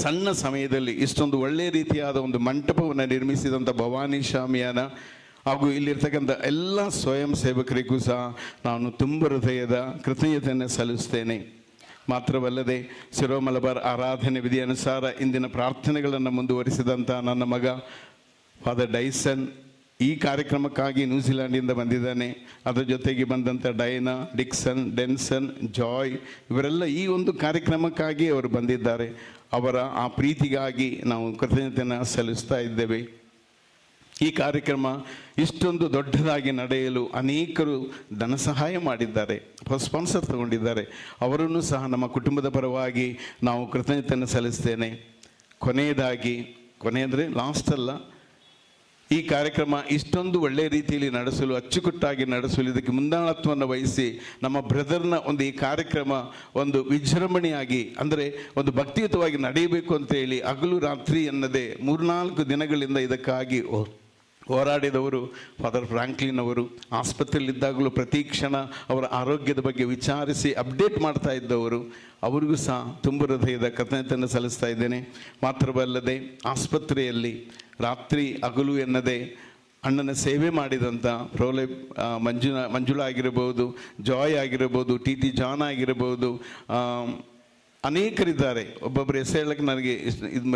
ಸಣ್ಣ ಸಮಯದಲ್ಲಿ ಇಷ್ಟೊಂದು ಒಳ್ಳೆಯ ರೀತಿಯಾದ ಒಂದು ಮಂಟಪವನ್ನು ನಿರ್ಮಿಸಿದಂಥ ಭವಾನಿ ಶಾಮಿಯಾನ ಹಾಗೂ ಇಲ್ಲಿರ್ತಕ್ಕಂಥ ಎಲ್ಲ ಸ್ವಯಂ ಸೇವಕರಿಗೂ ಸಹ ನಾನು ತುಂಬ ಹೃದಯದ ಕೃತಜ್ಞತೆಯನ್ನು ಸಲ್ಲಿಸ್ತೇನೆ. ಮಾತ್ರವಲ್ಲದೆ ಸಿರೋಮಲಬಾರ್ ಆರಾಧನೆ ವಿಧಿ ಅನುಸಾರ ಇಂದಿನ ಪ್ರಾರ್ಥನೆಗಳನ್ನು ಮುಂದುವರಿಸಿದಂಥ ನನ್ನ ಮಗ ಫಾದರ್ ಡೈಸನ್ ಈ ಕಾರ್ಯಕ್ರಮಕ್ಕಾಗಿ ನ್ಯೂಜಿಲ್ಯಾಂಡಿಂದ ಬಂದಿದ್ದಾನೆ. ಅದರ ಜೊತೆಗೆ ಬಂದಂಥ ಡೈನಾ, ಡಿಕ್ಸನ್, ಡೆನ್ಸನ್, ಜಾಯ್ ಇವರೆಲ್ಲ ಈ ಒಂದು ಕಾರ್ಯಕ್ರಮಕ್ಕಾಗಿ ಅವರು ಬಂದಿದ್ದಾರೆ. ಅವರ ಆ ಪ್ರೀತಿಗಾಗಿ ನಾವು ಕೃತಜ್ಞತೆಯನ್ನು ಸಲ್ಲಿಸ್ತಾ ಇದ್ದೇವೆ. ಈ ಕಾರ್ಯಕ್ರಮ ಇಷ್ಟೊಂದು ದೊಡ್ಡದಾಗಿ ನಡೆಯಲು ಅನೇಕರು ಧನ ಸಹಾಯ ಮಾಡಿದ್ದಾರೆ, ಸ್ಪಾನ್ಸರ್ ತಗೊಂಡಿದ್ದಾರೆ. ಅವರನ್ನು ಸಹ ನಮ್ಮ ಕುಟುಂಬದ ಪರವಾಗಿ ನಾವು ಕೃತಜ್ಞತೆಯನ್ನು ಸಲ್ಲಿಸ್ತೇನೆ. ಕೊನೆಯಂದರೆ ಲಾಸ್ಟ್ ಅಲ್ಲ, ಈ ಕಾರ್ಯಕ್ರಮ ಇಷ್ಟೊಂದು ಒಳ್ಳೆಯ ರೀತಿಯಲ್ಲಿ ನಡೆಸಲು, ಅಚ್ಚುಕಟ್ಟಾಗಿ ನಡೆಸಲು ಇದಕ್ಕೆ ಮುಂದಾಳತ್ವವನ್ನು ವಹಿಸಿ ನಮ್ಮ ಬ್ರದರ್ನ ಒಂದು ಈ ಕಾರ್ಯಕ್ರಮ ಒಂದು ವಿಜೃಂಭಣೆಯಾಗಿ, ಅಂದರೆ ಒಂದು ಭಕ್ತಿಯುತವಾಗಿ ನಡೆಯಬೇಕು ಅಂತೇಳಿ ಹಗಲು ರಾತ್ರಿ ಎನ್ನದೇ 3-4 ದಿನಗಳಿಂದ ಇದಕ್ಕಾಗಿ ಹೋರಾಡಿದವರು ಫಾದರ್ ಫ್ರಾಂಕ್ಲಿನ್ ಅವರು. ಆಸ್ಪತ್ರೆಯಲ್ಲಿದ್ದಾಗಲೂ ಪ್ರತಿ ಕ್ಷಣ ಅವರ ಆರೋಗ್ಯದ ಬಗ್ಗೆ ವಿಚಾರಿಸಿ ಅಪ್ಡೇಟ್ ಮಾಡ್ತಾ ಇದ್ದವರು. ಅವರಿಗೂ ಸಹ ತುಂಬ ಹೃದಯದ ಕೃತಜ್ಞತೆಯನ್ನು ಸಲ್ಲಿಸ್ತಾ ಇದ್ದೇನೆ. ಮಾತ್ರವಲ್ಲದೆ ಆಸ್ಪತ್ರೆಯಲ್ಲಿ ರಾತ್ರಿ ಹಗಲು ಎನ್ನದೇ ಅಣ್ಣನ ಸೇವೆ ಮಾಡಿದಂಥ ಪ್ರೋಲೆ ಮಂಜುಳಾ ಆಗಿರಬಹುದು, ಜಾಯ್ ಆಗಿರಬಹುದು, TT ಜಾನ್ ಆಗಿರಬಹುದು, ಅನೇಕರಿದ್ದಾರೆ. ಒಬ್ಬೊಬ್ಬರು ಹೆಸರು ಹೇಳಕ್ಕೆ ನನಗೆ ಇದು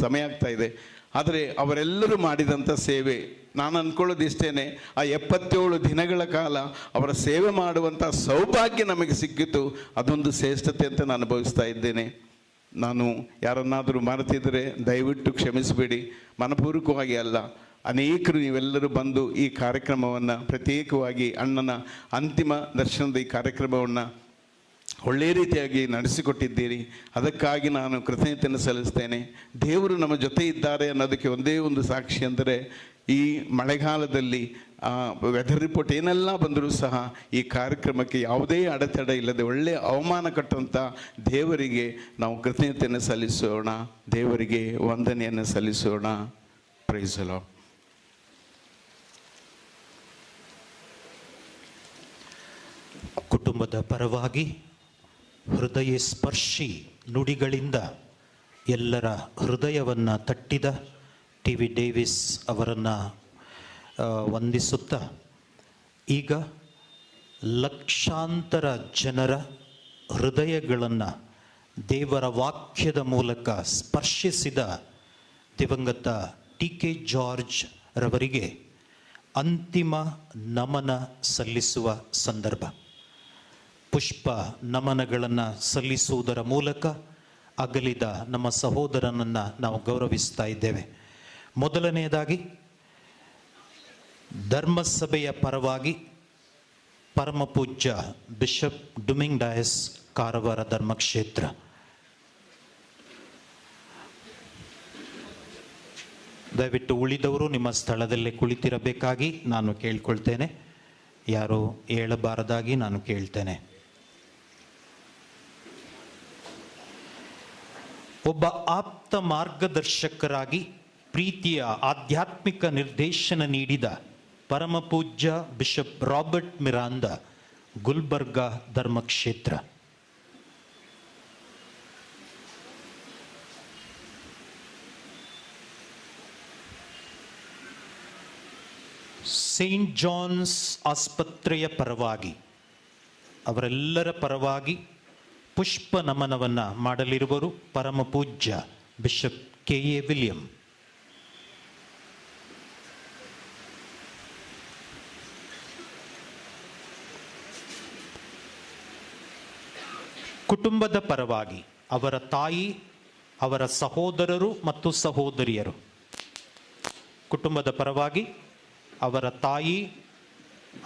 ಸಮಯ ಆಗ್ತಾ ಇದೆ. ಆದರೆ ಅವರೆಲ್ಲರೂ ಮಾಡಿದಂಥ ಸೇವೆ, ನಾನು ಅಂದ್ಕೊಳ್ಳೋದು ಇಷ್ಟೇನೆ, ಆ 77 ದಿನಗಳ ಕಾಲ ಅವರ ಸೇವೆ ಮಾಡುವಂಥ ಸೌಭಾಗ್ಯ ನಮಗೆ ಸಿಕ್ಕಿತು. ಅದೊಂದು ಶ್ರೇಷ್ಠತೆ ಅಂತ ನಾನು ಭಾವಿಸ್ತಾ ಇದ್ದೇನೆ. ನಾನು ಯಾರನ್ನಾದರೂ ಮರೆತಿದ್ದರೆ ದಯವಿಟ್ಟು ಕ್ಷಮಿಸಬೇಡಿ, ಮನಪೂರ್ವಕವಾಗಿ ಅಲ್ಲ. ಅನೇಕರು ನೀವೆಲ್ಲರೂ ಬಂದು ಈ ಕಾರ್ಯಕ್ರಮವನ್ನು, ಪ್ರತ್ಯೇಕವಾಗಿ ಅಣ್ಣನ ಅಂತಿಮ ದರ್ಶನದ ಈ ಕಾರ್ಯಕ್ರಮವನ್ನು ಒಳ್ಳೆಯ ರೀತಿಯಾಗಿ ನಡೆಸಿಕೊಟ್ಟಿದ್ದೀರಿ. ಅದಕ್ಕಾಗಿ ನಾನು ಕೃತಜ್ಞತೆಯನ್ನು ಸಲ್ಲಿಸ್ತೇನೆ. ದೇವರು ನಮ್ಮ ಜೊತೆ ಇದ್ದಾರೆ ಅನ್ನೋದಕ್ಕೆ ಒಂದೇ ಒಂದು ಸಾಕ್ಷಿ ಅಂದರೆ, ಈ ಮಳೆಗಾಲದಲ್ಲಿ ವೆದರ್ ರಿಪೋರ್ಟ್ ಏನೆಲ್ಲ ಬಂದರೂ ಸಹ ಈ ಕಾರ್ಯಕ್ರಮಕ್ಕೆ ಯಾವುದೇ ಅಡೆತಡೆ ಇಲ್ಲದೆ ಒಳ್ಳೆಯ ಅವಮಾನ ಕಟ್ಟುವಂಥ ದೇವರಿಗೆ ನಾವು ಕೃತಜ್ಞತೆಯನ್ನು ಸಲ್ಲಿಸೋಣ, ದೇವರಿಗೆ ವಂದನೆಯನ್ನು ಸಲ್ಲಿಸೋಣ. Praise the Lord. ಕುಟುಂಬದ ಪರವಾಗಿ ಹೃದಯ ಸ್ಪರ್ಶಿ ನುಡಿಗಳಿಂದ ಎಲ್ಲರ ಹೃದಯವನ್ನು ತಟ್ಟಿದ ಟಿ ವಿ ಡೇವಿಸ್ ಅವರನ್ನು ವಂದಿಸುತ್ತಾ, ಈಗ ಲಕ್ಷಾಂತರ ಜನರ ಹೃದಯಗಳನ್ನು ದೇವರ ವಾಕ್ಯದ ಮೂಲಕ ಸ್ಪರ್ಶಿಸಿದ ದಿವಂಗತ ಟಿ ಕೆ ಜಾರ್ಜ್ ರವರಿಗೆ ಅಂತಿಮ ನಮನ ಸಲ್ಲಿಸುವ ಸಂದರ್ಭ. ಪುಷ್ಪ ನಮನಗಳನ್ನು ಸಲ್ಲಿಸುವುದರ ಮೂಲಕ ಅಗಲಿದ ನಮ್ಮ ಸಹೋದರನನ್ನು ನಾವು ಗೌರವಿಸ್ತಾ ಇದ್ದೇವೆ. ಮೊದಲನೆಯದಾಗಿ ಧರ್ಮಸಭೆಯ ಪರವಾಗಿ ಪರಮಪೂಜ್ಯ ಬಿಷಪ್ ಡುಮಿಂಗ್ ಡಯಸ್ ಕಾರವಾರ ಧರ್ಮಕ್ಷೇತ್ರ, ದಯವಿಟ್ಟು ಉಳಿದವರು ನಿಮ್ಮ ಸ್ಥಳದಲ್ಲೇ ಕುಳಿತಿರಬೇಕಾಗಿ ನಾನು ಕೇಳ್ಕೊಳ್ತೇನೆ. ಯಾರು ಹೇಳಬಾರದಾಗಿ ನಾನು ಕೇಳ್ತೇನೆ. ಒಬ್ಬ ಆಪ್ತ ಮಾರ್ಗದರ್ಶಕರಾಗಿ ಪ್ರೀತಿಯ ಆಧ್ಯಾತ್ಮಿಕ ನಿರ್ದೇಶನ ನೀಡಿದ ಪರಮಪೂಜ್ಯ ಬಿಷಪ್ ರಾಬರ್ಟ್ ಮಿರಾಂದ, ಗುಲ್ಬರ್ಗಾ ಧರ್ಮಕ್ಷೇತ್ರ. ಸೇಂಟ್ ಜಾನ್ಸ್ ಆಸ್ಪತ್ರೆಯ ಪರವಾಗಿ, ಅವರೆಲ್ಲರ ಪರವಾಗಿ ಪುಷ್ಪ ನಮನವನ್ನು ಮಾಡಲಿರುವರು ಪರಮಪೂಜ್ಯ ಬಿಷಪ್ ಕೆ ಎ ವಿಲಿಯಂ. ಕುಟುಂಬದ ಪರವಾಗಿ ಅವರ ತಾಯಿ, ಅವರ ಸಹೋದರರು ಮತ್ತು ಸಹೋದರಿಯರು, ಕುಟುಂಬದ ಪರವಾಗಿ ಅವರ ತಾಯಿ,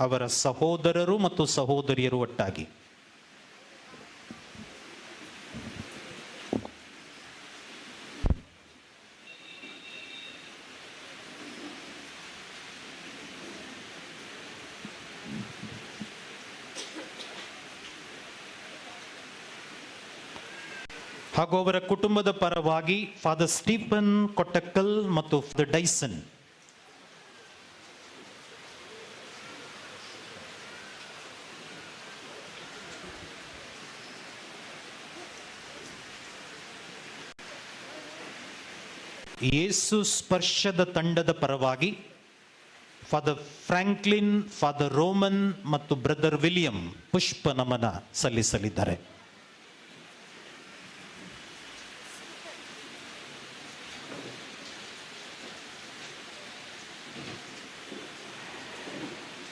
ಅವರ ಸಹೋದರರು ಮತ್ತು ಸಹೋದರಿಯರು ಒಟ್ಟಾಗಿ. ಹಾಗೂ ಅವರ ಕುಟುಂಬದ ಪರವಾಗಿ ಫಾದರ್ ಸ್ಟೀಫನ್ ಕೊಟ್ಟಕ್ಕಲ್ ಮತ್ತು ಫಾದರ್ ಡೈಸನ್. ಯೇಸು ಸ್ಪರ್ಶದ ತಂಡದ ಪರವಾಗಿ ಫಾದರ್ ಫ್ರಾಂಕ್ಲಿನ್, ಫಾದರ್ ರೋಮನ್ ಮತ್ತು ಬ್ರದರ್ ವಿಲಿಯಂ ಪುಷ್ಪ ನಮನ ಸಲ್ಲಿಸಲಿದ್ದಾರೆ.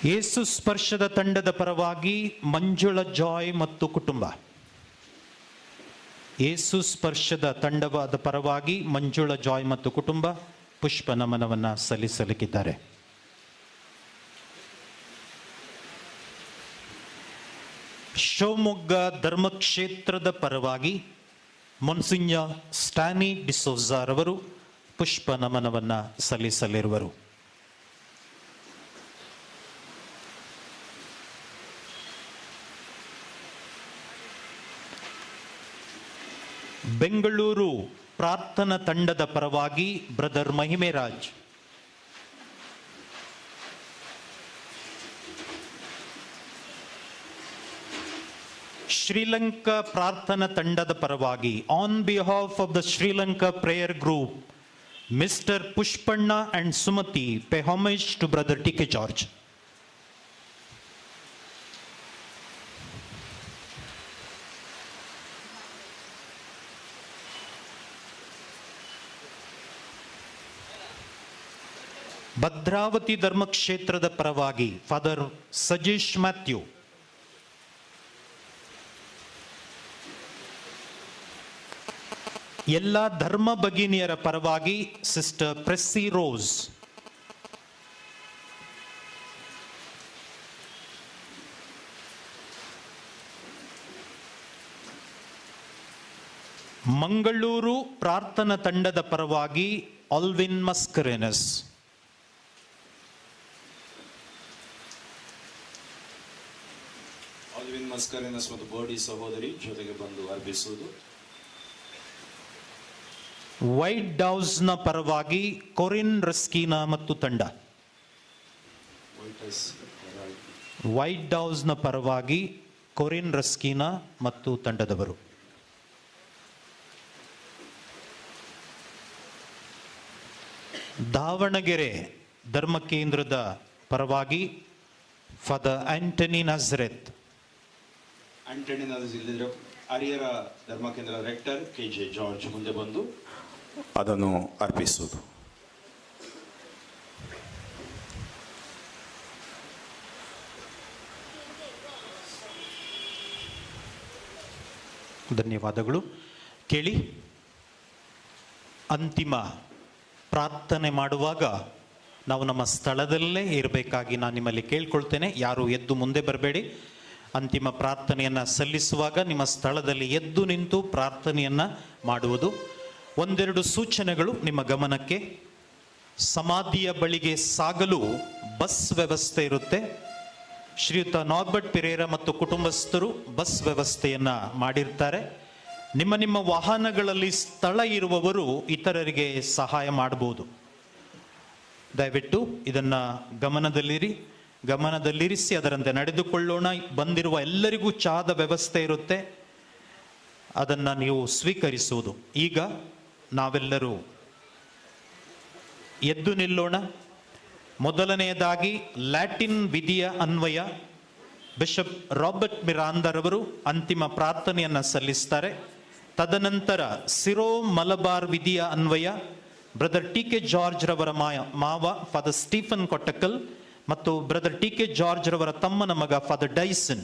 ಯೇಸು ಸ್ಪರ್ಶದ ತಂಡದ ಪರವಾಗಿ ಮಂಜುಳ ಜಾಯ್ ಮತ್ತು ಕುಟುಂಬ. ಯೇಸು ಸ್ಪರ್ಶದ ತಂಡವಾದ ಪರವಾಗಿ ಮಂಜುಳ ಜಾಯ್ ಮತ್ತು ಕುಟುಂಬ ಪುಷ್ಪ ನಮನವನ್ನು ಸಲ್ಲಿಸಲಿಕ್ಕಿದ್ದಾರೆ. ಶಿವಮೊಗ್ಗ ಧರ್ಮಕ್ಷೇತ್ರದ ಪರವಾಗಿ ಮೊನ್ಸಿಂಜ ಸ್ಟ್ಯಾನಿ ಡಿಸೋಜಾರವರು ಪುಷ್ಪ ನಮನವನ್ನು ಸಲ್ಲಿಸಲಿರುವರು. ಬೆಂಗಳೂರು ಪ್ರಾರ್ಥನಾ ತಂಡದ ಪರವಾಗಿ ಬ್ರದರ್ ಮಹಿಮೇರಾಜ್. ಶ್ರೀಲಂಕಾ ಪ್ರಾರ್ಥನಾ ತಂಡದ ಪರವಾಗಿ on behalf of the Sri Lanka prayer group mister Pushpanna and Sumathi pay homage to brother T K George. Bhadravati ಧರ್ಮಕ್ಷೇತ್ರದ ಪರವಾಗಿ ಫಾದರ್ ಸಜೀಶ್ ಮ್ಯಾಥ್ಯೂ. ಎಲ್ಲ ಧರ್ಮ ಭಗಿನಿಯರ ಪರವಾಗಿ ಸಿಸ್ಟರ್ ಪ್ರೆಸ್ಸಿ ರೋಸ್. ಮಂಗಳೂರು ಪ್ರಾರ್ಥನಾ ತಂಡದ ಪರವಾಗಿ ಆಲ್ವಿನ್ ಮಸ್ಕರೇನಸ್. ಆಲ್ವಿನ್ ಮಸ್ಕರೇನಸ್ ಮತ್ತು ಬೋಡಿ ಸಹೋದರಿ ಜೊತೆಗೆ ಬಂದು ಅರ್ಪಿಸುವುದು. ವೈಟ್ ಹೌಸ್ನ ಪರವಾಗಿ ಕೊರಿನ್ ರಸ್ಕಿನಾ ಮತ್ತು ತಂಡ. ವೈಟ್ ಹೌಸ್ನ ಪರವಾಗಿ ಕೊರಿನ್ ರಸ್ಕಿನಾ ಮತ್ತು ತಂಡದವರು. ದಾವಣಗೆರೆ ಧರ್ಮ ಕೇಂದ್ರದ ಪರವಾಗಿ ಫಾದರ್ ಆಂಟನಿ ನಜರೆತ್. ಆಂಟನಿ ನಜರೆತ್ ಹರಿಹರ ಧರ್ಮ ಕೇಂದ್ರ ರೆಕ್ಟರ್ KJ ಜಾರ್ಜ್ ಮುಂದೆ ಬಂದು ಅದನ್ನು ಅರ್ಪಿಸುವುದು. ಧನ್ಯವಾದಗಳು. ಕೇಳಿ, ಅಂತಿಮ ಪ್ರಾರ್ಥನೆ ಮಾಡುವಾಗ ನಾವು ನಮ್ಮ ಸ್ಥಳದಲ್ಲೇ ಇರಬೇಕಾಗಿ ನಾನು ನಿಮ್ಮಲ್ಲಿ ಕೇಳ್ಕೊಳ್ತೇನೆ. ಯಾರು ಎದ್ದು ಮುಂದೆ ಬರಬೇಡಿ. ಅಂತಿಮ ಪ್ರಾರ್ಥನೆಯನ್ನು ಸಲ್ಲಿಸುವಾಗ ನಿಮ್ಮ ಸ್ಥಳದಲ್ಲಿ ಎದ್ದು ನಿಂತು ಪ್ರಾರ್ಥನೆಯನ್ನು ಮಾಡುವುದು. ಒಂದೆರಡು ಸೂಚನೆಗಳು ನಿಮ್ಮ ಗಮನಕ್ಕೆ. ಸಮಾಧಿಯ ಬಳಿಗೆ ಸಾಗಲು ಬಸ್ ವ್ಯವಸ್ಥೆ ಇರುತ್ತೆ. ಶ್ರೀಯುತ ನಾರ್ಬರ್ಟ್ ಪೆರೇರಾ ಮತ್ತು ಕುಟುಂಬಸ್ಥರು ಬಸ್ ವ್ಯವಸ್ಥೆಯನ್ನು ಮಾಡಿರ್ತಾರೆ. ನಿಮ್ಮ ನಿಮ್ಮ ವಾಹನಗಳಲ್ಲಿ ಸ್ಥಳ ಇರುವವರು ಇತರರಿಗೆ ಸಹಾಯ ಮಾಡಬಹುದು. ದಯವಿಟ್ಟು ಇದನ್ನು ಗಮನದಲ್ಲಿರಿಸಿ ಅದರಂತೆ ನಡೆದುಕೊಳ್ಳೋಣ. ಬಂದಿರುವ ಎಲ್ಲರಿಗೂ ಚಹಾದ ವ್ಯವಸ್ಥೆ ಇರುತ್ತೆ, ಅದನ್ನು ನೀವು ಸ್ವೀಕರಿಸುವುದು. ಈಗ ನಾವೆಲ್ಲರೂ ಎದ್ದು ನಿಲ್ಲೋಣ. ಮೊದಲನೆಯದಾಗಿ ಲ್ಯಾಟಿನ್ ವಿಧಿಯ ಅನ್ವಯ ಬಿಷಪ್ ರಾಬರ್ಟ್ ಮಿರಾಂದರವರು ಅಂತಿಮ ಪ್ರಾರ್ಥನೆಯನ್ನು ಸಲ್ಲಿಸ್ತಾರೆ. ತದನಂತರ ಸಿರೋ ಮಲಬಾರ್ ವಿಧಿಯ ಅನ್ವಯ ಬ್ರದರ್ TK ಜಾರ್ಜ್ ರವರ ಮಾವ ಫಾದರ್ ಸ್ಟೀಫನ್ ಕೊಟ್ಟಕಲ್ ಮತ್ತು ಬ್ರದರ್ TK ಜಾರ್ಜ್ ರವರ ತಮ್ಮನ ಮಗ ಫಾದರ್ ಡೈಸನ್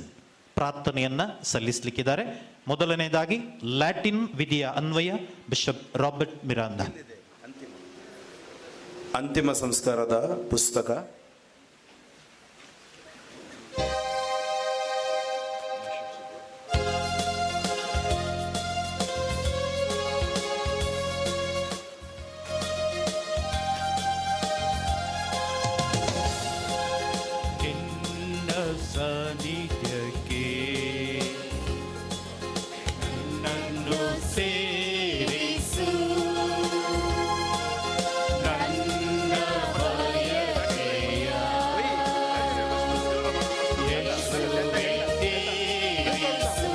ಪ್ರಾರ್ಥನೆಯನ್ನ ಸಲ್ಲಿಸಲಿಕ್ಕಿದ್ದಾರೆ. ಮೊದಲನೇದಾಗಿ ಲ್ಯಾಟಿನ್ ವಿಧಿಯ ಅನ್ವಯ ಬಿಷಪ್ ರಾಬರ್ಟ್ ಮಿರಾಂದ. ಅಂತಿಮ ಸಂಸ್ಕಾರದ ಪುಸ್ತಕ. ಸಾನ್ನಿಧ್ಯಕ್ಕೆ ನನ್ನನ್ನು ಸೇರಿಸು, ನನ್ನ ಬಯಕೆಯ ಯೇಸುವೇ ತೀರಿಸು.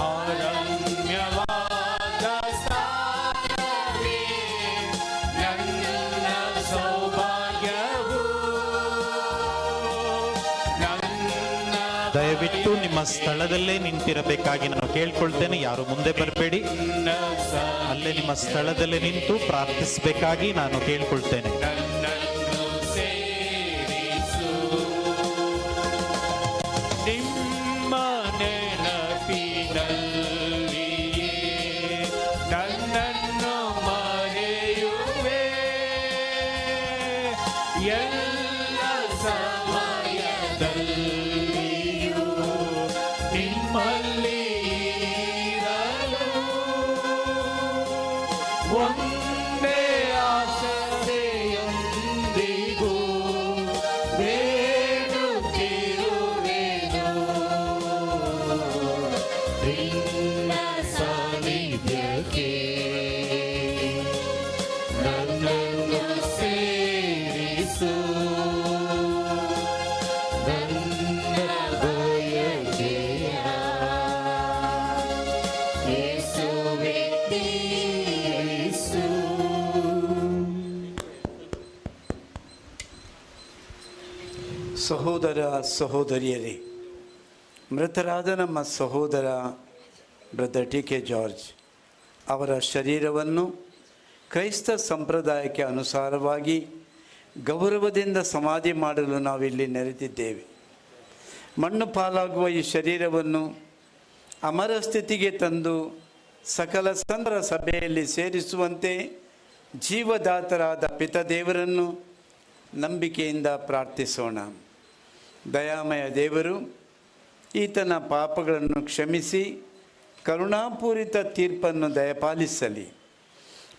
ಅರಮ್ಯವಾದ ಸ್ಥಾನವೇ ನನ್ನ ಸೌಭಾಗ್ಯವು. ದಯವಿಟ್ಟು ನಿಮ್ಮ ಸ್ಥಳದಲ್ಲೇ ನಿಂತಿರಬೇಕಾಗಿ ನಾನು ಕೇಳ್ಕೊಳ್ತೇನೆ. ಯಾರು ಮುಂದೆ ಬರಬೇಡಿ. ಅಲ್ಲೇ ನಿಮ್ಮ ಸ್ಥಳದಲ್ಲೇ ನಿಂತು ಪ್ರಾರ್ಥಿಸಬೇಕಾಗಿ ನಾನು ಕೇಳ್ಕೊಳ್ತೇನೆ. ನನ್ನನ್ನು ಸೇರಿಸು, ನಿಮ್ಮ ನೆನಪಿನಲ್ಲಿಯೇ ನನ್ನನ್ನು ಮರೆಯುವೆ. ಎಲ್ಲ ಸಮಯದಲ್ಲಿಯೂ ನಿಮ್ಮಲ್ಲಿ ಇರಲು ಒಂದೇ ಆಸೆಯೊಂದಿಗೂ ಬೇಡುತ್ತಿರುವೆನು. ನಿನ್ನ ಸಾನ್ನಿಧ್ಯಕ್ಕೆ ನನ್ನನ್ನು ಸೇರಿಸು, ನನ್ನ ಬಯಕೆಯ ಯೇಸುವೇ ತೀರಿಸು. ಸಹೋದರ ಸಹೋದರಿಯರೇ, ಮೃತರಾದ ನಮ್ಮ ಸಹೋದರ ಬ್ರದರ್ TK ಜಾರ್ಜ್ ಅವರ ಶರೀರವನ್ನು ಕ್ರೈಸ್ತ ಸಂಪ್ರದಾಯಕ್ಕೆ ಅನುಸಾರವಾಗಿ ಗೌರವದಿಂದ ಸಮಾಧಿ ಮಾಡಲು ನಾವಿಲ್ಲಿ ನೆರೆದಿದ್ದೇವೆ. ಮಣ್ಣು ಪಾಲಾಗುವ ಈ ಶರೀರವನ್ನು ಅಮರ ಸ್ಥಿತಿಗೆ ತಂದು ಸಕಲ ಸಂತರ ಸಭೆಯಲ್ಲಿ ಸೇರಿಸುವಂತೆ ಜೀವದಾತರಾದ ಪಿತದೇವರನ್ನು ನಂಬಿಕೆಯಿಂದ ಪ್ರಾರ್ಥಿಸೋಣ. ದಯಾಮಯ ದೇವರು ಈತನ ಪಾಪಗಳನ್ನು ಕ್ಷಮಿಸಿ ಕರುಣಾಪೂರಿತ ತೀರ್ಪನ್ನು ದಯಪಾಲಿಸಲಿ.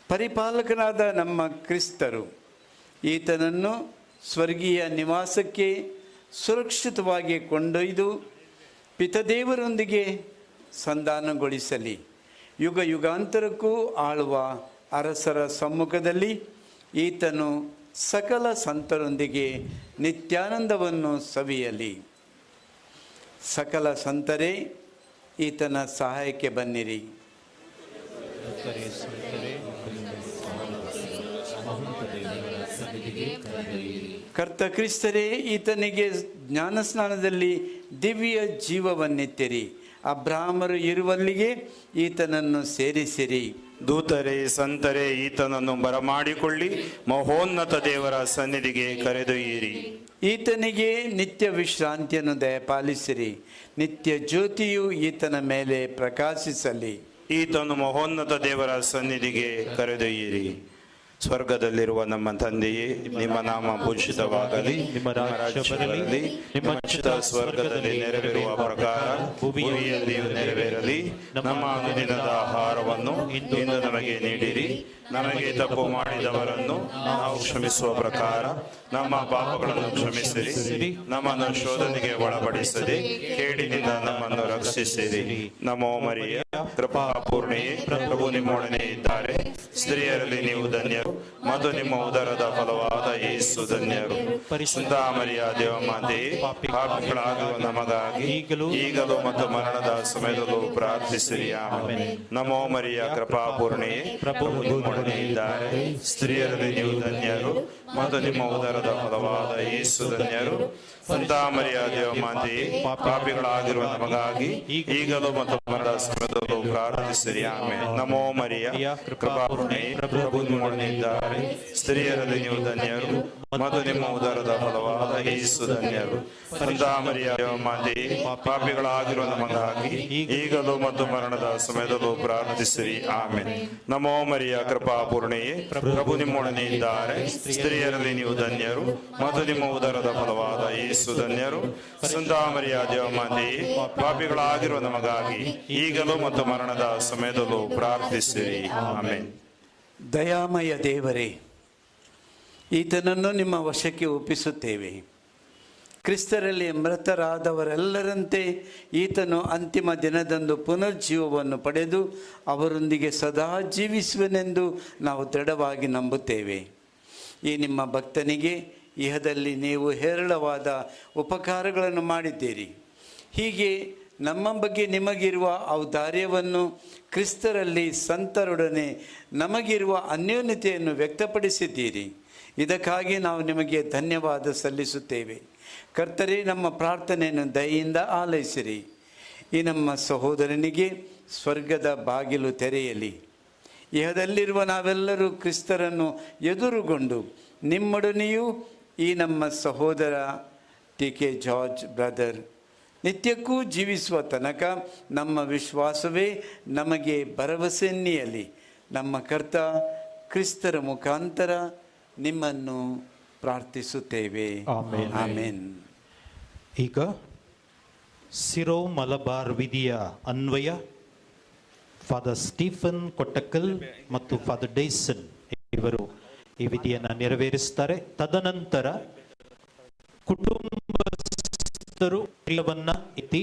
ಪರಿಪಾಲಕನಾದ ನಮ್ಮ ಕ್ರಿಸ್ತರು ಈತನನ್ನು ಸ್ವರ್ಗೀಯ ನಿವಾಸಕ್ಕೆ ಸುರಕ್ಷಿತವಾಗಿ ಕೊಂಡೊಯ್ದು ಪಿತದೇವರೊಂದಿಗೆ ಸಂಧಾನಗೊಳಿಸಲಿ. ಯುಗ ಯುಗಾಂತರಕ್ಕೂ ಆಳುವ ಅರಸರ ಸಮ್ಮುಖದಲ್ಲಿ ಈತನು ಸಕಲ ಸಂತರೊಂದಿಗೆ ನಿತ್ಯಾನಂದವನ್ನು ಸವಿಯಲಿ. ಸಕಲ ಸಂತರೇ ಈತನ ಸಹಾಯಕ್ಕೆ ಬನ್ನಿರಿ. ಕರ್ತ ಕ್ರಿಸ್ತರೇ ಈತನಿಗೆ ಜ್ಞಾನಸ್ನಾನದಲ್ಲಿ ದಿವ್ಯ ಜೀವವನ್ನಿತ್ತಿರಿ. ಅಬ್ರಾಹ್ಮರು ಇರುವಲ್ಲಿಗೆ ಈತನನ್ನು ಸೇರಿಸಿರಿ. ದೂತರೇ ಸಂತರೇ ಈತನನ್ನು ಬರಮಾಡಿಕೊಳ್ಳಿ, ಮಹೋನ್ನತ ದೇವರ ಸನ್ನಿಧಿಗೆ ಕರೆದೊಯ್ಯಿರಿ. ಈತನಿಗೆ ನಿತ್ಯ ವಿಶ್ರಾಂತಿಯನ್ನು ದಯಪಾಲಿಸಿರಿ. ನಿತ್ಯ ಜ್ಯೋತಿಯು ಈತನ ಮೇಲೆ ಪ್ರಕಾಶಿಸಲಿ. ಈತನು ಮಹೋನ್ನತ ದೇವರ ಸನ್ನಿಧಿಗೆ ಕರೆದೊಯ್ಯಿರಿ. ಸ್ವರ್ಗದಲ್ಲಿರುವ ನಮ್ಮ ತಂದೆಯೇ, ನಿಮ್ಮ ನಾಮ ಪೂಜಿತವಾಗಲಿ, ನಿಮ್ಮ ರಾಜ್ಯ ಬರಲಿ, ನಿಮ್ಮ ಚಿತ್ತ ಸ್ವರ್ಗದಲ್ಲಿ ನೆರವೇರುವ ಪ್ರಕಾರ ಭೂಮಿಯಲ್ಲಿಯೂ ನೆರವೇರಲಿ. ನಮ್ಮ ಅನುದಿನದ ಆಹಾರವನ್ನು ಇಂದು ನಮಗೆ ನೀಡಿರಿ. ನಮಗೆ ತಪ್ಪು ಮಾಡಿದವರನ್ನು ನಾವು ಕ್ಷಮಿಸುವ ಪ್ರಕಾರ ನಮ್ಮ ಪಾಪಗಳನ್ನು ಕ್ಷಮಿಸಿರಿ. ನಮ್ಮನ್ನು ಶೋಧನೆಗೆ ಒಳಪಡಿಸದೆ ಕೇಡಿನಿಂದ ನಮ್ಮನ್ನು ರಕ್ಷಿಸಿರಿ. ನಮೋ ಮರಿಯ, ಕೃಪಾಪೂರ್ಣೆಯೇ, ಪ್ರಭು ನಿಮ್ಮೊಡನೆ ಇದ್ದಾರೆ. ಸ್ತ್ರೀಯರಲ್ಲಿ ನೀವು ಧನ್ಯರು ಮತ್ತು ನಿಮ್ಮ ಉದರದ ಫಲವಾದ ಯೇಸು ಧನ್ಯರು. ಪರಿಶುದ್ಧ ಮರಿಯ ದೇವಮಾತೆಯೇ, ಪಾಪಿಗಳಾಗುವ ನಮಗಾಗಿ ಈಗಲೂ ಮತ್ತು ಮರಣದ ಸಮಯದಲ್ಲೂ ಪ್ರಾರ್ಥಿಸಿರಿ. ಆಮೆನ್. ನಮೋ ಮರಿಯ, ಕೃಪಾಪೂರ್ಣೆಯೇ, ಪ್ರಭು ನಿಮ್ಮೊಡನೆ ಇದ್ದಾರೆ. ಸ್ತ್ರೀಯರಲ್ಲಿ ನೀವು ಧನ್ಯರು ಮತ್ತು ನಿಮ್ಮ ಉದರದ ಫಲವಾದ ಯೇಸು ಧನ್ಯರು. ಸಂತ ಮರಿಯ ದೇವಮಾತೆಯೇ, ಪಾಪಿಗಳಾಗಿರುವ ನಮಗಾಗಿ ಈಗಲೂ ಮತ್ತು ಮರಣದ ಸಮಯದಲ್ಲೂ ಪ್ರಾರ್ಥಿಸಿರಿ. ಆಮೆನ್. ನಮೋ ಮರಿಯ, ಕೃಪಾಪೂರ್ಣೆಯೇ, ಪ್ರಭು ನಿಮ್ಮೊಡನೆ ಇದ್ದಾರೆ. ಸ್ತ್ರೀಯರಲ್ಲಿ ನೀವು ಧನ್ಯರು ಮತ್ತು ನಿಮ್ಮ ಉದರದ ಫಲವಾದ ಯೇಸು ಧನ್ಯರು. ಸಂತ ಮರಿಯ ದೇವಮಾತೆಯೇ, ಪಾಪಿಗಳಾಗಿರುವ ನಮಗಾಗಿ ಈಗಲೂ ಮತ್ತು ಮರಣದ ಸಮಯದಲ್ಲೂ ಪ್ರಾರ್ಥಿಸಿರಿ. ಆಮೆನ್. ನಮೋ ಮರಿಯ, ಕೃಪಾಪೂರ್ಣೆಯೇ, ಪ್ರಭು ನಿಮ್ಮೊಡನೆ ಇದ್ದಾರೆ. ಸ್ತ್ರೀಯರಲ್ಲಿ ನೀವು ಧನ್ಯರು ಮತ್ತು ನಿಮ್ಮ ಉದರದ ಫಲವಾದ ಯೇಸು ಧನ್ಯರು. ಸಂತ ಮರಿಯ ದೇವಮಾತೆಯೇ, ಪಾಪಿಗಳಾಗಿರುವ ನಮಗಾಗಿ ಈಗಲೂ ಮತ್ತು ಮರಣದ ಸಮಯದಲ್ಲೂ ಪ್ರಾರ್ಥಿಸಿರಿ. ಆಮೆನ್. ದಯಾಮಯ ದೇವರೇ, ಈತನನ್ನು ನಿಮ್ಮ ವಶಕ್ಕೆ ಒಪ್ಪಿಸುತ್ತೇವೆ. ಕ್ರಿಸ್ತರಲ್ಲಿ ಮೃತರಾದವರೆಲ್ಲರಂತೆ ಈತನು ಅಂತಿಮ ದಿನದಂದು ಪುನರ್ಜೀವವನ್ನು ಪಡೆದು ಅವರೊಂದಿಗೆ ಸದಾ ಜೀವಿಸುವನೆಂದು ನಾವು ದೃಢವಾಗಿ ನಂಬುತ್ತೇವೆ. ಈ ನಿಮ್ಮ ಭಕ್ತನಿಗೆ ಇಹದಲ್ಲಿ ನೀವು ಹೇರಳವಾದ ಉಪಕಾರಗಳನ್ನು ಮಾಡಿದ್ದೀರಿ. ಹೀಗೆ ನಮ್ಮ ಬಗ್ಗೆ ನಿಮಗಿರುವ ಔದಾರ್ಯವನ್ನು, ಕ್ರಿಸ್ತರಲ್ಲಿ ಸಂತರೊಡನೆ ನಮಗಿರುವ ಅನ್ಯೋನ್ಯತೆಯನ್ನು ವ್ಯಕ್ತಪಡಿಸಿದ್ದೀರಿ. ಇದಕ್ಕಾಗಿ ನಾವು ನಿಮಗೆ ಧನ್ಯವಾದ ಸಲ್ಲಿಸುತ್ತೇವೆ. ಕರ್ತರೇ, ನಮ್ಮ ಪ್ರಾರ್ಥನೆಯನ್ನು ದಯೆಯಿಂದ ಆಲೈಸಿರಿ. ಈ ನಮ್ಮ ಸಹೋದರನಿಗೆ ಸ್ವರ್ಗದ ಬಾಗಿಲು ತೆರೆಯಲಿ. ಇಹದಲ್ಲಿರುವ ನಾವೆಲ್ಲರೂ ಕ್ರಿಸ್ತರನ್ನು ಎದುರುಗೊಂಡು ನಿಮ್ಮೊಡನೆಯೂ ಈ ನಮ್ಮ ಸಹೋದರ ಟಿ.ಕೆ. ಜಾರ್ಜ್ ಬ್ರದರ್ ನಿತ್ಯಕ್ಕೂ ಜೀವಿಸುವ ತನಕ ನಮ್ಮ ವಿಶ್ವಾಸವೇ ನಮಗೆ ಭರವಸೆಯನ್ನಿಯಲಿ. ನಮ್ಮ ಕರ್ತ ಕ್ರಿಸ್ತರ ಮುಖಾಂತರ ನಿಮ್ಮನ್ನು ಪ್ರಾರ್ಥಿಸುತ್ತೇವೆ. ಆಮೆನ್. ಈಗ ಸಿರೋ ಮಲಬಾರ್ ವಿಧಿಯ ಅನ್ವಯ ಫಾದರ್ ಸ್ಟೀಫನ್ ಕೊಟ್ಟಕಲ್ ಮತ್ತು ಫಾದರ್ ಡೇಸನ್ ಇವರು ಈ ವಿಧಿಯನ್ನು ನೆರವೇರಿಸ್ತಾರೆ. ತದನಂತರ ಕುಟುಂಬಸ್ಥರು ಪ್ರಿಯವನ್ನ ಎತ್ತಿ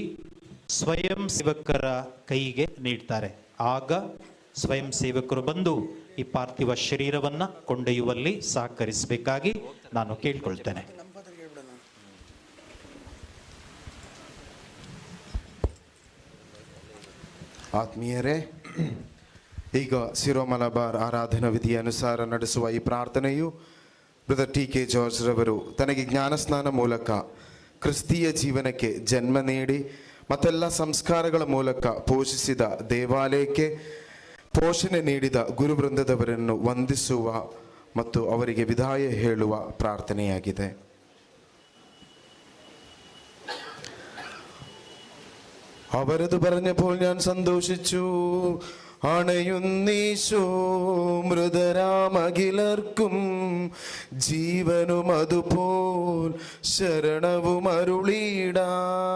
ಸ್ವಯಂ ಸೇವಕರ ಕೈಗೆ ನೀಡ್ತಾರೆ. ಆಗ ಸ್ವಯಂ ಸೇವಕರು ಬಂದು ಈ ಪಾರ್ಥಿವ ಶರೀರವನ್ನ ಕೊಂಡೊಯ್ಯುವಲ್ಲಿ ಸಹಕರಿಸಬೇಕಾಗಿ ನಾನು ಕೇಳ್ಕೊಳ್ತೇನೆ. ಆತ್ಮೀಯರೇ, ಈಗ ಸಿರೋ ಮಲಬಾರ್ ಆರಾಧನಾ ವಿಧಿಯ ಅನುಸಾರ ನಡೆಸುವ ಈ ಪ್ರಾರ್ಥನೆಯು ಬ್ರದರ್ ಟಿ.ಕೆ. ಜಾರ್ಜ್ ರವರು ತನಗೆ ಜ್ಞಾನಸ್ನಾನ ಮೂಲಕ ಕ್ರಿಸ್ತೀಯ ಜೀವನಕ್ಕೆ ಜನ್ಮ ನೀಡಿ ಮತ್ತೆಲ್ಲ ಸಂಸ್ಕಾರಗಳ ಮೂಲಕ ಪೋಷಿಸಿದ ದೇವಾಲಯಕ್ಕೆ ಪೋಷಣೆ ನೀಡಿದ ಗುರುವೃಂದದವರನ್ನು ವಂದಿಸುವ ಮತ್ತು ಅವರಿಗೆ ವಿದಾಯ ಹೇಳುವ ಪ್ರಾರ್ಥನೆಯಾಗಿದೆ. അവരത് പറഞ്ഞപ്പോൾ ഞാൻ സന്തോഷിച്ചു. അണയുന്നീശോ മൃതരാമഖിലർക്കും ജീവനും അതുപോൽ ശരണവും അരുളിയിടാൻ.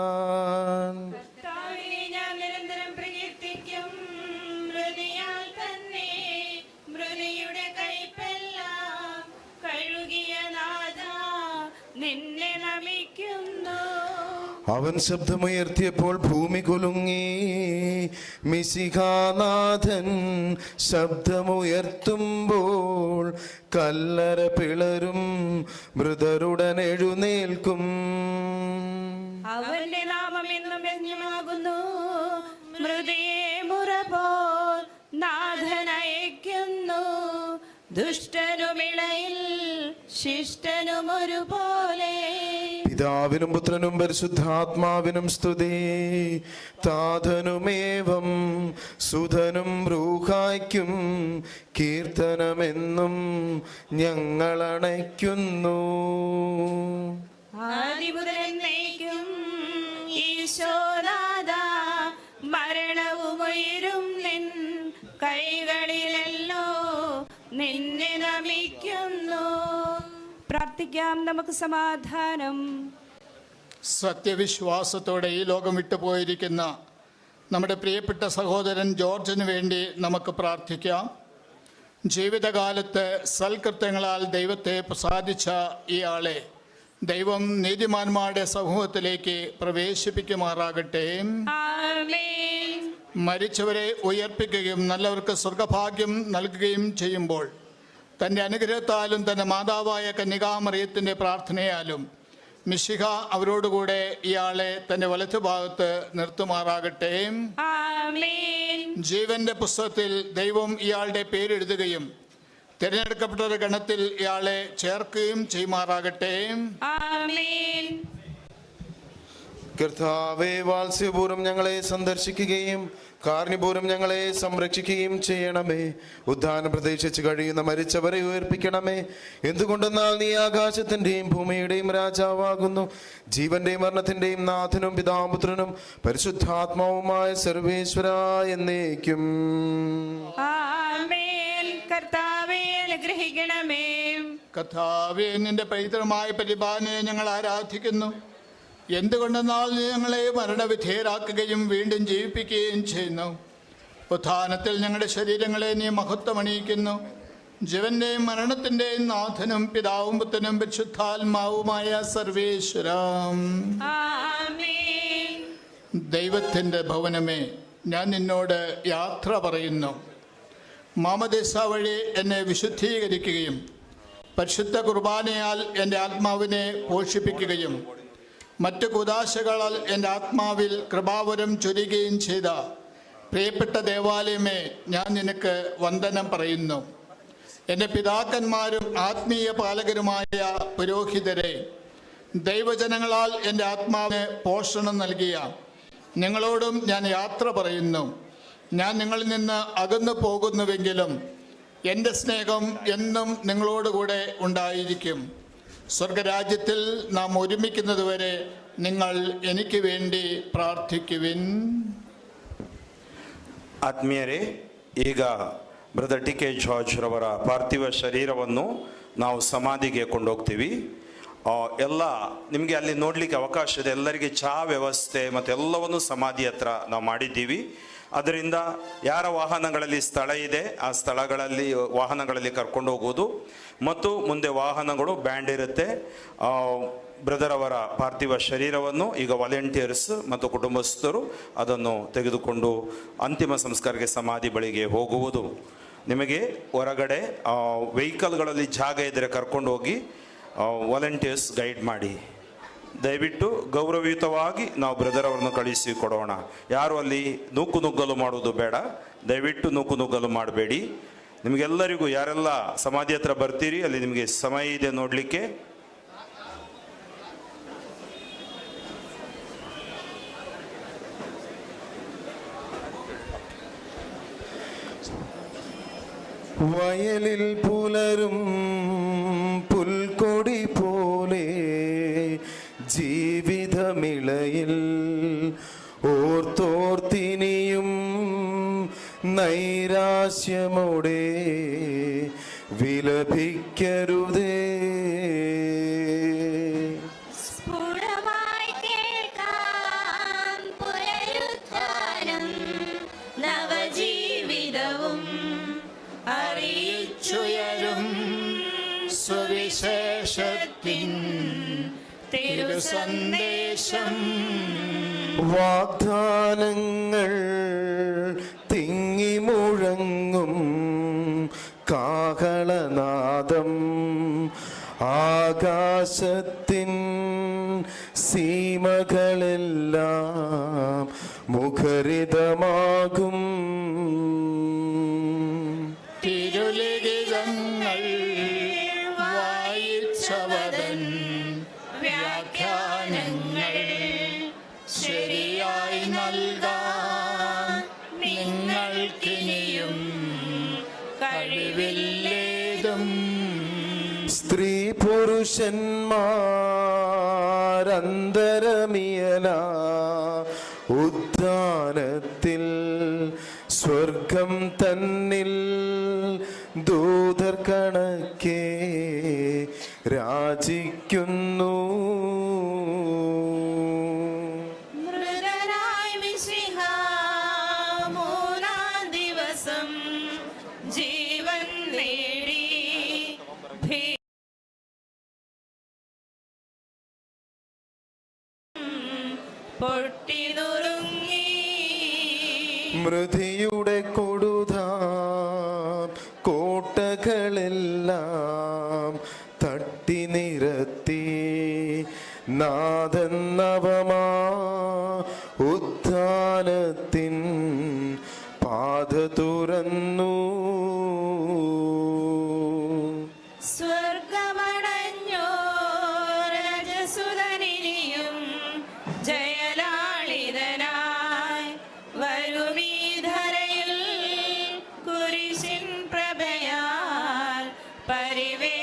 ഞാൻ നിരന്തരം പ്രകീർത്തിക്കും മൃതിയാൽ തന്നെ മൃതിയുടെ കൈപ്പെല്ലാം കഴുകിയ നാഥ നിന്നെ നമിക്കുന്നു. അവൻ ശബ്ദമുയർത്തിയപ്പോൾ ഭൂമി കുലുങ്ങി. മിശിഹാനാഥൻ ശബ്ദമുയർത്തുമ്പോൾ കല്ലറ പിളരും, മൃതരുടൻ എഴുന്നേൽക്കും. അവന്റെ നാമം എന്നും യജ്ഞമാകുന്നു. മൃതിയെ മുറപോൽ നാഥൻ അയക്കുന്നു. ദുഷ്ടനുമിളയിൽ ശിഷ്ടനും ഒരുപോലെ. പിതാവിനും പുത്രനും പരിശുദ്ധാത്മാവിനും സ്തുതി. താതനുമേവം സുധനും റൂഹായ്ക്കും കീർത്തനമെന്നും ഞങ്ങളണയ്ക്കുന്നു. ആദിമുതലെന്നേക്കും ഈശോനാഥ മരണവും ഉയരും നിൻ കൈകളിലല്ലോ നിന്നെ നമിക്കുന്നു. പ്രാർത്ഥിക്കാം, നമുക്ക് സമാധാനം. സത്യവിശ്വാസത്തോടെ ഈ ലോകം വിട്ടുപോയിരിക്കുന്ന നമ്മുടെ പ്രിയപ്പെട്ട സഹോദരൻ ജോർജിന് വേണ്ടി നമുക്ക് പ്രാർത്ഥിക്കാം. ജീവിതകാലത്ത് സൽകൃത്യങ്ങളാൽ ദൈവത്തെ പ്രസാദിച്ച ഇയാളെ ദൈവം നീതിമാന്മാരുടെ സമൂഹത്തിലേക്ക് പ്രവേശിപ്പിക്കുമാറാകട്ടെ. മരിച്ചവരെ ഉയർപ്പിക്കുകയും നല്ലവർക്ക് സ്വർഗഭാഗ്യം നൽകുകയും ചെയ്യുമ്പോൾ തൻ്റെ അനുഗ്രഹത്താലും തൻ്റെ മാതാവായ കന്യകാമറിയത്തിൻ്റെ പ്രാർത്ഥനയാലും മിശിഹ അവരോടുകൂടെ ഇയാളെ തൻ്റെ വലത്തുഭാഗത്ത് നിർത്തുമാറാകട്ടെ. ജീവന്റെ പുസ്തകത്തിൽ ദൈവം ഇയാളുടെ പേരെഴുതുകയും തിരഞ്ഞെടുക്കപ്പെട്ട ഗണത്തിൽ ഇയാളെ ചേർക്കുകയും ചെയ്യുമാറാകട്ടെ. കർത്താവേ, വാത്സ്യപൂർവ്വം ഞങ്ങളെ സന്ദർശിക്കുകയും കാരുണ്യപൂർവ്വം ഞങ്ങളെ സംരക്ഷിക്കുകയും ചെയ്യണമേ. ഉദ്ധാനം പ്രതീക്ഷിച്ച് കഴിയുന്ന മരിച്ചവരെ ഉയർപ്പിക്കണമേ. എന്തുകൊണ്ടെന്നാൽ നീ ആകാശത്തിന്റെയും ഭൂമിയുടെയും രാജാവാകുന്നു. ജീവന്റെയും മരണത്തിന്റെയും നാഥനും പിതാപുത്രനും പരിശുദ്ധാത്മാവുമായ സർവേശ്വര എന്നേക്കും. കർത്താവേ, അനുഗ്രഹിക്കണമേ. കർത്താവേ, നിന്റെ പൈതൃകമായ പരിപാലനയെ ഞങ്ങൾ ആരാധിക്കുന്നു. എന്തുകൊണ്ടെന്നാൽ നീ ഞങ്ങളെ മരണവിധേയരാക്കുകയും വീണ്ടും ജീവിപ്പിക്കുകയും ചെയ്യുന്നു. ഉത്ഥാനത്തിൽ ഞങ്ങളുടെ ശരീരങ്ങളെ നീ മഹത്വമണിയിക്കുന്നു. ജീവന്റെയും മരണത്തിന്റെയും നാഥനും പിതാവും പുത്രനും പരിശുദ്ധാത്മാവുമായ സർവേശ്വരം. ദൈവത്തിൻ്റെ ഭവനമേ, ഞാൻ നിന്നോട് യാത്ര പറയുന്നു. മാമോദീസ വഴി എന്നെ വിശുദ്ധീകരിക്കുകയും പരിശുദ്ധ കുർബാനയാൽ എൻ്റെ ആത്മാവിനെ പോഷിപ്പിക്കുകയും മറ്റു കുദാശകളാൽ എൻ്റെ ആത്മാവിൽ കൃപാവരം ചൊരിയുകയും ചെയ്ത പ്രിയപ്പെട്ട ദേവാലയമേ, ഞാൻ നിനക്ക് വന്ദനം പറയുന്നു. എൻ്റെ പിതാക്കന്മാരും ആത്മീയ പാലകരുമായ പുരോഹിതരെ, ദൈവജനങ്ങളാൽ എൻ്റെ ആത്മാവിന് പോഷണം നൽകിയ നിങ്ങളോടും ഞാൻ യാത്ര പറയുന്നു. ഞാൻ നിങ്ങളിൽ നിന്ന് അകന്നു പോകുന്നുവെങ്കിലും എൻ്റെ സ്നേഹം എന്നും നിങ്ങളോടുകൂടെ ഉണ്ടായിരിക്കും. സ്വർഗരാജ്യത്തിൽ നാം ഒരുമിക്കുന്നതുവരെ നിങ്ങൾ എനിക്ക് വേണ്ടി ಪ್ರಾರ್ಥಿಸುವಿನ್. ಆತ್ಮೀಯರೇ, ಈಗ ಬ್ರದರ್ ಟಿ ಕೆ ಜಾರ್ಜ್ ರವರ ಪಾರ್ಥಿವ ಶರೀರವನ್ನು ನಾವು ಸಮಾಧಿಗೆ ಕೊಂಡೋಗ್ತೀವಿ. ಎಲ್ಲ ನಿಮಗೆ ಅಲ್ಲಿ ನೋಡಲಿಕ್ಕೆ ಅವಕಾಶ ಇದೆ. ಎಲ್ಲರಿಗೆ ಚಹಾ ವ್ಯವಸ್ಥೆ ಮತ್ತು ಎಲ್ಲವನ್ನು ಸಮಾಧಿ ಹತ್ರ ನಾವು ಮಾಡಿದ್ದೀವಿ. ಅದರಿಂದ ಯಾರ ವಾಹನಗಳಲ್ಲಿ ಸ್ಥಳ ಇದೆ ಆ ಸ್ಥಳಗಳಲ್ಲಿ ವಾಹನಗಳಲ್ಲಿ ಕರ್ಕೊಂಡು ಹೋಗೋದು ಮತ್ತು ಮುಂದೆ ವಾಹನಗಳು ಬ್ಯಾಂಡ್ ಇರುತ್ತೆ. ಬ್ರದರ್ ಅವರ ಪಾರ್ಥಿವ ಶರೀರವನ್ನು ಈಗ ವಾಲಂಟಿಯರ್ಸ್ ಮತ್ತು ಕುಟುಂಬಸ್ಥರು ಅದನ್ನು ತೆಗೆದುಕೊಂಡು ಅಂತಿಮ ಸಂಸ್ಕಾರಕ್ಕೆ ಸಮಾಧಿ ಬಳಿಗೆ ಹೋಗುವುದು. ನಿಮಗೆ ಹೊರಗಡೆ ವೆಹಿಕಲ್ಗಳಲ್ಲಿ ಜಾಗ ಇದ್ದರೆ ಕರ್ಕೊಂಡು ಹೋಗಿ ವಾಲಂಟಿಯರ್ಸ್ ಗೈಡ್ ಮಾಡಿ. ದಯವಿಟ್ಟು ಗೌರವಯುತವಾಗಿ ನಾವು ಬ್ರದರ್ ಅವರನ್ನು ಕಳಿಸಿ ಕೊಡೋಣ. ಯಾರು ಅಲ್ಲಿ ನೂಕುನುಗ್ಗಲು ಮಾಡುವುದು ಬೇಡ. ದಯವಿಟ್ಟು ನೂಕುನುಗ್ಗಲು ಮಾಡಬೇಡಿ. ನಿಮಗೆಲ್ಲರಿಗೂ ಯಾರೆಲ್ಲ ಸಮಾಧಿ ಹತ್ರ ಬರ್ತೀರಿ ಅಲ್ಲಿ ನಿಮಗೆ ಸಮಯ ಇದೆ ನೋಡಲಿಕ್ಕೆ. വയലിൽ പുലരും പുൽക്കൊടി പോലെ ജീവിതമിളയിൽ ഓർത്തോർത്തിനിയും നൈരാശ്യമോടെ വിലപിക്കരുതേ. സ്ഫുടമായി കേൾക്കാം പുനരുത്ഥാനം, നവജീവിതവും അറിയിച്ചുയരും സുവിശേഷത്തിൻ തിരുസന്ദേശം. വാഗ്ദാനങ്ങൾ തിങ്ങിമുഴങ്ങും കാഹളനാദം ആകാശത്തിൻ സീമകളെല്ലാം മുഖരിതമാകും. തിരുലിഖിതങ്ങൾ വായിച്ചവതൻ വ്യാഖ്യാനങ്ങൾ ശരിയായി നൽകാൻ നിങ്ങൾക്കിനിയും കഴിവില്ലേതും. സ്ത്രീ പുരുഷന്മാരന്തരമിയല ഉദ്യാനത്തിൽ സ്വർഗം തന്നിൽ ദൂതർ കണക്കെ രാജിക്കുന്നു. മൃതരായ മിശിഹ മൂന്നാം ദിവസം ജീവൻ നേടി പൊട്ടി നുറുങ്ങി. മൃതിയുടെ കൊടുതാം കോട്ടകളെല്ലാം തട്ടി നിരത്തി നാഥൻ നവമാ ഉദ്ധാനത്തിൻ പാത തുറന്നു. സ്വർഗമടഞ്ഞോരജസുതനിനിയും ജയലാളിതനായി വരുമീ ധരയിൽ കുരിശിൻ പ്രഭയാൽ പരിവേഷ്ടിതരായി.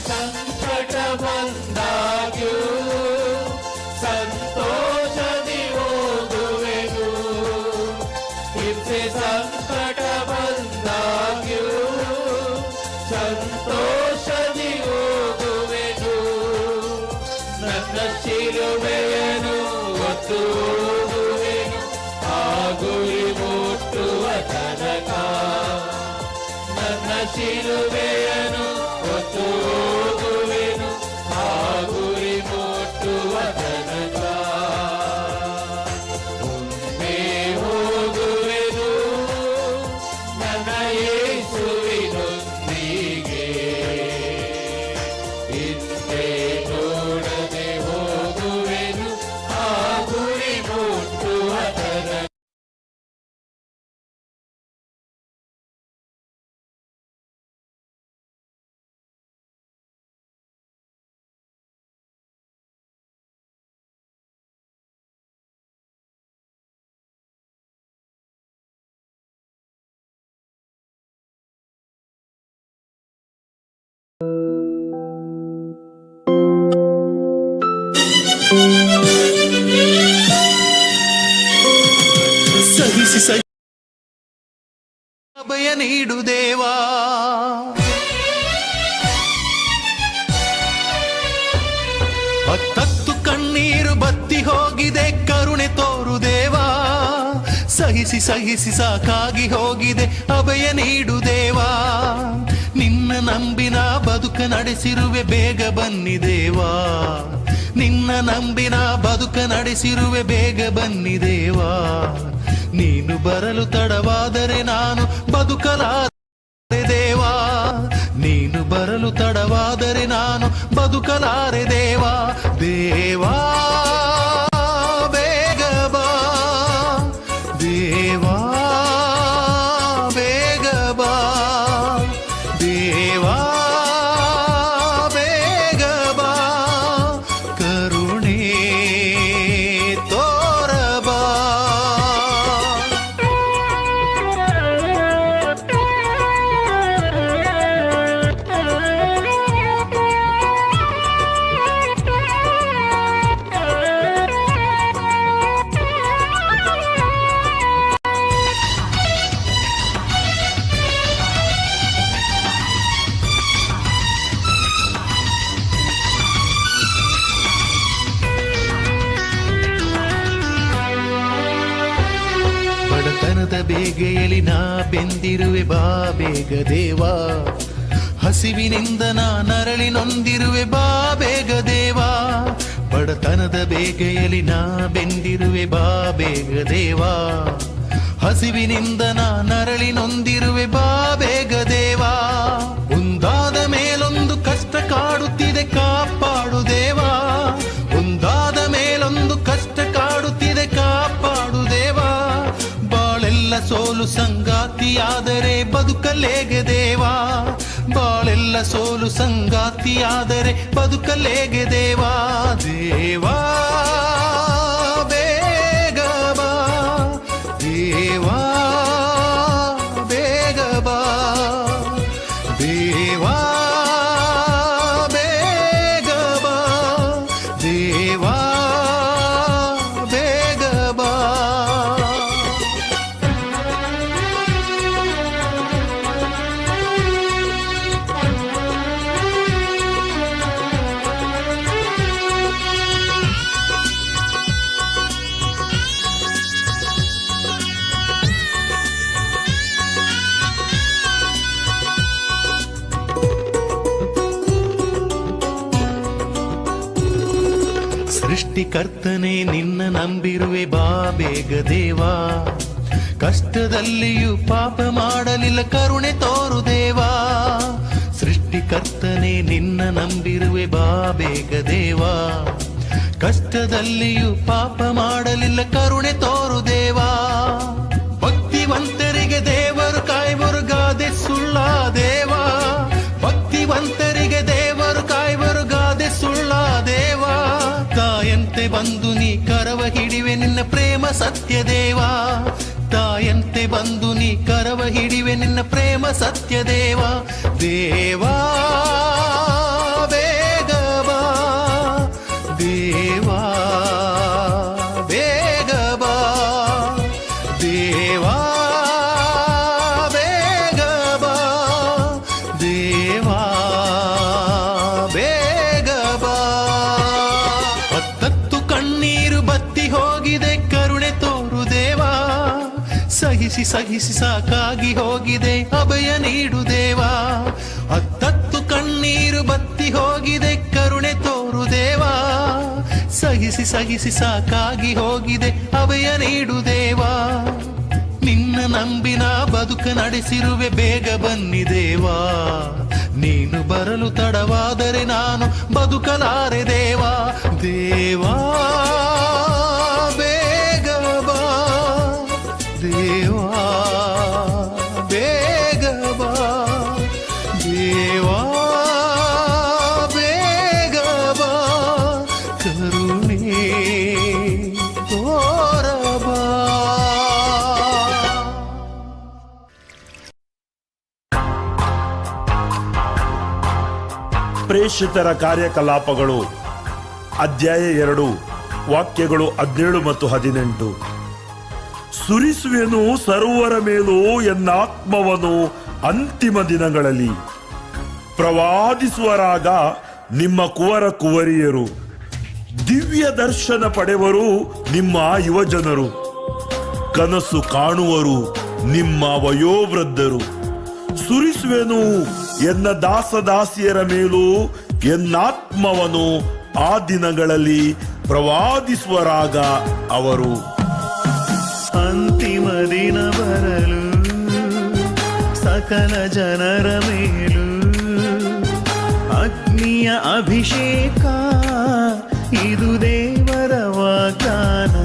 ಸಂಕಟ ಬಂದಾಗ್ಯೂ ಸಂತೋಷದಿ ಹೋಗುವೆನು. ಹಿಂಸೆ ಸಂಕಟ ಬಂದಾಗ್ಯೂ ಸಂತೋಷದಿ ಹೋಗುವೆನು. ನನ್ನ ಶಿಲುಬೆಯನ್ನು ಹೊತ್ತು ಹೋಗುವೆನು, ಆ ಗುರಿ ಮುಟ್ಟುವ ತನಕ. ನನ್ನ ಶಿಲುಬೆಯನ್ನು ಹೊತ್ತು ಹೋಗುವೆನು, ಆ ಗುರಿ ಮುಟ್ಟುವ ತನಕ. ಒಮ್ಮೆ ಹೋಗುವೆನು ನನ್ನ ಯೇಸುವಿನೊಂದಿಗೆ, ಹಿಂದೆ ನೋಡದೆ ಹೋಗುವೆನು, ಆ ಗುರಿ ಮುಟ್ಟುವ ತನಕ. ಸಹಿಸಿ ಅಭಯ ನೀಡು ದೇವಾ, ಹತ್ತತ್ತು ಕಣ್ಣೀರು ಬತ್ತಿ ಹೋಗಿದೆ, ಕರುಣೆ ತೋರು ದೇವಾ. ಸಹಿಸಿ ಸಹಿಸಿ ಸಾಕಾಗಿ ಹೋಗಿದೆ, ಅಭಯ ನೀಡು ದೇವಾ. ನಿನ್ನ ನಂಬಿನ ಬದುಕ ನಡೆಸಿರುವೆ, ಬೇಗ ಬನ್ನಿ ದೇವಾ. ನಿನ್ನ ನಂಬಿನ ಬದುಕ ನಡೆಸಿರುವೆ, ಬೇಗ ಬನ್ನಿ ದೇವಾ. ನೀನು ಬರಲು ತಡವಾದರೆ ನಾನು ಬದುಕಲಾರೆ ದೇವಾ. ನೀನು ಬರಲು ತಡವಾದರೆ ನಾನು ಬದುಕಲಾರೆ ದೇವಾ. ದೇವಾ ಬೇಗ ಬಾ, ದೇವಾ ಬೇಗ ಬಾ, ದೇವಾ ಬೇಗ ಬಾ, ಕರುಣೆ ತೋರಬಾ. ಬಡತನದ ಬೇಗೆಯಲ್ಲಿ ನಾ ಬೆಂದಿರುವೆ, ಬಾ ಬೇಗ ದೇವಾ. ಹಸಿವಿನಿಂದ ನಾ ನರಳಿ ನೊಂದಿರುವೆ, ಬಾ ಬೇಗ ದೇವಾ. ಬಡತನದ ಬೇಗೆಯಲ್ಲಿ ನಾ ಬೆಂದಿರುವೆ, ಬಾ ಬೇಗ ದೇವಾ. ಹಸಿವಿನಿಂದ ನಾ ನರಳಿ ನೊಂದಿರುವೆ, ಬಾ ಬೇಗ ದೇವಾ. ಒಂದಾದ ಮೇಲೊಂದು ಕಷ್ಟ ಕಾಡುತ್ತಿದೆ, ಕಾಪಾಡು ದೇವಾ. ಒಂದಾದ ಮೇಲೊಂದು ಕಷ್ಟ ಕಾಡುತ್ತಿದೆ, ಕಾಪಾಡು ದೇವಾ. ಬಾಳೆಲ್ಲ ಸೋಲು ಸಂಗಾತಿಯಾದರೆ ಬದುಕಲೇಗೆ ದೇವಾ. ಬಾಳೆಲ್ಲ ಸೋಲು ಸಂಗಾತಿಯಾದರೆ ಬದುಕಲೇಗೆ ದೇವಾ. ದೇವಾ ಬೇಗ ಬಾ, ದೇವಾ ಬೇಗ ಬಾ, ದೇವಾ ಬೇಗ ಬಾ, ದೇವಾ ಬೇಗ ಬಾ. ಸೃಷ್ಟಿಕರ್ತನೆ ನಿನ್ನ ನಂಬಿರುವೆ, ಬಾ ಬೇಗ ದೇವಾ. ಕಷ್ಟದಲ್ಲಿಯೂ ಪಾಪ ಮಾಡಲಿಲ್ಲ, ಕರುಣೆ ತೋರು ದೇವಾ. ಸೃಷ್ಟಿಕರ್ತನೆ ನಿನ್ನ ನಂಬಿರುವೆ, ಬಾ ಬೇಗ ದೇವಾ. ಕಷ್ಟದಲ್ಲಿಯೂ ಪಾಪ ಮಾಡಲಿಲ್ಲ, ಕರುಣೆ ತೋರು ದೇವಾ. ಭಕ್ತಿವಂತರಿಗೆ ದೇವರು ಕಾಯುವರು, ಗಾದೆ ಸುಳ್ಳ ದೇವಾ. ಭಕ್ತಿವಂತರಿಗೆ ದೇವರು ಕಾಯುವರು, ಗಾದೆ ಸುಳ್ಳ ದೇವಾ. ತಾಯಂತೆ ಬಂದು ನೀ ಕರವ ಹಿಡಿವೆ, ನಿನ್ನ ಪ್ರೇಮ ಸತ್ಯ ದೇವಾ. ತಾಯಂತೆ ಬಂದು ನೀ ಕರವ ಹಿಡಿವೆ, ನಿನ್ನ ಪ್ರೇಮ ಸತ್ಯ ದೇವಾ. ದೇವಾ ಬೇಗ ಬಾ, ದೇವಾ ಬೇಗ ಬಾ, ದೇವಾ ಬೇಗ ಬಾ, ದೇವಾ ಬೇಗ ಬಾ. ಹತ್ತತ್ತು ಕಣ್ಣೀರು ಬತ್ತಿ ಹೋಗಿದೆ, ಕರುಣೆ ತೋರು ದೇವಾ. ಸಹಿಸಿ ಸಹಿಸಿ ಸಾಕಾಗಿ ಹೋಗಿದೆ, ಅಭಯ ನೀಡು ದೇವಾ. ಹತ್ತತ್ತು ಕಣ್ಣೀರು ಬತ್ತಿ ಹೋಗಿದೆ, ಕರುಣೆ ತೋರು ದೇವಾ. ಸಹಿಸಿ ಸಹಿಸಿ ಸಾಕಾಗಿ ಹೋಗಿದೆ, ಅಭಯ ನೀಡು ದೇವಾ. ನಿನ್ನ ನಂಬಿನ ಬದುಕ ನಡೆಸಿರುವೆ, ಬೇಗ ಬನ್ನಿ ದೇವಾ. ನೀನು ಬರಲು ತಡವಾದರೆ ನಾನು ಬದುಕಲಾರೆ ದೇವಾ. ದೇವಾ ಬೇಗ ಬಾ, ದೇವಾ ಬೇಗ ಬಾ, ದೇವಾ ಬೇಗ ಬಾ, ಕರುಣೆ ತೋರಬಾ. ಪ್ರೇಷಿತರ ಕಾರ್ಯಕಲಾಪಗಳು ಅಧ್ಯಾಯ 2 ವಾಕ್ಯಗಳು 17 ಮತ್ತು 18. ಸುರಿಸುವೆನು ಸರ್ವರ ಮೇಲೂ ಎನ್ನಾತ್ಮವನು ಅಂತಿಮ ದಿನಗಳಲ್ಲಿ. ಪ್ರವಾದಿಸುವರಾಗ ನಿಮ್ಮ ಕುವರ ಕುವರಿಯರು ದಿವ್ಯ ದರ್ಶನ ಪಡೆವರು ನಿಮ್ಮ ಯುವಜನರು, ಕನಸು ಕಾಣುವರು ನಿಮ್ಮ ವಯೋವೃದ್ಧರು. ಸುರಿಸುವೆನು ಎನ್ನ ದಾಸದಾಸಿಯರ ಮೇಲೂ ಎನ್ನಾತ್ಮವನು, ಆ ದಿನಗಳಲ್ಲಿ ಪ್ರವಾದಿಸುವರಾಗ ಅವರು. ಅಂತಿಮ ದಿನ ಬರಲು ಸಕಲ ಜನರ ಮೇಲೂ ಅಗ್ನಿಯ ಅಭಿಷೇಕ, ಇದು ದೇವರ ವಾಗ್ದಾನ.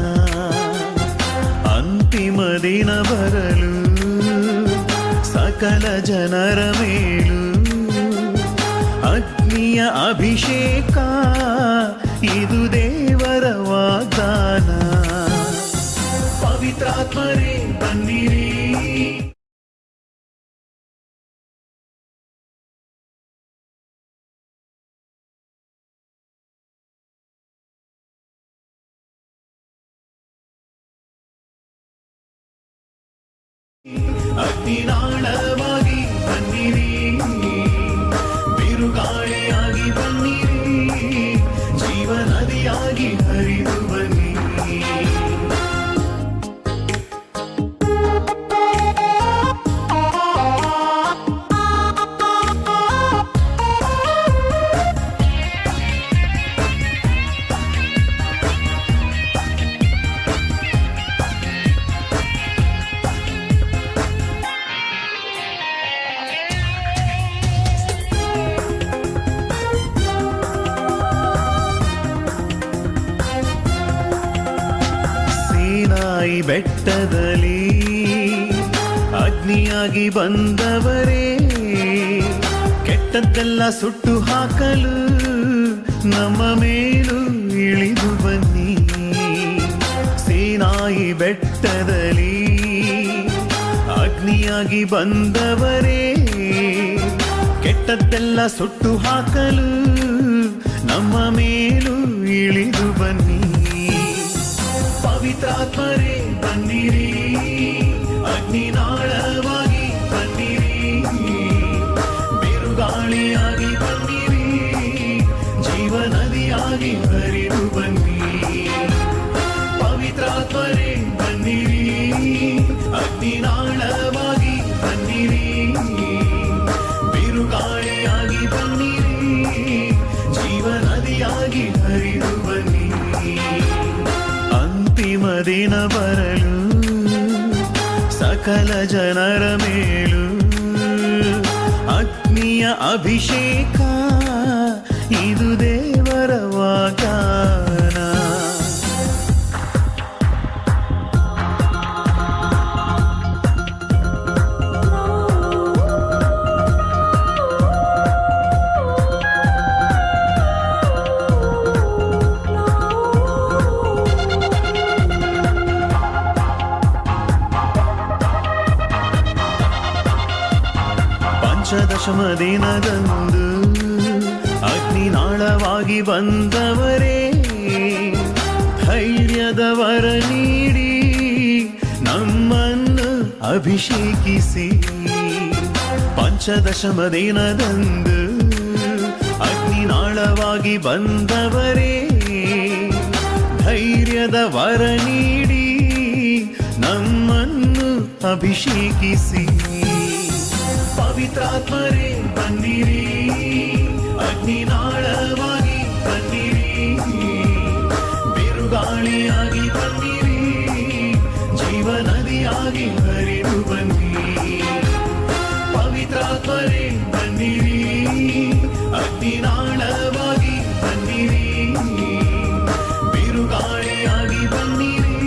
ಅಂತಿಮ ದಿನ ಬರಲು ಸಕಲ ಜನರ ಮೇಲೂ ಅಗ್ನಿಯ ಅಭಿಷೇಕ, ಇದು ದೇವರ ವಾಗ್ದಾನ. ಪವಿತ್ರಾತ್ಮರೇ ಬನ್ನಿರಿ, ಅಗ್ನಿನಾಳವಾಗಿ ಬನ್ನಿರಿ, ಬಿರುಗಾಳಿಯಾಗಿ ಬನ್ನಿರಿ, ಜೀವನದಿಯಾಗಿ ಹರಿದು ಬನ್ನಿ. ಸೀನಾಯಿ ಬೆಟ್ಟದಲ್ಲಿ ಅಗ್ನಿಯಾಗಿ ಬಂದವರೇ, ಕೆಟ್ಟದ್ದೆಲ್ಲ ಸುಟ್ಟು ಹಾಕಲು ನಮ್ಮ ಮೇಲೂ ಇಳಿದು ಬನ್ನಿ. ಸೀನಾಯಿ ಬೆಟ್ಟದಲ್ಲಿ ಅಗ್ನಿಯಾಗಿ ಬಂದವರೇ, ಕೆಟ್ಟದ್ದೆಲ್ಲ ಸುಟ್ಟು ಹಾಕಲು ನಮ್ಮ ಮೇಲೂ ಇಳಿದು ಬನ್ನಿ. ಪವಿತ್ರಾತ್ಮರೇ ಬನ್ನಿರಿ, ಅಗ್ನಿನಾಳವಾಗಿ ಬನ್ನಿರಿ, ಬಿರುಗಾಳಿಯಾಗಿ ಬನ್ನಿರಿ, ಜೀವನದಿಯಾಗಿ ಹರಿದು ಬನ್ನಿ. ಪವಿತ್ರಾತ್ಮರೇ ಬನ್ನಿರಿ, ಅಗ್ನಿನಾಳವಾಗಿ ಬನ್ನಿರಿ, ಬಿರುಗಾಳಿಯಾಗಿ ಬನ್ನಿರಿ, ಜೀವನದಿಯಾಗಿ ಹರಿದು ಬನ್ನಿ. ಅಂತಿಮ ದಿನ ಬರಲು ಸಕಲ ಜನರ ಮೇಲೂ ಅಗ್ನಿಯ ಅಭಿಷೇಕ, ಇದು ದೇವರ ವಾಗ್ದಾನ. ಪಂಚದಶಮ ದಿನದಂದು ಅಗ್ನಿನಾಳವಾಗಿ ಬಂದವರೇ, ಧೈರ್ಯದ ವರ ನೀಡಿ ನಮ್ಮನ್ನು ಅಭಿಷೇಕಿಸಿ. ಪಂಚದಶಮ ದಿನದಂದು ಅಗ್ನಿನಾಳವಾಗಿ ಬಂದವರೇ, ಧೈರ್ಯದ ವರ ನೀಡಿ ನಮ್ಮನ್ನು ಅಭಿಷೇಕಿಸಿ. ಪವಿತ್ರಾತ್ಮರೇ ಬನ್ನಿರಿ, ಅಗ್ನಿನಾಳವಾಗಿ ಬನ್ನಿರಿ, ಬಿರುಗಾಳಿಯಾಗಿ ಬನ್ನಿರಿ, ಜೀವನದಿಯಾಗಿ ಹರಿದು ಬನ್ನಿ. ಪವಿತ್ರಾತ್ಮರೇ ಬನ್ನಿರಿ, ಅಗ್ನಿನಾಳವಾಗಿ ಬನ್ನಿರಿ, ಬಿರುಗಾಳಿಯಾಗಿ ಬನ್ನಿರಿ,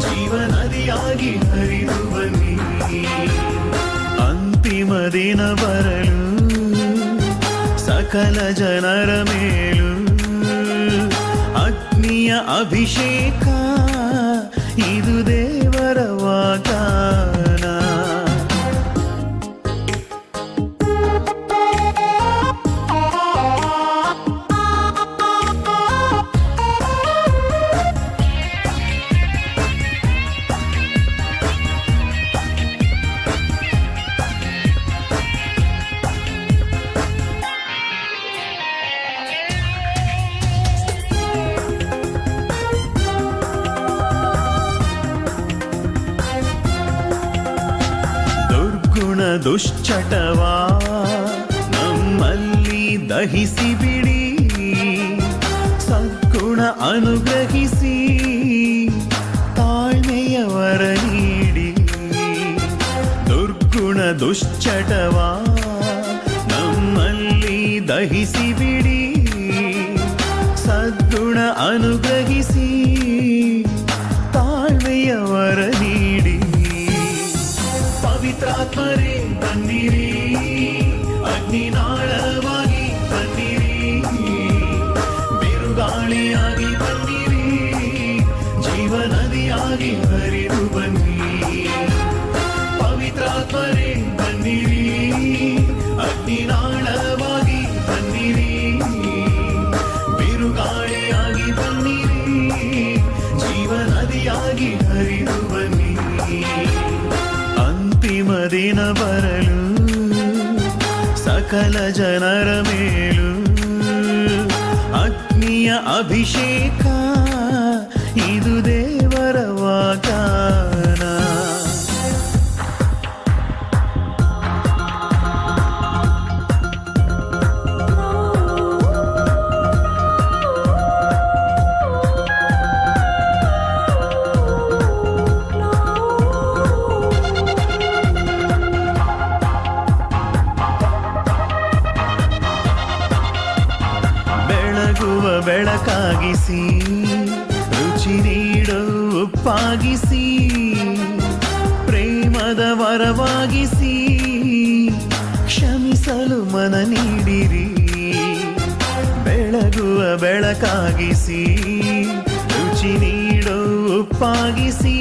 ಜೀವನದಿಯಾಗಿ ಹರಿದು ಬನ್ನಿ. ಅಂತಿಮ ದಿನ ಬರಲು ಸಕಲ ಜನರ ಮೇಲೂ ಅಗ್ನಿಯ ಅಭಿಷೇಕ, ಇದು ದೇವರ ವಾಗ್ದಾನ. ದುರ್ಗುಣ ದುಶ್ಚಟವಾ ನಮ್ಮಲ್ಲಿ ದಹಿಸಿ ಬಿಡಿ, ಸದ್ಗುಣ ಅನುಗ್ರಹಿಸಿ ತಾಳ್ಮೆಯವರ ನೀಡಿ. ದುರ್ಗುಣ ದುಶ್ಚಟವಾ ನಮ್ಮಲ್ಲಿ ದಹಿಸಿ ಬಿಡಿ, ಸದ್ಗುಣ ಅನುಗ್ರಹಿಸಿ ತಾಳ್ಮೆಯವರ ನೀಡಿ. ಪವಿತ್ರಾತ್ಮರೇ ಬನ್ನಿರಿ, ಅಗ್ನಿನಾಳವಾಗಿ ಬನ್ನಿರಿ, ಬಿರುಗಾಳಿಯಾಗಿ ಬನ್ನಿರಿ, ಜೀವನದಿಯಾಗಿ ಹರಿದು ಬನ್ನಿ. ಪವಿತ್ರಾತ್ಮರೇ ಬನ್ನಿರಿ, ಅಗ್ನಿನಾಳವಾಗಿ ಬನ್ನಿರಿ, ಬಿರುಗಾಳಿಯಾಗಿ ಬನ್ನಿರಿ, ಜೀವನದಿಯಾಗಿ ಹರಿದು ಬನ್ನಿ. ಅಂತಿಮ ದಿನ ಬರಲು ಸಕಲ ಜನರ ಮೇಲೂ ಅಗ್ನಿಯ ಅಭಿಷೇಕ, ಇದು ದೇವರ ವಾಗ್ದಾನ. ಬೆಳಕಾಗಿಸಿ ರುಚಿ ನೀಡೋ ಉಪ್ಪಾಗಿಸಿ, ಪ್ರೇಮದ ವರವಾಗಿಸಿ ಕ್ಷಮಿಸಲು ಮನ ನೀಡಿರಿ. ಬೆಳಗುವ ಬೆಳಕಾಗಿಸಿ ರುಚಿ ನೀಡೋ ಉಪ್ಪಾಗಿಸಿ,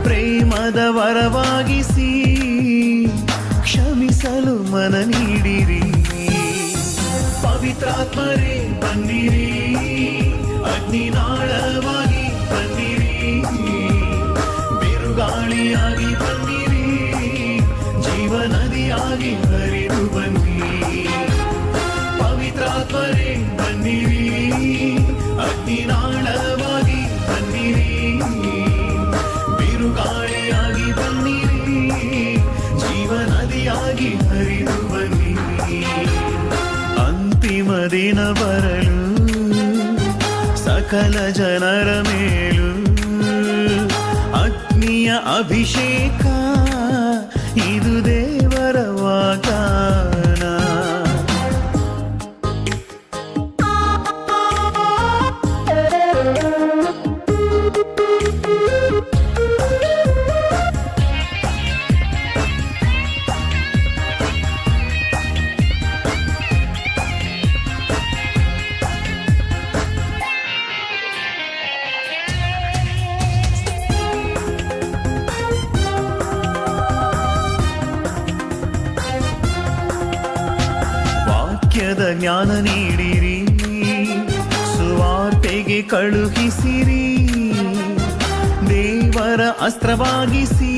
ಪ್ರೇಮದ ವರವಾಗಿಸಿ ಕ್ಷಮಿಸಲು ಮನ ನೀಡಿರಿ. ಪವಿತ್ರಾತ್ಮರೇ ಬನ್ನಿರಿ, ಅಗ್ನಿನಾಳವಾಗಿ ಬನ್ನಿರಿ, ಬಿರುಗಾಳಿಯಾಗಿ ಬನ್ನಿರಿ, ಜೀವನದಿಯಾಗಿ ಹರಿದು ಬನ್ನಿ. ಪವಿತ್ರಾತ್ಮರೇ ಬನ್ನಿರಿ, ಅಗ್ನಿನಾಳವಾಗಿ ಬನ್ನಿರಿ, ಬಿರುಗಾಳಿಯಾಗಿ ಬನ್ನಿರಿ, ಜೀವನದಿಯಾಗಿ ಹರಿದು ಬನ್ನಿ. ಅಂತಿಮ ದಿನ ಬರಲು ಸಕಲ ಜನರ ಮೇಲೂ ಅಗ್ನಿಯ ಅಭಿಷೇಕ, ಇದು ದೇವರ ವಾಗ್ದಾನ. ಜ್ಞಾನ ನೀಡಿರಿ, ಸುವಾರ್ತೆಗೆ ಕಳುಹಿಸಿರಿ, ದೇವರ ಅಸ್ತ್ರವಾಗಿಸಿ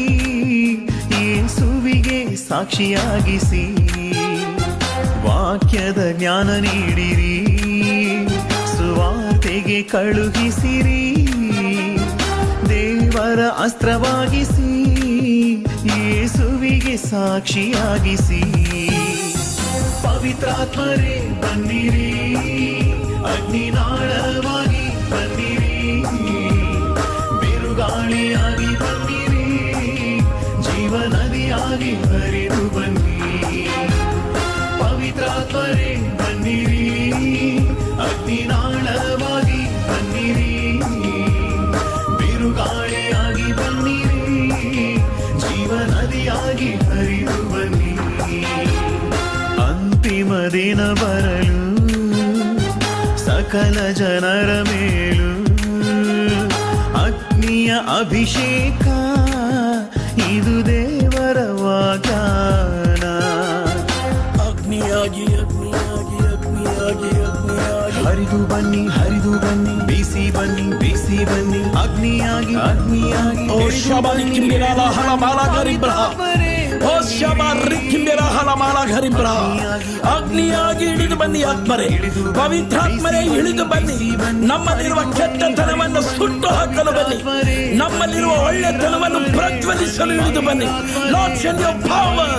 ಯೇಸುವಿಗೆ ಸಾಕ್ಷಿಯಾಗಿಸಿ. ವಾಕ್ಯದ ಜ್ಞಾನ ನೀಡಿರಿ, ಸುವಾರ್ತೆಗೆ ಕಳುಹಿಸಿರಿ, ದೇವರ ಅಸ್ತ್ರವಾಗಿಸಿ ಯೇಸುವಿಗೆ ಸಾಕ್ಷಿಯಾಗಿಸಿ. ಪವಿತ್ರಾತ್ಮರೇ ಬನ್ನಿರಿ, ಅಗ್ನಿನಾಳವಾಗಿ ಬನ್ನಿರಿ, ಬಿರುಗಾಳಿಯಾಗಿ ಬನ್ನಿರಿ, ಜೀವನದಿಯಾಗಿ ಹರಿದು ಬನ್ನಿ. ಪವಿತ್ರಾತ್ಮರೇ ಬನ್ನಿರಿ, ಅಗ್ನಿನಾಳವಾಗಿ ಬನ್ನಿರಿ, ಬಿರುಗಾಳಿಯಾಗಿ ಬನ್ನಿರಿ, ಜೀವನದಿಯಾಗಿ ಹರಿದು ಬನ್ನಿ. ಅಂತಿಮ ದಿನ ಬರಲು ಸಕಲ ಜನರ ಮೇಲೂ ಅಗ್ನಿಯ ಅಭಿಷೇಕ, ಇದು ದೇವರ ವಾಗ್ದಾನ. ಅಗ್ನಿಯಾಗಿ ಅಗ್ನಿಯಾಗಿ ಅಗ್ನಿಯಾಗಿ ಅಗ್ನಿಯಾಗಿ ಹರಿದು ಬನ್ನಿ, ಹರಿದು ಬನ್ನಿ, ಬೀಸಿ ಬನ್ನಿ, ಬೀಸಿ ಬನ್ನಿ, ಅಗ್ನಿಯಾಗಿ ಅಗ್ನಿಯಾಗಿ. ಓ ಶಬರಿ ಕಿಂಬಿರಾಲ ಹಲಮಾಲ ಗರಿಬ್ರ, ಓ ಶಬರಿ ಕಿಂಬಿರ ಹಲಮಾಲ ಗರಿಬ್ರ. ಅಗ್ನಿಯಾಗಿ ಇಳಿದು ಬನ್ನಿ ಆತ್ಮರೇ, ಪವಿತ್ರಾತ್ಮರೇ ಇಳಿದು ಬನ್ನಿ. ನಮ್ಮಲ್ಲಿರುವ ಕೆಟ್ಟತನವನ್ನು ಸುಟ್ಟು ಹಾಕಲು ಬನ್ನಿ. ನಮ್ಮಲ್ಲಿರುವ ಒಳ್ಳೆತನವನ್ನು ಪ್ರಜ್ವಲಿಸಲು ಇಳಿದು ಬನ್ನಿ. Lord, send your power.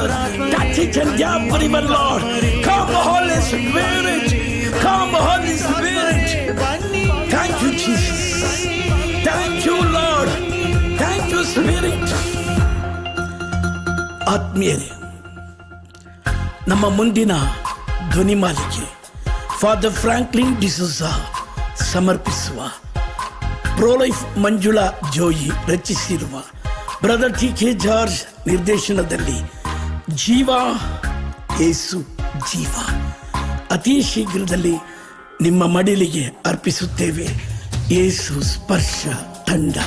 Touch each and everyone, Lord. Come, Holy Spirit. Come, Holy Spirit. Thank you, Jesus. Thank you, Lord. Thank you, Spirit. ಆತ್ಮೀಯರೇ, ನಮ್ಮ ಮುಂದಿನ ಧ್ವನಿ ಮಾಲಿಕೆ ಫಾದರ್ ಫ್ರಾಂಕ್ಲಿನ್ ಡಿಸೋಜಾ ಸಮರ್ಪಿಸುವ ಪ್ರೋಲೈಫ್ ಮಂಜುಳಾ ಜೋಯಿ ರಚಿಸಿರುವ ಬ್ರದರ್ ಟಿ.ಕೆ. ಜಾರ್ಜ್ ನಿರ್ದೇಶನದಲ್ಲಿ ಜೀವ ಯೇಸು ಜೀವ ಅತಿ ಶೀಘ್ರದಲ್ಲಿ ನಿಮ್ಮ ಮಡಿಲಿಗೆ ಅರ್ಪಿಸುತ್ತೇವೆ. ಯೇಸು ಸ್ಪರ್ಶ ತಂಡ.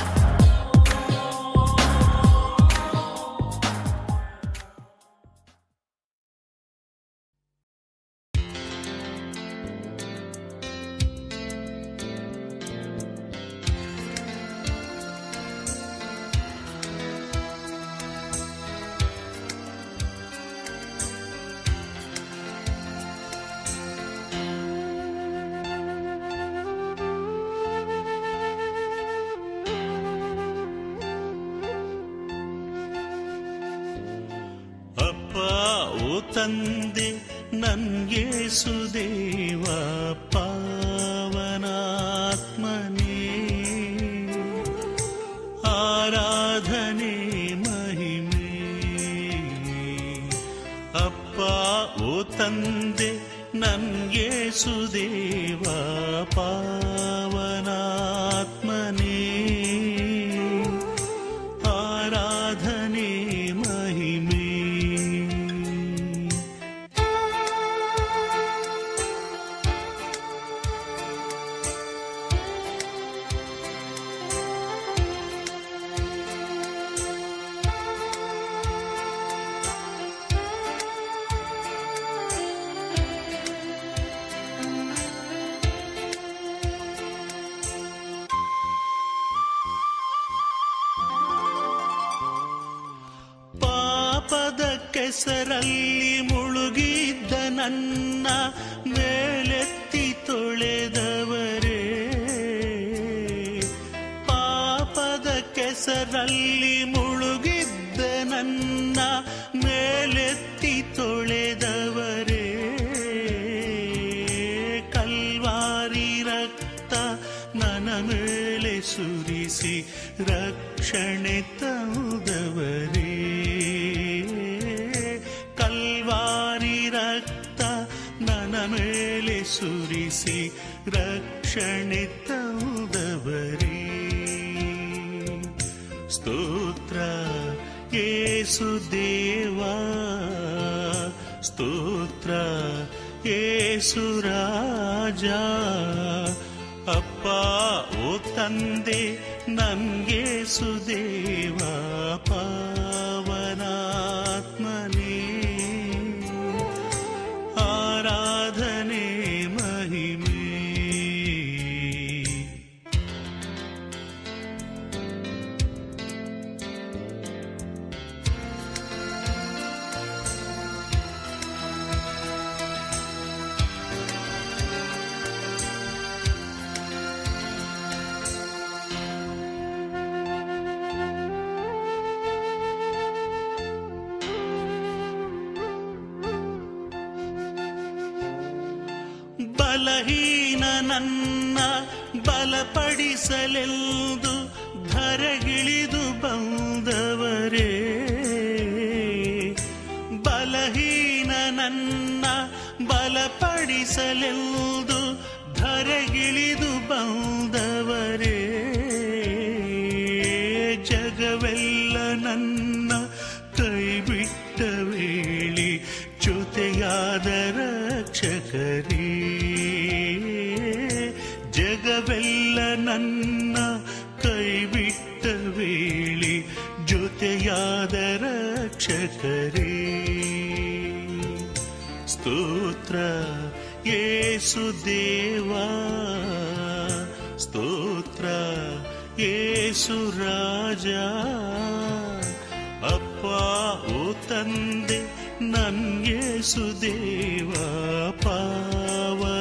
ತಂದೆ ನನ್ಯೇಸುದೇವ ಪಾವನಾತ್ಮನೇ ಆರಾಧನೆ ಮಹಿಮೆ. ಅಪ್ಪ ಓ ತಂದೆ ನನ್ಯೇಸುದೇವ ಪಾವನಾತ್ಮನೇ ಆರಾಧನೆ ಮಹಿಮೆ. ಕೆಸರಲ್ಲಿ ಮುಳುಗಿದ್ದ ನನ್ನ ಮೇಲೆತ್ತಿ ತೊಳೆದವರೇ, ಪಾಪದ ಕೆಸರಲ್ಲಿ ಮುಳುಗಿದ್ದ ನನ್ನ ಮೇಲೆತ್ತಿ ತೊಳೆದವರೇ, ಕಲ್ವಾರಿ ರಕ್ತ ನನ್ನ ಮೇಲೆ ಸುರಿಸಿ ರಕ್ಷಣೆ ತಂದವರೇ, ಕಲ್ವಾರಿ ರಕ್ತ ನನ್ನ ಮೇಲೆ ಸುರಿಸಿ ರಕ್ಷಣೆ ತಂದವರೇ. ಸ್ತೋತ್ರ ಯೇಸು ದೇವಾ, ಸ್ತೋತ್ರ ಯೇಸು ರಾಜ. ಅಪ್ಪ ಓ ತಂದೆ ನನ್ಯೇಸು ದೇವ ಪಾವನಾತ್ಮನೇ ಆರಾಧನೆ ಮಹಿಮೆ. ಬಲಹೀನ ನನ್ನ ಬಲಪಡಿಸಲೆಂದು ಧರೆಗಿಳಿದು ಬಂದವರೇ, ಬಲಹೀನ ನನ್ನ ಬಲಪಡಿಸಲೆಂದು ಧರೆಗಿಳಿದು ಬಂದವರೇ, ಜಗವೆಲ್ಲ ನನ್ನ ಕೈಬಿಟ್ಟ ವೇಳೆ ಜೊತೆಯಾದ ರಕ್ಷಕರೇ, ಜಗವೆಲ್ಲ ನನ್ನ ಕೈಬಿಟ್ಟ ವೇಳೆ ಜೊತೆಯಾದ ರಕ್ಷಕರೇ. ಸ್ತೋತ್ರ ಯೇಸು ದೇವಾ, ಸ್ತೋತ್ರ ಯೇಸು ರಾಜ. ಅಪ್ಪ ಓ ತಂದೆ ನನ್ಯೇಸು ದೇವ ಪಾವನಾತ್ಮನೇ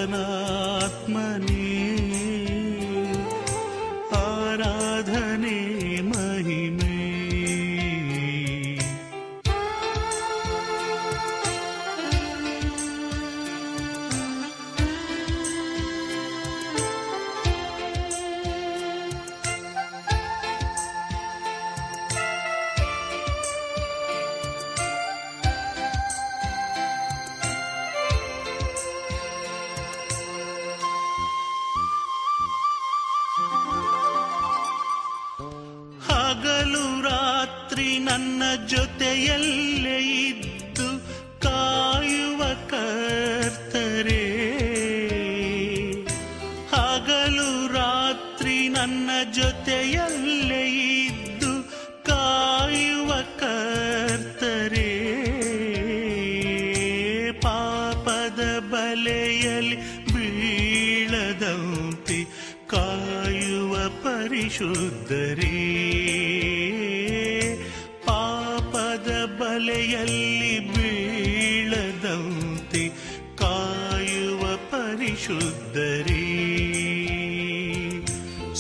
ನನ್ನ ಜೊತೆಯಲ್ಲೇ ಇದ್ದು ಕಾಯುವ ಕರ್ತರೇ, ಹಗಲು ರಾತ್ರಿ ನನ್ನ ಜೊತೆಯಲ್ಲೇ ಇದ್ದು ಕಾಯುವ ಕರ್ತರೇ, ಪಾಪದ ಬಲೆಯಲ್ಲಿ ಬೀಳದಂತೆ ಕಾಯುವ ಪರಿಶುದ್ಧರೇ, ಪಾಪದ ಬಲೆಯಲ್ಲಿ ಬೀಳದಂತೆ ಕಾಯುವ ಪರಿಶುದ್ಧರೇ.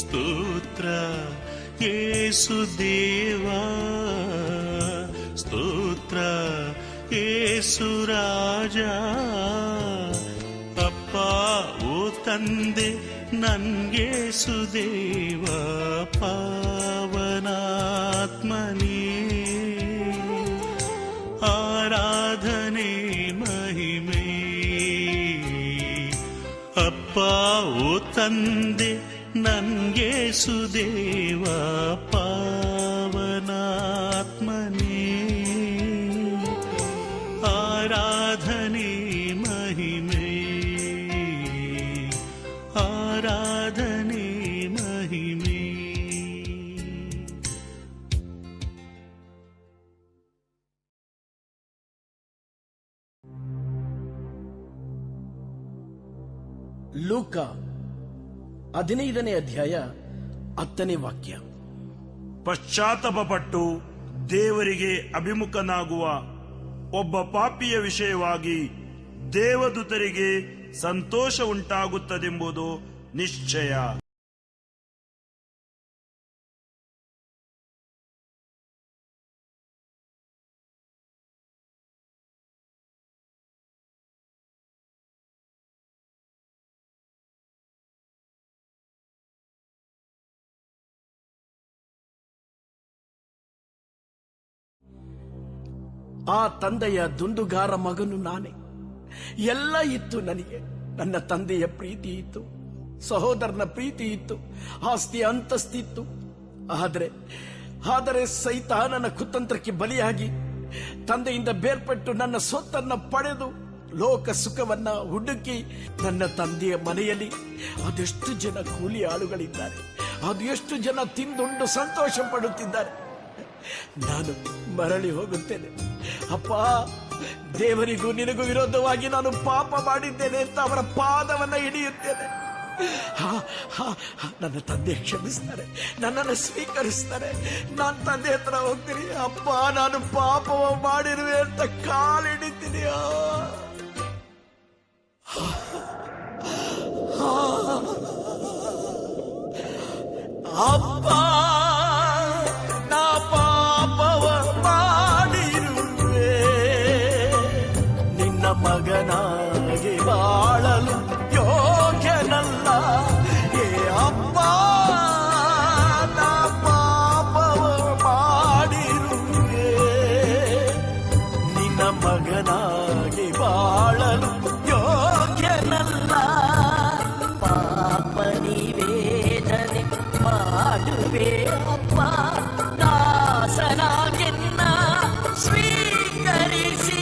ಸ್ತೋತ್ರ ಯೇಸು ದೇವಾ, ಸ್ತೋತ್ರ ಯೇಸು ರಾಜ, ಅಪ್ಪ ಓ ತಂದೆ ನನ್ಗೇಸು ದೇವ, ಪಾವನಾತ್ಮನೇ ಆರಾಧನೆ ಮಹಿಮೆ. ಅಪ್ಪ ಓ ತಂದೆ ನನ್ಗೇಸು ದೇವ, ಪಾವನಾತ್ಮನೇ ಆರಾಧನೆ ಮಹಿಮೆ, ಆರಾಧನೆ ಮಹಿಮೆ. ಲೂಕ 15ನೇ ಅಧ್ಯಾಯ 10ನೇ ವಾಕ್ಯ. ಪಶ್ಚಾತ್ತಾಪಪಟ್ಟು ದೇವರಿಗೆ ಅಭಿಮುಖನಾಗುವ ಒಬ್ಬ ಪಾಪಿಯ ವಿಷಯವಾಗಿ ದೇವದೂತರಿಗೆ ಸಂತೋಷ ಉಂಟಾಗುತ್ತದೆಂಬುದು ನಿಶ್ಚಯ. ಆ ತಂದೆಯ ದುಂದುಗಾರ ಮಗನು ನಾನೇ. ಎಲ್ಲ ಇತ್ತು ನನಗೆ. ನನ್ನ ತಂದೆಯ ಪ್ರೀತಿ ಇತ್ತು, ಸಹೋದರನ ಪ್ರೀತಿ ಇತ್ತು, ಆಸ್ತಿ ಅಂತಸ್ತಿತ್ತು. ಆದರೆ ಸೈತಾನನ ಕುತಂತ್ರಕ್ಕೆ ಬಲಿಯಾಗಿ ತಂದೆಯಿಂದ ಬೇರ್ಪಟ್ಟು ನನ್ನ ಸ್ವತ್ತನ್ನ ಪಡೆದು ಲೋಕ ಸುಖವನ್ನ ಹುಡುಕಿ ನನ್ನ ತಂದೆಯ ಮನೆಯಲ್ಲಿ ಅದೆಷ್ಟು ಜನ ಕೂಲಿ ಆಳುಗಳಿದ್ದಾರೆ, ಅದೆಷ್ಟು ಜನ ತಿಂದುಂಡು ಸಂತೋಷ ಪಡುತ್ತಿದ್ದಾರೆ. ನಾನು ಮರಳಿ ಹೋಗುತ್ತೇನೆ. ಅಪ್ಪ, ದೇವರಿಗೂ ನಿನಗೂ ವಿರೋಧವಾಗಿ ನಾನು ಪಾಪ ಮಾಡಿದ್ದೇನೆ ಅಂತ ಅವರ ಪಾದವನ್ನ ಹಿಡಿಯುತ್ತೇನೆ. ನನ್ನ ತಂದೆ ಕ್ಷಮಿಸ್ತಾರೆ, ನನ್ನನ್ನು ಸ್ವೀಕರಿಸ್ತಾರೆ. ನಾನು ತಂದೆ ಹತ್ರ ಹೋಗ್ತೀನಿ. ಅಪ್ಪ, ನಾನು ಪಾಪವ ಮಾಡಿರುವೆ ಅಂತ ಕಾಲಿಡಿತೀನಿ. ಅಪ್ಪ, ನಾ ಪಾಪವ ಮಾಡಿರುವೆ, ನಿನ್ನ ಮಗನಾಗಿ ಬಾಳಲು ಯೋಗ್ಯನಲ್ಲ. ಏ ಅಪ್ಪ, ನಾ ಪಾಪವ ಮಾಡಿರುವೆ, ನಿನ್ನ ಮಗನಾಗಿ ಬಾಳಲು ಯೋಗ್ಯನಲ್ಲ. ಪಾಪ ನಿವೇದನೆ ಮಾಡುವೆ ಅಪ್ಪ, ದಾಸನಾಗೆನ್ನ ಸ್ವೀಕರಿಸಿ.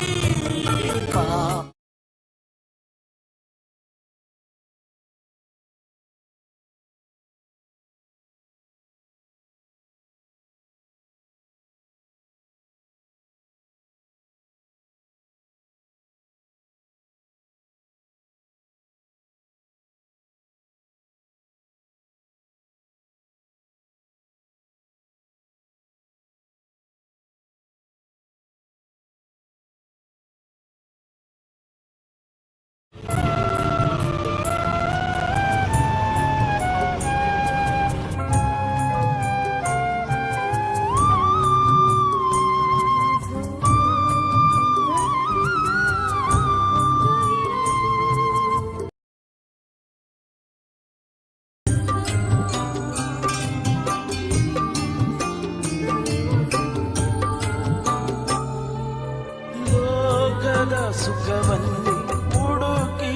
ಸುಖವನ್ನೇ ಹುಡುಕಿ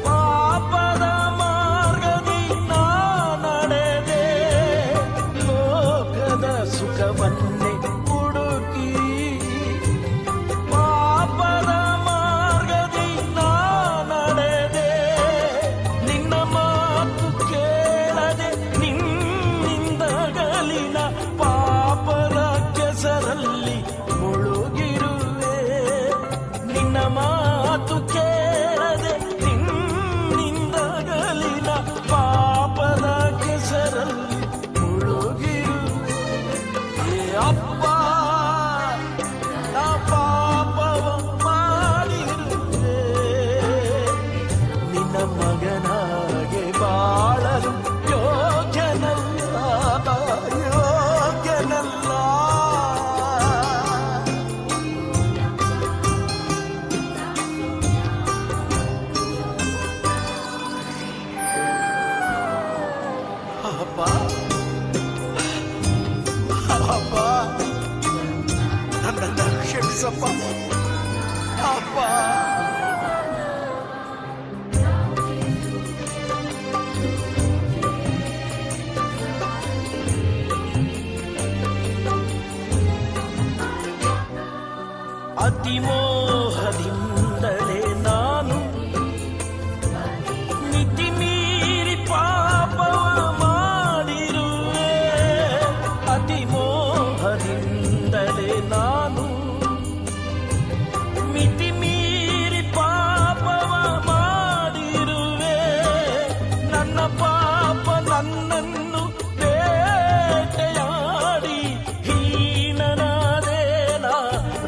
ಪಾಪದ ಮಾರ್ಗದಿ ನಾ ನಡೆದೆ. ಲೋಕದ ಸುಖವನ್ನೇ ಏಸಪ್ಪ. ಅಪ್ಪ ಅತಿಮೋಹದಿಂದಲೇ ನಾನು ಮಿತಿ ಮೀರಿ ಪಾಪವ ಮಾಡಿರುವೆ. ಅತಿಮೋಹದಿಂದಲೇ ನಾನು ಮಿತಿ ಮೀರಿ ಪಾಪವ ಮಾಡಿರುವೆ. ನನ್ನ ಪಾಪ ನನ್ನನ್ನು ಬೇಟೆಯಾಡಿ ಹೀನನಾದೇನ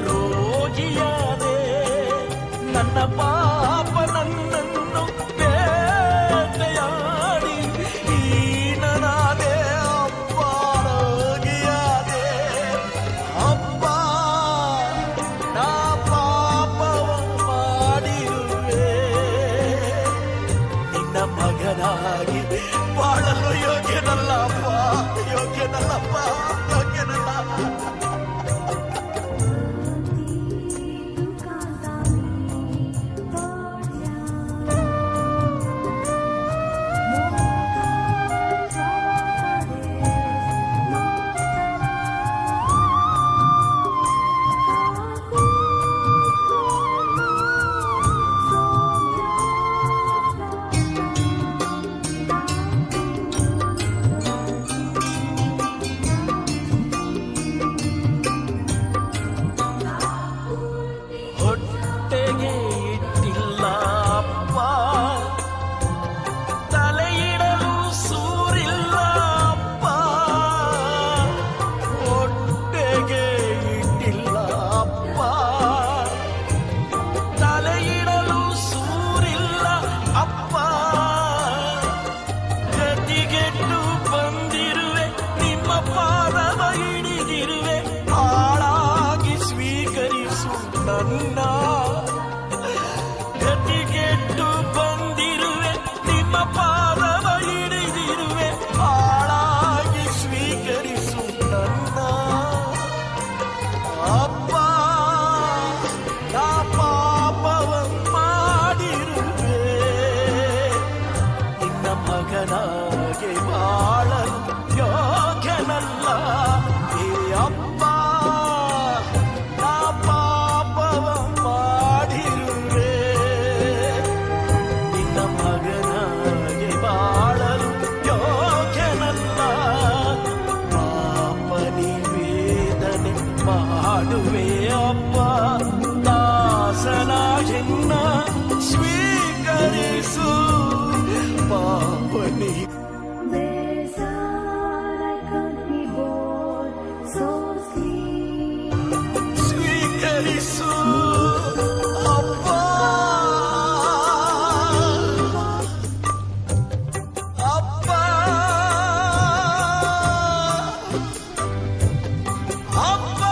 ರೋಗಿಯಾದೆ. ನನ್ನ ಪಾಪ ನನ್ನನ್ನು ಬೇಟೆಯಾಡಿ ಹೀನನಾದೆ. ಅಪ್ಪ ರೋಗಿಯಾದೆ. ಅಪ್ಪ ನಾ ಪಾಪವ ಮಾಡಿರುವೆ. ನಿನ್ನ ಮಗನಾಗಿ ಬಾಳಲು ಯೋಗ್ಯನಲ್ಲಪ್ಪ, ಯೋಗ್ಯನಲ್ಲಪ್ಪ, ಯೋಗ್ಯನಲ್ಲ. ಹೊಟ್ಟೆಗೆ ಇಟ್ಟಿಲ್ಲ ಅಪ್ಪ, ತಲೆಯಿಡಲು ಸೂರಿಲ್ಲ ಅಪ್ಪ. ಹೊಟ್ಟೆಗೆ ಇಟ್ಟಿಲ್ಲ ಅಪ್ಪ, ತಲೆಯಿಡಲು ಸೂರಿಲ್ಲ ಅಪ್ಪ. ಗತಿಗೆಟ್ಟು ಬಂದಿರುವೆ, ನಿಮ್ಮ ಪಾದವ ಹಿಡಿದಿರುವೆ. ಹಾಳಾಗಿ ಸ್ವೀಕರಿಸು ನನ್ನ. ಗತಿಗೆಟ್ಟು ಬಂದಿರುವೆ, ನಿಮ್ಮ ಪಾದವ ಹಿಡಿದಿರುವೆ. ಹಾಳಾಗಿ ಸ್ವೀಕರಿಸು ನನ್ನ. ಅಪ್ಪ ನಾ ಪಾಪವ ಮಾಡಿರುವೆ. ನಿನ್ನ ಮಗನಾಗೆ ಬಾಳಲು ಯೋಗ್ಯನಲ್ಲ. ಏ ಅಪ್ಪ ನಾ ಪಾಪವ ಮಾಡಿರುವೆ. ನಿನ್ನ ಮಗನಾಗೆ ಬಾಳಲು ಯೋಗ್ಯನಲ್ಲ. ಪಾಪ ನಿವೇದನೆ ಮಾಡುವೆ ಅಪ್ಪ. ದಾಸನಾಗೆನ್ನ ಸ್ವೀಕರಿಸು. ಪಾಪ ನೀ ಸ್ವೀಕರಿಸು ಅಪ್ಪ. ಅಪ್ಪ ಅಪ್ಪ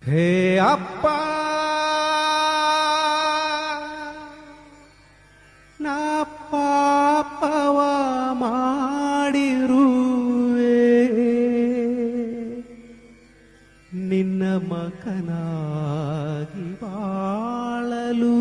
ಹೇ ಅಪ್ಪ ನಾ ಪಾಪವ ಮಾಡಿರುವೆ. ನಿನ್ನ ಮಗನಾಗಿ ಬಾಳಲು.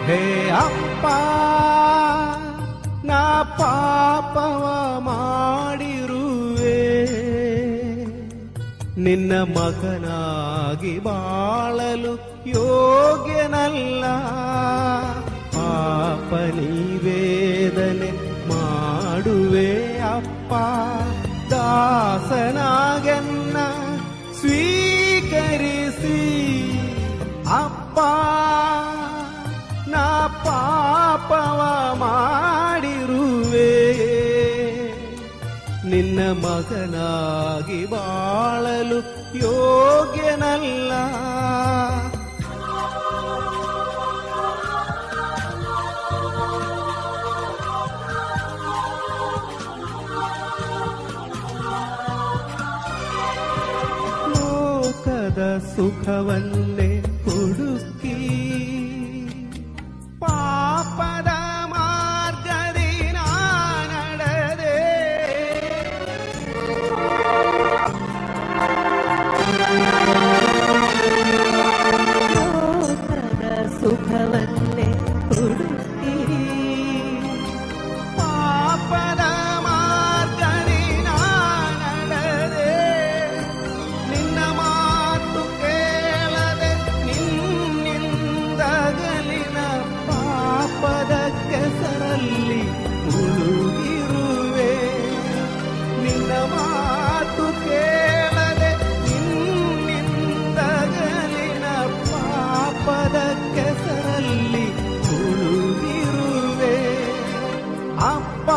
ಹೇ ಅಪ್ಪ ನಾ ಪಾಪವ ಮಾಡಿರುವೆ. ನಿನ್ನ ಮಗನಾಗಿ ಬಾಳಲು ಯೋಗ್ಯನಲ್ಲ. ಪಾಪ ನಿವೇದನೆ ಮಾಡುವೆ ಅಪ್ಪ, ದಾಸನಾಗೆನ್ನ ಸ್ವೀಕರಿಸಿ ಅಪ್ಪ. ನಾ ಪಾಪವ ಮಾಡಿರುವೆ, ನಿನ್ನ ಮಗನಾಗಿ ಬಾಳಲು ಯೋಗ್ಯನಲ್ಲ. ಲೋಕದ ಸುಖವನ್ನೇ ಹುಡುಕಿ ಪಾಪದ ಮಾರ್ಗದಿ ನಾ ನಡೆದೆ. ಲೋಕದ ಸುಖವನ್ನೇ ಹುಡುಕಿ ಪಾಪದ ಮಾರ್ಗದಿ ನಾ ನಡೆದೆ. ನಿನ್ನ ಮಾತು ಕೇಳದೆ ನಿನ್ನಿಂದಗಲಿನ ಪಾಪದ ಕೆಸರಲ್ಲಿ ಮುಳುಗಿರುವೆ. ನಿನ್ನ ಮಾತು ಕೇಳದೆ ನಿನ್ನಿಂದಗಲಿನ ಪಾಪದ ಕೆಸರಲ್ಲಿ ಮುಳುಗಿರುವೆ ಅಪ್ಪ.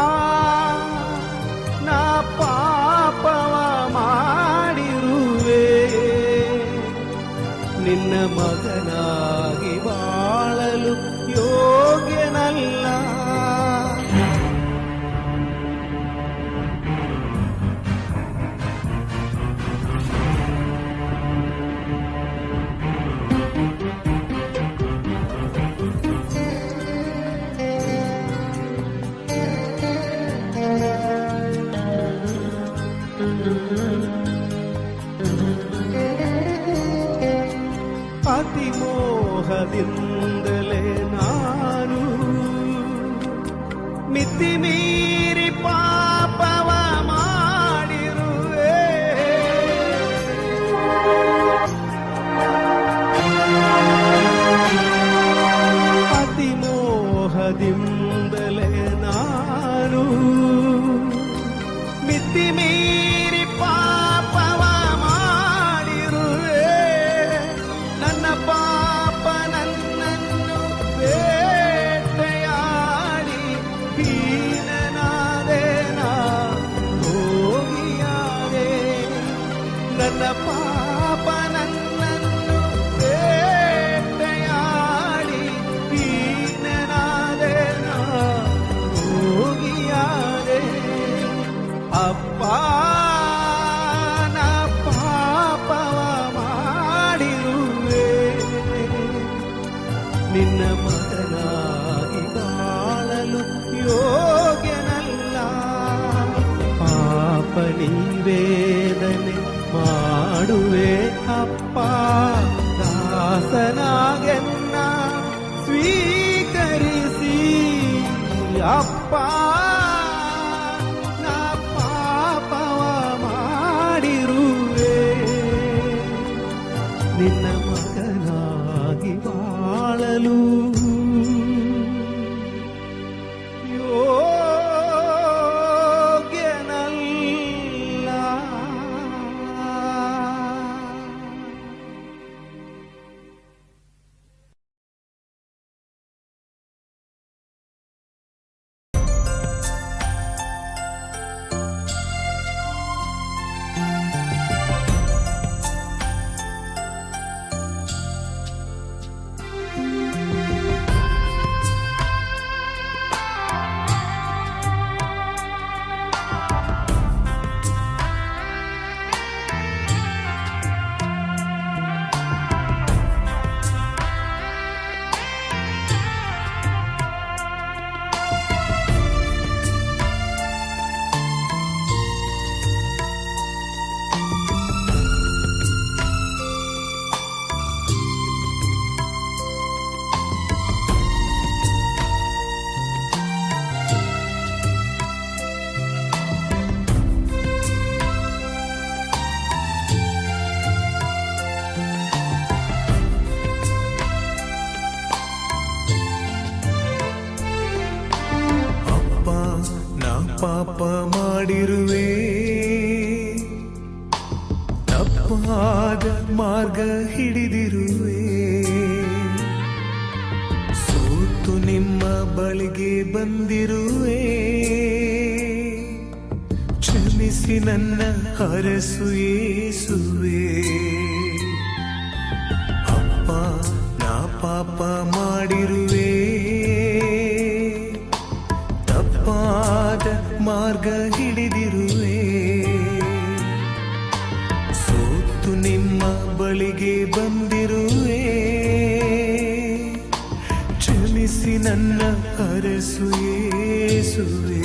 ನಾ ಪಾಪವ ಮಾಡಿರುವೆ, ನಿನ್ನ ಮಗನಾಗಿ ಬಾಳಲು ಯೋಗ್ಯನಲ್ಲ. ಅತಿಮೋಹದಿಂದಲೇ ನಾನು ಮಿತಿ ಮೀರಿ ಪಾಪವ ಮಾಡಿರುವೆ. ಅತಿಮೋಹದಿಂದಲೇ ನಾನು ಮಿತಿ ಮೀರಿ ಪಾಪವ ಮಾಡಿರುವೆ. ನನ್ನ ಪಾಪ ನನ್ನನ್ನು ಬೇಟೆಯಾಡಿ ಹೀನನಾದೆ ನಾ ಹೋಗಿಯಾದೆ. ನನ್ನ ಪಾಪ ನನ್ನನ್ನು ಬೇಟೆಯಾಡಿ ಹೀನನಾದೆ ನಾ ಹೋಗಿಯಾದೆ ಅಪ್ಪ. ನಾ ಪಾಪವ ಮಾಡಿರುವೆ, ನಿನ್ನ ಮಗನಾಗಿ ಬಾಳಲು ಯೋಗ್ಯನಲ್ಲ. ಪಾಪ ನಿವೇದನೆ ಮಾಡುವೆ ಅಪ್ಪ, ದಾಸನಾಗೆನ್ನ ಸ್ವೀಕರಿಸಿ ಅಪ್ಪ. ನಾ ಪಾಪವ ಮಾಡಿರುವೆ, ನಿನ್ನ ಮಗನಾಗಿ ಬಾಳಲು ಯೋಗ್ಯನಲ್ಲ. ಮಾರ್ಗ ಹಿಡಿದಿರುವೆ, ಸೋತು ನಿಮ್ಮ ಬಳಿಗೆ ಬಂದಿರುವೆ. ಕ್ಷಮಿಸಿ ನನ್ನ ಹರಸು ಯೇಸುವೆ. ಅಪ್ಪ, ನಾ ಪಾಪ ಮಾಡಿರುವೆ, ತಪ್ಪಾದ ಮಾರ್ಗ ಹಿಡಿದಿರುವೆ. ಸೋತು ನಿಮ್ಮ ಬಳಿಗೆ ಬಂದಿರುವೆ, ಕ್ಷಮಿಸಿ ನನ್ನ ಹರಸು ಯೇಸುವೆ.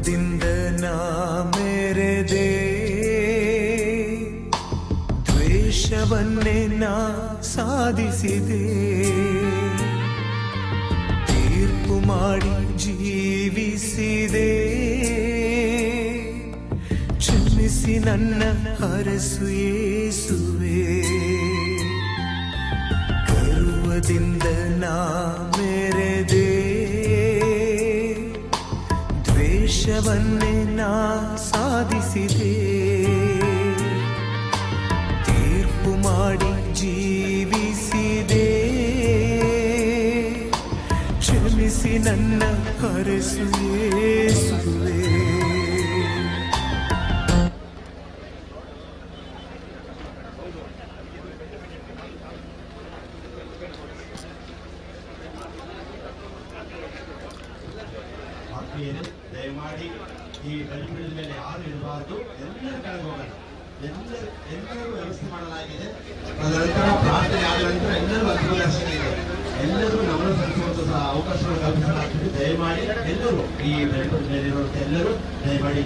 ದಿಂದ ನಾ ಮೆರೆದೆ, ದ್ವೇಷವನ್ನೇ ನಾ ಸಾಧಿಸಿದೆ. ತೀರ್ಪು ಮಾಡಿ ಜೀವಿಸಿದೆ, ಕ್ಷಮಿಸಿ ನನ್ನ ಹರಸು ಯೇಸುವೆ. ಗರ್ವದಿಂದ ನಾ ಮೆರೆದೆ, ದ್ವೇಷವನ್ನೇ ನಾ ಸಾಧಿಸಿದೆ. ತೀರ್ಪು ಮಾಡಿ ಜೀವಿಸಿದೆ, ಕ್ಷಮಿಸಿ ನನ್ನ ಹರಸು ಯೇಸುವೆ. ದಯಮಾಡಿ ಈ ಬಲಿಪೀಠದ ಮೇಲೆ ಯಾರು ಇರಬಾರ್ದು, ಎಲ್ಲರ ಕೆಳಗೆ ಹೋಗೋಣ. ಎಲ್ಲರಿಗೂ ವ್ಯವಸ್ಥೆ ಮಾಡಲಾಗಿದೆ. ಅದನಂತರ ಪ್ರಾರ್ಥನೆ ಆದ ನಂತರ ಎಲ್ಲರೂ ಅಧಿವೇಶನ ಇದೆ, ಎಲ್ಲರೂ ನಮನ ಸಲ್ಲಿಸುವಂತ ಅವಕಾಶವನ್ನು ಕಲ್ಪಿಸಲಾಗ್ತದೆ. ದಯಮಾಡಿ ಎಲ್ಲರೂ ಈ ಬಲಿಪೀಠದ ಮೇಲೆ ಇರುವಂತ ಎಲ್ಲರೂ ದಯಮಾಡಿ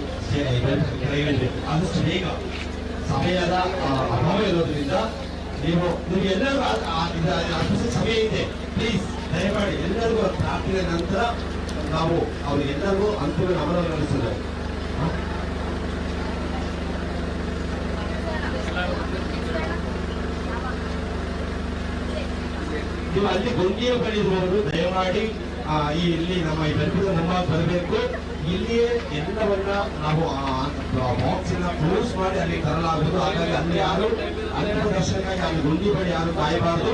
ಕೈಗೊಳ್ಳಬೇಕು. ಆದಷ್ಟು ಬೇಗ ಸಮಯದ ಅಭಾವ ಇರೋದ್ರಿಂದ ನಿಮಗೆ ಎಲ್ಲರೂ ಅಷ್ಟು ಸಮಯ ಇದೆ. ಪ್ಲೀಸ್ ದಯಮಾಡಿ ಎಲ್ಲರಿಗೂ ಪ್ರಾರ್ಥನೆ ನಂತರ ನಾವು ಅವರಿಗೆಲ್ಲರಿಗೂ ಅಂತಿಮ ನಮನವನ್ನು ನಡೆಸಿದ್ದೇವೆ. ನೀವು ಅಲ್ಲಿ ಗೊಂದಿಯ ಬಳಿ ಇರುವವರು ದಯಮಾಡಿ ಇಲ್ಲಿ ನಮ್ಮ ಈ ಬಲಿಪೀಠದ ಮುಂಭಾಗ ಬರಬೇಕು. ಇಲ್ಲಿಯೇ ಎಲ್ಲವನ್ನ ನಾವು ಬಾಕ್ಸ್ ಅನ್ನ ಕ್ಲೋಸ್ ಮಾಡಿ ಅಲ್ಲಿ ತರಲಾಗುವುದು. ಹಾಗಾಗಿ ಅಲ್ಲಿ ಯಾರು ಅಂತಿಮ ದರ್ಶನಕ್ಕಾಗಿ ಅಲ್ಲಿ ಗೊಂದಿ ಬಳಿ ಯಾರು ಕಾಯಬಾರದು.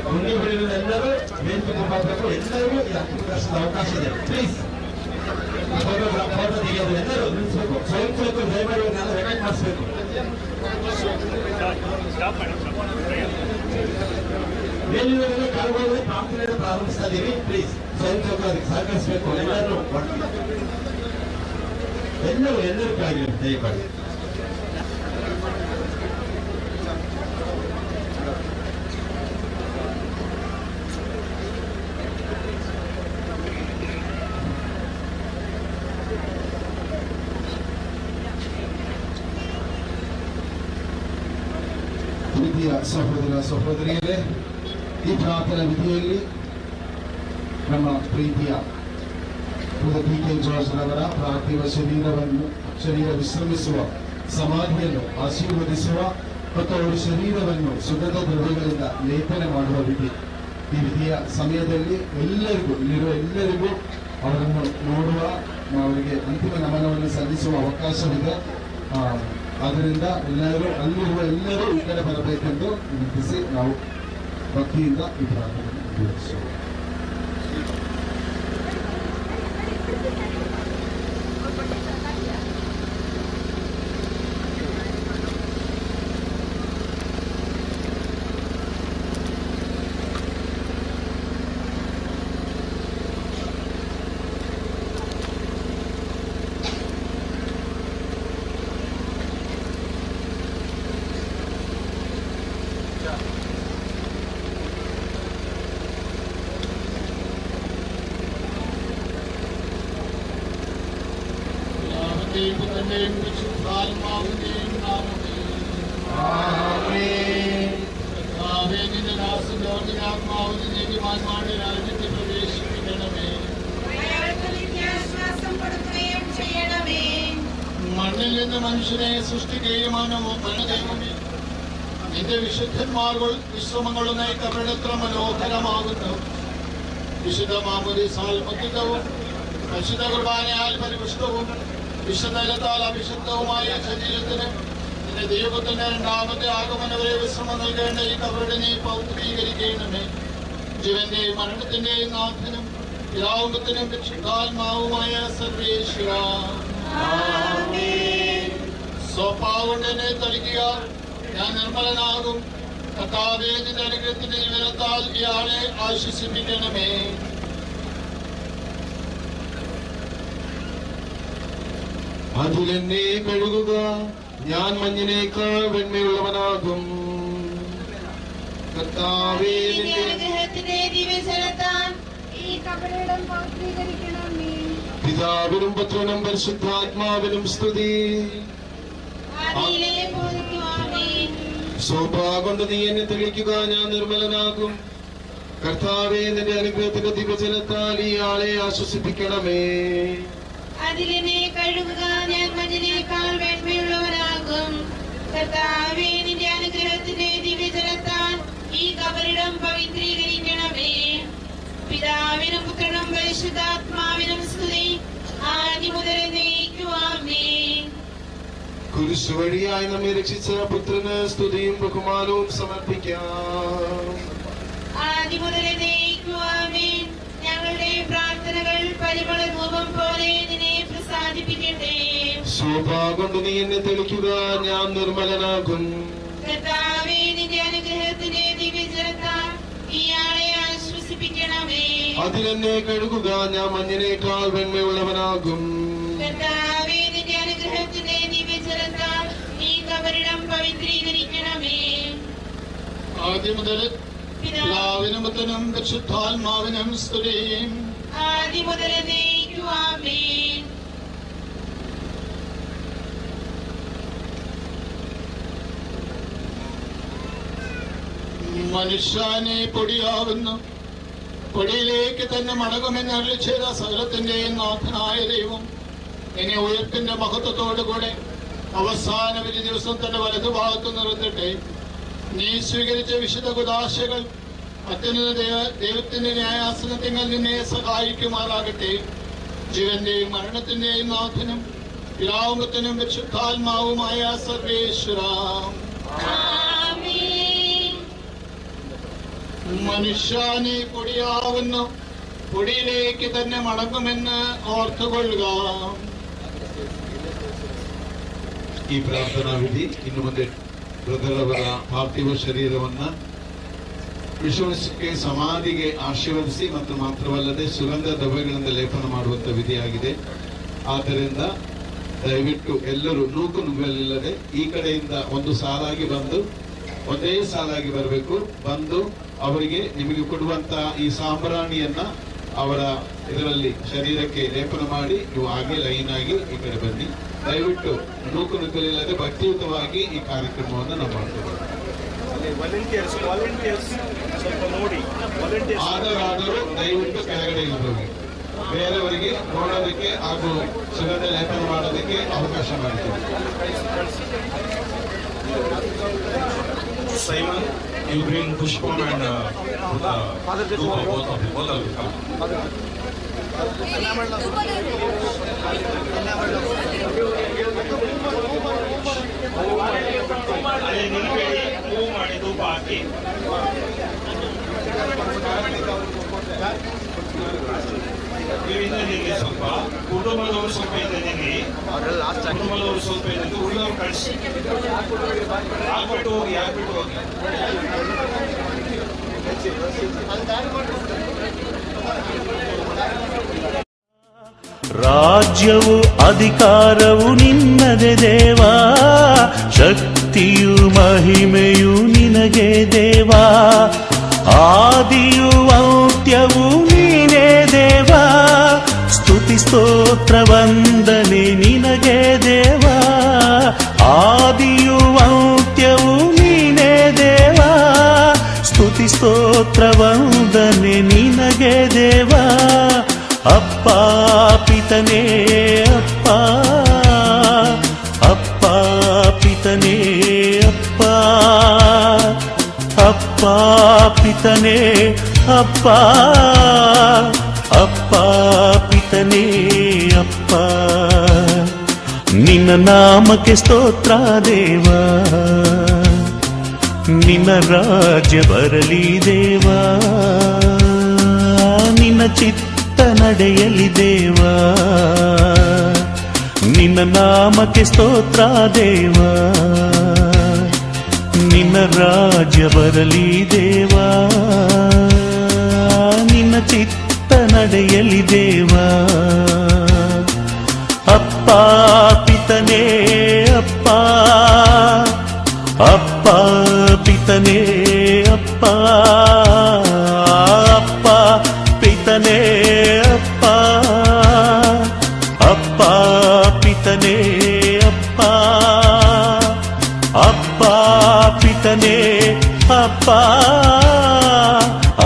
ಗೊಂದಿ ಬಳಿ ಎಲ್ಲರೂ ವೇದಿಕೆ ಮುಂಭಾಗಬೇಕು. ಎಲ್ಲರಿಗೂ ಈ ಅಂತಿಮ ದರ್ಶನದ ಅವಕಾಶ ಇದೆ. ಪ್ಲೀಸ್ ಫೋಟೋ ತೆಗೆಯೋದು ಎಲ್ಲರೂ ನಿಲ್ಲಿಸಬೇಕು. ಸ್ವಯಂ ಸೇವಕರು ದಯಮಾಡಿ ಇವನ್ನೆಲ್ಲ ರೆಕಾರ್ಡ್ ಮಾಡಿಸಬೇಕು. ಮೇಲಿನ ಕಾಲುಗಳಲ್ಲಿ ಪ್ರಾರ್ಥನೆಯನ್ನು ಪ್ರಾರಂಭಿಸ್ತಾ ಇದ್ದೀವಿ. ಪ್ಲೀಸ್ ಸ್ವಯಂ ಸೇವಕರು ಅದಕ್ಕೆ ಸಹಕರಿಸಬೇಕು. ಎಲ್ಲರೂ ಕೆಳಗೆ ದಯಮಾಡಿ. ಪ್ರೀತಿಯ ಸಹೋದರ ಸಹೋದರಿಯರೇ, ಈ ಪ್ರಾರ್ಥನಾ ವಿಧಿಯಲ್ಲಿ ನಮ್ಮ ಪ್ರೀತಿಯ ಟಿ.ಕೆ. ಜಾರ್ಜ್ ರವರ ಪಾರ್ಥಿವ ಶರೀರ ವಿಶ್ರಮಿಸುವ ಸಮಾಧಿಯನ್ನು ಆಶೀರ್ವದಿಸುವ ಮತ್ತು ಅವರ ಶರೀರವನ್ನು ಸುಗಂಧ ದ್ರವ್ಯಗಳಿಂದ ಲೇಪನೆ ಮಾಡುವ ವಿಧಿ. ಈ ವಿಧಿಯ ಸಮಯದಲ್ಲಿ ಇಲ್ಲಿರುವ ಎಲ್ಲರಿಗೂ ಅವರನ್ನು ನೋಡುವ, ಅವರಿಗೆ ಅಂತಿಮ ನಮನವನ್ನು ಸಲ್ಲಿಸುವ ಅವಕಾಶವಿದೆ. ಆದ್ದರಿಂದ ಅಲ್ಲಿರುವ ಎಲ್ಲರೂ ಈ ಕಡೆ ಬರಬೇಕೆಂದು ವಿನಂತಿಸಿ ನಾವು ಭಕ್ತಿಯಿಂದ ಈ ಪ್ರಾರ್ಥನೆ ನಿರ್ವಹಿಸುವ. പിതാവിന്റെയും പുത്രന്റെയും പരിശുദ്ധാത്മാവിന്റെയും നാമത്തിൽ കർത്താവേ, നിന്റെ ദാസന്റെ ഓർജിനാത്മാവിനെ നീതിമാന്മാരുടെ രാജ്യത്തിൽ പ്രവേശിപ്പിക്കണമേ. മണ്ണിൽ നിന്ന് മനുഷ്യനെ സൃഷ്ടിക്കുകയുമാണ് ദൈവമേ. നിന്റെ വിശുദ്ധന്മാർ വിശ്രമങ്ങളുടെ കബറിടത്ര മനോഹരമാകുന്നു. വിശുദ്ധ മാമോദീസാൽ മുദ്രിതവും പരിശുദ്ധ കുർബാനയാൽ പരിപുഷ്ടവും വിശുദ്ധത്താൽ അഭിഷിക്തവുമായ ശരീരത്തിന് നിന്റെ ദൈവത്തിന്റെ രണ്ടാമത്തെ ആഗമനവരെ വിശ്രമം നൽകേണ്ട ഈ കബറിനെ നീ പൗത്രീകരിക്കണമേ. ജീവന്റെയും മരണത്തിന്റെയും നാഥനും പിതാവുമ്പത്തിനും വിശുദ്ധാത്മാവുമായ സർവേശ്വര, സ്വഭാവം എന്നെ തളിക്കുക, ഞാൻ നിർമ്മലനാകും. കർത്താവേ, നിന്റെ അനുഗ്രഹത്തിന്റെ വിവരത്താൽ ഇയാളെ ആശ്വസിപ്പിക്കണമേ. അതിലെന്നെ കഴുകുക, ഞാൻ മഞ്ഞിനേക്കാൾ വെണ്മയുള്ളവനാകും. കർത്താവേ, പിതാവിനും പുത്രനും പരിശുദ്ധാത്മാവിനും സ്തുതി. സോപ്പാകൊണ്ട് നീ എന്നെ തെളിക്കുക, ഞാൻ നിർമ്മലനാകും. കർത്താവേ, നിന്റെ അനുഗ്രഹത്തിന്റെ ദിവചനത്താൽ ഈ ആളെ ആശ്വസിപ്പിക്കണമേ. അതിലെന്നെ കഴുകുക, ഞാൻ മഞ്ഞിനേക്കാൾ വെണ്മയുള്ളവനാകും. കർത്താവേ, നിന്റെ അനുഗ്രഹത്തിന്റെ ദിവ്യജലത്താൽ ഈ കബറിടം പവിത്രീകരിക്കണമേ. പിതാവിനും പുത്രനും പരിശുദ്ധാത്മാവിനും സ്തുതി, ആദ്യം മുതൽ എന്നേക്കും ആമേൻ. കുരിശു വഴിയായി നമ്മെ രക്ഷിച്ച പുത്രന് സ്തുതിയും ബഹുമാനവും സമർപ്പിക്കാം. ആദ്യം മുതൽ എന്നേക്കും ആമേൻ. ഞങ്ങളുടെ പ്രാർത്ഥനകൾ പരിമള ധൂപം പോലെ നിന്നെ പ്രസാദിപ്പിക്കട്ടെ. ശോഭാകൊണ്ട് നീ എന്നെ തെളിക്കുക, ഞാൻ നിർമ്മലനാകും. കർത്താവേ, നിന്റെ അനുഗ്രഹത്തിന്റെ ദിവ്യജലത്താൽ ഇയാളെ ആശ്വസിപ്പിക്കണമേ. അതിലെന്നെ കഴുകുക, ഞാൻ മഞ്ഞിനേക്കാൾ വെണ്മയുള്ളവനാകും. കർത്താവേ, നിന്റെ അനുഗ്രഹത്തിന്റെ ദിവ്യജലത്താൽ ഈ കബറിടം പവിത്രീകരിക്കണമേ. ആദ്യം മുതൽ പിതാവിനും പുത്രനും പരിശുദ്ധാത്മാവിനും സ്തുതി, ആദ്യം മുതൽ എന്നേക്കും ആമേൻ. മനുഷ്യനെ പൊടിയാവുന്നു, പൊടിയിലേക്ക് തന്നെ മടങ്ങുമെന്ന് അരുളി ചെയ്ത സകലത്തിന്റെയും നാഥനായ ദൈവം ഇനി ഉയർപ്പിന്റെ മഹത്വത്തോടുകൂടെ അവസാന ഒരു ദിവസം തന്റെ വലതുഭാഗത്ത് നിർത്തിട്ടെ. നീ സ്വീകരിച്ച വിശുദ്ധ കുദാശകൾ അത്യുന്നത ദൈവത്തിന്റെ ന്യായാസനത്തിൽ നിന്നെ സഹായിക്കുമാറാകട്ടെ. ജീവന്റെയും മരണത്തിന്റെയും നാഥനും പിതാവുമ്പത്തിനും വിശുദ്ധാത്മാവുമായ സർവേശ്വര, മനുഷ്യനെ പൊടിയാവുന്നു, പൊടിയിലേക്ക് തന്നെ മടങ്ങുമെന്ന് ഓർത്തുകൊള്ളുക. ಈ ಪ್ರಾರ್ಥನಾ ವಿಧಿ ಇನ್ನು ಮುಂದೆ ಬ್ರದರ್ ಅವರ ಪಾರ್ಥಿವ ಶರೀರವನ್ನು ವಿಶ್ವಾಸಕ್ಕೆ ಸಮಾಧಿಗೆ ಆಶೀರ್ವದಿಸಿ ಮತ್ತು ಮಾತ್ರವಲ್ಲದೆ ಸುಗಂಧ ದ್ರವ್ಯಗಳಿಂದ ಲೇಪನ ಮಾಡುವಂತ ವಿಧಿಯಾಗಿದೆ. ಆದ್ದರಿಂದ ದಯವಿಟ್ಟು ಎಲ್ಲರೂ ನೂಕು ನುಗ್ಗಲಿಲ್ಲದೆ ಈ ಕಡೆಯಿಂದ ಒಂದು ಸಾಲಾಗಿ ಬಂದು ಒಂದೇ ಸಾಲಾಗಿ ಬರಬೇಕು. ಬಂದು ಅವರಿಗೆ ನಿಮಗೆ ಕೊಡುವಂತ ಈ ಸಾಂಬ್ರಾಣಿಯನ್ನ ಅವರ ಇದರಲ್ಲಿ ಶರೀರಕ್ಕೆ ಲೇಪನ ಮಾಡಿ ನೀವು ಹಾಗೆ ಲೈನ್ ಆಗಿ ಈ ಕಡೆ ಬನ್ನಿ. ದಯವಿಟ್ಟು ನೂಕು ನುಗ್ಗಲಿಲ್ಲದೆ ಭಕ್ತಿಯುತವಾಗಿ ಈ ಕಾರ್ಯಕ್ರಮವನ್ನು ನಾವು ಮಾಡ್ತೇವೆ. ಆದರೂ ದಯವಿಟ್ಟು ಕೆಳಗಡೆ ಹೋಗಿ ಬೇರೆಯವರಿಗೆ ನೋಡೋದಕ್ಕೆ ಹಾಗೂ ಸುಗಂಧ ಲೇಪನ ಮಾಡೋದಕ್ಕೆ ಅವಕಾಶ ಮಾಡ್ತೀವಿ. Simon, you bring Pushpam and both of you. ಅಲ್ಲಿ ನಿಲ್ಬೇಡಿ, ಮೂವ್ ಮಾಡಿ ಧೂಪ ಹಾಕಿ. ನೀವಿಂದ ನಿಲ್ಲಿ ಸ್ವಲ್ಪ, ಕುಟುಂಬದವರು ಸ್ವಲ್ಪ ಇಂದ ನಿಲ್ಲಿ, ಕುಟುಂಬದವರು ಸ್ವಲ್ಪ ಇಂದ ಹುಡುಗರು ಕಳಿಸಿ ಆಗ್ಬಿಟ್ಟು ಹೋಗಿ ಆಗ್ಬಿಟ್ಟು ಹೋಗಿ. ರಾಜ್ಯವು ಅಧಿಕಾರವು ನಿನ್ನದೆ ದೇವಾ, ಶಕ್ತಿಯು ಮಹಿಮೆಯು ನಿನಗೆ ದೇವಾ, ಆದಿಯು ಅಂತ್ಯವು ನೀನೇ ದೇವಾ, ಸ್ತುತಿ ಸ್ತೋತ್ರ ವಂದನೆ ನಿನಗೆ ನಿನಗೆ ದೇವ, ಆದಿಯು ಅಂತ್ಯವು ನೀನೇ ದೇವ. ಸ್ತುತಿ ಸ್ತೋತ್ರ ವಂದನೆ ನಿನಗೆ ದೇವ. ಅಪ್ಪ ಪಿತನೇ ಅಪ್ಪ, ಅಪ್ಪ ಪಿತನೇ ಅಪ್ಪ, ಅಪ್ಪ ಪಿತನೇ ಅಪ್ಪ, ಅಪ್ಪ ಪಿತನೇ ಅಪ್ಪ. ನಿನ್ನ ನಾಮಕ್ಕೆ ಸ್ತೋತ್ರ ದೇವ, ನಿನ್ನ ರಾಜ್ಯ ಬರಲಿ ದೇವ, ನಿನ್ನ ಚಿತ್ತ ನಡೆಯಲಿ ದೇವ. ನಿನ್ನ ನಾಮಕ್ಕೆ ಸ್ತೋತ್ರ ದೇವ, ನಿನ್ನ ರಾಜ್ಯ ಬರಲಿ ದೇವ, ನಿನ್ನ ಚಿತ್ತ ನಡೆಯಲಿ ದೇವ. ಅಪ್ಪ ಪಿತನೇ ಅಪ್ಪ, ಅಪ್ಪ ಪಿತನೇ ಅಪ್ಪ, ಅಪ್ಪ ಪಿತನೇ ಅಪ್ಪ, ಅಪ್ಪ ಪಿತನೇ ಅಪ್ಪ, ಅಪ್ಪ ಪಿತನೇ ಅಪ್ಪ,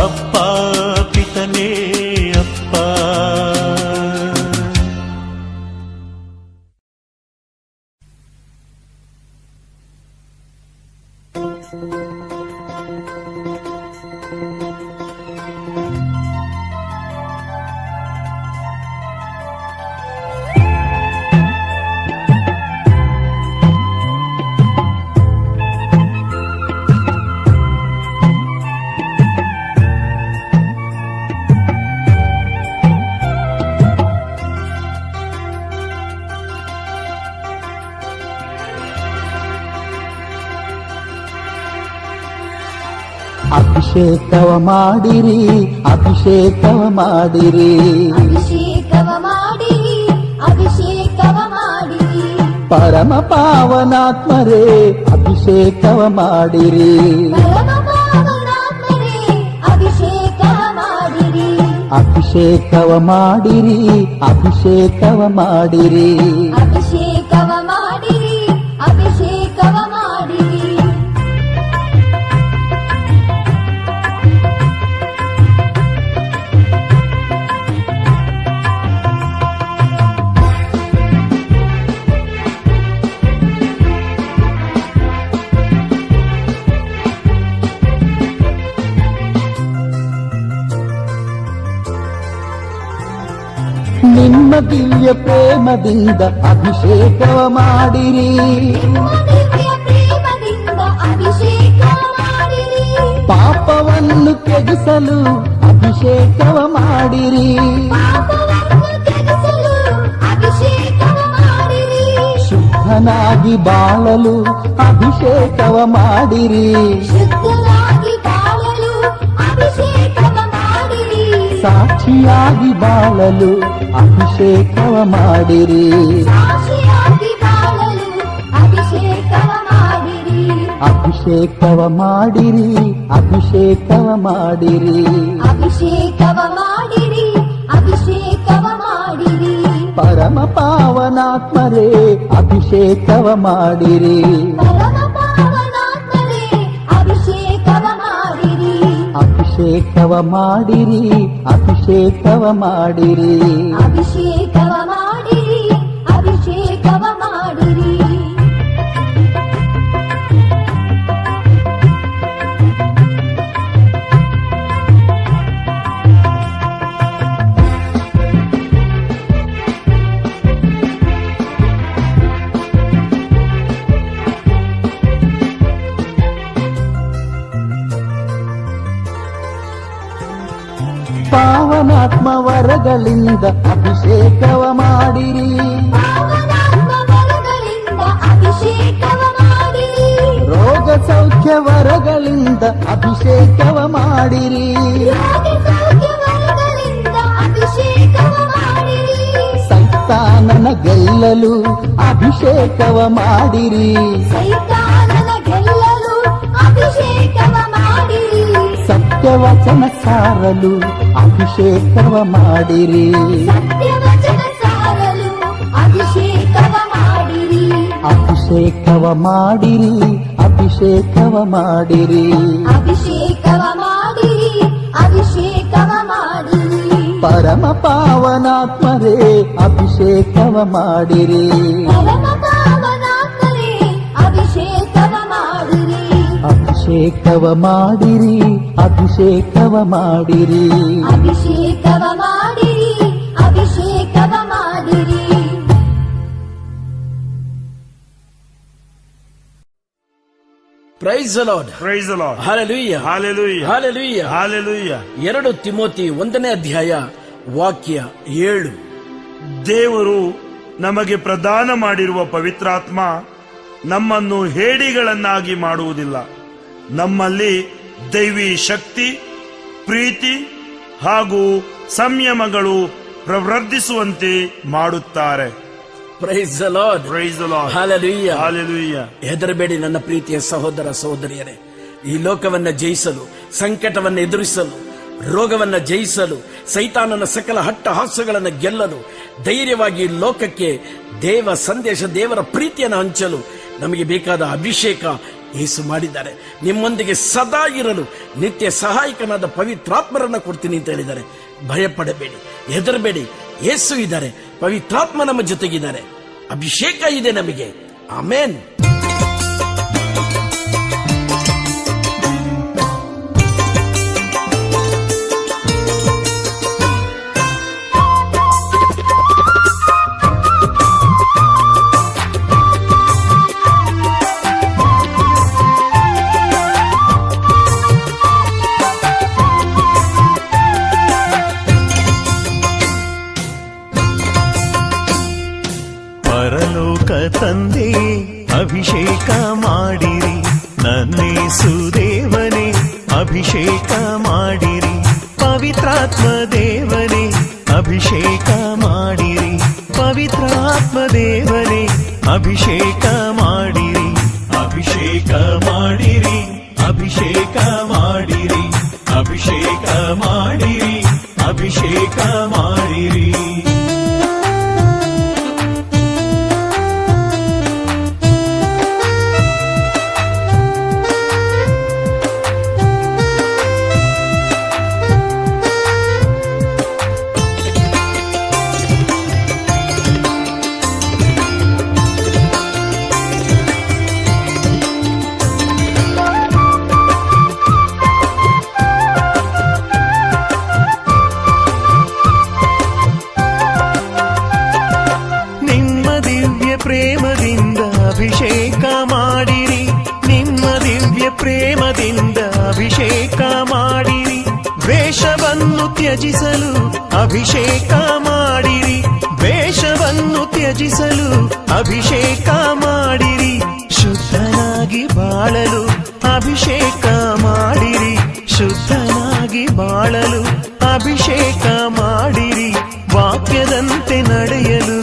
ಅಪ್ಪ ಪಿತನೇ ಅಪ್ಪ. ಅಭಿಷೇಕವ ಮಾಡಿರಿ, ಅಭಿಷೇಕವ ಮಾಡಿರಿ, ಅಭಿಷೇಕವ ಮಾಡಿರಿ, ಅಭಿಷೇಕವ ಮಾಡಿರಿ. ಪರಮ ಪಾವನಾತ್ಮರೇ ಅಭಿಷೇಕವ ಮಾಡಿರಿ, ಪರಮ ಪಾವನಾತ್ಮರೇ ಅಭಿಷೇಕವ ಮಾಡಿರಿ. ಅಭಿಷೇಕವ ಮಾಡಿರಿ, ಅಭಿಷೇಕವ ಮಾಡಿರಿ, ಅಭಿಷೇಕವ ಮಾಡಿರಿ, ಅಭಿಷೇಕವ ಮಾಡಿರಿ. ನಿಮ್ಮ ದಿವ್ಯ ಪ್ರೇಮದಿಂದ ಅಭಿಷೇಕವ ಮಾಡಿರಿ, ನಿಮ್ಮ ದಿವ್ಯ ಪ್ರೇಮದಿಂದ ಅಭಿಷೇಕವ ಮಾಡಿರಿ. ಪಾಪವನ್ನು ತ್ಯಜಿಸಲು ಅಭಿಷೇಕವ ಮಾಡಿರಿ, ಪಾಪವನ್ನು ತ್ಯಜಿಸಲು ಅಭಿಷೇಕವ ಮಾಡಿರಿ. ಶುದ್ಧನಾಗಿ ಬಾಳಲು ಅಭಿಷೇಕವ ಮಾಡಿರಿ, ಶುದ್ಧನಾಗಿ ಬಾಳಲು ಅಭಿಷೇಕವ ಮಾಡಿರಿ. ಸಾಕ್ಷಿಯಾಗಿ ಬಾಳಲು ಅಭಿಷೇಕವ ಮಾಡಿರಿ, ಸಾಕ್ಷಿಯಾಗಿ ಬಾಳಲು ಅಭಿಷೇಕವ ಮಾಡಿರಿ. ಅಭಿಷೇಕವ ಮಾಡಿರಿ, ಅಭಿಷೇಕವ ಮಾಡಿರಿ, ಅಭಿಷೇಕವ ಮಾಡಿರಿ, ಅಭಿಷೇಕವ ಮಾಡಿರಿ. ಪರಮ ಪಾವನಾತ್ಮರೇ ಅಭಿಷೇಕವ ಮಾಡಿರಿ, ಪರಮ ಪಾವನಾತ್ಮರೇ ಅಭಿಷೇಕವ ಮಾಡಿರಿ. ಅಭಿಷೇಕವ ಮಾಡಿರಿ, ಅಭಿಷೇಕವ ಮಾಡಿರಿ, ಅಭಿಷೇಕವ ಮಾಡಿರಿ, ಅಭಿಷೇಕವ ಮಾಡಿರಿ. ಪಾವನಾತ್ಮ ವರಗಳಿಂದ ಅಭಿಷೇಕವ ಮಾಡಿರಿ, ಪಾವನಾತ್ಮ ವರಗಳಿಂದ ಅಭಿಷೇಕವ ಮಾಡಿರಿ. ರೋಗ ಸೌಖ್ಯ ವರಗಳಿಂದ ಅಭಿಷೇಕವ ಮಾಡಿರಿ, ರೋಗ ಸೌಖ್ಯ ವರಗಳಿಂದ ಅಭಿಷೇಕವ ಮಾಡಿರಿ. ಸೈತಾನನ ಗೆಲ್ಲಲು ಅಭಿಷೇಕವ ಮಾಡಿರಿ, ಸೈತಾನನ ಗೆಲ್ಲಲು ಅಭಿಷೇಕವ ಮಾಡಿರಿ. ಸತ್ಯವಚನ ಸಾರಲು ಅಭಿಷೇಕವ ಮಾಡಿರಿ, ಸತ್ಯವಚನ ಸಾರಲು ಅಭಿಷೇಕವ ಮಾಡಿರಿ. ಅಭಿಷೇಕವ ಮಾಡಿರಿ, ಅಭಿಷೇಕವ ಮಾಡಿರಿ, ಅಭಿಷೇಕವ ಮಾಡಿರಿ, ಅಭಿಷೇಕವ ಮಾಡಿರಿ. ಪರಮ ಪಾವನಾತ್ಮರೇ ಅಭಿಷೇಕವ ಮಾಡಿರಿ, ಪರಮ ಪಾವನಾತ್ಮರೇ ಅಭಿಷೇಕವ ಮಾಡಿರಿ. ಅಭಿಷೇಕವ ಮಾಡಿರಿ, ಅಭಿಷೇಕವ ಮಾಡಿರಿ, ಅಭಿಷೇಕವ ಮಾಡಿರಿ, ಅಭಿಷೇಕವ ಮಾಡಿರಿ. Praise the Lord, praise the Lord, hallelujah, hallelujah, hallelujah, hallelujah. 2 Timothy 1ನೇ ಅಧ್ಯಾಯ ವಾಕ್ಯ 7. ದೇವರು ನಮಗೆ ಪ್ರದಾನ ಮಾಡಿರುವ ಪವಿತ್ರಾತ್ಮ ನಮ್ಮನ್ನು ಹೇಡಿಗಳನ್ನಾಗಿ ಮಾಡುವುದಿಲ್ಲ. ನಮ್ಮಲ್ಲಿ ದೈವಿ ಶಕ್ತಿ, ಪ್ರೀತಿ ಹಾಗೂ ಸಂಯಮಗಳು ಪ್ರವರ್ಧಿಸುವಂತೆ ಮಾಡುತ್ತಾರೆ. Praise the Lord, praise the Lord, hallelujah, hallelujah. ಹೆದರಬೇಡಿ ನನ್ನ ಪ್ರೀತಿಯ ಸಹೋದರ ಸಹೋದರಿಯರೇ. ಈ ಲೋಕವನ್ನ ಜಯಿಸಲು, ಸಂಕಟವನ್ನು ಎದುರಿಸಲು, ರೋಗವನ್ನ ಜಯಿಸಲು, ಸೈತಾನನ ಸಕಲ ಹಟ್ಟಹಾಸ್ಯಗಳನ್ನು ಗೆಲ್ಲಲು, ಧೈರ್ಯವಾಗಿ ಲೋಕಕ್ಕೆ ದೇವ ಸಂದೇಶ, ದೇವರ ಪ್ರೀತಿಯನ್ನು ಹಂಚಲು ನಮಗೆ ಬೇಕಾದ ಅಭಿಷೇಕ ಯೇಸು ಮಾಡಿದ್ದಾರೆ. ನಿಮ್ಮೊಂದಿಗೆ ಸದಾ ಇರಲು ನಿತ್ಯ ಸಹಾಯಕನಾದ ಪವಿತ್ರಾತ್ಮರನ್ನ ಕೊಡ್ತೀನಿ ಅಂತ ಹೇಳಿದ್ದಾರೆ. ಭಯಪಡಬೇಡಿ, ಹೆದರಬೇಡಿ. ಯೇಸು ಇದ್ದಾರೆ, ಪವಿತ್ರಾತ್ಮ ನಮ್ಮ ಜೊತೆಗಿದ್ದಾರೆ, ಅಭಿಷೇಕ ಇದೆ ನಮಗೆ. ಆಮೇನ್. ಪರಲೋಕ ತಂದೆ ಅಭಿಷೇಕ ಮಾಡಿರಿ, ನನ್ನೇಸು ದೇವನೇ ಅಭಿಷೇಕ ಮಾಡಿರಿ, ಪವಿತ್ರಾತ್ಮ ದೇವನೇ ಅಭಿಷೇಕ ಮಾಡಿರಿ, ಪವಿತ್ರಾತ್ಮ ದೇವನೇ ಅಭಿಷೇಕ ಮಾಡಿರಿ, ಅಭಿಷೇಕ ಮಾಡಿರಿ, ಅಭಿಷೇಕ ಮಾಡಿರಿ, ಅಭಿಷೇಕ ಮಾಡಿರಿ, ಅಭಿಷೇಕ ಮಾಡಿರಿ. ಪ್ರೇಮದಿಂದ ಅಭಿಷೇಕ ಮಾಡಿರಿ, ನಿಮ್ಮ ದಿವ್ಯ ಪ್ರೇಮದಿಂದ ಅಭಿಷೇಕ ಮಾಡಿರಿ, ದ್ವೇಷವನ್ನು ತ್ಯಜಿಸಲು ಅಭಿಷೇಕ ಮಾಡಿರಿ, ದ್ವೇಷವನ್ನು ತ್ಯಜಿಸಲು ಅಭಿಷೇಕ ಮಾಡಿರಿ, ಶುದ್ಧನಾಗಿ ಬಾಳಲು ಅಭಿಷೇಕ ಮಾಡಿರಿ, ಶುದ್ಧನಾಗಿ ಬಾಳಲು ಅಭಿಷೇಕ ಮಾಡಿರಿ, ವಾಕ್ಯದಂತೆ ನಡೆಯಲು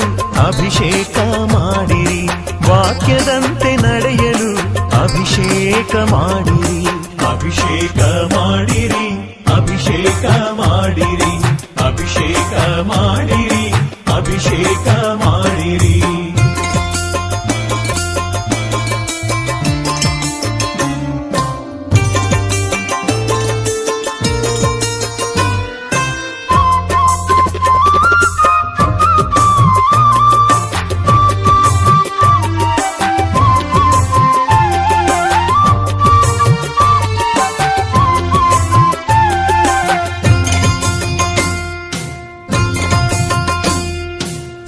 ಅಭಿಷೇಕ ಮಾಡಿರಿ, ವಾಕ್ಯದಂತೆ ನಡೆಯಲು ಅಭಿಷೇಕ ಮಾಡಿರಿ, ಅಭಿಷೇಕ ಮಾಡಿರಿ, ಅಭಿಷೇಕ ಮಾಡಿರಿ, ಅಭಿಷೇಕ ಮಾಡಿರಿ, ಅಭಿಷೇಕ ಮಾಡಿರಿ.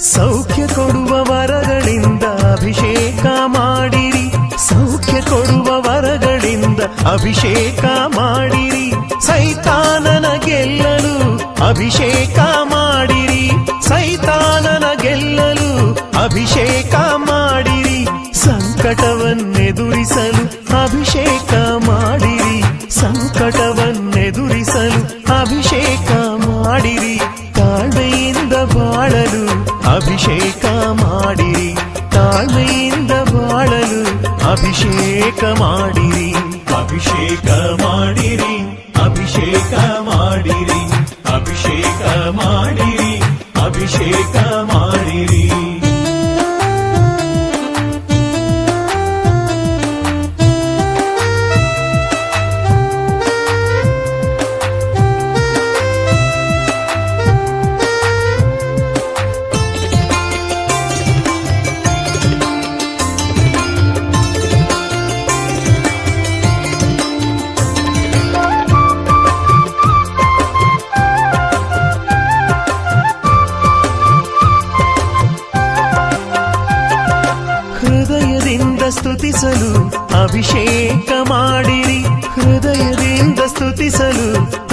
ಸೌಖ್ಯ ಕೊಡುವ ವರಗಳಿಂದ ಅಭಿಷೇಕ ಮಾಡಿರಿ, ಸೌಖ್ಯ ಕೊಡುವ ವರಗಳಿಂದ ಅಭಿಷೇಕ ಮಾಡಿರಿ, ಸೈತಾನನ ಗೆಲ್ಲಲು ಅಭಿಷೇಕ ಮಾಡಿರಿ, ಸೈತಾನನ ಗೆಲ್ಲಲು ಅಭಿಷೇಕ ಮಾಡಿರಿ, ಸಂಕಟವನ್ನೆದುರಿಸಲು ಅಭಿಷೇಕ ಮಾಡಿರಿ, ಸಂಕಟವನ್ನೆದುರಿಸಲು ಅಭಿಷೇಕ ಮಾಡಿರಿ, ತಾಳ್ಮೆಯಿಂದ ಬಾಳಲು ಅಭಿಷೇಕ ಮಾಡಿರಿ, ತಾಳ್ಮೆಯಿಂದ ಬಾಳಲು ಅಭಿಷೇಕ ಮಾಡಿರಿ, ಅಭಿಷೇಕ ಮಾಡಿರಿ, ಅಭಿಷೇಕ ಮಾಡಿರಿ, ಅಭಿಷೇಕ ಮಾಡಿರಿ, ಅಭಿಷೇಕ ಮಾಡಿರಿ. ಅಭಿಷೇಕ ಮಾಡಿರಿ, ಹೃದಯದಿಂದ ಸ್ತುತಿಸಲು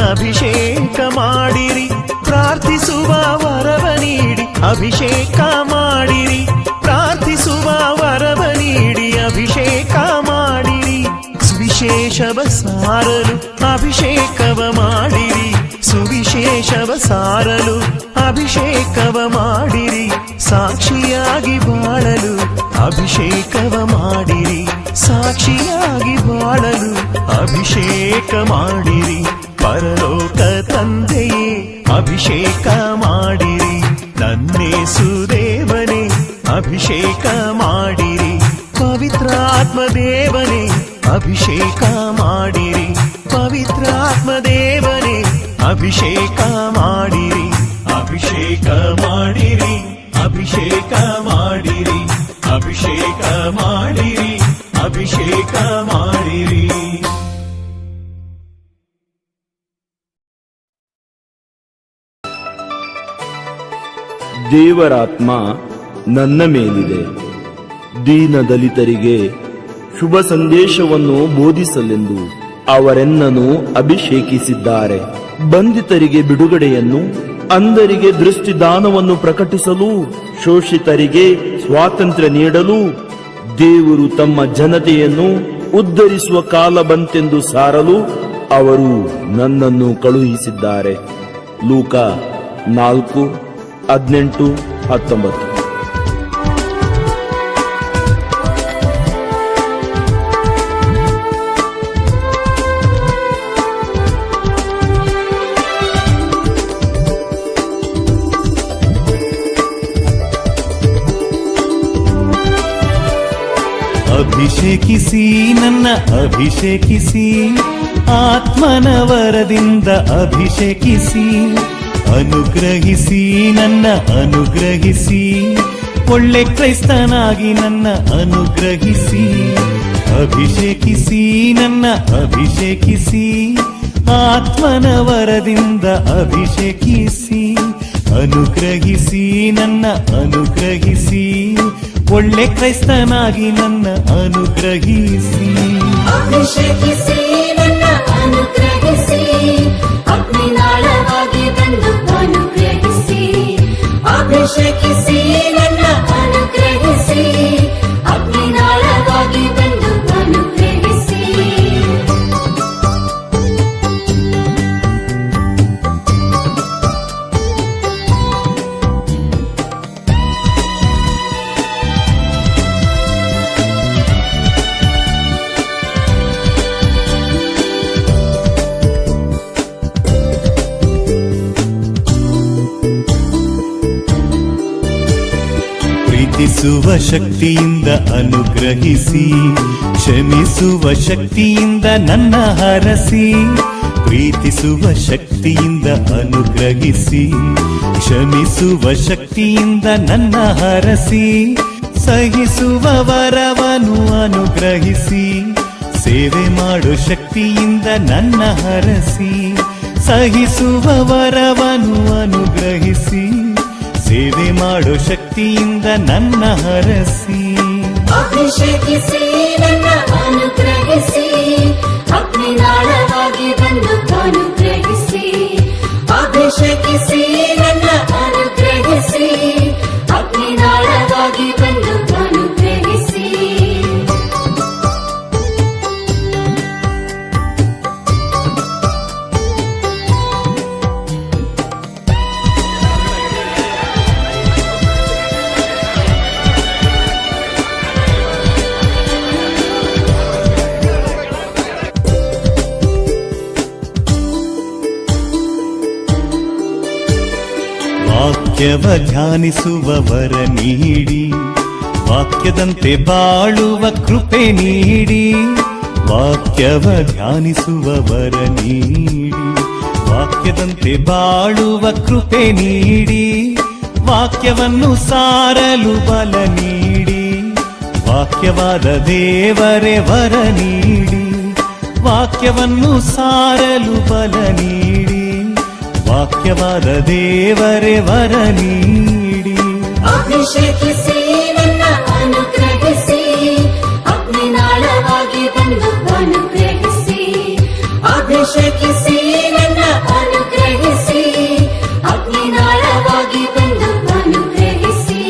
ಅಭಿಷೇಕ ಮಾಡಿರಿ, ಪ್ರಾರ್ಥಿಸುವ ವರವ ನೀಡಿ ಅಭಿಷೇಕ ಮಾಡಿರಿ, ಪ್ರಾರ್ಥಿಸುವ ವರವ ನೀಡಿ ಅಭಿಷೇಕ ಮಾಡಿರಿ, ಸುವಿಶೇಷವ ಸಾರಲು ಅಭಿಷೇಕವ ಮಾಡಿರಿ, ಸುವಿಶೇಷವ ಸಾರಲು ಅಭಿಷೇಕವ ಮಾಡಿರಿ, ಸಾಕ್ಷಿಯಾಗಿ ಬಾಳಲು ಅಭಿಷೇಕವ ಮಾಡಿರಿ, ಸಾಕ್ಷಿಯಾಗಿ ಬಾಳಲು ಅಭಿಷೇಕ ಮಾಡಿರಿ, ಪರಲೋಕ ತಂದೆಯೇ ಅಭಿಷೇಕ ಮಾಡಿರಿ, ನನ್ನೇಸು ದೇವನೇ ಅಭಿಷೇಕ ಮಾಡಿರಿ, ಪವಿತ್ರಾತ್ಮ ದೇವನೇ ಅಭಿಷೇಕ ಮಾಡಿರಿ, ಪವಿತ್ರಾತ್ಮ ದೇವನೇ ಅಭಿಷೇಕ ಮಾಡಿರಿ, ಅಭಿಷೇಕ ಮಾಡಿರಿ, ಅಭಿಷೇಕ ಮಾಡಿರಿ, ಅಭಿಷೇಕ ಮಾಡಿರಿ, ಅಭಿಷೇಕ ಮಾಡಿರಿ. ದೇವರಾತ್ಮ ನನ್ನ ಮೇಲಿದೆ, ದೀನ ದಲಿತರಿಗೆ ಶುಭ ಸಂದೇಶವನ್ನು ಬೋಧಿಸಲೆಂದು ಅವರೆನ್ನನ್ನು ಅಭಿಷೇಕಿಸಿದ್ದಾರೆ. ಬಂಧಿತರಿಗೆ ಬಿಡುಗಡೆಯನ್ನು, ಅಂಧರಿಗೆ ದೃಷ್ಟಿದಾನವನ್ನು ಪ್ರಕಟಿಸಲು, ಶೋಷಿತರಿಗೆ ಸ್ವಾತಂತ್ರ್ಯ ನೀಡಲು, ದೇವರು ತಮ್ಮ ಜನತೆಯನ್ನು ಉದ್ಧರಿಸುವ ಕಾಲ ಬಂತೆಂದು ಸಾರಲು ಅವರು ನನ್ನನ್ನು ಕಳುಹಿಸಿದ್ದಾರೆ. ಲೂಕ 4:18-19. ಅಭಿಷೇಕಿಸಿ ನನ್ನ ಅಭಿಷೇಕಿಸಿ, ಆತ್ಮನ ವರದಿಂದ ಅಭಿಷೇಕಿಸಿ, ಅನುಗ್ರಹಿಸಿ ನನ್ನ ಅನುಗ್ರಹಿಸಿ, ಒಳ್ಳೆ ಕ್ರೈಸ್ತನಾಗಿ ನನ್ನ ಅನುಗ್ರಹಿಸಿ, ಅಭಿಷೇಕಿಸಿ ನನ್ನ ಅಭಿಷೇಕಿಸಿ, ಆತ್ಮನ ವರದಿಂದ ಅಭಿಷೇಕಿಸಿ, ಅನುಗ್ರಹಿಸಿ ನನ್ನ ಅನುಗ್ರಹಿಸಿ, ಒಳ್ಳೆ ಕ್ರೈಸ್ತನಾಗಿ ನನ್ನ ಅನುಗ್ರಹಿಸಿ. ಅಭಿಷೇಕಿಸಿ ನನ್ನ ಅನುಗ್ರಹಿಸಿ, ಅಗ್ನಿನಾಳವಾಗಿ ಬಂದು ಅನುಗ್ರಹಿಸಿ, ಅಭಿಷೇಕಿಸಿ ನನ್ನ ಅನುಗ್ರಹಿಸಿ, ಅಗ್ನಿನಾಳವಾಗಿ ಬಂದು ಅನುಗ್ರಹಿಸಿ. ಪ್ರೀತಿಸುವ ಶಕ್ತಿಯಿಂದ ಅನುಗ್ರಹಿಸಿ, ಕ್ಷಮಿಸುವ ಶಕ್ತಿಯಿಂದ ನನ್ನ ಹರಸಿ, ಪ್ರೀತಿಸುವ ಶಕ್ತಿಯಿಂದ ಅನುಗ್ರಹಿಸಿ, ಕ್ಷಮಿಸುವ ಶಕ್ತಿಯಿಂದ ನನ್ನ ಹರಸಿ, ಸಹಿಸುವ ವರವನ್ನು ಅನುಗ್ರಹಿಸಿ, ಸೇವೆ ಮಾಡೋ ಶಕ್ತಿಯಿಂದ ನನ್ನ ಹರಸಿ, ಸಹಿಸುವ ವರವನ್ನು ಅನುಗ್ರಹಿಸಿ, ಸೇವೆ ಮಾಡೋ ಶಕ್ತಿಯಿಂದ ನನ್ನ ಹರಸಿ. ಅಭಿಷೇಕಿಸಿ ನನ್ನ ಅನುಗ್ರಹಿಸಿ, ಅಗ್ನಿನಾಳವಾಗಿ ಬಂದು ಅನುಗ್ರಹಿಸಿ, ಅಭಿಷೇಕಿಸಿ ನನ್ನ ಅನುಗ್ರಹಿಸಿ, ಅಗ್ನಿನಾಳವಾಗಿ ಬಂದು ಅನುಗ್ರಹಿಸಿ. ವಾಕ್ಯವ ಧ್ಯಾನಿಸುವ ವರ ನೀಡಿ, ವಾಕ್ಯದಂತೆ ಬಾಳುವ ಕೃಪೆ ನೀಡಿ, ವಾಕ್ಯವ ಧ್ಯಾನಿಸುವ ವರ ನೀಡಿ, ವಾಕ್ಯದಂತೆ ಬಾಳುವ ಕೃಪೆ ನೀಡಿ, ವಾಕ್ಯವನ್ನು ಸಾರಲು ಬಲ ನೀಡಿ, ವಾಕ್ಯವಾದ ದೇವರೇ ವರ ನೀಡಿ, ವಾಕ್ಯವನ್ನು ಸಾರಲು ಬಲ ನೀಡಿ, ವಾಕ್ಯವಾದ ದೇವರೇ ವರ ನೀಡಿ. ಅಭಿಷೇಕಿಸಿ ನನ್ನ ಅನುಗ್ರಹಿಸಿ, ಅಗ್ನಿನಾಳವಾಗಿ ಅಭಿಷೇಕಿಸಿ ನನ್ನ ಅನುಗ್ರಹಿಸಿ ಅಗ್ನಿನಾಳವಾಗಿ ಬಂದು ಅನುಗ್ರಹಿಸಿ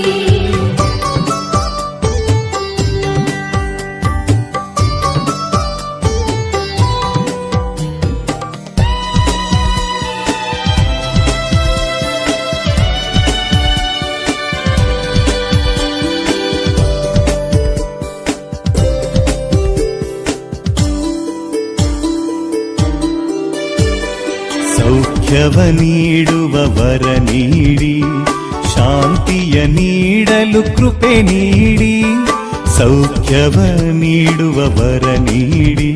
ಸೌಖ್ಯವ ನೀಡುವ ವರ ನೀಡಿ ಶಾಂತಿಯ ನೀಡಲು ಕೃಪೆ ನೀಡಿ ಸೌಖ್ಯವ ನೀಡುವ ವರ ನೀಡಿ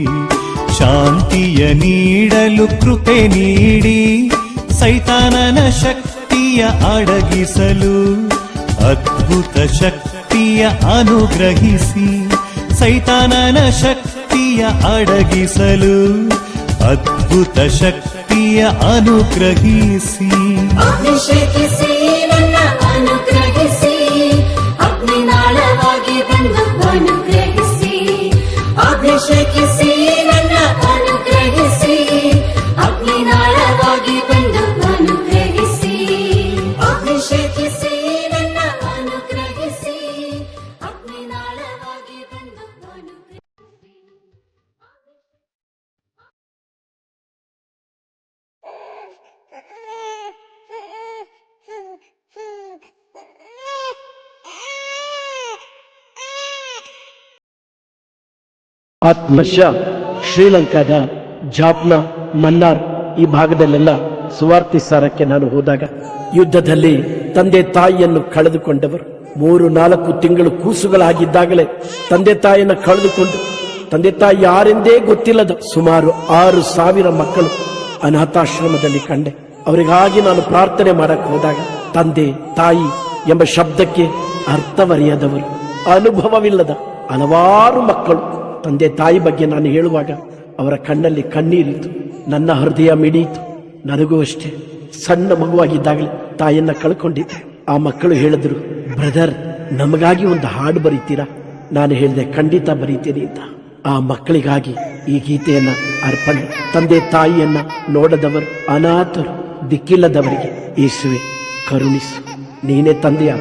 ಶಾಂತಿಯ ನೀಡಲು ಕೃಪೆ ನೀಡಿ ಸೈತಾನನ ಶಕ್ತಿಯ ಅಡಗಿಸಲು ಅದ್ಭುತ ಶಕ್ತಿಯ ಅನುಗ್ರಹಿಸಿ ಸೈತಾನನ ಶಕ್ತಿಯ ಅಡಗಿಸಲು ಅದ್ಭುತ ಶಕ್ತಿಯ ಅನುಗ್ರಹಿಸಿ ಅಭಿಷೇಕಿಸಿ ನನ್ನ ಅನುಗ್ರಹಿಸಿ ಅಗ್ನಿನಾಳವಾಗಿ ಬಂದು ಅನುಗ್ರಹಿಸಿ ಅಭಿಷೇಕಿಸಿ ನನ್ನ ಅನುಗ್ರಹಿಸಿ ಅಗ್ನಿನಾಳವಾಗಿ ಬಂದು ಅನುಗ್ರಹಿಸಿ ಅಭಿಷೇಕಿಸಿ ನನ್ನ ಅನುಗ್ರಹಿಸಿ ಅಗ್ನಿನಾಳವಾಗಿ ಬಂದು ಅನುಗ್ರಹಿಸಿ ಆತ್ಮಶ ಶ್ರೀಲಂಕಾದ ಜಾಫ್ನ ಮನ್ನಾರ್ ಈ ಭಾಗದಲ್ಲೆಲ್ಲ ಸುವಾರ್ತಿ ಸಾರಕ್ಕೆ ನಾನು ಹೋದಾಗ ಯುದ್ಧದಲ್ಲಿ ತಂದೆ ತಾಯಿಯನ್ನು ಕಳೆದುಕೊಂಡವರು 3-4 ತಿಂಗಳು ಕೂಸುಗಳಾಗಿದ್ದಾಗಲೇ ತಂದೆ ತಾಯಿಯನ್ನು ಕಳೆದುಕೊಂಡು ತಂದೆ ತಾಯಿ ಯಾರೆಂದೇ ಗೊತ್ತಿಲ್ಲದ ಸುಮಾರು 6,000 ಮಕ್ಕಳು ಅನಾಥಾಶ್ರಮದಲ್ಲಿ ಕಂಡೆ. ಅವರಿಗಾಗಿ ನಾನು ಪ್ರಾರ್ಥನೆ ಮಾಡಕ್ಕೆ ಹೋದಾಗ ತಂದೆ ತಾಯಿ ಎಂಬ ಶಬ್ದಕ್ಕೆ ಅರ್ಥವರಿಯದವರು, ಅನುಭವವಿಲ್ಲದ ಹಲವಾರು ಮಕ್ಕಳು ತಂದೆ ತಾಯಿ ಬಗ್ಗೆ ನಾನು ಹೇಳುವಾಗ ಅವರ ಕಣ್ಣಲ್ಲಿ ಕಣ್ಣೀರಿತು. ನನ್ನ ಹೃದಯ ಮಿಡಿಯಿತು. ನನಗೂ ಅಷ್ಟೇ ಸಣ್ಣ ಮಗುವಾಗಿದ್ದಾಗಲೇ ತಾಯಿಯನ್ನ ಕಳ್ಕೊಂಡಿದ್ದೆ. ಆ ಮಕ್ಕಳು ಹೇಳಿದ್ರು, ಬ್ರದರ್ ನಮಗಾಗಿ ಒಂದು ಹಾಡು ಬರೀತೀರಾ? ನಾನು ಹೇಳಿದೆ, ಖಂಡಿತ ಬರೀತೀನಿ ಅಂತ. ಆ ಮಕ್ಕಳಿಗಾಗಿ ಈ ಗೀತೆಯನ್ನ ಅರ್ಪಣೆ. ತಂದೆ ತಾಯಿಯನ್ನ ನೋಡದವರು, ಅನಾಥರು, ದಿಕ್ಕಿಲ್ಲದವರಿಗೆ ಯೇಸುವೆ ಕರುಣಿಸು. ನೀನೇ ತಂದೆಯ,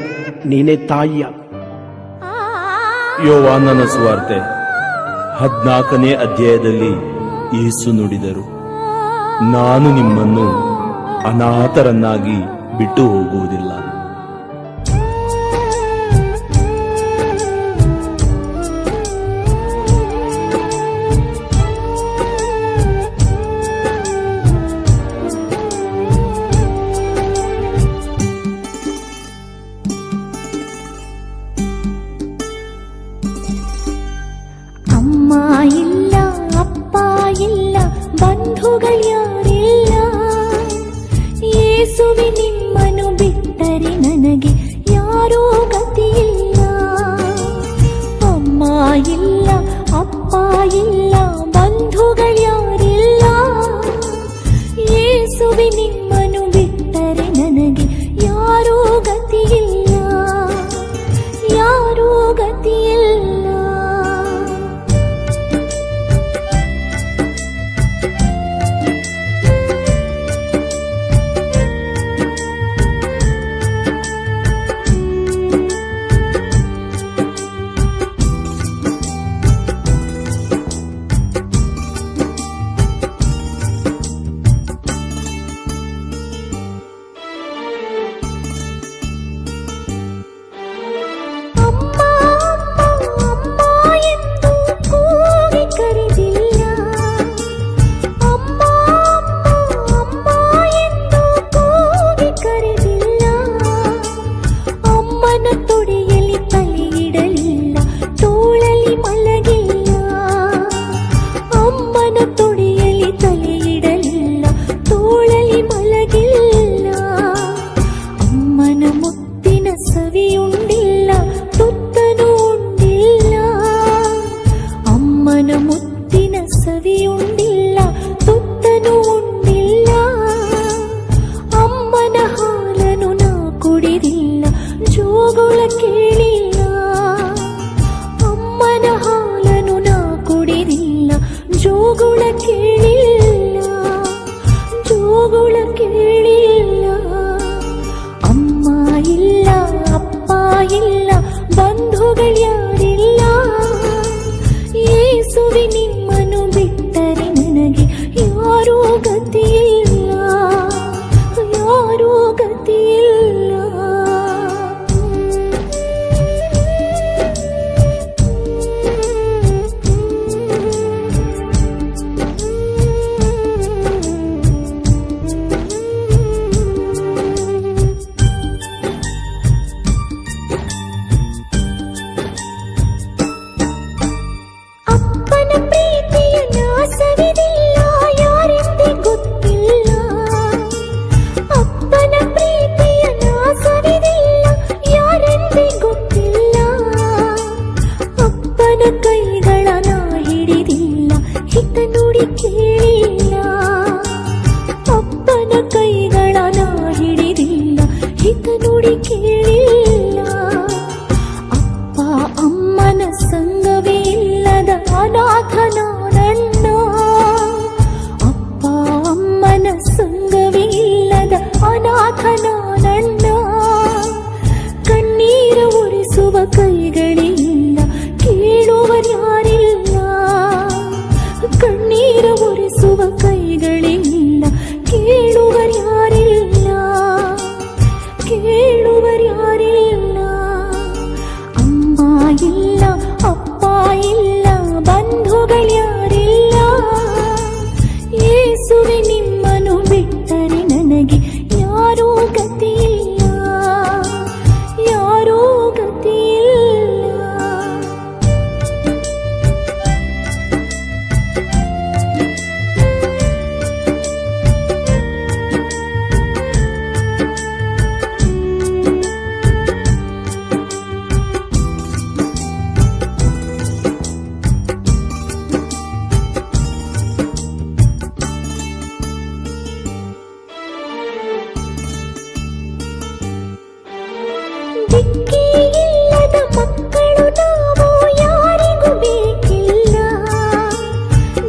ನೀನೇ ತಾಯಿಯ. ಯೋವಾನನ ಸುವಾರ್ತೆ 14ನೇ ಅಧ್ಯಾಯದಲ್ಲಿ ಯೇಸು ನುಡಿದರು, ನಾನು ನಿಮ್ಮನ್ನು ಅನಾಥರನ್ನಾಗಿ ಬಿಟ್ಟು ಹೋಗುವುದಿಲ್ಲ. ಅಮ್ಮ ಇಲ್ಲ, ಅಪ್ಪ ಇಲ್ಲ, ಬಂಧುಗಳ್ಯಾರಿಲ್ಲ. ಯೇಸುವೆ ನಿಮ್ಮನ್ನು ಬಿಟ್ಟರೆ ನನಗೆ ಯಾರೂ ಗತಿಯಿಲ್ಲ. ಅಮ್ಮ ಇಲ್ಲ, ಅಪ್ಪ ಇಲ್ಲ, ಬಂಧುಗಳ್ಯಾರಿಲ್ಲ. ಯೇಸುವೆ ನಿಮ್ಮನ್ನು ಬಿಟ್ಟರೆ ನನಗೆ ಯಾರೂ ಗತಿಯಿಲ್ಲ, ಯಾರೂ ಗತಿಯಿಲ್ಲ. ಅನಾಥನಾನಣ್ಣ. ಕಣ್ಣೀರ ಒರೆಸುವ ಕೈಗಳಿಲ್ಲ, ಕೇಳುವರ್ಯಾರಿಲ್ಲ. ಕಣ್ಣೀರ ಒರೆಸುವ ಕೈಗಳಿಲ್ಲ, ಕೇಳುವರ್ಯಾರಿಲ್ಲ. ಕೇಳುವರ್ಯಾರಿಲ್ಲ. ಅಮ್ಮ ಇಲ್ಲ, ಅಪ್ಪ ಇಲ್ಲ, ಬಂಧುಗಳ್ಯಾರಿಲ್ಲ. ಯೇಸುವೆ ನಿಮ್ಮನ್ನು ಬಿಟ್ಟರೆ ನನಗೆ ಯಾರೂ ಗತಿಯಿಲ್ಲ, ಯಾರೂ ಗತಿಯಿಲ್ಲ. ದಿಕ್ಕೇ ಇಲ್ಲದ ಮಕ್ಕಳು ನಾವು, ಯಾರಿಗೂ ಬೇಕಿಲ್ಲ.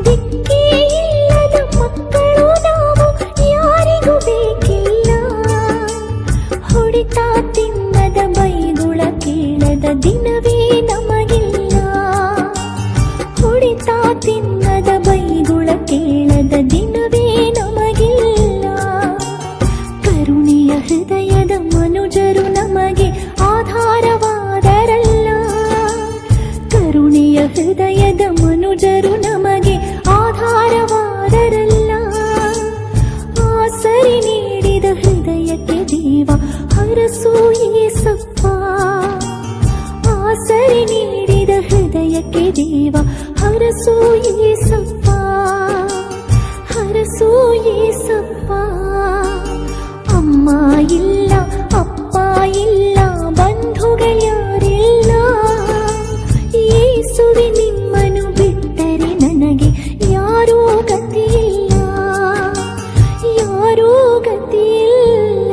ದಿಕ್ಕೇ ಇಲ್ಲದ ಮಕ್ಕಳು ನಾವು, ಯಾರಿಗೂ ಬೇಕಿಲ್ಲ. ಹೊಡಿತಾ ತಿನ್ನದ ಬೈಗುಳ ಕೇಳದ ದಿನವೇ ನಮಗಿಲ್ಲ. ಹೊಡಿತಾ ತಿನ್ನದ ಬೈಗುಳ ಕೇಳದ ದಿನವೇ ನಮಗಿಲ್ಲ. ಕರುಣೆಯ ಹೃದಯದ ಮನುಜರು ನಮಗೆ ಆಧಾರವಾದರಲ್ಲ. ಕರುಣೆಯ ಹೃದಯದ ಮನುಜರು ನಮಗೆ ಆಧಾರವಾದರಲ್ಲ. ಆಸರೆ ನೀಡಿದ ಹೃದಯಕ್ಕೆ ದೇವ ಹರಸು ಯೇಸಪ್ಪ. ಆಸರೆ ನೀಡಿದ ಹೃದಯಕ್ಕೆ ದೇವ ಹರಸು ಯೇಸಪ್ಪ. ಹರಸು ಯೇಸಪ್ಪ. ಅಮ್ಮ ಇಲ್ಲ, ಅಪ್ಪ ಇಲ್ಲ, ಬಂಧುಗಳ್ಯಾರಿಲ್ಲ. ಯೇಸುವೆ ನಿಮ್ಮನ್ನು ಬಿಟ್ಟರೆ ನನಗೆ ಯಾರೂ ಗತಿಯಿಲ್ಲ, ಯಾರೂ ಗತಿಯಿಲ್ಲ.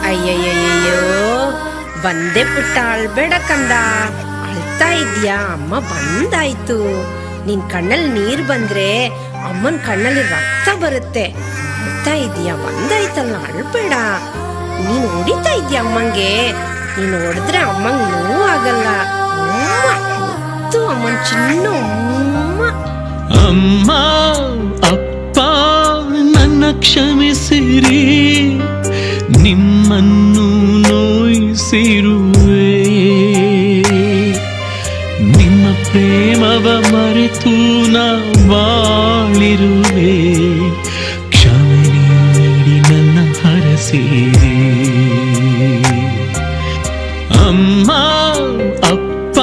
ಅಯ್ಯಯ್ಯಯ್ಯೋ, ಬಂದೆ ಪುಟ್ಟ, ಅಳ್ಬೇಡ ಕಂದ. ಅಳ್ತಾ ಇದ್ಯಾ? ಅಮ್ಮ ಬಂದಾಯ್ತು. ನಿನ್ ಕಣ್ಣಲ್ಲಿ ನೀರ್ ಬಂದ್ರೆ ಅಮ್ಮನ ಕಣ್ಣಲ್ಲಿ ರಕ್ತ ಬರುತ್ತೆ. ಅಳ್ತಾ ಇದ್ಯಾ? ಬಂದಾಯ್ತಲ್ಲ, ಅಳ್ಬೇಡ. ನೀನ್ ಹೊಡಿತಾ ಇದ್ಯಾ ಅಮ್ಮಂಗೆ? ನೀನ್ ಹೊಡೆದ್ರೆ ಅಮ್ಮಂಗ್ ನೋವು ಆಗಲ್ಲ. ಅಮ್ಮನ್ ಚಿನ್ನು ಅಮ್ಮ ಅಪ್ಪ ನನ್ನ ಕ್ಷಮಿಸಿರಿ, ನಿಮ್ಮನ್ನು ನೋಯಿಸಿರುವೆ. ನಿಮ್ಮ ಪ್ರೇಮವ ಮರೆತು ನಾ ಬಾಳಿರುವೆ. ಕ್ಷಮೆ ನೀಡಿ ನನ್ನ ಹರಸಿರಿ. ಅಮ್ಮ ಅಪ್ಪ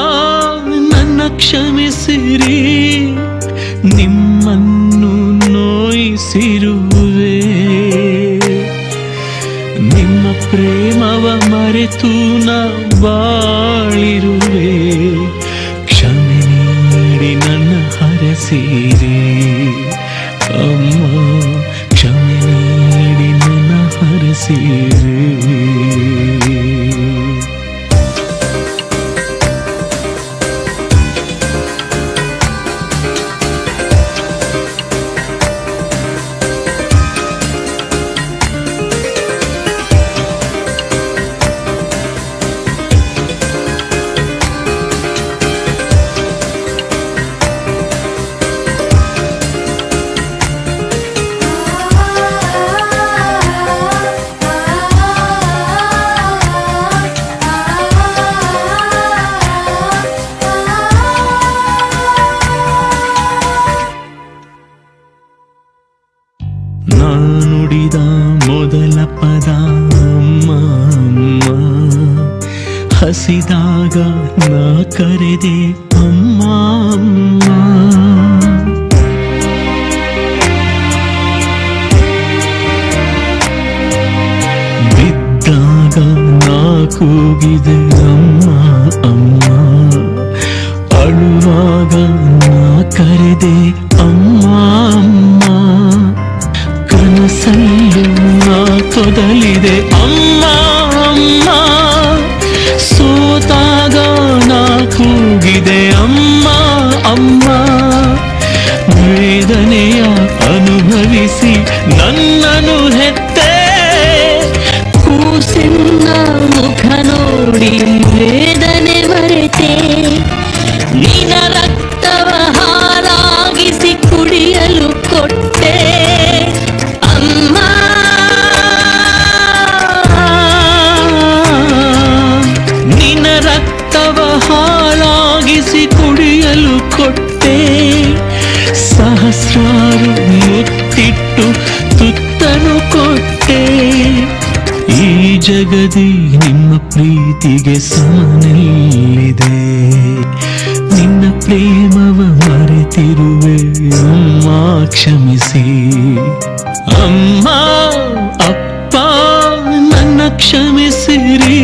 ನನ್ನ ಕ್ಷಮಿಸಿರಿ, ನಿಮ್ಮನ್ನು ನೋಯಿಸಿರುವೆ. ನಿಮ್ಮ ಪ್ರೇಮವ ಮರೆತು ನಾ ಬಾಳಿರುವೆ. ಕ್ಷಮೆ ನೀಡಿ ನನ್ನ ಹರಸಿರಿ. ಅಮ್ಮ ಕ್ಷಮೆ ನೀಡಿ ನನ್ನ ಹರಸಿರಿ. ನುಡಿದ ಮೊದಲ ಪದ ಅಮ್ಮ ಅಮ್ಮ, ಹಸಿದಾಗ ನಾ ಕರೆದೆ ಅಮ್ಮ ಅಮ್ಮ. ಬಿದ್ದಾಗ ನಾ ಕೂಗಿದೆ ಅಮ್ಮ ಅಮ್ಮ, ಅಳುವಾಗ ನಾ ಕರೆದೆ ಅಮ್ಮ ಅಮ್ಮ. ಕನಸಲ್ಲೂ ನಾ ತೊದಲಿದೆ ಅಮ್ಮ ಅಮ್ಮ. ಕೂಗಿದೆ ಅಮ್ಮ ಅಮ್ಮ. ವೇದನೆಯ ಅನುಭವಿಸಿ ನನ್ನನ್ನು ಹೆತ್ತೆ, ಕೂಸಿನ ಮುಖ ನೋಡಿ ವೇದನೆ ಮರೆತೆ, ನಿನ್ನ ರಕ್ತವ ಹಾರಾಗಿಸಿ ಕುಡಿಯಲು ಕೊಟ್ಟೆ ಅಮ್ಮ. ನಿನ್ನ ರಕ್ತವ ಹಾಳಾಗಿಸಿ ಕುಡಿಯಲು ಕೊಟ್ಟೆ, ಸಹಸ್ರಾರು ಮುತ್ತಿಟ್ಟು ತುತ್ತನು ಕೊಟ್ಟೆ. ಈ ಜಗದಿ ನಿಮ್ಮ ಪ್ರೀತಿಗೆ ಸಮನೆಲ್ಲಿದೆ, ನಿನ್ನ ಪ್ರೇಮವ ಮರೆತಿರುವೆ ಅಮ್ಮ ಕ್ಷಮಿಸಿ. ಅಮ್ಮ ಅಪ್ಪ ನನ್ನ ಕ್ಷಮಿಸಿರಿ.